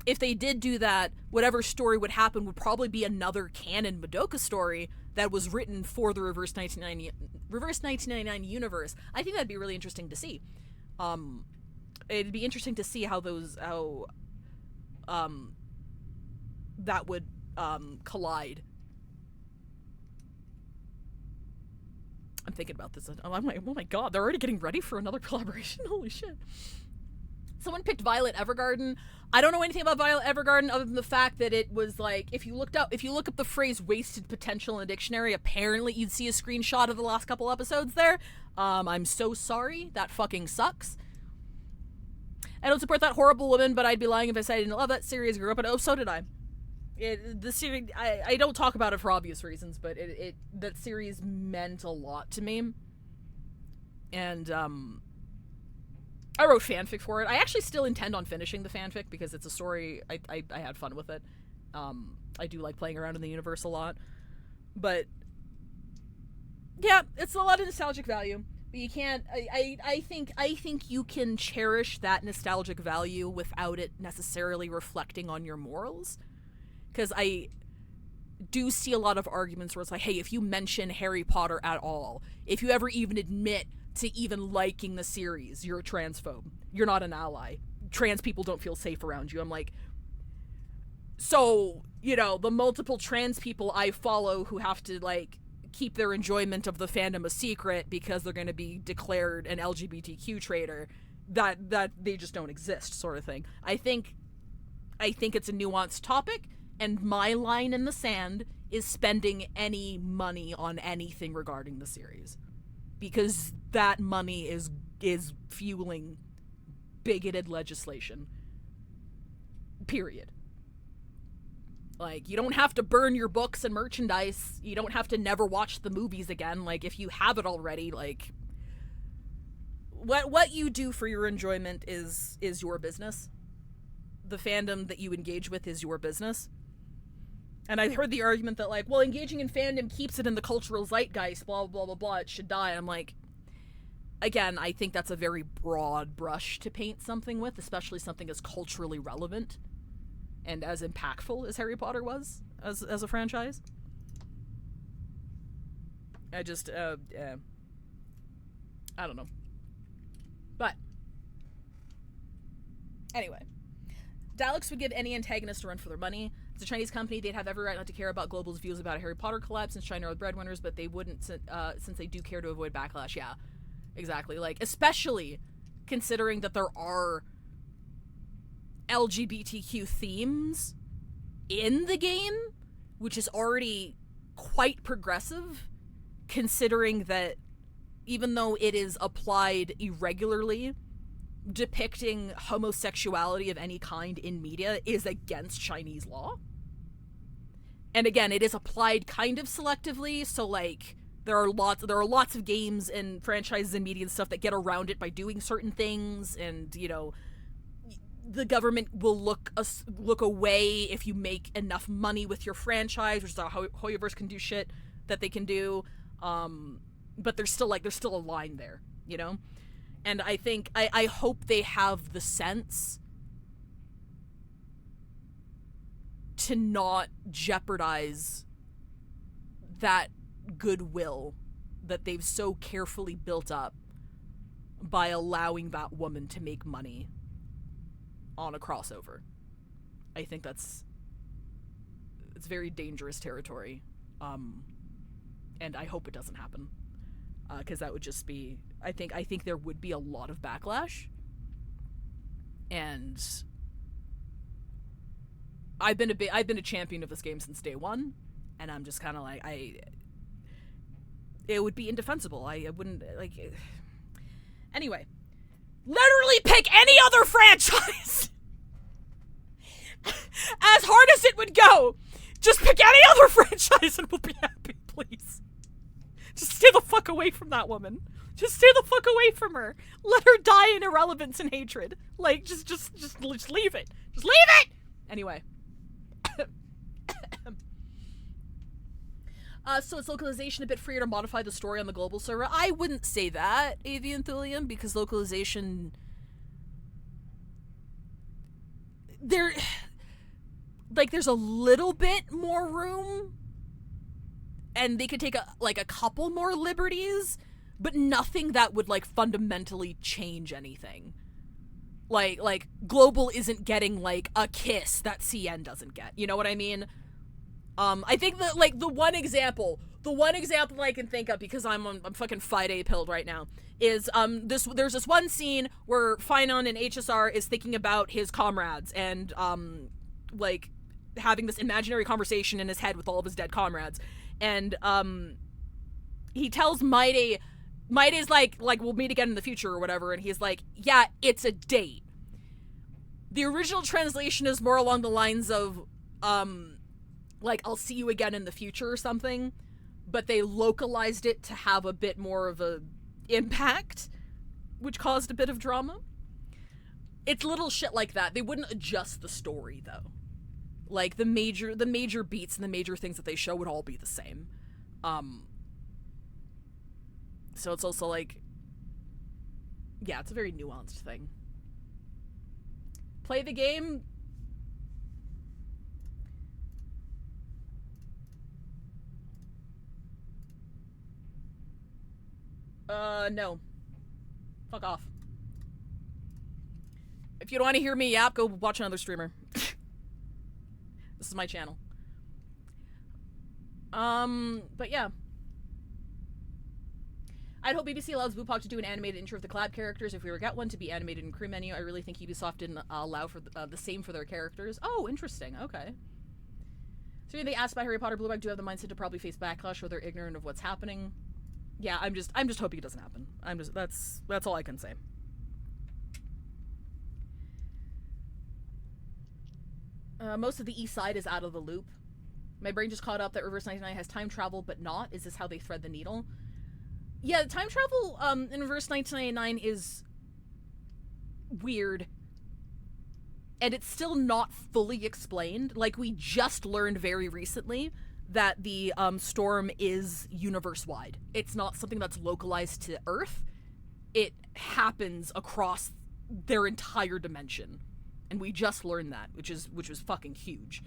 If they did do that, whatever story would happen would probably be another canon Madoka story that was written for the Reverse 1999 universe. I think that'd be really interesting to see. It'd be interesting to see how that would collide. I'm thinking about this. Oh my god, they're already getting ready for another collaboration. Holy shit. Someone picked Violet Evergarden. I don't know anything about Violet Evergarden other than the fact that it was if you look up the phrase wasted potential in a dictionary, apparently you'd see a screenshot of the last couple episodes there. I'm so sorry. That fucking sucks. I don't support that horrible woman, but I'd be lying if I said I didn't love that series. Grew up in so did I. The series, I don't talk about it for obvious reasons, but that series meant a lot to me. And I wrote fanfic for it. I actually still intend on finishing the fanfic because it's a story. I had fun with it. I do like playing around in the universe a lot. But Yeah, it's a lot of nostalgic value. But you can't. I think you can cherish that nostalgic value without it necessarily reflecting on your morals. Because I do see a lot of arguments where it's like, hey, if you mention Harry Potter at all, if you ever even admit to even liking the series, you're a transphobe. You're not an ally. Trans people don't feel safe around you. I'm like, so, you know, the multiple trans people I follow who have to, like, keep their enjoyment of the fandom a secret because they're going to be declared an LGBTQ traitor, that they just don't exist, sort of thing. I think it's a nuanced topic, and my line in the sand is spending any money on anything regarding the series, because that money is fueling bigoted legislation. Period. Like, you don't have to burn your books and merchandise. You don't have to never watch the movies again. Like, if you have it already, like, what you do for your enjoyment is your business. The fandom that you engage with is your business. And I heard the argument that, like, well, engaging in fandom keeps it in the cultural zeitgeist, blah, blah, blah, blah, it should die. And I'm like, again, I think that's a very broad brush to paint something with, especially something as culturally relevant and as impactful as Harry Potter was as a franchise. I just, I don't know. But, anyway. Daleks would give any antagonist a run for their money. As a Chinese company, they'd have every right not to care about Global's views about a Harry Potter collab since China are the breadwinners, but they wouldn't since they do care to avoid backlash. Yeah, exactly. Like, especially considering that there are LGBTQ themes in the game, which is already quite progressive, considering that even though it is applied irregularly, depicting homosexuality of any kind in media is against Chinese law. And again, it is applied kind of selectively, so like there are lots of games and franchises and media and stuff that get around it by doing certain things, and you know, the government will look away if you make enough money with your franchise, which is how Hoyoverse can do shit that they can do. But there's still a line there, you know? And I think, I hope they have the sense to not jeopardize that goodwill that they've so carefully built up by allowing that woman to make money on a crossover. I think it's very dangerous territory. And I hope it doesn't happen. Because that would just be, I think there would be a lot of backlash. And I've been a champion of this game since day one, and I'm just kind of like, it would be indefensible. I wouldn't, like, anyway. Literally pick any other franchise! As hard as it would go, just pick any other franchise and we'll be happy, please. Just stay the fuck away from that woman. Just stay the fuck away from her. Let her die in irrelevance and hatred. Like, just leave it. Just leave it! Anyway. So is localization a bit freer to modify the story on the global server? I wouldn't say that, Avian Thulium, because localization... There's a little bit more room, and they could take a couple more liberties, but nothing that would, like, fundamentally change anything. Like, global isn't getting, like, a kiss that CN doesn't get. You know what I mean? I think that, like, the one example I can think of, because I'm fucking 5A pilled right now, is, there's this one scene where Finon in HSR is thinking about his comrades, and, like, having this imaginary conversation in his head with all of his dead comrades. And, he tells Maide, Maide's like, we'll meet again in the future or whatever, and he's like, yeah, it's a date. The original translation is more along the lines of, like, I'll see you again in the future or something, but they localized it to have a bit more of a impact, which caused a bit of drama. It's little shit like that. They wouldn't adjust the story, though. Like, the major beats and the major things that they show would all be the same. So it's also like, yeah, it's a very nuanced thing. Play the game. No. Fuck off. If you don't want to hear me yap, go watch another streamer. This is my channel. But yeah. I'd hope BBC allows Boopak to do an animated intro of the Collab characters if we ever get one to be animated in crew menu. I really think Ubisoft didn't allow for the same for their characters. Oh, interesting. Okay. So they asked about Harry Potter. Blueback do have the mindset to probably face backlash or they're ignorant of what's happening. Yeah, I'm just hoping it doesn't happen. That's all I can say. Most of the east side is out of the loop. My brain just caught up that Reverse 99 has time travel, but not. Is this how they thread the needle? Yeah, time travel in Reverse 1999 is weird. And it's still not fully explained. Like, we just learned very recently that the storm is universe-wide. It's not something that's localized to Earth. It happens across their entire dimension. And we just learned that, which was fucking huge.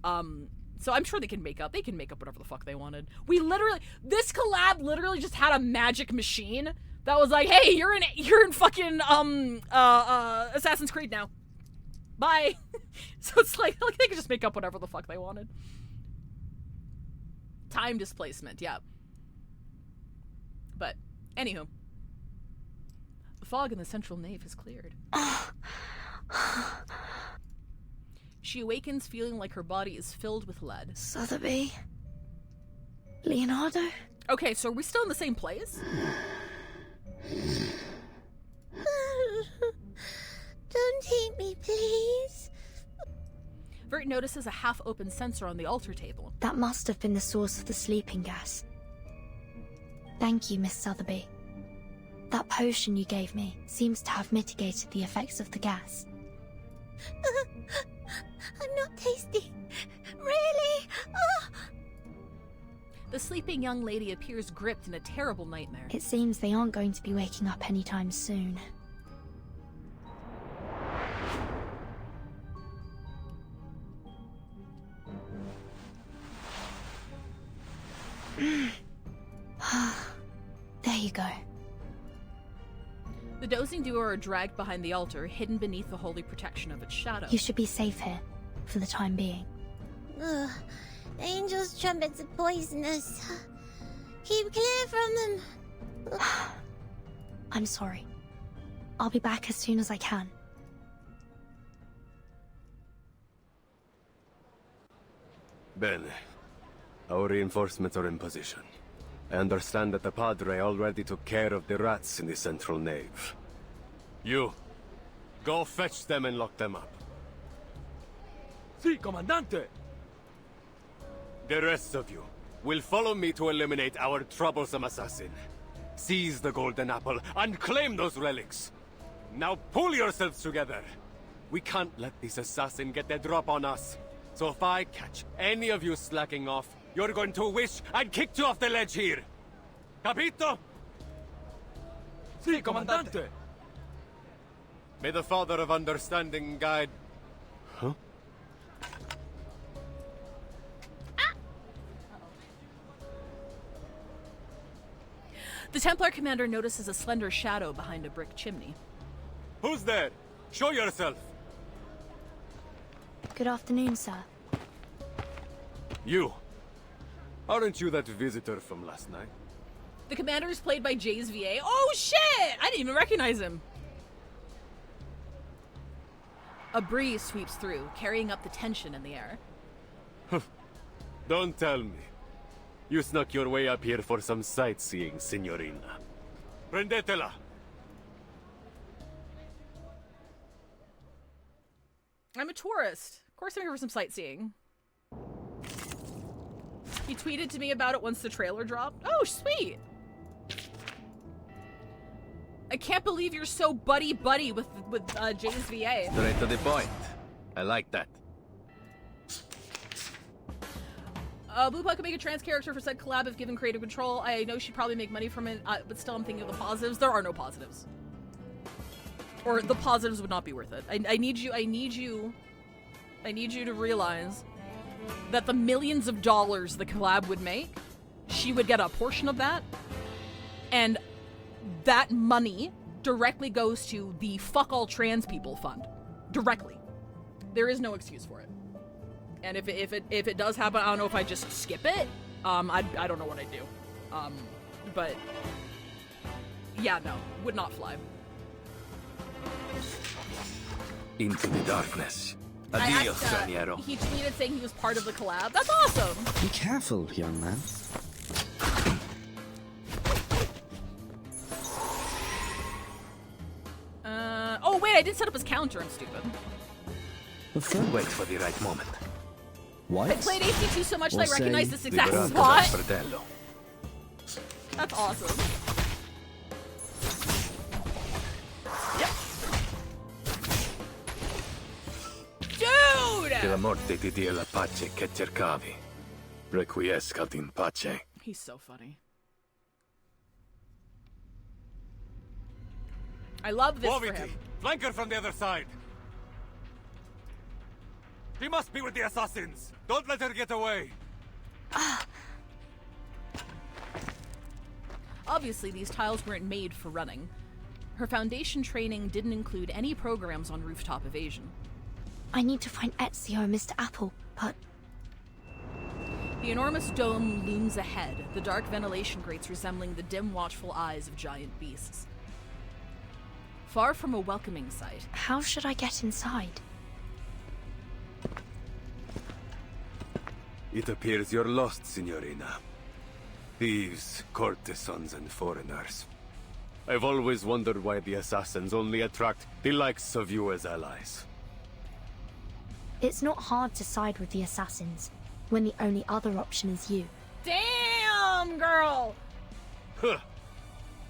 So I'm sure they can make up whatever the fuck they wanted. This collab literally just had a magic machine that was like, hey, you're in fucking Assassin's Creed now. Bye. So it's like they could just make up whatever the fuck they wanted. Time displacement, yeah. But anywho, the fog in the central nave has cleared. She awakens feeling like her body is filled with lead. Sotheby? Leonardo? Okay, so are we still in the same place? Don't take me, please. Vert notices a half-open sensor on the altar table. That must have been the source of the sleeping gas. Thank you, Miss Sotheby. That potion you gave me seems to have mitigated the effects of the gas. I'm not tasty. Really? Oh. The sleeping young lady appears gripped in a terrible nightmare. It seems they aren't going to be waking up anytime soon. There you go. The dozing duo are dragged behind the altar, hidden beneath the holy protection of its shadow. You should be safe here, for the time being. Ugh. The angel's trumpets are poisonous. Keep clear from them. I'm sorry. I'll be back as soon as I can. Bene. Our reinforcements are in position. I understand that the Padre already took care of the rats in the central nave. You, go fetch them and lock them up. Si, Comandante! The rest of you will follow me to eliminate our troublesome assassin. Seize the golden apple and claim those relics. Now pull yourselves together. We can't let this assassin get the drop on us. So if I catch any of you slacking off, you're going to wish I'd kicked you off the ledge here. Capito? Si, Comandante! May the Father of Understanding guide... Huh? The Templar commander notices a slender shadow behind a brick chimney. Who's there? Show yourself! Good afternoon, sir. You. Aren't you that visitor from last night? The commander is played by Jay's VA. Oh shit! I didn't even recognize him. A breeze sweeps through, carrying up the tension in the air. Don't tell me. You snuck your way up here for some sightseeing, signorina. Prendetela! I'm a tourist. Of course I'm here for some sightseeing. He tweeted to me about it once the trailer dropped. Oh, sweet! I can't believe you're so buddy-buddy with Jay's VA. Straight to the point. I like that. Bluepa could make a trans character for said collab if given creative control. I know she'd probably make money from it, but still I'm thinking of the positives. There are no positives. Or the positives would not be worth it. I need you to realize that the millions of dollars the collab would make, she would get a portion of that, and that money directly goes to the Fuck All Trans People Fund. Directly. There is no excuse for it. And if it does happen, I don't know if I just skip it. I don't know what I'd do. But yeah, no, would not fly. Into the darkness. Adios, Straniero. He tweeted saying he was part of the collab. That's awesome. Be careful, young man. Oh wait, I did set up his counter. I'm stupid. Wait for the right moment. What? I played AC2 so much that I We'll recognize say this exact Liberata spot. Fratello. That's awesome. Yep. Dude! Che la morte ti dia la pace che cercavi. Requiescat in pace. He's so funny. I love this for him. Flank her from the other side. She must be with the assassins. Don't let her get away. Obviously, these tiles weren't made for running. Her foundation training didn't include any programs on rooftop evasion. I need to find Ezio and Mr. Apple, but... The enormous dome looms ahead, the dark ventilation grates resembling the dim, watchful eyes of giant beasts. Far from a welcoming sight. How should I get inside? It appears you're lost, Signorina. Thieves, courtesans, and foreigners. I've always wondered why the assassins only attract the likes of you as allies. It's not hard to side with the assassins, when the only other option is you. Damn, girl! Huh.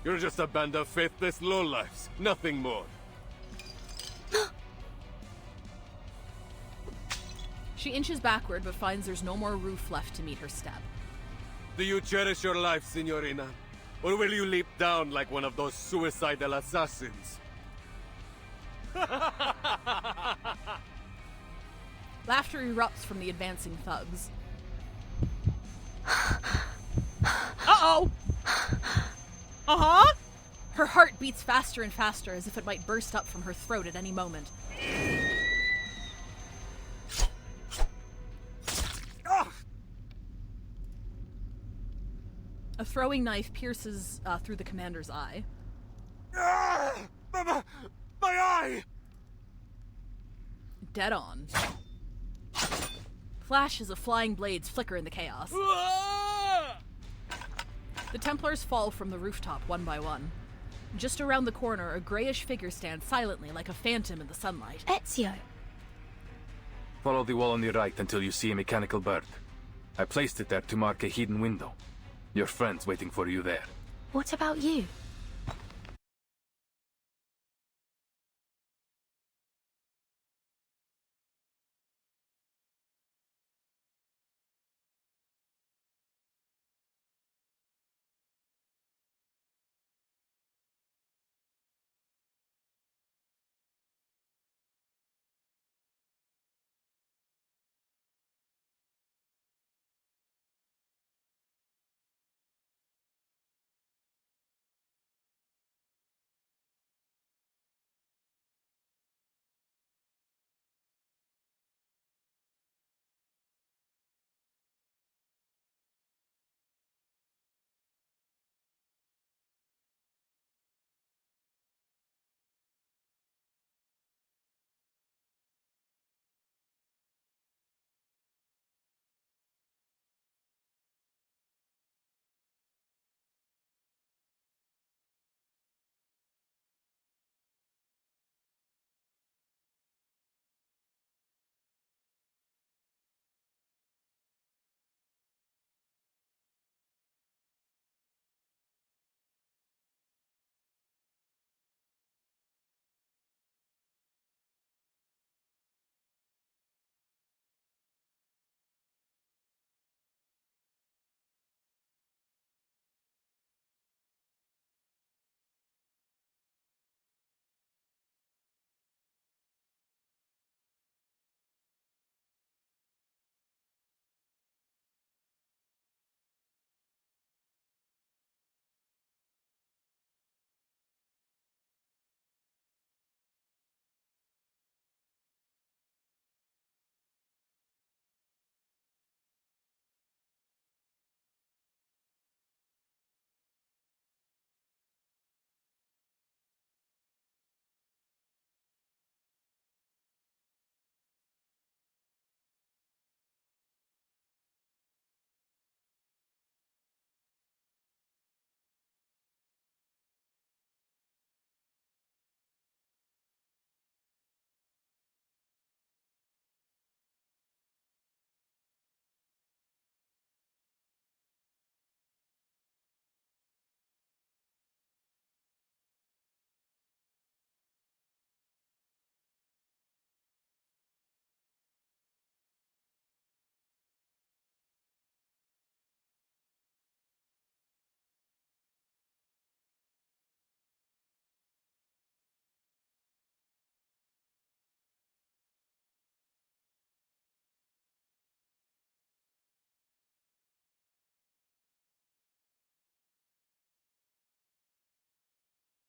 You're just a band of faithless lowlifes, nothing more. She inches backward, but finds there's no more roof left to meet her step. Do you cherish your life, Signorina? Or will you leap down like one of those suicidal assassins? Laughter erupts from the advancing thugs. Uh-oh! Uh-huh! Her heart beats faster and faster, as if it might burst up from her throat at any moment. A throwing knife pierces through the commander's eye. My eye! Dead on. Flashes of flying blades flicker in the chaos. The Templars fall from the rooftop one by one. Just around the corner, a grayish figure stands silently like a phantom in the sunlight. Ezio! Follow the wall on the right until you see a mechanical bird. I placed it there to mark a hidden window. Your friend's waiting for you there. What about you?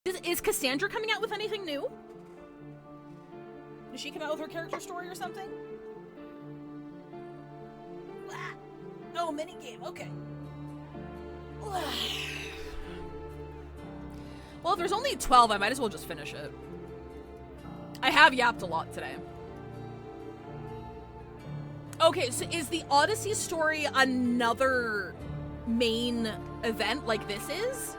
Is Cassandra coming out with anything new? Does she come out with her character story or something? Oh, minigame, okay. Well, if there's only 12, I might as well just finish it. I have yapped a lot today. Okay, so is the Odyssey story another main event like this is?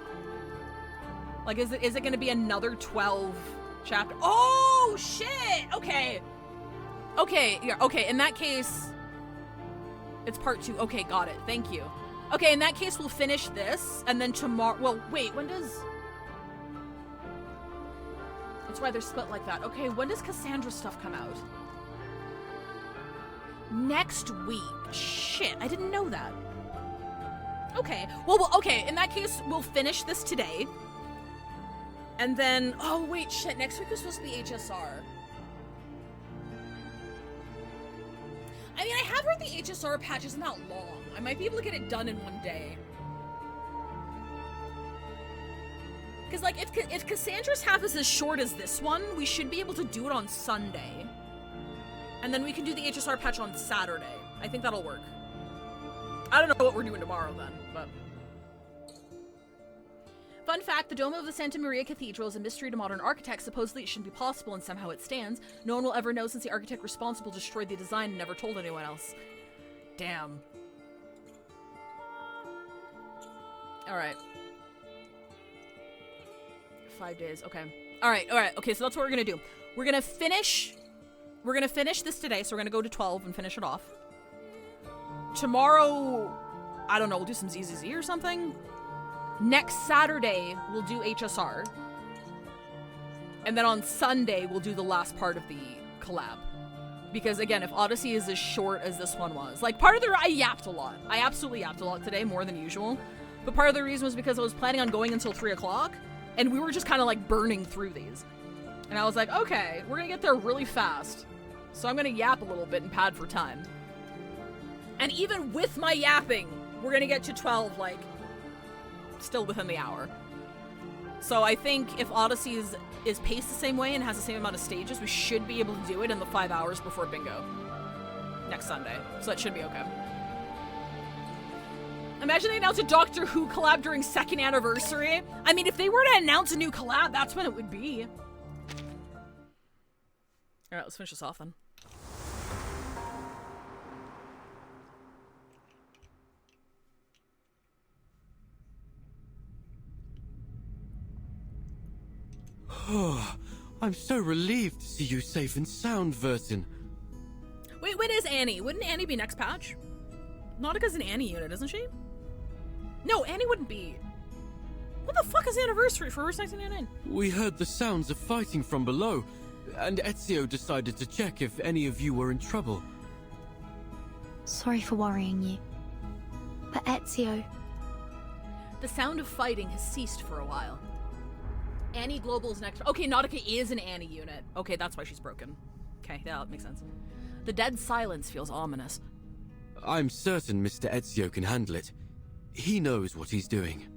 Like, is it going to be another 12 chapter? Oh, shit! Okay. Okay, yeah, okay, in that case, it's part 2. Okay, got it. Thank you. Okay, in that case, we'll finish this, and then tomorrow... Well, wait, when does... That's why they're split like that. Okay, when does Cassandra stuff come out? Next week. Shit, I didn't know that. Okay, well, okay, in that case, we'll finish this today. And then... Oh, wait, shit, next week was supposed to be HSR. I mean, I have heard the HSR patch isn't that long. I might be able to get it done in one day. Because, like, if Cassandra's half is as short as this one, we should be able to do it on Sunday. And then we can do the HSR patch on Saturday. I think that'll work. I don't know what we're doing tomorrow then, but... Fun fact, the dome of the Santa Maria Cathedral is a mystery to modern architects. Supposedly it shouldn't be possible, and somehow it stands. No one will ever know since the architect responsible destroyed the design and never told anyone else. Damn. Alright. 5 days, okay. Alright, okay, so that's what we're gonna do. We're gonna finish this today, so we're gonna go to 12 and finish it off. Tomorrow, I don't know, we'll do some ZZZ or something. Next Saturday, we'll do HSR. And then on Sunday, we'll do the last part of the collab. Because again, if Odyssey is as short as this one was, like part of the, I yapped a lot. I absolutely yapped a lot today, more than usual. But part of the reason was because I was planning on going until 3 o'clock, and we were just kind of like burning through these. And I was like, okay, we're gonna get there really fast. So I'm gonna yap a little bit and pad for time. And even with my yapping, we're gonna get to 12, like, still within the hour. So I think if Odyssey is paced the same way and has the same amount of stages, we should be able to do it in the 5 hours before bingo. Next Sunday. So that should be okay. Imagine they announced a Doctor Who collab during 2nd anniversary. I mean, if they were to announce a new collab, that's when it would be. Alright, let's finish this off then. Oh, I'm so relieved to see you safe and sound, Vertin. Wait, when is Annie? Wouldn't Annie be next patch? Nautica's an Annie unit, isn't she? No, Annie wouldn't be. What the fuck is the anniversary for 1999? We heard the sounds of fighting from below, and Ezio decided to check if any of you were in trouble. Sorry for worrying you. But Ezio... The sound of fighting has ceased for a while. Annie Global's next... Okay, Nautica is an Annie unit. Okay, that's why she's broken. Okay, yeah, that makes sense. The dead silence feels ominous. I'm certain Mr. Ezio can handle it. He knows what he's doing.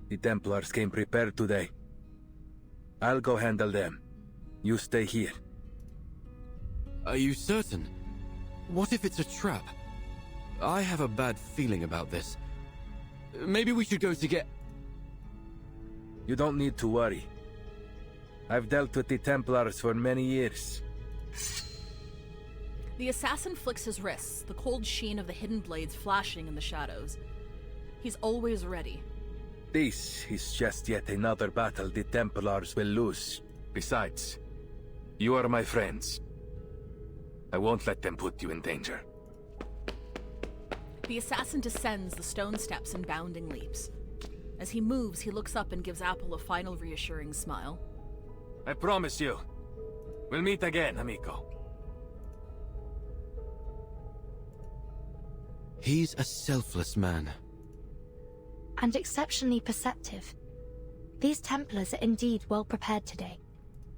The Templars came prepared today. I'll go handle them. You stay here. Are you certain? What if it's a trap? I have a bad feeling about this. Maybe we should go to get... You don't need to worry. I've dealt with the Templars for many years. The assassin flicks his wrists, the cold sheen of the hidden blades flashing in the shadows. He's always ready. This is just yet another battle the Templars will lose. Besides, you are my friends. I won't let them put you in danger. The assassin descends the stone steps in bounding leaps. As he moves, he looks up and gives Apple a final reassuring smile. I promise you. We'll meet again, amico. He's a selfless man. And exceptionally perceptive. These Templars are indeed well prepared today.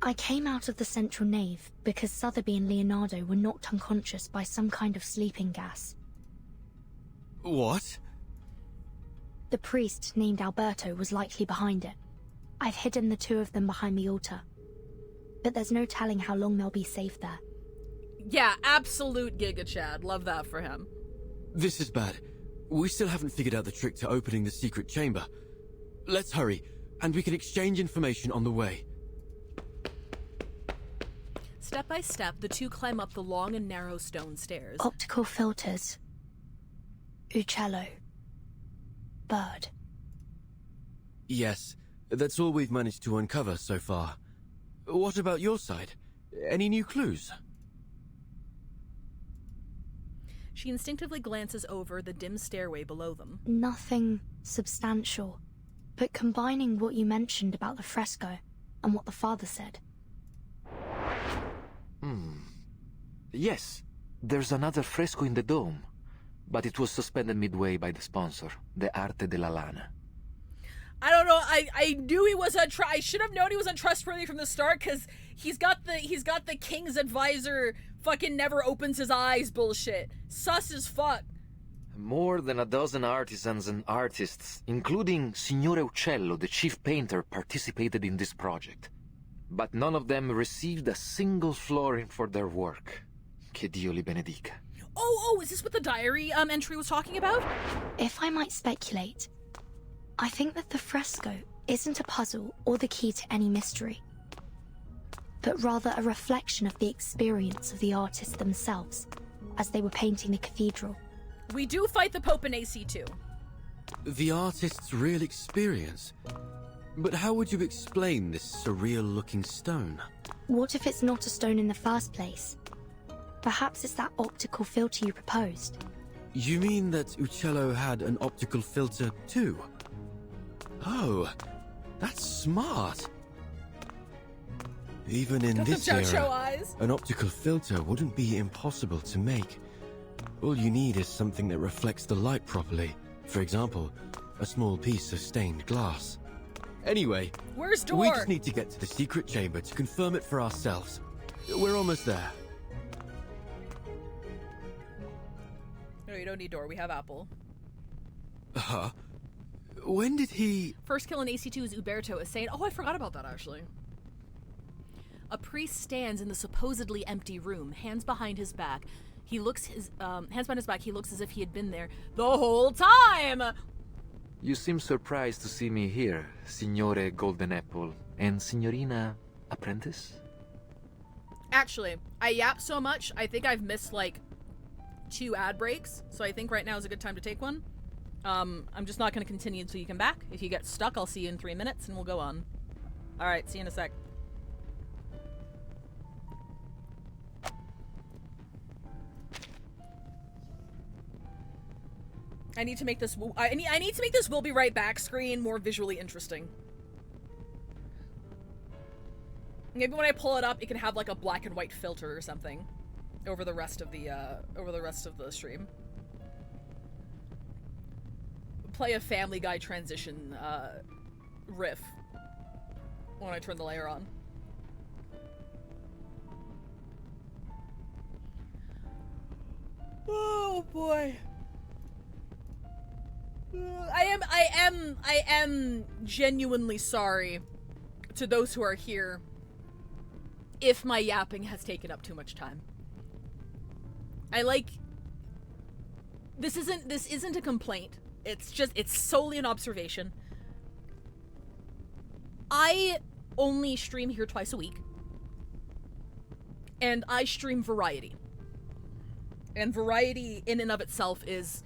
I came out of the central nave because Sotheby and Leonardo were knocked unconscious by some kind of sleeping gas. What? The priest named Alberto was likely behind it. I've hidden the two of them behind the altar. But there's no telling how long they'll be safe there. Yeah, absolute Giga Chad. Love that for him. This is bad. We still haven't figured out the trick to opening the secret chamber. Let's hurry, and we can exchange information on the way. Step by step, the two climb up the long and narrow stone stairs. Optical filters. Uccello. Bird. Yes, that's all we've managed to uncover so far. What about your side? Any new clues? She instinctively glances over the dim stairway below them. Nothing substantial, but combining what you mentioned about the fresco and what the father said. Yes, there's another fresco in the dome, but it was suspended midway by the sponsor, the Arte della Lana. I don't know. I knew he was I should have known he was untrustworthy from the start, because he's got the king's advisor fucking never opens his eyes bullshit. Sus as fuck. More than a dozen artisans and artists, including Signore Uccello, the chief painter, participated in this project. But none of them received a single florin for their work. Che Dio li benedica. Oh, is this what the diary entry was talking about? If I might speculate, I think that the fresco isn't a puzzle or the key to any mystery, but rather a reflection of the experience of the artists themselves as they were painting the cathedral. We do fight the Pope in AC2. The artist's real experience? But how would you explain this surreal-looking stone? What if it's not a stone in the first place? Perhaps it's that optical filter you proposed. You mean that Uccello had an optical filter too? Oh, that's smart. Even in this era, an optical filter wouldn't be impossible to make. All you need is something that reflects the light properly. For example, a small piece of stained glass. Anyway, where's door? We just need to get to the secret chamber to confirm it for ourselves. We're almost there. No, you don't need door. We have Apple. Huh? When did he... First kill in AC2 is Uberto, a saint. Oh, I forgot about that, actually. A priest stands in the supposedly empty room, hands behind his back. He looks hands behind his back. He looks as if he had been there the whole time. You seem surprised to see me here, Signore Golden Apple, and Signorina Apprentice? Actually, I yap so much, I think I've missed, like, 2 ad breaks, so I think right now is a good time to take one. I'm just not going to continue until you come back. If you get stuck, I'll see you in 3 minutes, and we'll go on. Alright, see you in a sec. I need to make this I need to make this "we'll be right back" screen more visually interesting. Maybe when I pull it up, it can have like a black and white filter or something over the rest of the stream. Play a Family Guy transition riff when I turn the layer on. Oh boy. I am genuinely sorry to those who are here if my yapping has taken up too much time. This isn't a complaint. It's solely an observation. I only stream here twice a week. And I stream variety. And variety in and of itself is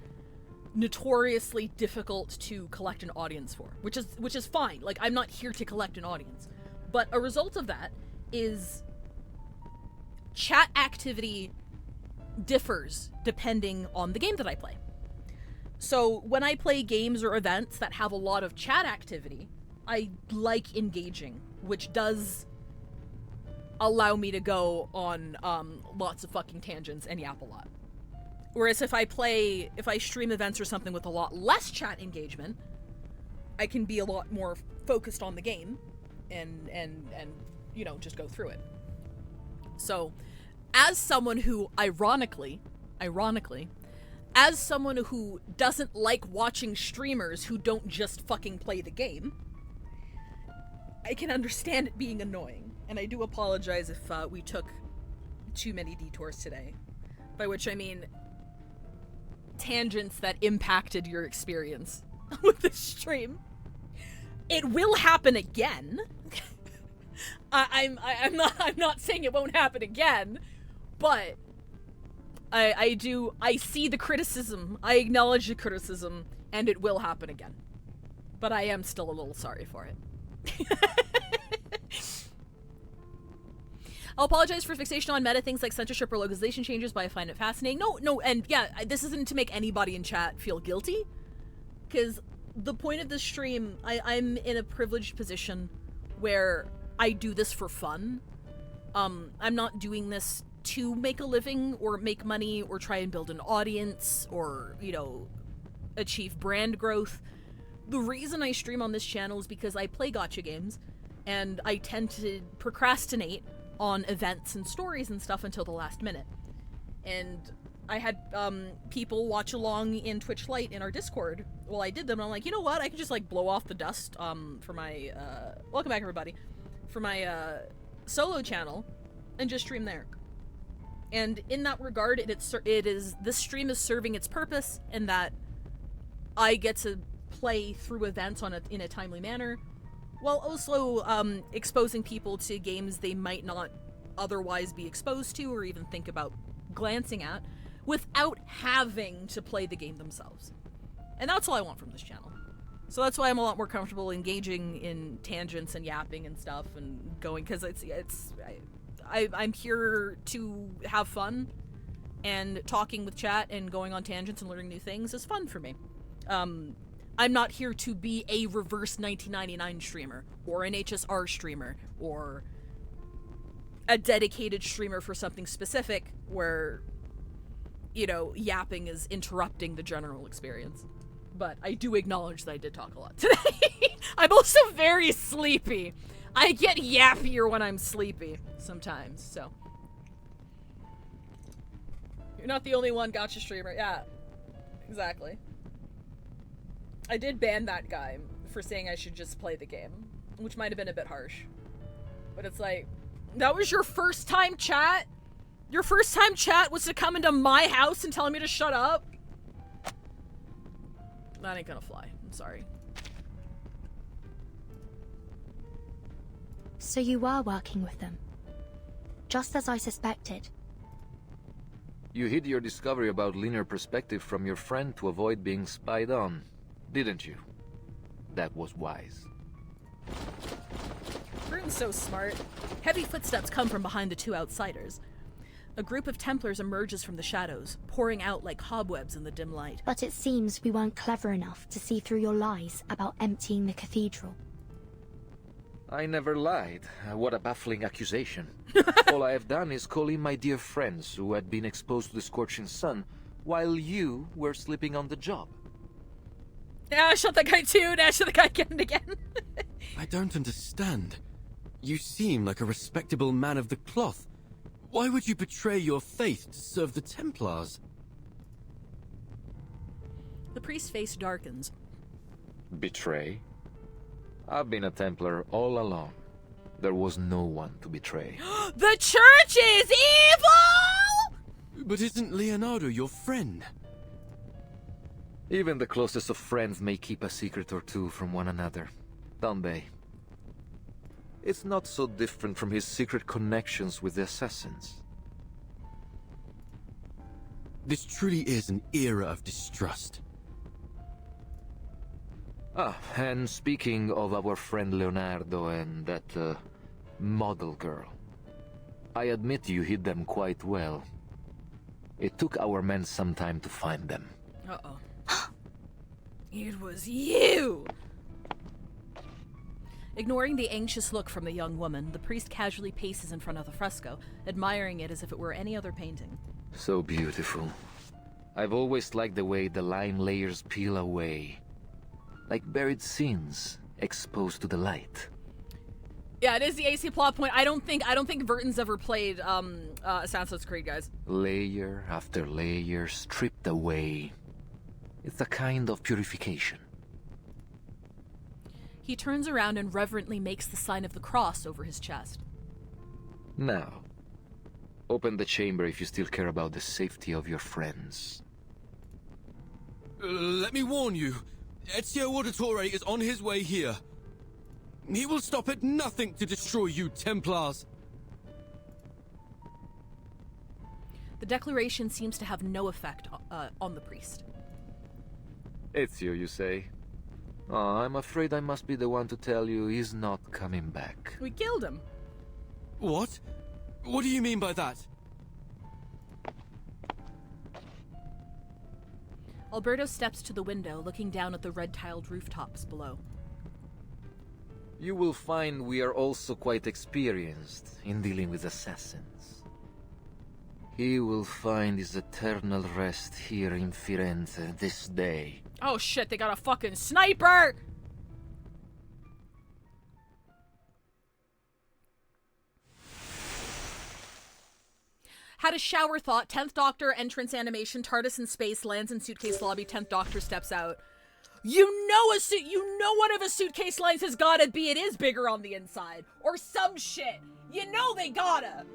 notoriously difficult to collect an audience for, which is fine. Like, I'm not here to collect an audience. But a result of that is chat activity differs depending on the game that I play. So when I play games or events that have a lot of chat activity, I like engaging, which does allow me to go on lots of fucking tangents and yap a lot. Whereas if I stream events or something with a lot less chat engagement, I can be a lot more focused on the game and you know, just go through it. So, as someone who ironically as someone who doesn't like watching streamers who don't just fucking play the game, I can understand it being annoying. And I do apologize if we took too many detours today. By which I mean tangents that impacted your experience with the stream. It will happen again. I'm not saying it won't happen again, but I see the criticism. I acknowledge the criticism, and it will happen again. But I am still a little sorry for it. I'll apologize for fixation on meta things like censorship or localization changes, but I find it fascinating. No, and yeah, this isn't to make anybody in chat feel guilty, because the point of this stream, I'm in a privileged position where I do this for fun. I'm not doing this to make a living or make money or try and build an audience or, you know, achieve brand growth. The reason I stream on this channel is because I play gacha games, and I tend to procrastinate on events and stories and stuff until the last minute. And I had people watch along in Twitch Lite in our Discord while I did them, and I'm like, you know what, I can just like blow off the dust for my welcome back everybody, for my solo channel and just stream there. And in that regard, this stream is serving its purpose in that I get to play through events in a timely manner, while also exposing people to games they might not otherwise be exposed to or even think about glancing at without having to play the game themselves. And that's all I want from this channel. So that's why I'm a lot more comfortable engaging in tangents and yapping and stuff and going, because I'm here to have fun, and talking with chat and going on tangents and learning new things is fun for me. I'm not here to be a reverse 1999 streamer, or an HSR streamer, or a dedicated streamer for something specific where, you know, yapping is interrupting the general experience. But I do acknowledge that I did talk a lot today. I'm also very sleepy. I get yappier when I'm sleepy sometimes, so. You're not the only one gacha streamer. Yeah, exactly. I did ban that guy for saying I should just play the game, which might have been a bit harsh. But it's like, that was your first time chat? Your first time chat was to come into my house and tell me to shut up? That ain't gonna fly. I'm sorry. So you were working with them? Just as I suspected. You hid your discovery about linear perspective from your friend to avoid being spied on, didn't you? That was wise. Rune's so smart. Heavy footsteps come from behind the two outsiders. A group of Templars emerges from the shadows, pouring out like cobwebs in the dim light. But it seems we weren't clever enough to see through your lies about emptying the cathedral. I never lied. What a baffling accusation. All I have done is call in my dear friends who had been exposed to the scorching sun, while you were sleeping on the job. Yeah, I shot that guy too, I shot the guy again and again. I don't understand. You seem like a respectable man of the cloth. Why would you betray your faith to serve the Templars? The priest's face darkens. Betray? I've been a Templar all along. There was no one to betray. The church is evil! But isn't Leonardo your friend? Even the closest of friends may keep a secret or two from one another, don't they? It's not so different from his secret connections with the assassins. This truly is an era of distrust. Ah, and speaking of our friend Leonardo and that, model girl. I admit you hid them quite well. It took our men some time to find them. Uh-oh. It was you! Ignoring the anxious look from the young woman, the priest casually paces in front of the fresco, admiring it as if it were any other painting. So beautiful. I've always liked the way the line layers peel away. Like buried sins exposed to the light. Yeah, it is the AC plot point. I don't think Verton's ever played Assassin's Creed, guys. Layer after layer stripped away. It's a kind of purification. He turns around and reverently makes the sign of the cross over his chest. Now, open the chamber if you still care about the safety of your friends. Let me warn you. Ezio Auditore is on his way here. He will stop at nothing to destroy you, Templars. The declaration seems to have no effect on the priest. Ezio, you say? Oh, I'm afraid I must be the one to tell you he's not coming back. We killed him. What? What do you mean by that? Alberto steps to the window, looking down at the red-tiled rooftops below. You will find we are also quite experienced in dealing with assassins. He will find his eternal rest here in Firenze this day. Oh shit, they got a fucking sniper! Had a shower thought. 10th Doctor entrance animation. TARDIS in space lands in suitcase lobby. 10th Doctor steps out. You know one of a suitcase lines has gotta be. It is bigger on the inside or some shit. You know they gotta.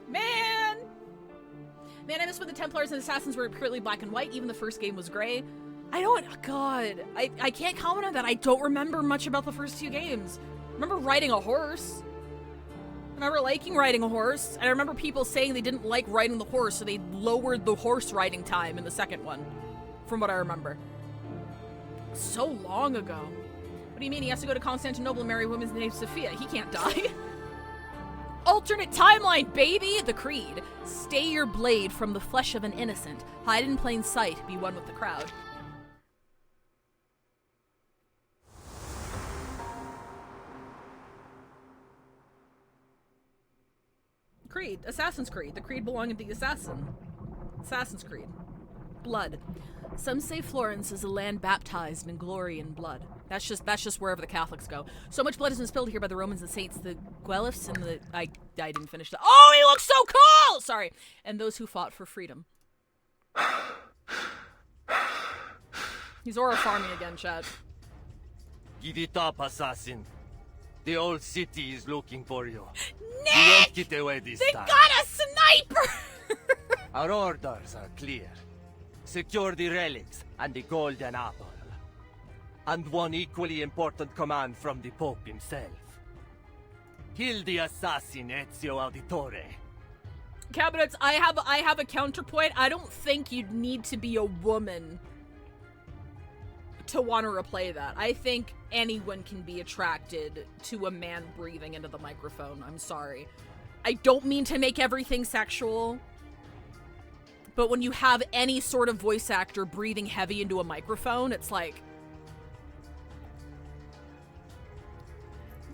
Man, I miss when the Templars and Assassins were purely black and white. Even the first game was gray. I can't comment on that. I don't remember much about the first two games. I remember riding a horse. I remember liking riding a horse. And I remember people saying they didn't like riding the horse, so they lowered the horse riding time in the second one. From what I remember. So long ago. What do you mean he has to go to Constantinople and marry a woman named Sophia? He can't die. Alternate timeline, baby! The creed. Stay your blade from the flesh of an innocent. Hide in plain sight. Be one with the crowd. Creed. Assassin's Creed. The creed belonging to the assassin. Assassin's Creed. Blood. Some say Florence is a land baptized in glory and blood. That's just wherever the Catholics go. So much blood has been spilled here by the Romans and saints, the Guelphs and the... I didn't finish that. Oh, he looks so cool! Sorry. And those who fought for freedom. He's aura farming again, Chad. Get it up, assassin. The old city is looking for you. Nick! You won't get away this They time. got a sniper! Our orders are clear. Secure the relics and the golden apple. And one equally important command from the Pope himself. Kill the assassin Ezio Auditore. Cabinets, I have a counterpoint. I don't think you'd need to be a woman to want to replay that. I think anyone can be attracted to a man breathing into the microphone. I'm sorry. I don't mean to make everything sexual, but when you have any sort of voice actor breathing heavy into a microphone, it's like,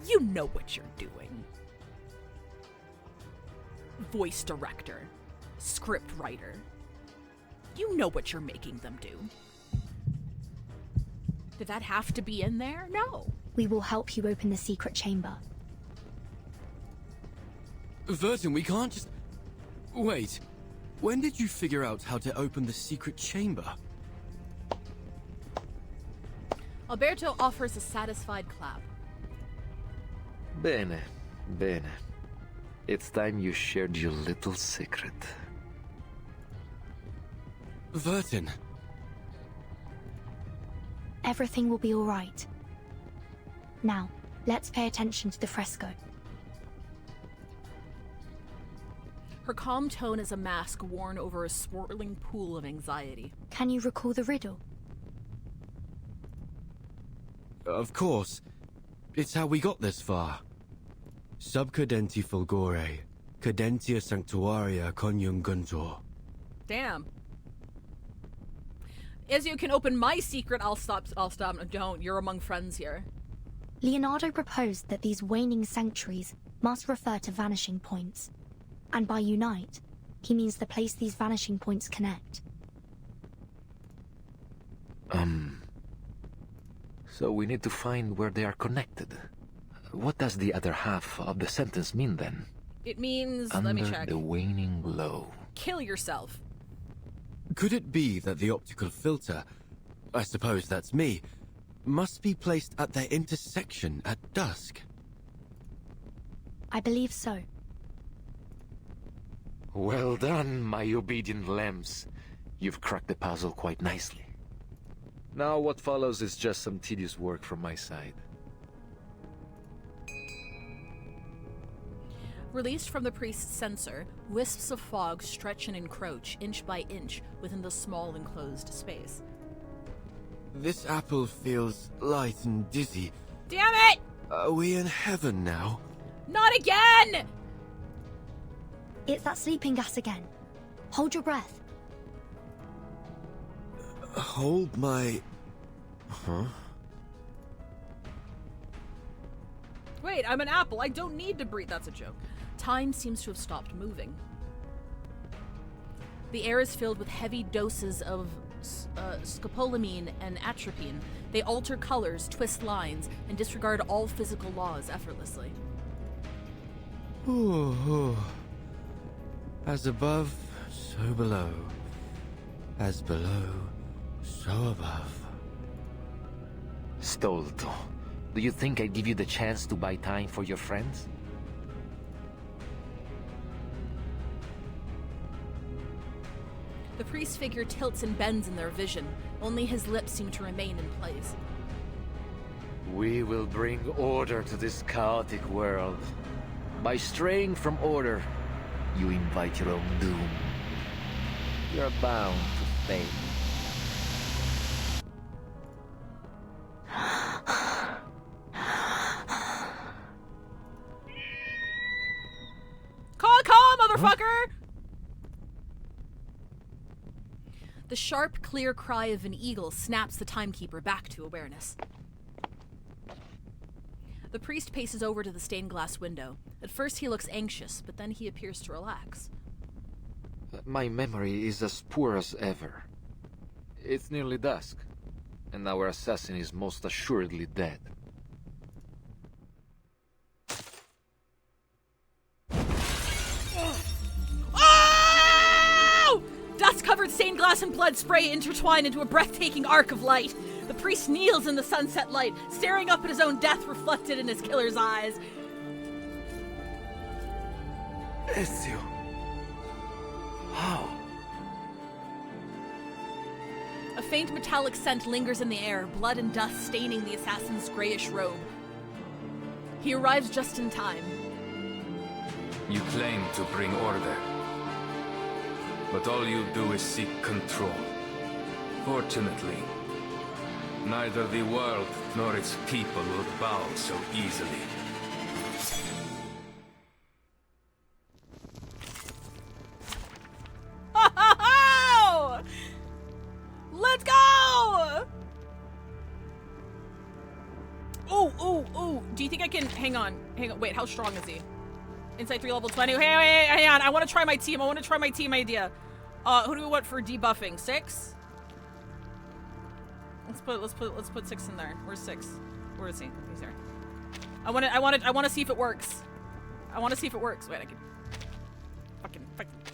you know what you're doing. Voice director, script writer. You know what you're making them do. Did that have to be in there? No. We will help you open the secret chamber. Verton, we can't just... Wait. When did you figure out how to open the secret chamber? Alberto offers a satisfied clap. Bene, bene. It's time you shared your little secret. Verton. Everything will be all right. Now, let's pay attention to the fresco. Her calm tone is a mask worn over a swirling pool of anxiety. Can you recall the riddle? Of course. It's how we got this far. Subcadenti fulgore, cadentia sanctuaria coniunguntur. Damn. As you can open my secret, I'll stop. Don't. You're among friends here. Leonardo proposed that these waning sanctuaries must refer to vanishing points. And by unite, he means the place these vanishing points connect. So we need to find where they are connected. What does the other half of the sentence mean then? It means, Under let me check. the waning glow. Kill yourself. Could it be that the optical filter, I suppose that's me, must be placed at their intersection at dusk? I believe so. Well done, my obedient lambs. You've cracked the puzzle quite nicely. Now what follows is just some tedious work from my side. Released from the priest's sensor, wisps of fog stretch and encroach inch by inch within the small enclosed space. This apple feels light and dizzy. Damn it! Are we in heaven now? Not again! It's that sleeping gas again. Hold your breath. Hold my... Huh? Wait, I'm an apple. I don't need to breathe. That's a joke. Time seems to have stopped moving. The air is filled with heavy doses of scopolamine and atropine. They alter colors, twist lines, and disregard all physical laws effortlessly. Ooh. As above, so below. As below, so above. Stolto, do you think I'd give you the chance to buy time for your friends? The priest's figure tilts and bends in their vision. Only his lips seem to remain in place. We will bring order to this chaotic world. By straying from order, you invite your own doom. You're bound to fate. Call, motherfucker! The sharp, clear cry of an eagle snaps the timekeeper back to awareness. The priest paces over to the stained glass window. At first he looks anxious, but then he appears to relax. My memory is as poor as ever. It's nearly dusk, and our assassin is most assuredly dead. Oh! Dust-covered stained glass and blood spray intertwine into a breathtaking arc of light. The priest kneels in the sunset light, staring up at his own death reflected in his killer's eyes. Ezio. How? A faint metallic scent lingers in the air, blood and dust staining the assassin's grayish robe. He arrives just in time. You claim to bring order, but all you do is seek control. Fortunately, neither the world nor its people will bow so easily. Let's go! Oh, do you think I can... Hang on, wait, how strong is he? Insight 3 level 20. Hey, hang on, I want to try my team. Idea. Who do we want for debuffing? 6? Let's put 6 in there. Where's 6? Where is he? He's here. I want to see if it works. Wait, I can... Fucking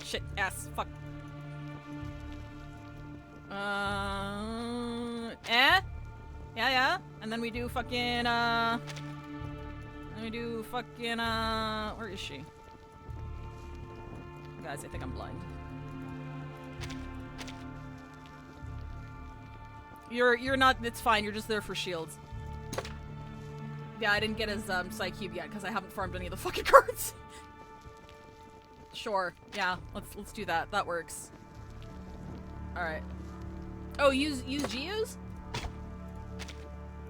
shit, ass, fuck. Yeah. And then we do fucking, where is she? Guys, I think I'm blind. You're not, it's fine, you're just there for shields. Yeah, I didn't get his, Psy Cube yet, because I haven't farmed any of the fucking cards. Sure, yeah, let's do that. That works. Alright. Oh, use Geo's?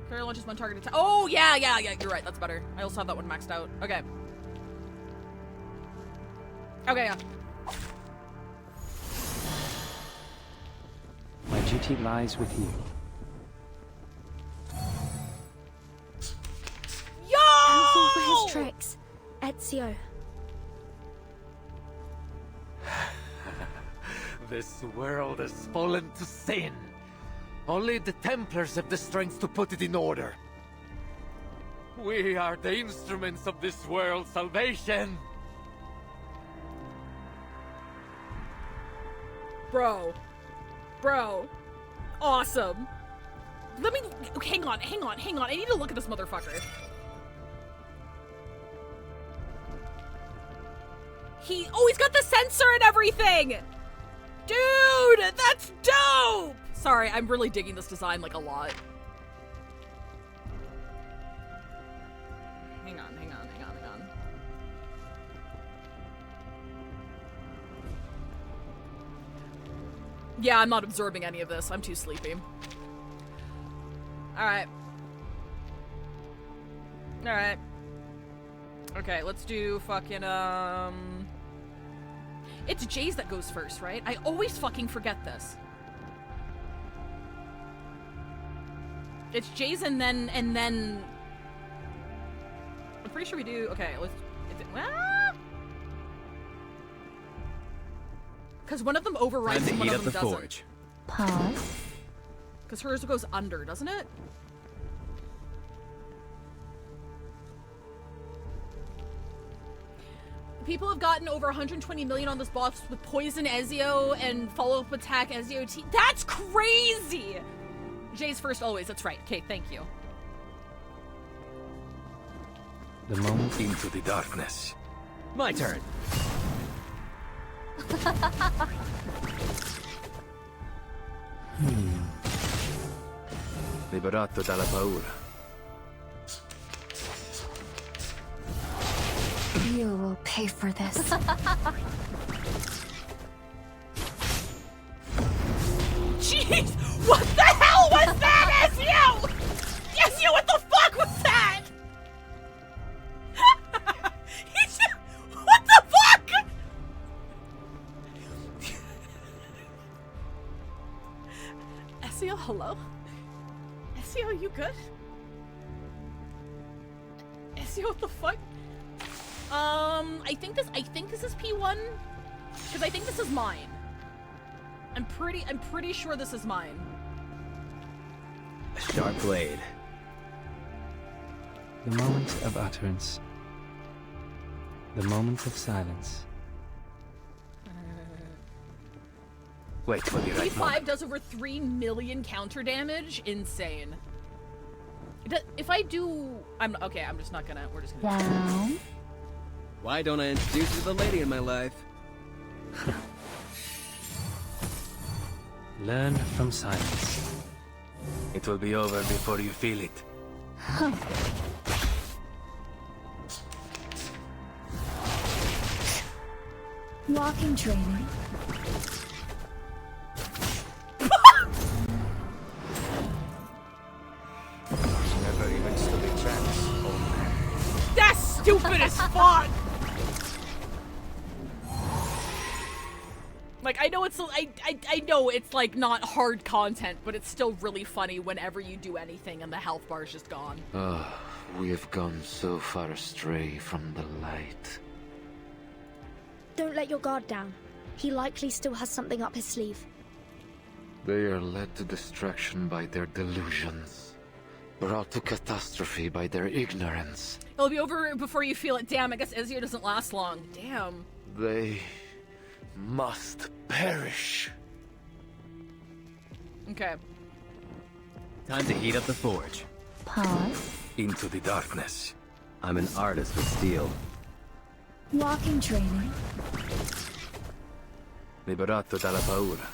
Carry launches one target attack. Oh, yeah, you're right, that's better. I also have that one maxed out. Okay. Okay, yeah. My duty lies with you. Yo! And fall for his tricks, Ezio. This world has fallen to sin. Only the Templars have the strength to put it in order. We are the instruments of this world's salvation. Bro. Awesome. Let me... Hang on. I need to look at this motherfucker. He's got the sensor and everything! Dude, that's dope! Sorry, I'm really digging this design, like, a lot. Hang on. Yeah, I'm not absorbing any of this. I'm too sleepy. Alright. Okay, let's do fucking, It's Jay's that goes first, right? I always fucking forget this. It's Jay's and then... I'm pretty sure we do... Okay, let's... Because one of them overrides and one of them doesn't. Forge. Pause. Because hers goes under, doesn't it? People have gotten over 120 million on this boss with Poison Ezio and follow-up attack Ezio T. That's crazy! Jay's first always, that's right. Okay, thank you. The moment into the darkness. My turn. Liberato dalla paura. You will pay for this. Jeez! What the hell was that, Ezio? Ezio, what the fuck was that? What the fuck? Ezio, hello? Ezio, you good? Ezio, what the fuck? I think this is P1, because I think this is mine. I'm pretty sure this is mine. A sharp blade. The moment of utterance. The moment of silence. Wait for the right P5 moment. does over 3 million counter damage. Insane. If I do, I'm just not gonna. We're just gonna. Down. Why don't I introduce you to the lady in my life? Learn from silence. It will be over before you feel it. Walking training. Never even stood a chance. That's stupid as fuck. Like, I know it's I know it's like not hard content, but it's still really funny whenever you do anything and the health bar's just gone. We have gone so far astray from the light. Don't let your guard down. He likely still has something up his sleeve. They are led to destruction by their delusions, brought to catastrophe by their ignorance. It'll be over before you feel it. Damn, I guess Ezio doesn't last long. Damn. They must perish. Okay. Time to heat up the forge. Pause. Into the darkness. I'm an artist with steel. Walking training. Liberato dalla paura.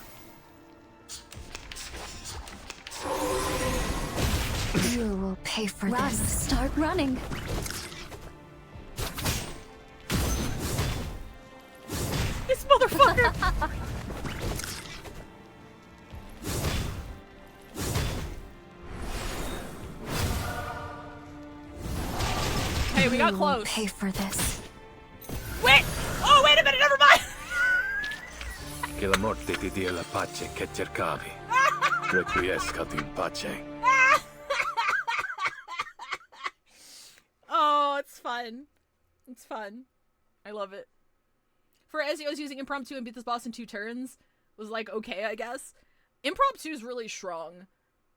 You will pay for Run. this. Start running. This motherfucker! Hey, we got You will close. pay for this. Wait! Oh, wait a minute, never mind! Che la morte ti dia la pace che cercavi. Requiescat in pace. Oh, it's fun. It's fun. I love it. For Ezio's using impromptu and beat this boss in 2 turns was like, okay, I guess. Impromptu is really strong.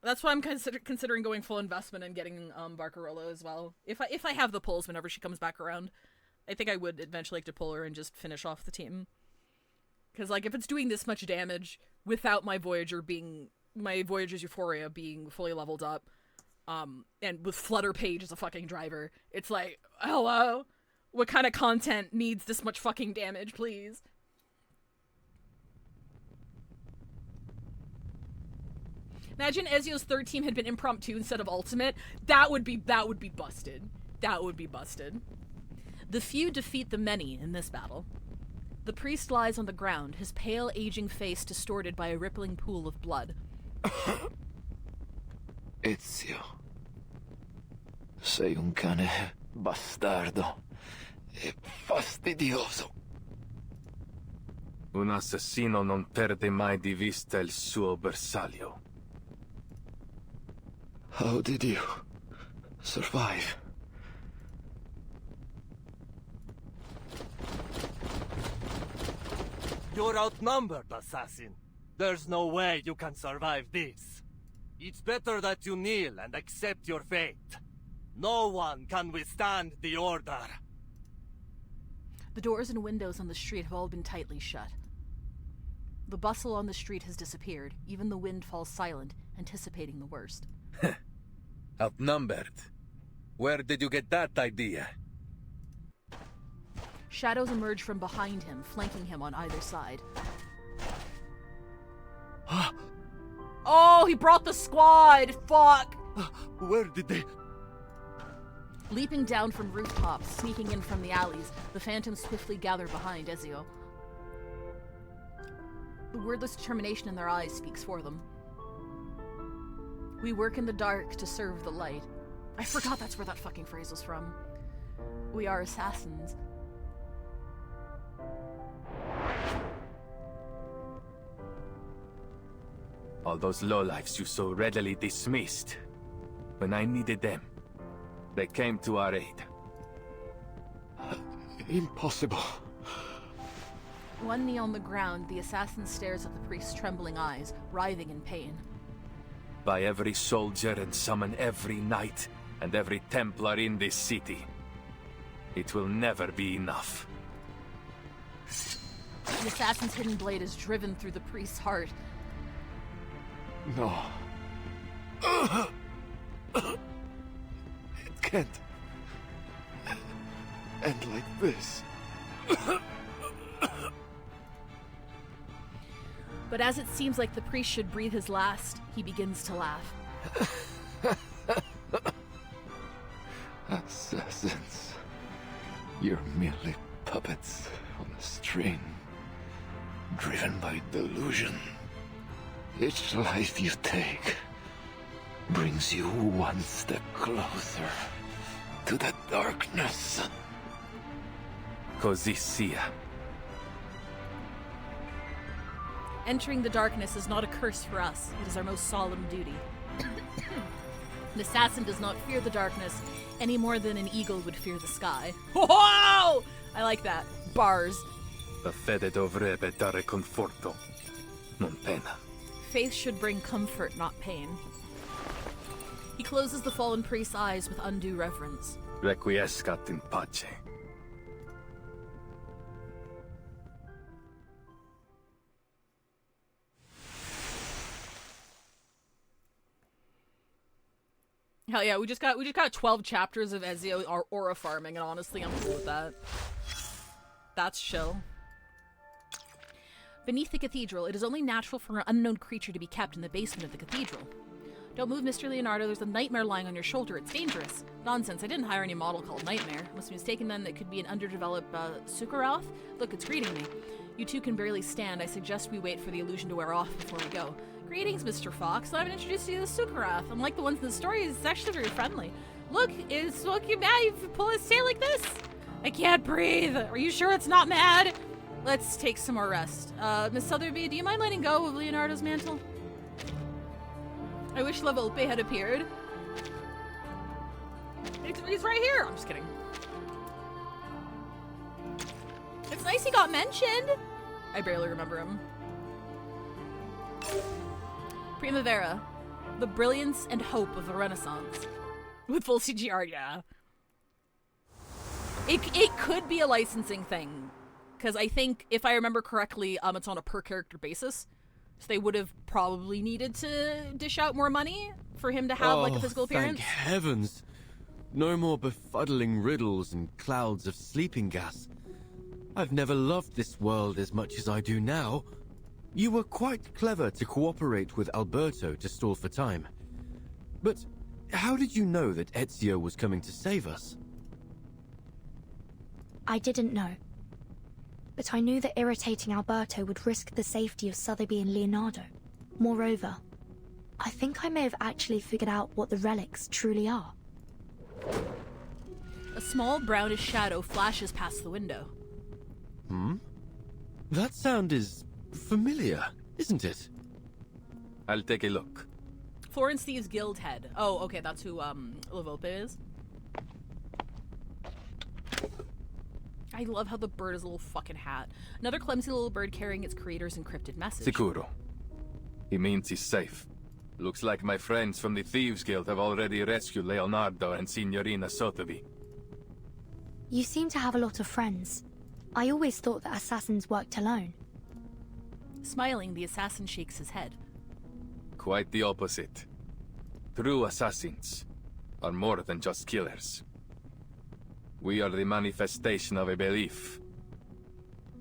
That's why I'm considering going full investment and getting Barcarolo as well. If I have the pulls whenever she comes back around, I think I would eventually like to pull her and just finish off the team. Because like if it's doing this much damage without my Voyager's Euphoria being fully leveled up, and with Flutter Page as a fucking driver, it's like, hello, what kind of content needs this much fucking damage, please? Imagine Ezio's third team had been impromptu instead of ultimate. That would be busted. That would be busted. The few defeat the many in this battle. The priest lies on the ground, his pale, aging face distorted by a rippling pool of blood. Ezio. Sei un cane bastardo e fastidioso. Un assassino non perde mai di vista il suo bersaglio. How did you survive? You're outnumbered, assassin. There's no way you can survive this. It's better that you kneel and accept your fate. No one can withstand the order. The doors and windows on the street have all been tightly shut. The bustle on the street has disappeared. Even the wind falls silent, anticipating the worst. Outnumbered? Where did you get that idea? Shadows emerge from behind him, flanking him on either side. Oh, he brought the squad! Fuck! Where did they... Leaping down from rooftops, sneaking in from the alleys, the phantoms swiftly gather behind Ezio. The wordless determination in their eyes speaks for them. We work in the dark to serve the light. I forgot that's where that fucking phrase was from. We are assassins. All those lowlifes you so readily dismissed. When I needed them, they came to our aid. Impossible. One knee on the ground, the assassin stares at the priest's trembling eyes, writhing in pain. By every soldier and summon every knight and every Templar in this city. It will never be enough. The assassin's hidden blade is driven through the priest's heart. No. It can't end like this. But as it seems like the priest should breathe his last, he begins to laugh. Assassins. You're merely puppets on a string, driven by delusion. Each life you take brings you one step closer to the darkness. Così sia. Entering the darkness is not a curse for us. It is our most solemn duty. An assassin does not fear the darkness any more than an eagle would fear the sky. Whoa! I like that. Bars. La fede dovrebbe dare conforto, non pena. Faith should bring comfort, not pain. He closes the fallen priest's eyes with undue reverence. Requiescat in pace. Hell yeah, we just got 12 chapters of Ezio aura farming, and honestly, I'm cool with that. That's chill. Beneath the cathedral, it is only natural for an unknown creature to be kept in the basement of the cathedral. Don't move, Mr. Leonardo. There's a nightmare lying on your shoulder. It's dangerous. Nonsense. I didn't hire any model called Nightmare. Must be mistaken then that it could be an underdeveloped, Sukharoth? Look, it's greeting me. You two can barely stand. I suggest we wait for the illusion to wear off before we go. Greetings, Mr. Fox. I haven't introduced you to the Sukharoth. Unlike the ones in the story, it's actually very friendly. Look, it's looking mad. You pull his tail like this. I can't breathe. Are you sure it's not mad? Let's take some more rest. Miss Sotheby, do you mind letting go of Leonardo's mantle? I wish La Volpe had appeared. He's right here. I'm just kidding. It's nice he got mentioned. I barely remember him. Primavera. The brilliance and hope of the Renaissance. With full CG art, yeah. It could be a licensing thing. Because I think, if I remember correctly, it's on a per-character basis. So they would have probably needed to dish out more money for him to have, like, a physical appearance. Thank heavens! No more befuddling riddles and clouds of sleeping gas. I've never loved this world as much as I do now. You were quite clever to cooperate with Alberto to stall for time. But how did you know that Ezio was coming to save us? I didn't know. But I knew that irritating Alberto would risk the safety of Sotheby and Leonardo. Moreover, I think I may have actually figured out what the relics truly are. A small brownish shadow flashes past the window. That sound is familiar, isn't it? I'll take a look. Florence Thieves Guild head. Oh, okay, that's who Lavolpe is. I love how the bird is a little fucking hat. Another clumsy little bird carrying its creator's encrypted message. Sicuro. He means he's safe. Looks like my friends from the Thieves Guild have already rescued Leonardo and Signorina Sotheby. You seem to have a lot of friends. I always thought that assassins worked alone. Smiling, the assassin shakes his head. Quite the opposite. True assassins are more than just killers. We are the manifestation of a belief.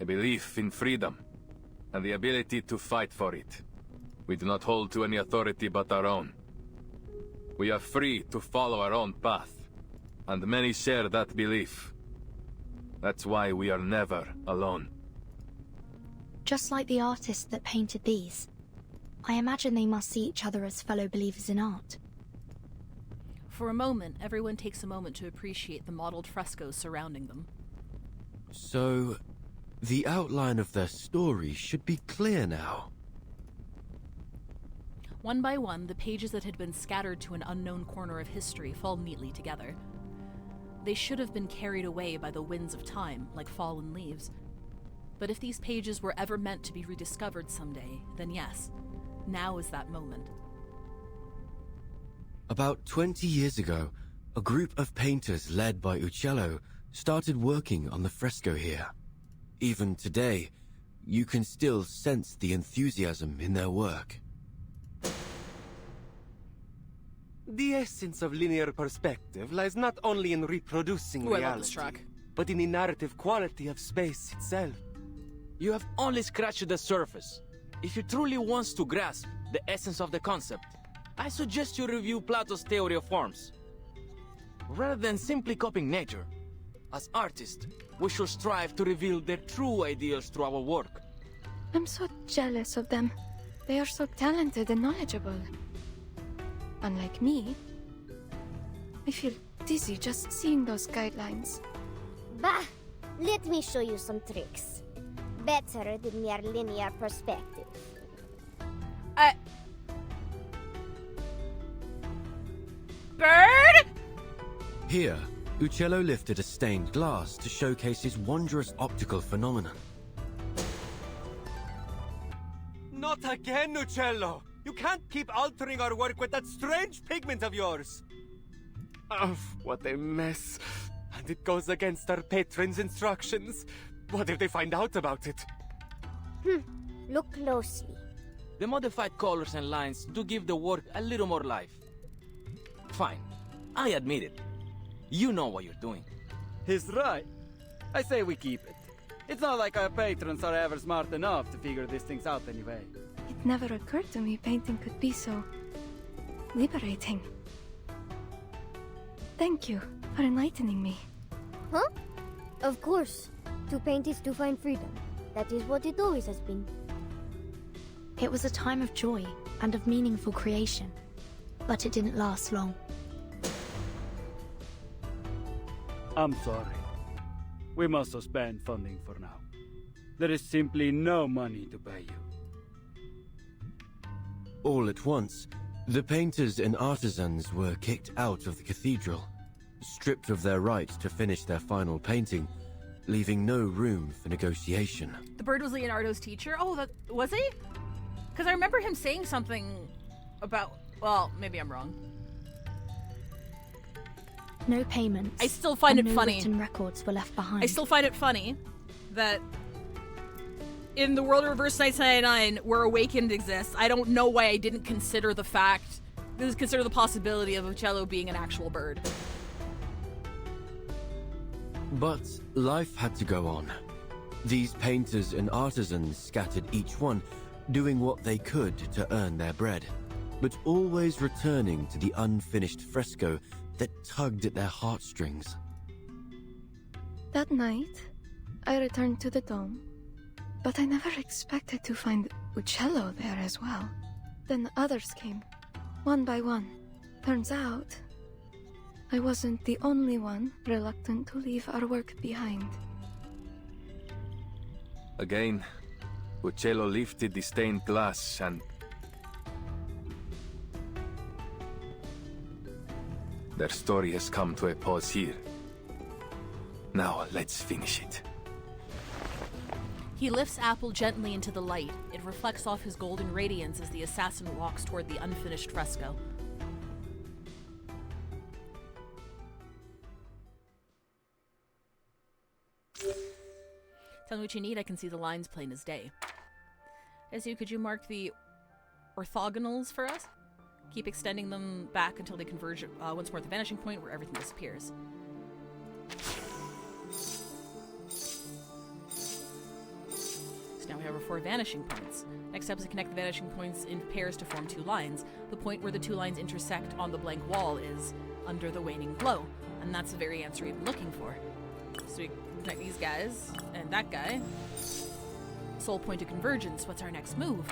A belief in freedom, and the ability to fight for it. We do not hold to any authority but our own. We are free to follow our own path, and many share that belief. That's why we are never alone. Just like the artists that painted these, I imagine they must see each other as fellow believers in art. For a moment, everyone takes a moment to appreciate the modeled frescoes surrounding them. So, the outline of their story should be clear now. One by one, the pages that had been scattered to an unknown corner of history fall neatly together. They should have been carried away by the winds of time, like fallen leaves. But if these pages were ever meant to be rediscovered someday, then yes, now is that moment. About 20 years ago, a group of painters led by Uccello started working on the fresco here. Even today, you can still sense the enthusiasm in their work. The essence of linear perspective lies not only in reproducing Ooh, I love reality, this track. but in the narrative quality of space itself. You have only scratched the surface. If you truly want to grasp the essence of the concept, I suggest you review Plato's theory of forms. Rather than simply copying nature, as artists, we should strive to reveal their true ideals through our work. I'm so jealous of them. They are so talented and knowledgeable. Unlike me, I feel dizzy just seeing those guidelines. Bah! Let me show you some tricks. Better than mere linear perspective. Bird? Here, Uccello lifted a stained glass to showcase his wondrous optical phenomenon. Not again, Uccello! You can't keep altering our work with that strange pigment of yours! Oh, what a mess. And it goes against our patron's instructions. What if they find out about it? Look closely. The modified colors and lines do give the work a little more life. Fine, I admit it. You know what you're doing. He's right. I say we keep it. It's not like our patrons are ever smart enough to figure these things out anyway. It never occurred to me painting could be so liberating. Thank you for enlightening me. Huh? Of course. To paint is to find freedom. That is what it always has been. It was a time of joy and of meaningful creation, but it didn't last long. I'm sorry. We must suspend funding for now. There is simply no money to pay you. All at once, the painters and artisans were kicked out of the cathedral, stripped of their right to finish their final painting, leaving no room for negotiation. The bird was Leonardo's teacher? Oh, that was he? Because I remember him saying something about Well, maybe I'm wrong. No payments. I still find and it no funny. written records were left behind. I still find it funny that in the world of Reverse 1999, where Awakened exists, I don't know why I didn't consider the possibility of Uccello being an actual bird. But life had to go on. These painters and artisans scattered each one, doing what they could to earn their bread, but always returning to the unfinished fresco that tugged at their heartstrings. That night, I returned to the dome, but I never expected to find Uccello there as well. Then others came, one by one. Turns out, I wasn't the only one reluctant to leave our work behind. Again, Uccello lifted the stained glass and... Their story has come to a pause here. Now, let's finish it. He lifts Apple gently into the light. It reflects off his golden radiance as the assassin walks toward the unfinished fresco. Tell me what you need, I can see the lines plain as day. Ezu, could you mark the orthogonals for us? Keep extending them back until they converge once more at the vanishing point where everything disappears. So now we have our 4 vanishing points. Next step is to connect the vanishing points in pairs to form 2 lines. The point where the 2 lines intersect on the blank wall is under the waning glow, and that's the very answer we've been looking for. So we connect these guys and that guy. Sole point of convergence. What's our next move?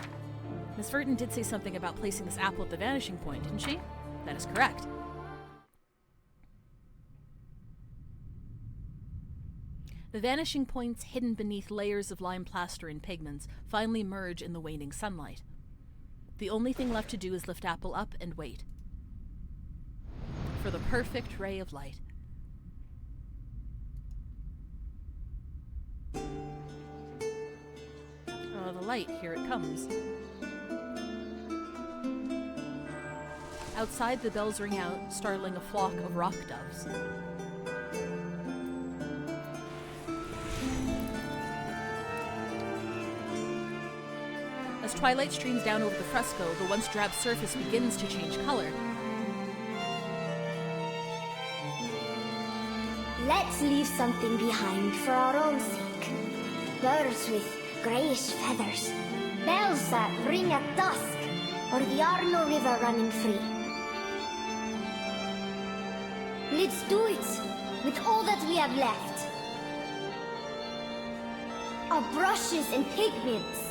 Miss Verton did say something about placing this apple at the vanishing point, didn't she? That is correct. The vanishing points, hidden beneath layers of lime plaster and pigments, finally merge in the waning sunlight. The only thing left to do is lift Apple up and wait for the perfect ray of light. Oh, the light, here it comes. Outside, the bells ring out, startling a flock of rock doves. As twilight streams down over the fresco, the once drab surface begins to change color. Let's leave something behind for our own sake. Birds with grayish feathers, bells that ring at dusk, or the Arno River running free. Let's do it with all that we have left. Our brushes and pigments.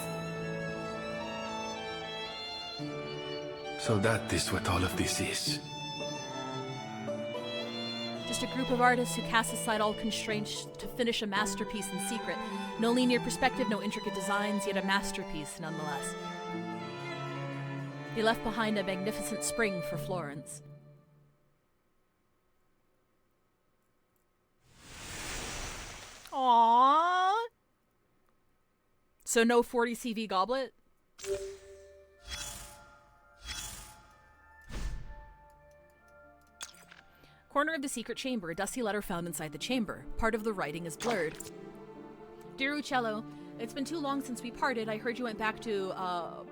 So that is what all of this is. Just a group of artists who cast aside all constraints to finish a masterpiece in secret. No linear perspective, no intricate designs, yet a masterpiece nonetheless. They left behind a magnificent spring for Florence. Aww. So no 40 CV goblet? Corner of the secret chamber, a dusty letter found inside the chamber. Part of the writing is blurred. Dear Uccello, it's been too long since we parted. I heard you went back to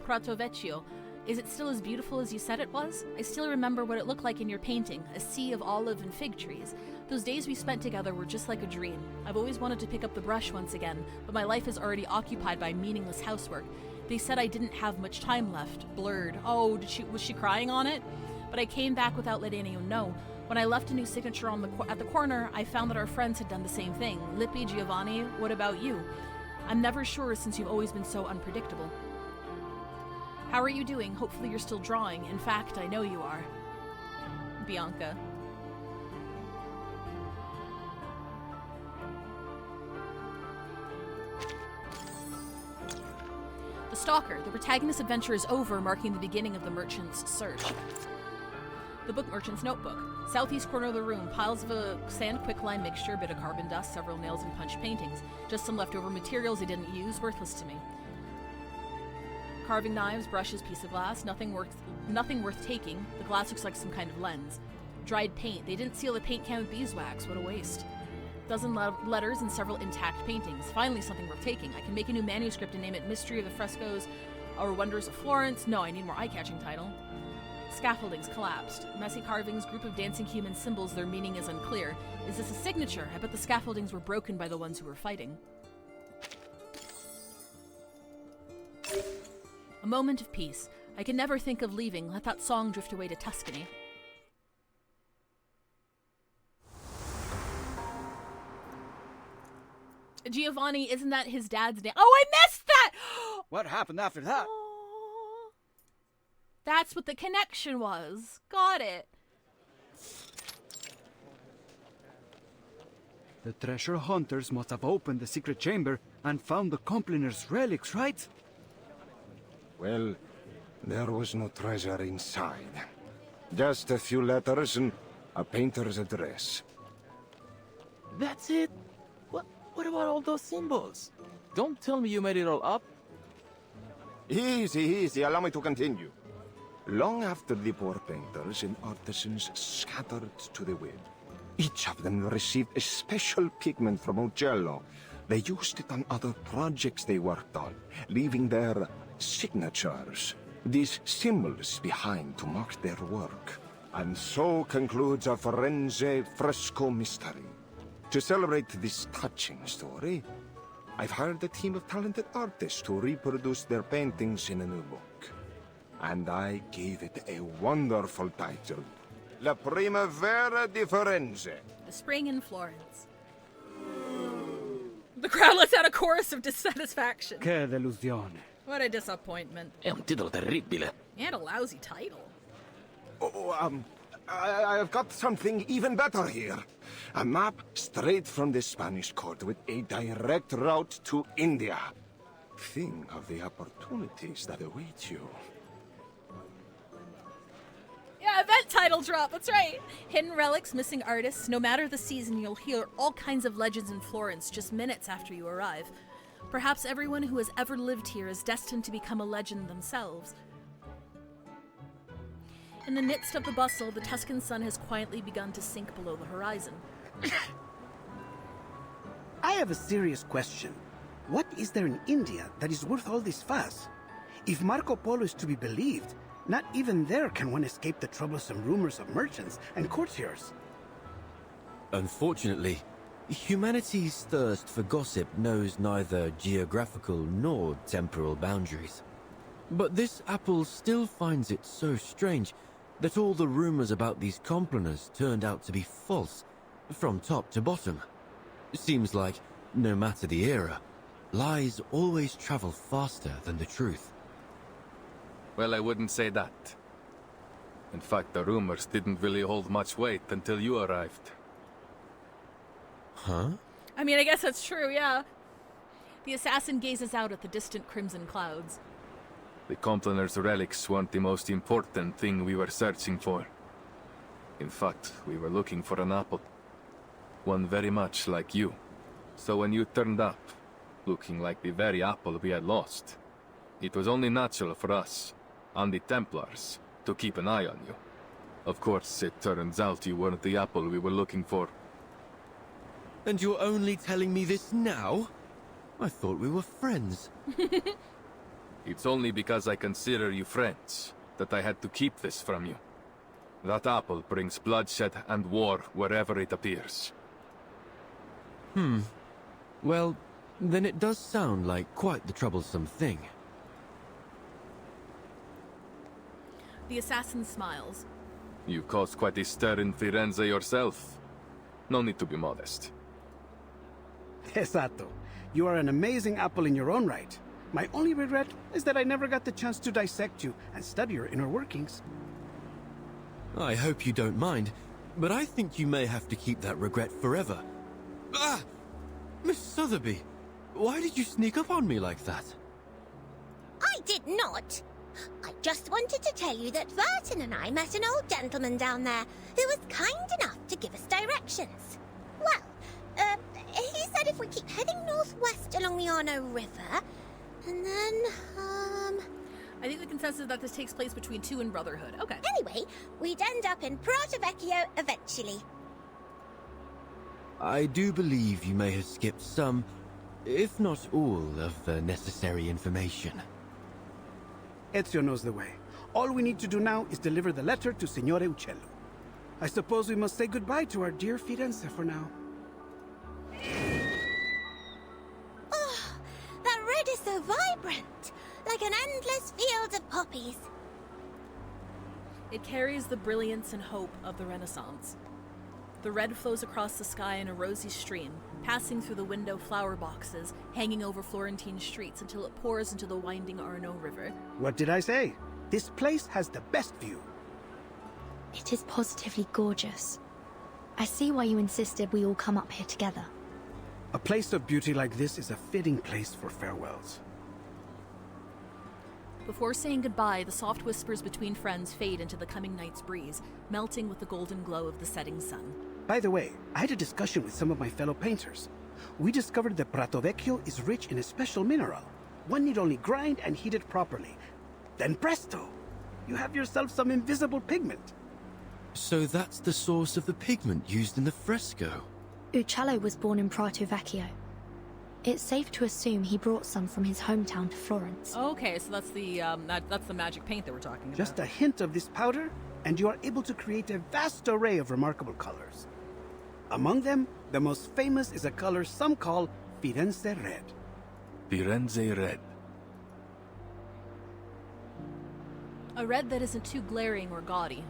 Prato Vecchio. Is it still as beautiful as you said it was? I still remember what it looked like in your painting, a sea of olive and fig trees. Those days we spent together were just like a dream. I've always wanted to pick up the brush once again, but my life is already occupied by meaningless housework. They said I didn't have much time left. Blurred. Oh, was she crying on it? But I came back without letting anyone know. When I left a new signature at the corner, I found that our friends had done the same thing. Lippi, Giovanni, what about you? I'm never sure since you've always been so unpredictable. How are you doing? Hopefully you're still drawing. In fact, I know you are. Bianca. The Stalker. The protagonist's adventure is over, marking the beginning of the merchant's search. The book merchant's notebook. Southeast corner of the room, piles of a sand quicklime mixture, bit of carbon dust, several nails and punch paintings. Just some leftover materials I didn't use, worthless to me. carving knives, brushes, piece of glass, nothing worth taking. The glass looks like some kind of lens. Dried paint. They didn't seal the paint can with beeswax. What a waste. Dozen letters and several intact paintings. Finally something worth taking. I can make a new manuscript and name it Mystery of the Frescoes or Wonders of Florence. No, I need more eye-catching title. Scaffoldings collapsed. Messy carvings, group of dancing human symbols, their meaning is unclear. Is this a signature? I bet the scaffoldings were broken by the ones who were fighting. A moment of peace. I can never think of leaving. Let that song drift away to Tuscany. Giovanni, isn't that his dad's name? Oh, I missed that! What happened after that? That's what the connection was. Got it. The treasure hunters must have opened the secret chamber and found the Compliner's relics, right? Well, there was no treasure inside. Just a few letters and a painter's address. That's it? What about all those symbols? Don't tell me you made it all up. Easy, easy. Allow me to continue. Long after the poor painters and artisans scattered to the wind, each of them received a special pigment from Uccello. They used it on other projects they worked on, leaving their signatures, these symbols behind to mark their work. And so concludes our Firenze fresco mystery. To celebrate this touching story, I've hired a team of talented artists to reproduce their paintings in a new book. And I gave it a wonderful title. La Primavera di Firenze. The spring in Florence. The crowd lets out a chorus of dissatisfaction. Che delusione. What a disappointment. È un titolo terribile. And a lousy title. I've got something even better here. A map straight from the Spanish court with a direct route to India. Think of the opportunities that await you. Yeah, event title drop, that's right. Hidden relics, missing artists. No matter the season, you'll hear all kinds of legends in Florence just minutes after you arrive. Perhaps everyone who has ever lived here is destined to become a legend themselves. In the midst of the bustle, the Tuscan sun has quietly begun to sink below the horizon. I have a serious question. What is there in India that is worth all this fuss? If Marco Polo is to be believed, not even there can one escape the troublesome rumors of merchants and courtiers. Unfortunately, humanity's thirst for gossip knows neither geographical nor temporal boundaries. But this apple still finds it so strange that all the rumors about these compliners turned out to be false, from top to bottom. Seems like, no matter the era, lies always travel faster than the truth. Well, I wouldn't say that. In fact, the rumors didn't really hold much weight until you arrived. Huh? I mean, I guess that's true, yeah. The assassin gazes out at the distant crimson clouds. The Compliner's relics weren't the most important thing we were searching for. In fact, we were looking for an apple. One very much like you. So when you turned up, looking like the very apple we had lost, it was only natural for us, and the Templars, to keep an eye on you. Of course, it turns out you weren't the apple we were looking for. And you're only telling me this now? I thought we were friends. It's only because I consider you friends that I had to keep this from you. That apple brings bloodshed and war wherever it appears. Well, then it does sound like quite the troublesome thing. The assassin smiles. You caused quite a stir in Firenze yourself. No need to be modest. Esatto. You are an amazing apple in your own right. My only regret is that I never got the chance to dissect you and study your inner workings. I hope you don't mind, but I think you may have to keep that regret forever. Ah! Miss Sotheby, why did you sneak up on me like that? I did not. I just wanted to tell you that Verton and I met an old gentleman down there who was kind enough to give us directions. Well, he said if we keep heading northwest along the Arno River, and then, I think the consensus is that this takes place between 2 and Brotherhood. Okay. Anyway, we'd end up in Prato Vecchio eventually. I do believe you may have skipped some, if not all, of the necessary information. Ezio knows the way. All we need to do now is deliver the letter to Signore Uccello. I suppose we must say goodbye to our dear Firenze for now. Oh, that red is so vibrant, like an endless field of poppies. It carries the brilliance and hope of the Renaissance. The red flows across the sky in a rosy stream, passing through the window flower boxes, hanging over Florentine streets until it pours into the winding Arno River. What did I say? This place has the best view. It is positively gorgeous. I see why you insisted we all come up here together. A place of beauty like this is a fitting place for farewells. Before saying goodbye, the soft whispers between friends fade into the coming night's breeze, melting with the golden glow of the setting sun. By the way, I had a discussion with some of my fellow painters. We discovered that Prato Vecchio is rich in a special mineral. One need only grind and heat it properly. Then presto! You have yourself some invisible pigment. So that's the source of the pigment used in the fresco? Uccello was born in Prato Vecchio. It's safe to assume he brought some from his hometown to Florence. Okay, so that's the magic paint that we're talking about. Just a hint of this powder, and you are able to create a vast array of remarkable colors. Among them, the most famous is a color some call Firenze Red. Firenze Red. A red that isn't too glaring or gaudy.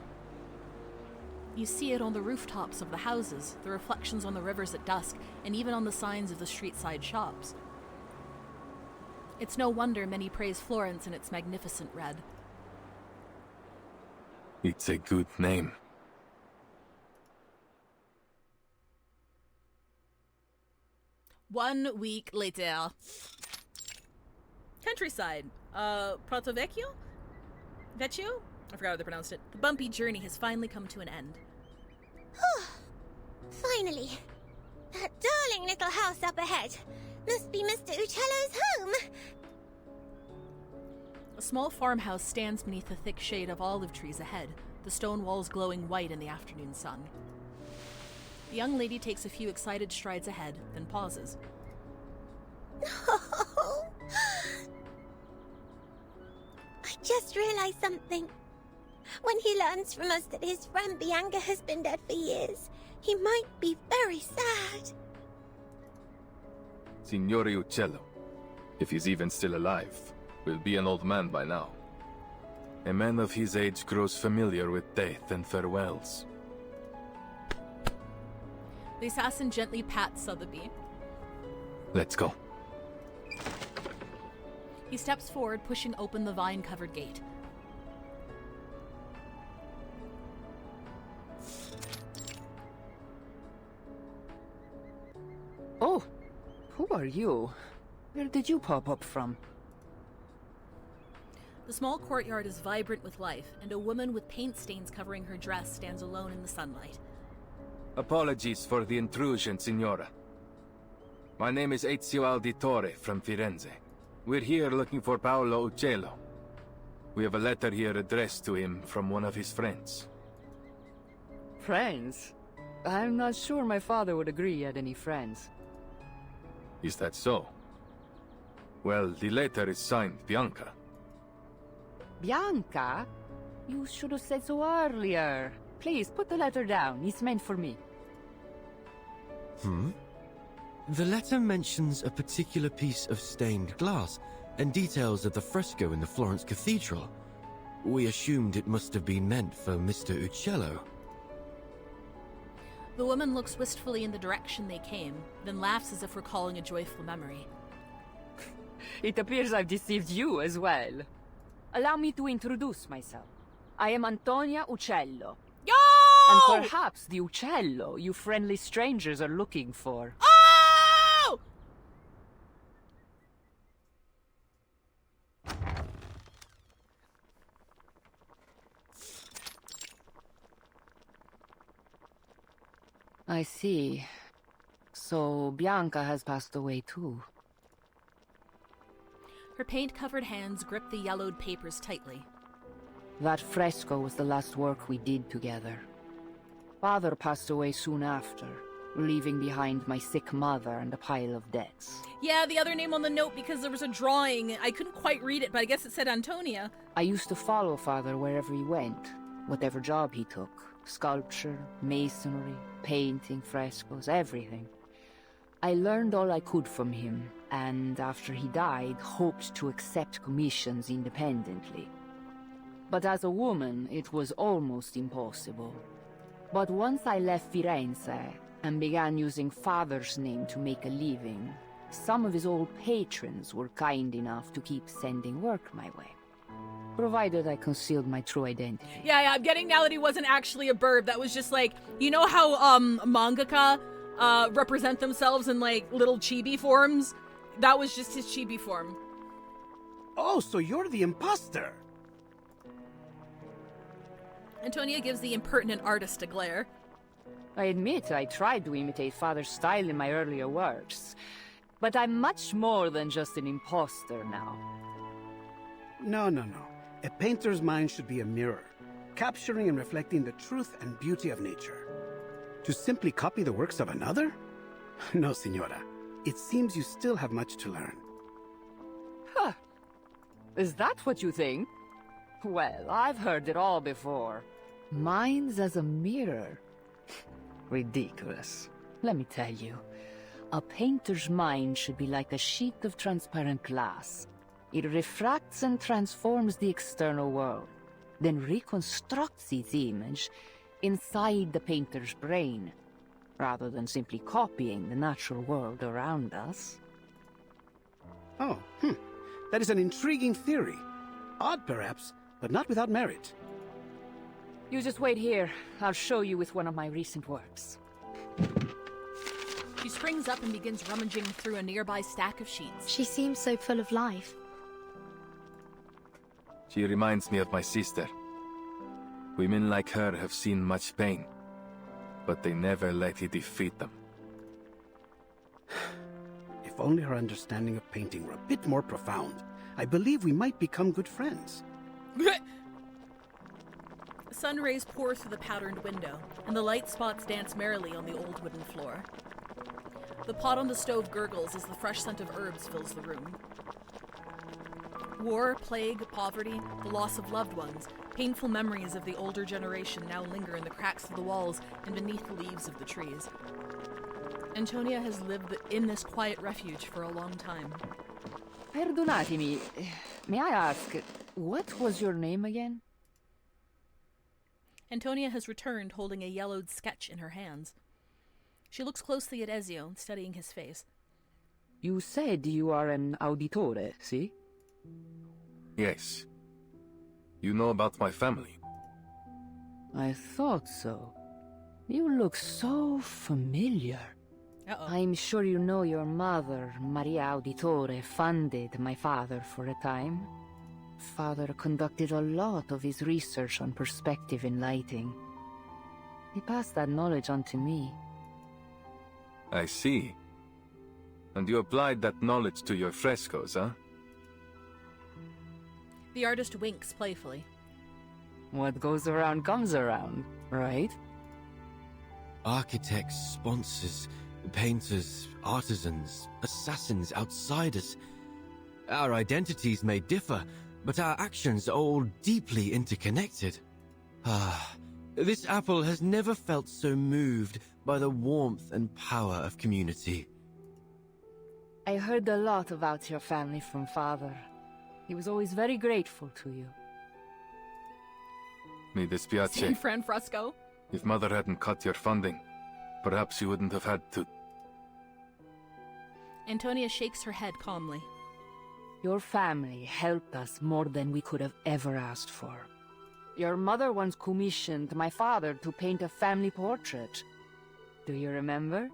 You see it on the rooftops of the houses, the reflections on the rivers at dusk, and even on the signs of the street-side shops. It's no wonder many praise Florence in its magnificent red. It's a good name. One week later. Countryside. Prato Vecchio? Vecchio? I forgot how they pronounced it. The bumpy journey has finally come to an end. Finally. That darling little house up ahead. Must be Mr. Uccello's home. A small farmhouse stands beneath the thick shade of olive trees ahead, the stone walls glowing white in the afternoon sun. The young lady takes a few excited strides ahead, then pauses. I just realized something. When he learns from us that his friend Bianca has been dead for years, he might be very sad. Signore Uccello, if he's even still alive, will be an old man by now. A man of his age grows familiar with death and farewells. The assassin gently pats Sotheby. Let's go. He steps forward, pushing open the vine-covered gate. Oh, who are you? Where did you pop up from? The small courtyard is vibrant with life, and a woman with paint stains covering her dress stands alone in the sunlight. Apologies for the intrusion, Signora. My name is Ezio Auditore from Firenze. We're here looking for Paolo Uccello. We have a letter here addressed to him from one of his friends. Friends? I'm not sure my father would agree he had any friends. Is that so? Well, the letter is signed Bianca. Bianca? You should have said so earlier. Please, put the letter down. It's meant for me. The letter mentions a particular piece of stained glass and details of the fresco in the Florence Cathedral. We assumed it must have been meant for Mr. Uccello. The woman looks wistfully in the direction they came, then laughs as if recalling a joyful memory. It appears I've deceived you as well. Allow me to introduce myself. I am Antonia Uccello. Yo! And perhaps the Uccello you friendly strangers are looking for. Oh! I see. So Bianca has passed away too. Her paint-covered hands grip the yellowed papers tightly. That fresco was the last work we did together. Father passed away soon after, leaving behind my sick mother and a pile of debts. Yeah, the other name on the note, because there was a drawing. I couldn't quite read it, but I guess it said Antonia. I used to follow Father wherever he went, whatever job he took. Sculpture, masonry, painting, frescoes, everything. I learned all I could from him, and after he died, hoped to accept commissions independently. But as a woman, it was almost impossible. But once I left Firenze and began using Father's name to make a living, some of his old patrons were kind enough to keep sending work my way, provided I concealed my true identity. Yeah, I'm getting now that he wasn't actually a bird. That was just like, you know how mangaka represent themselves in like little chibi forms? That was just his chibi form. Oh, so you're the imposter. Antonia gives the impertinent artist a glare. I admit I tried to imitate Father's style in my earlier works, but I'm much more than just an imposter now. No. A painter's mind should be a mirror, capturing and reflecting the truth and beauty of nature. To simply copy the works of another? No, Signora. It seems you still have much to learn. Huh. Is that what you think? Well, I've heard it all before. Mine's as a mirror. Ridiculous. Let me tell you, a painter's mind should be like a sheet of transparent glass. It refracts and transforms the external world, then reconstructs its image inside the painter's brain, rather than simply copying the natural world around us. Oh, that is an intriguing theory. Odd, perhaps, but not without merit. You just wait here. I'll show you with one of my recent works. She springs up and begins rummaging through a nearby stack of sheets. She seems so full of life. She reminds me of my sister. Women like her have seen much pain, but they never let it defeat them. If only her understanding of painting were a bit more profound, I believe we might become good friends. Sun rays pour through the patterned window, and the light spots dance merrily on the old wooden floor. The pot on the stove gurgles as the fresh scent of herbs fills the room. War, plague, poverty, the loss of loved ones, painful memories of the older generation now linger in the cracks of the walls and beneath the leaves of the trees. Antonia has lived in this quiet refuge for a long time. Perdonatemi, may I ask, what was your name again? Antonia has returned holding a yellowed sketch in her hands. She looks closely at Ezio, studying his face. You said you are an auditore, see? Yes. You know about my family? I thought so. You look so familiar. Uh-oh. I'm sure you know your mother, Maria Auditore, funded my father for a time. Father conducted a lot of his research on perspective in lighting. He passed that knowledge on to me. I see. And you applied that knowledge to your frescoes, huh? The artist winks playfully. What goes around comes around, right? Architects, sponsors, painters, artisans, assassins, outsiders. Our identities may differ, but our actions are all deeply interconnected. This apple has never felt so moved by the warmth and power of community. I heard a lot about your family from Father. He was always very grateful to you. Mi dispiace. San Fran fresco. If Mother hadn't cut your funding, perhaps you wouldn't have had to. Antonia shakes her head calmly. Your family helped us more than we could have ever asked for. Your mother once commissioned my father to paint a family portrait. Do you remember?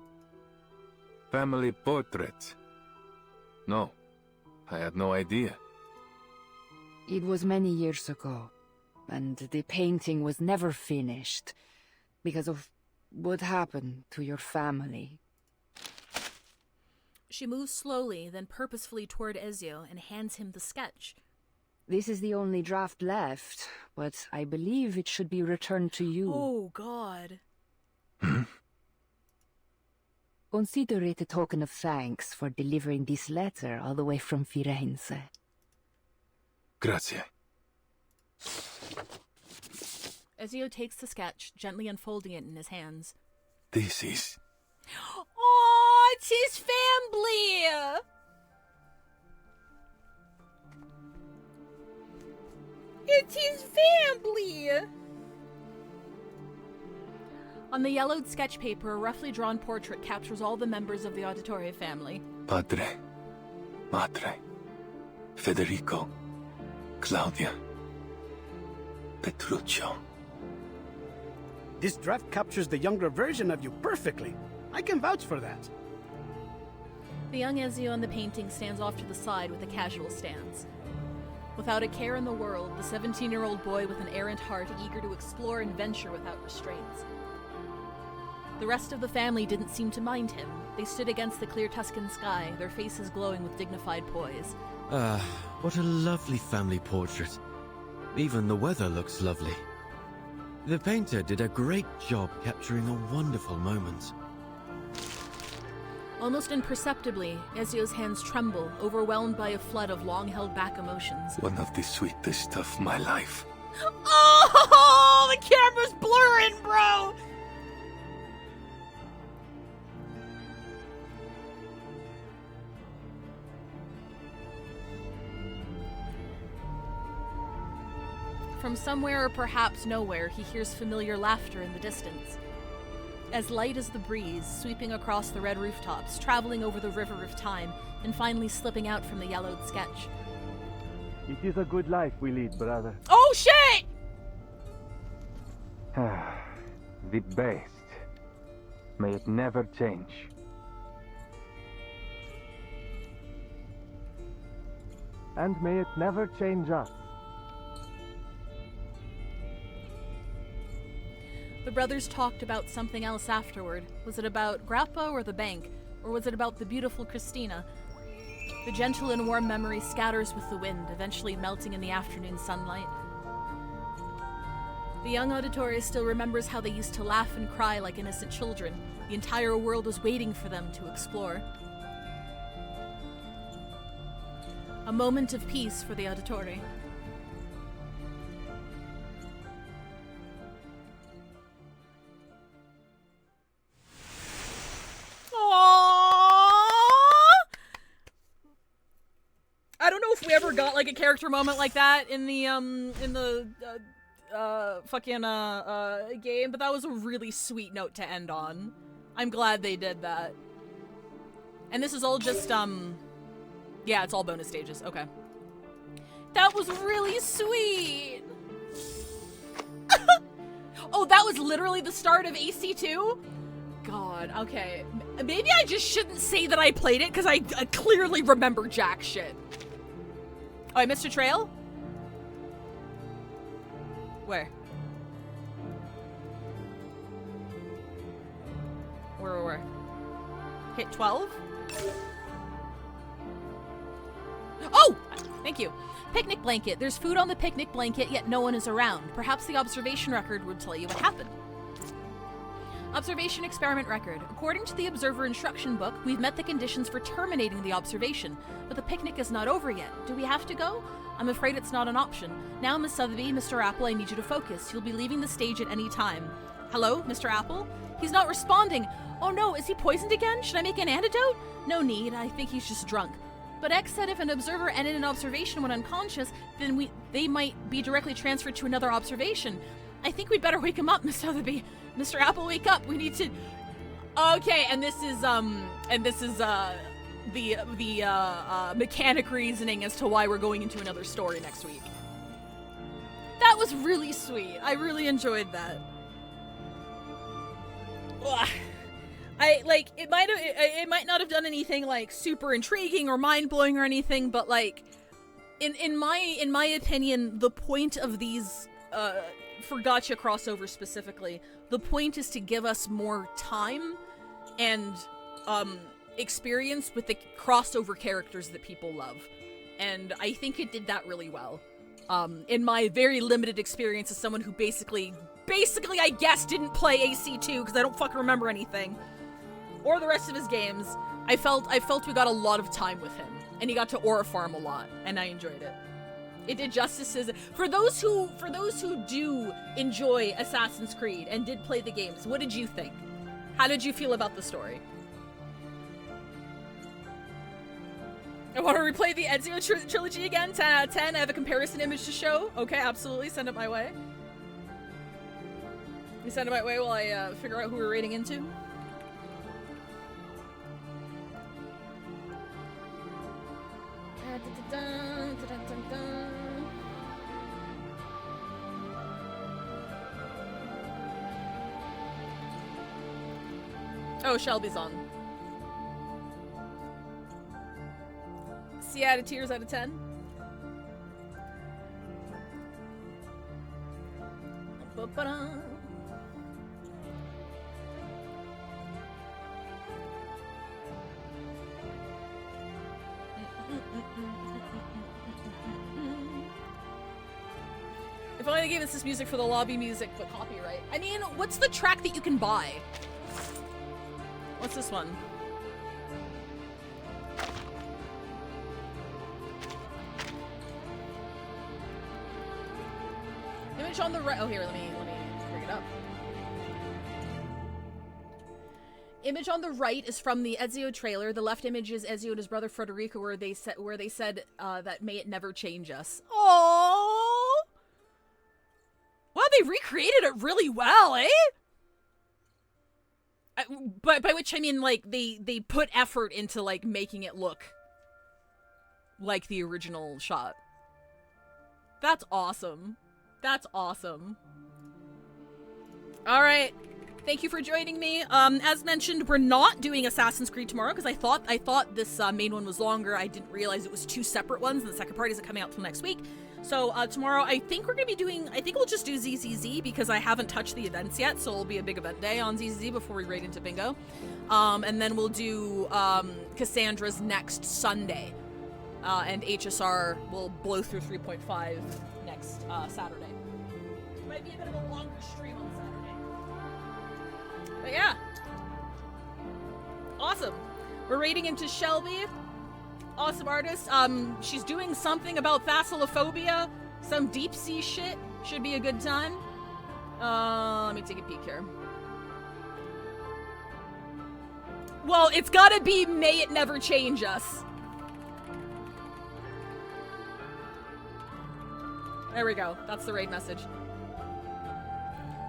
Family portrait? No, I had no idea. It was many years ago, and the painting was never finished because of what happened to your family. She moves slowly, then purposefully toward Ezio and hands him the sketch. This is the only draft left, but I believe it should be returned to you. Oh, God. Consider it a token of thanks for delivering this letter all the way from Firenze. Grazie. Ezio takes the sketch, gently unfolding it in his hands. This is... Oh, it's his family! It's his family! On the yellowed sketch paper, a roughly drawn portrait captures all the members of the Auditore family. Padre, Madre, Federico, Claudia, Petruccio. This draft captures the younger version of you perfectly. I can vouch for that. The young Ezio in the painting stands off to the side with a casual stance. Without a care in the world, the 17-year-old boy with an errant heart eager to explore and venture without restraints. The rest of the family didn't seem to mind him. They stood against the clear Tuscan sky, their faces glowing with dignified poise. What a lovely family portrait. Even the weather looks lovely. The painter did a great job capturing a wonderful moment. Almost imperceptibly, Ezio's hands tremble, overwhelmed by a flood of long-held-back emotions. One of the sweetest of my life. Oh, the camera's blurring, bro! From somewhere or perhaps nowhere, he hears familiar laughter in the distance. As light as the breeze, sweeping across the red rooftops, traveling over the river of time, and finally slipping out from the yellowed sketch. It is a good life we lead, brother. Oh, shit! The best. May it never change. And may it never change us. The brothers talked about something else afterward. Was it about Grappa or the bank? Or was it about the beautiful Christina? The gentle and warm memory scatters with the wind, eventually melting in the afternoon sunlight. The young Auditore still remembers how they used to laugh and cry like innocent children. The entire world was waiting for them to explore. A moment of peace for the Auditore. I don't know if we ever got like a character moment like that in the game, but that was a really sweet note to end on. I'm glad they did that. And this is all just yeah, it's all bonus stages. Okay. That was really sweet. Oh, that was literally the start of AC2? God, okay. Maybe I just shouldn't say that I played it because I clearly remember jack shit. Oh, I missed a trail? Where? Where? Hit 12? Oh! Thank you. Picnic blanket. There's food on the picnic blanket, yet no one is around. Perhaps the observation record would tell you what happened. Observation experiment record. According to the observer instruction book, we've met the conditions for terminating the observation, but the picnic is not over yet. Do we have to go? I'm afraid it's not an option. Now, Miss Sotheby, Mr. Apple, I need you to focus. You'll be leaving the stage at any time. Hello, Mr. Apple? He's not responding. Oh no, is he poisoned again? Should I make an antidote? No need, I think he's just drunk. But X said if an observer ended an observation when unconscious, then they might be directly transferred to another observation. I think we'd better wake him up, Miss Sotheby. Mr. Apple, wake up. We need to... Okay, and this is the mechanic reasoning as to why we're going into another story next week. That was really sweet. I really enjoyed that. Ugh. It might not have done anything like super intriguing or mind-blowing or anything, but like in my opinion, the point of these for gacha crossover specifically, the point is to give us more time and experience with the crossover characters that people love. And I think it did that really well. In my very limited experience as someone who basically I guess didn't play AC2 because I don't fucking remember anything, or the rest of his games, I felt we got a lot of time with him, and he got to aura farm a lot, and I enjoyed it. It did justice as for those who do enjoy Assassin's Creed and did play the games. What did you think? How did you feel about the story? I want to replay the Ezio trilogy again. 10 out of 10. I have a comparison image to show. Okay, absolutely. Send it my way. You send it my way while I figure out who we're rating into. Oh, Shelby's on. C out of tears out of 10. Ba-ba-da. If only they gave us this music for the lobby music, but copyright. I mean, what's the track that you can buy? What's this one? Image on the right. Oh, here, let me bring it up. Image on the right is from the Ezio trailer. The left image is Ezio and his brother Federico, where they said that may it never change us. Oh, wow, they recreated it really well, eh? But by which I mean, like, they put effort into, like, making it look like the original shot. That's awesome. That's awesome. All right. Thank you for joining me. As mentioned, we're not doing Assassin's Creed tomorrow because I thought this main one was longer. I didn't realize it was two separate ones, and the second part isn't coming out till next week. So tomorrow, I think we'll just do ZZZ because I haven't touched the events yet, so it'll be a big event day on ZZZ before we raid into bingo. And then we'll do Cassandra's next Sunday. And HSR will blow through 3.5 next Saturday. Might be a bit of a longer stream on Saturday. But yeah. Awesome. We're raiding into Shelby. Awesome artist. She's doing something about thalassophobia. Some deep sea shit. Should be a good time. Let me take a peek here. Well, it's gotta be May It Never Change Us. There we go. That's the raid message.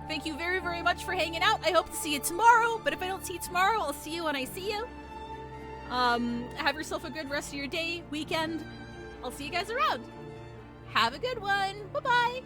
Thank you very, very much for hanging out. I hope to see you tomorrow, but if I don't see you tomorrow, I'll see you when I see you. Have yourself a good rest of your day, weekend. I'll see you guys around. Have a good one. Bye-bye.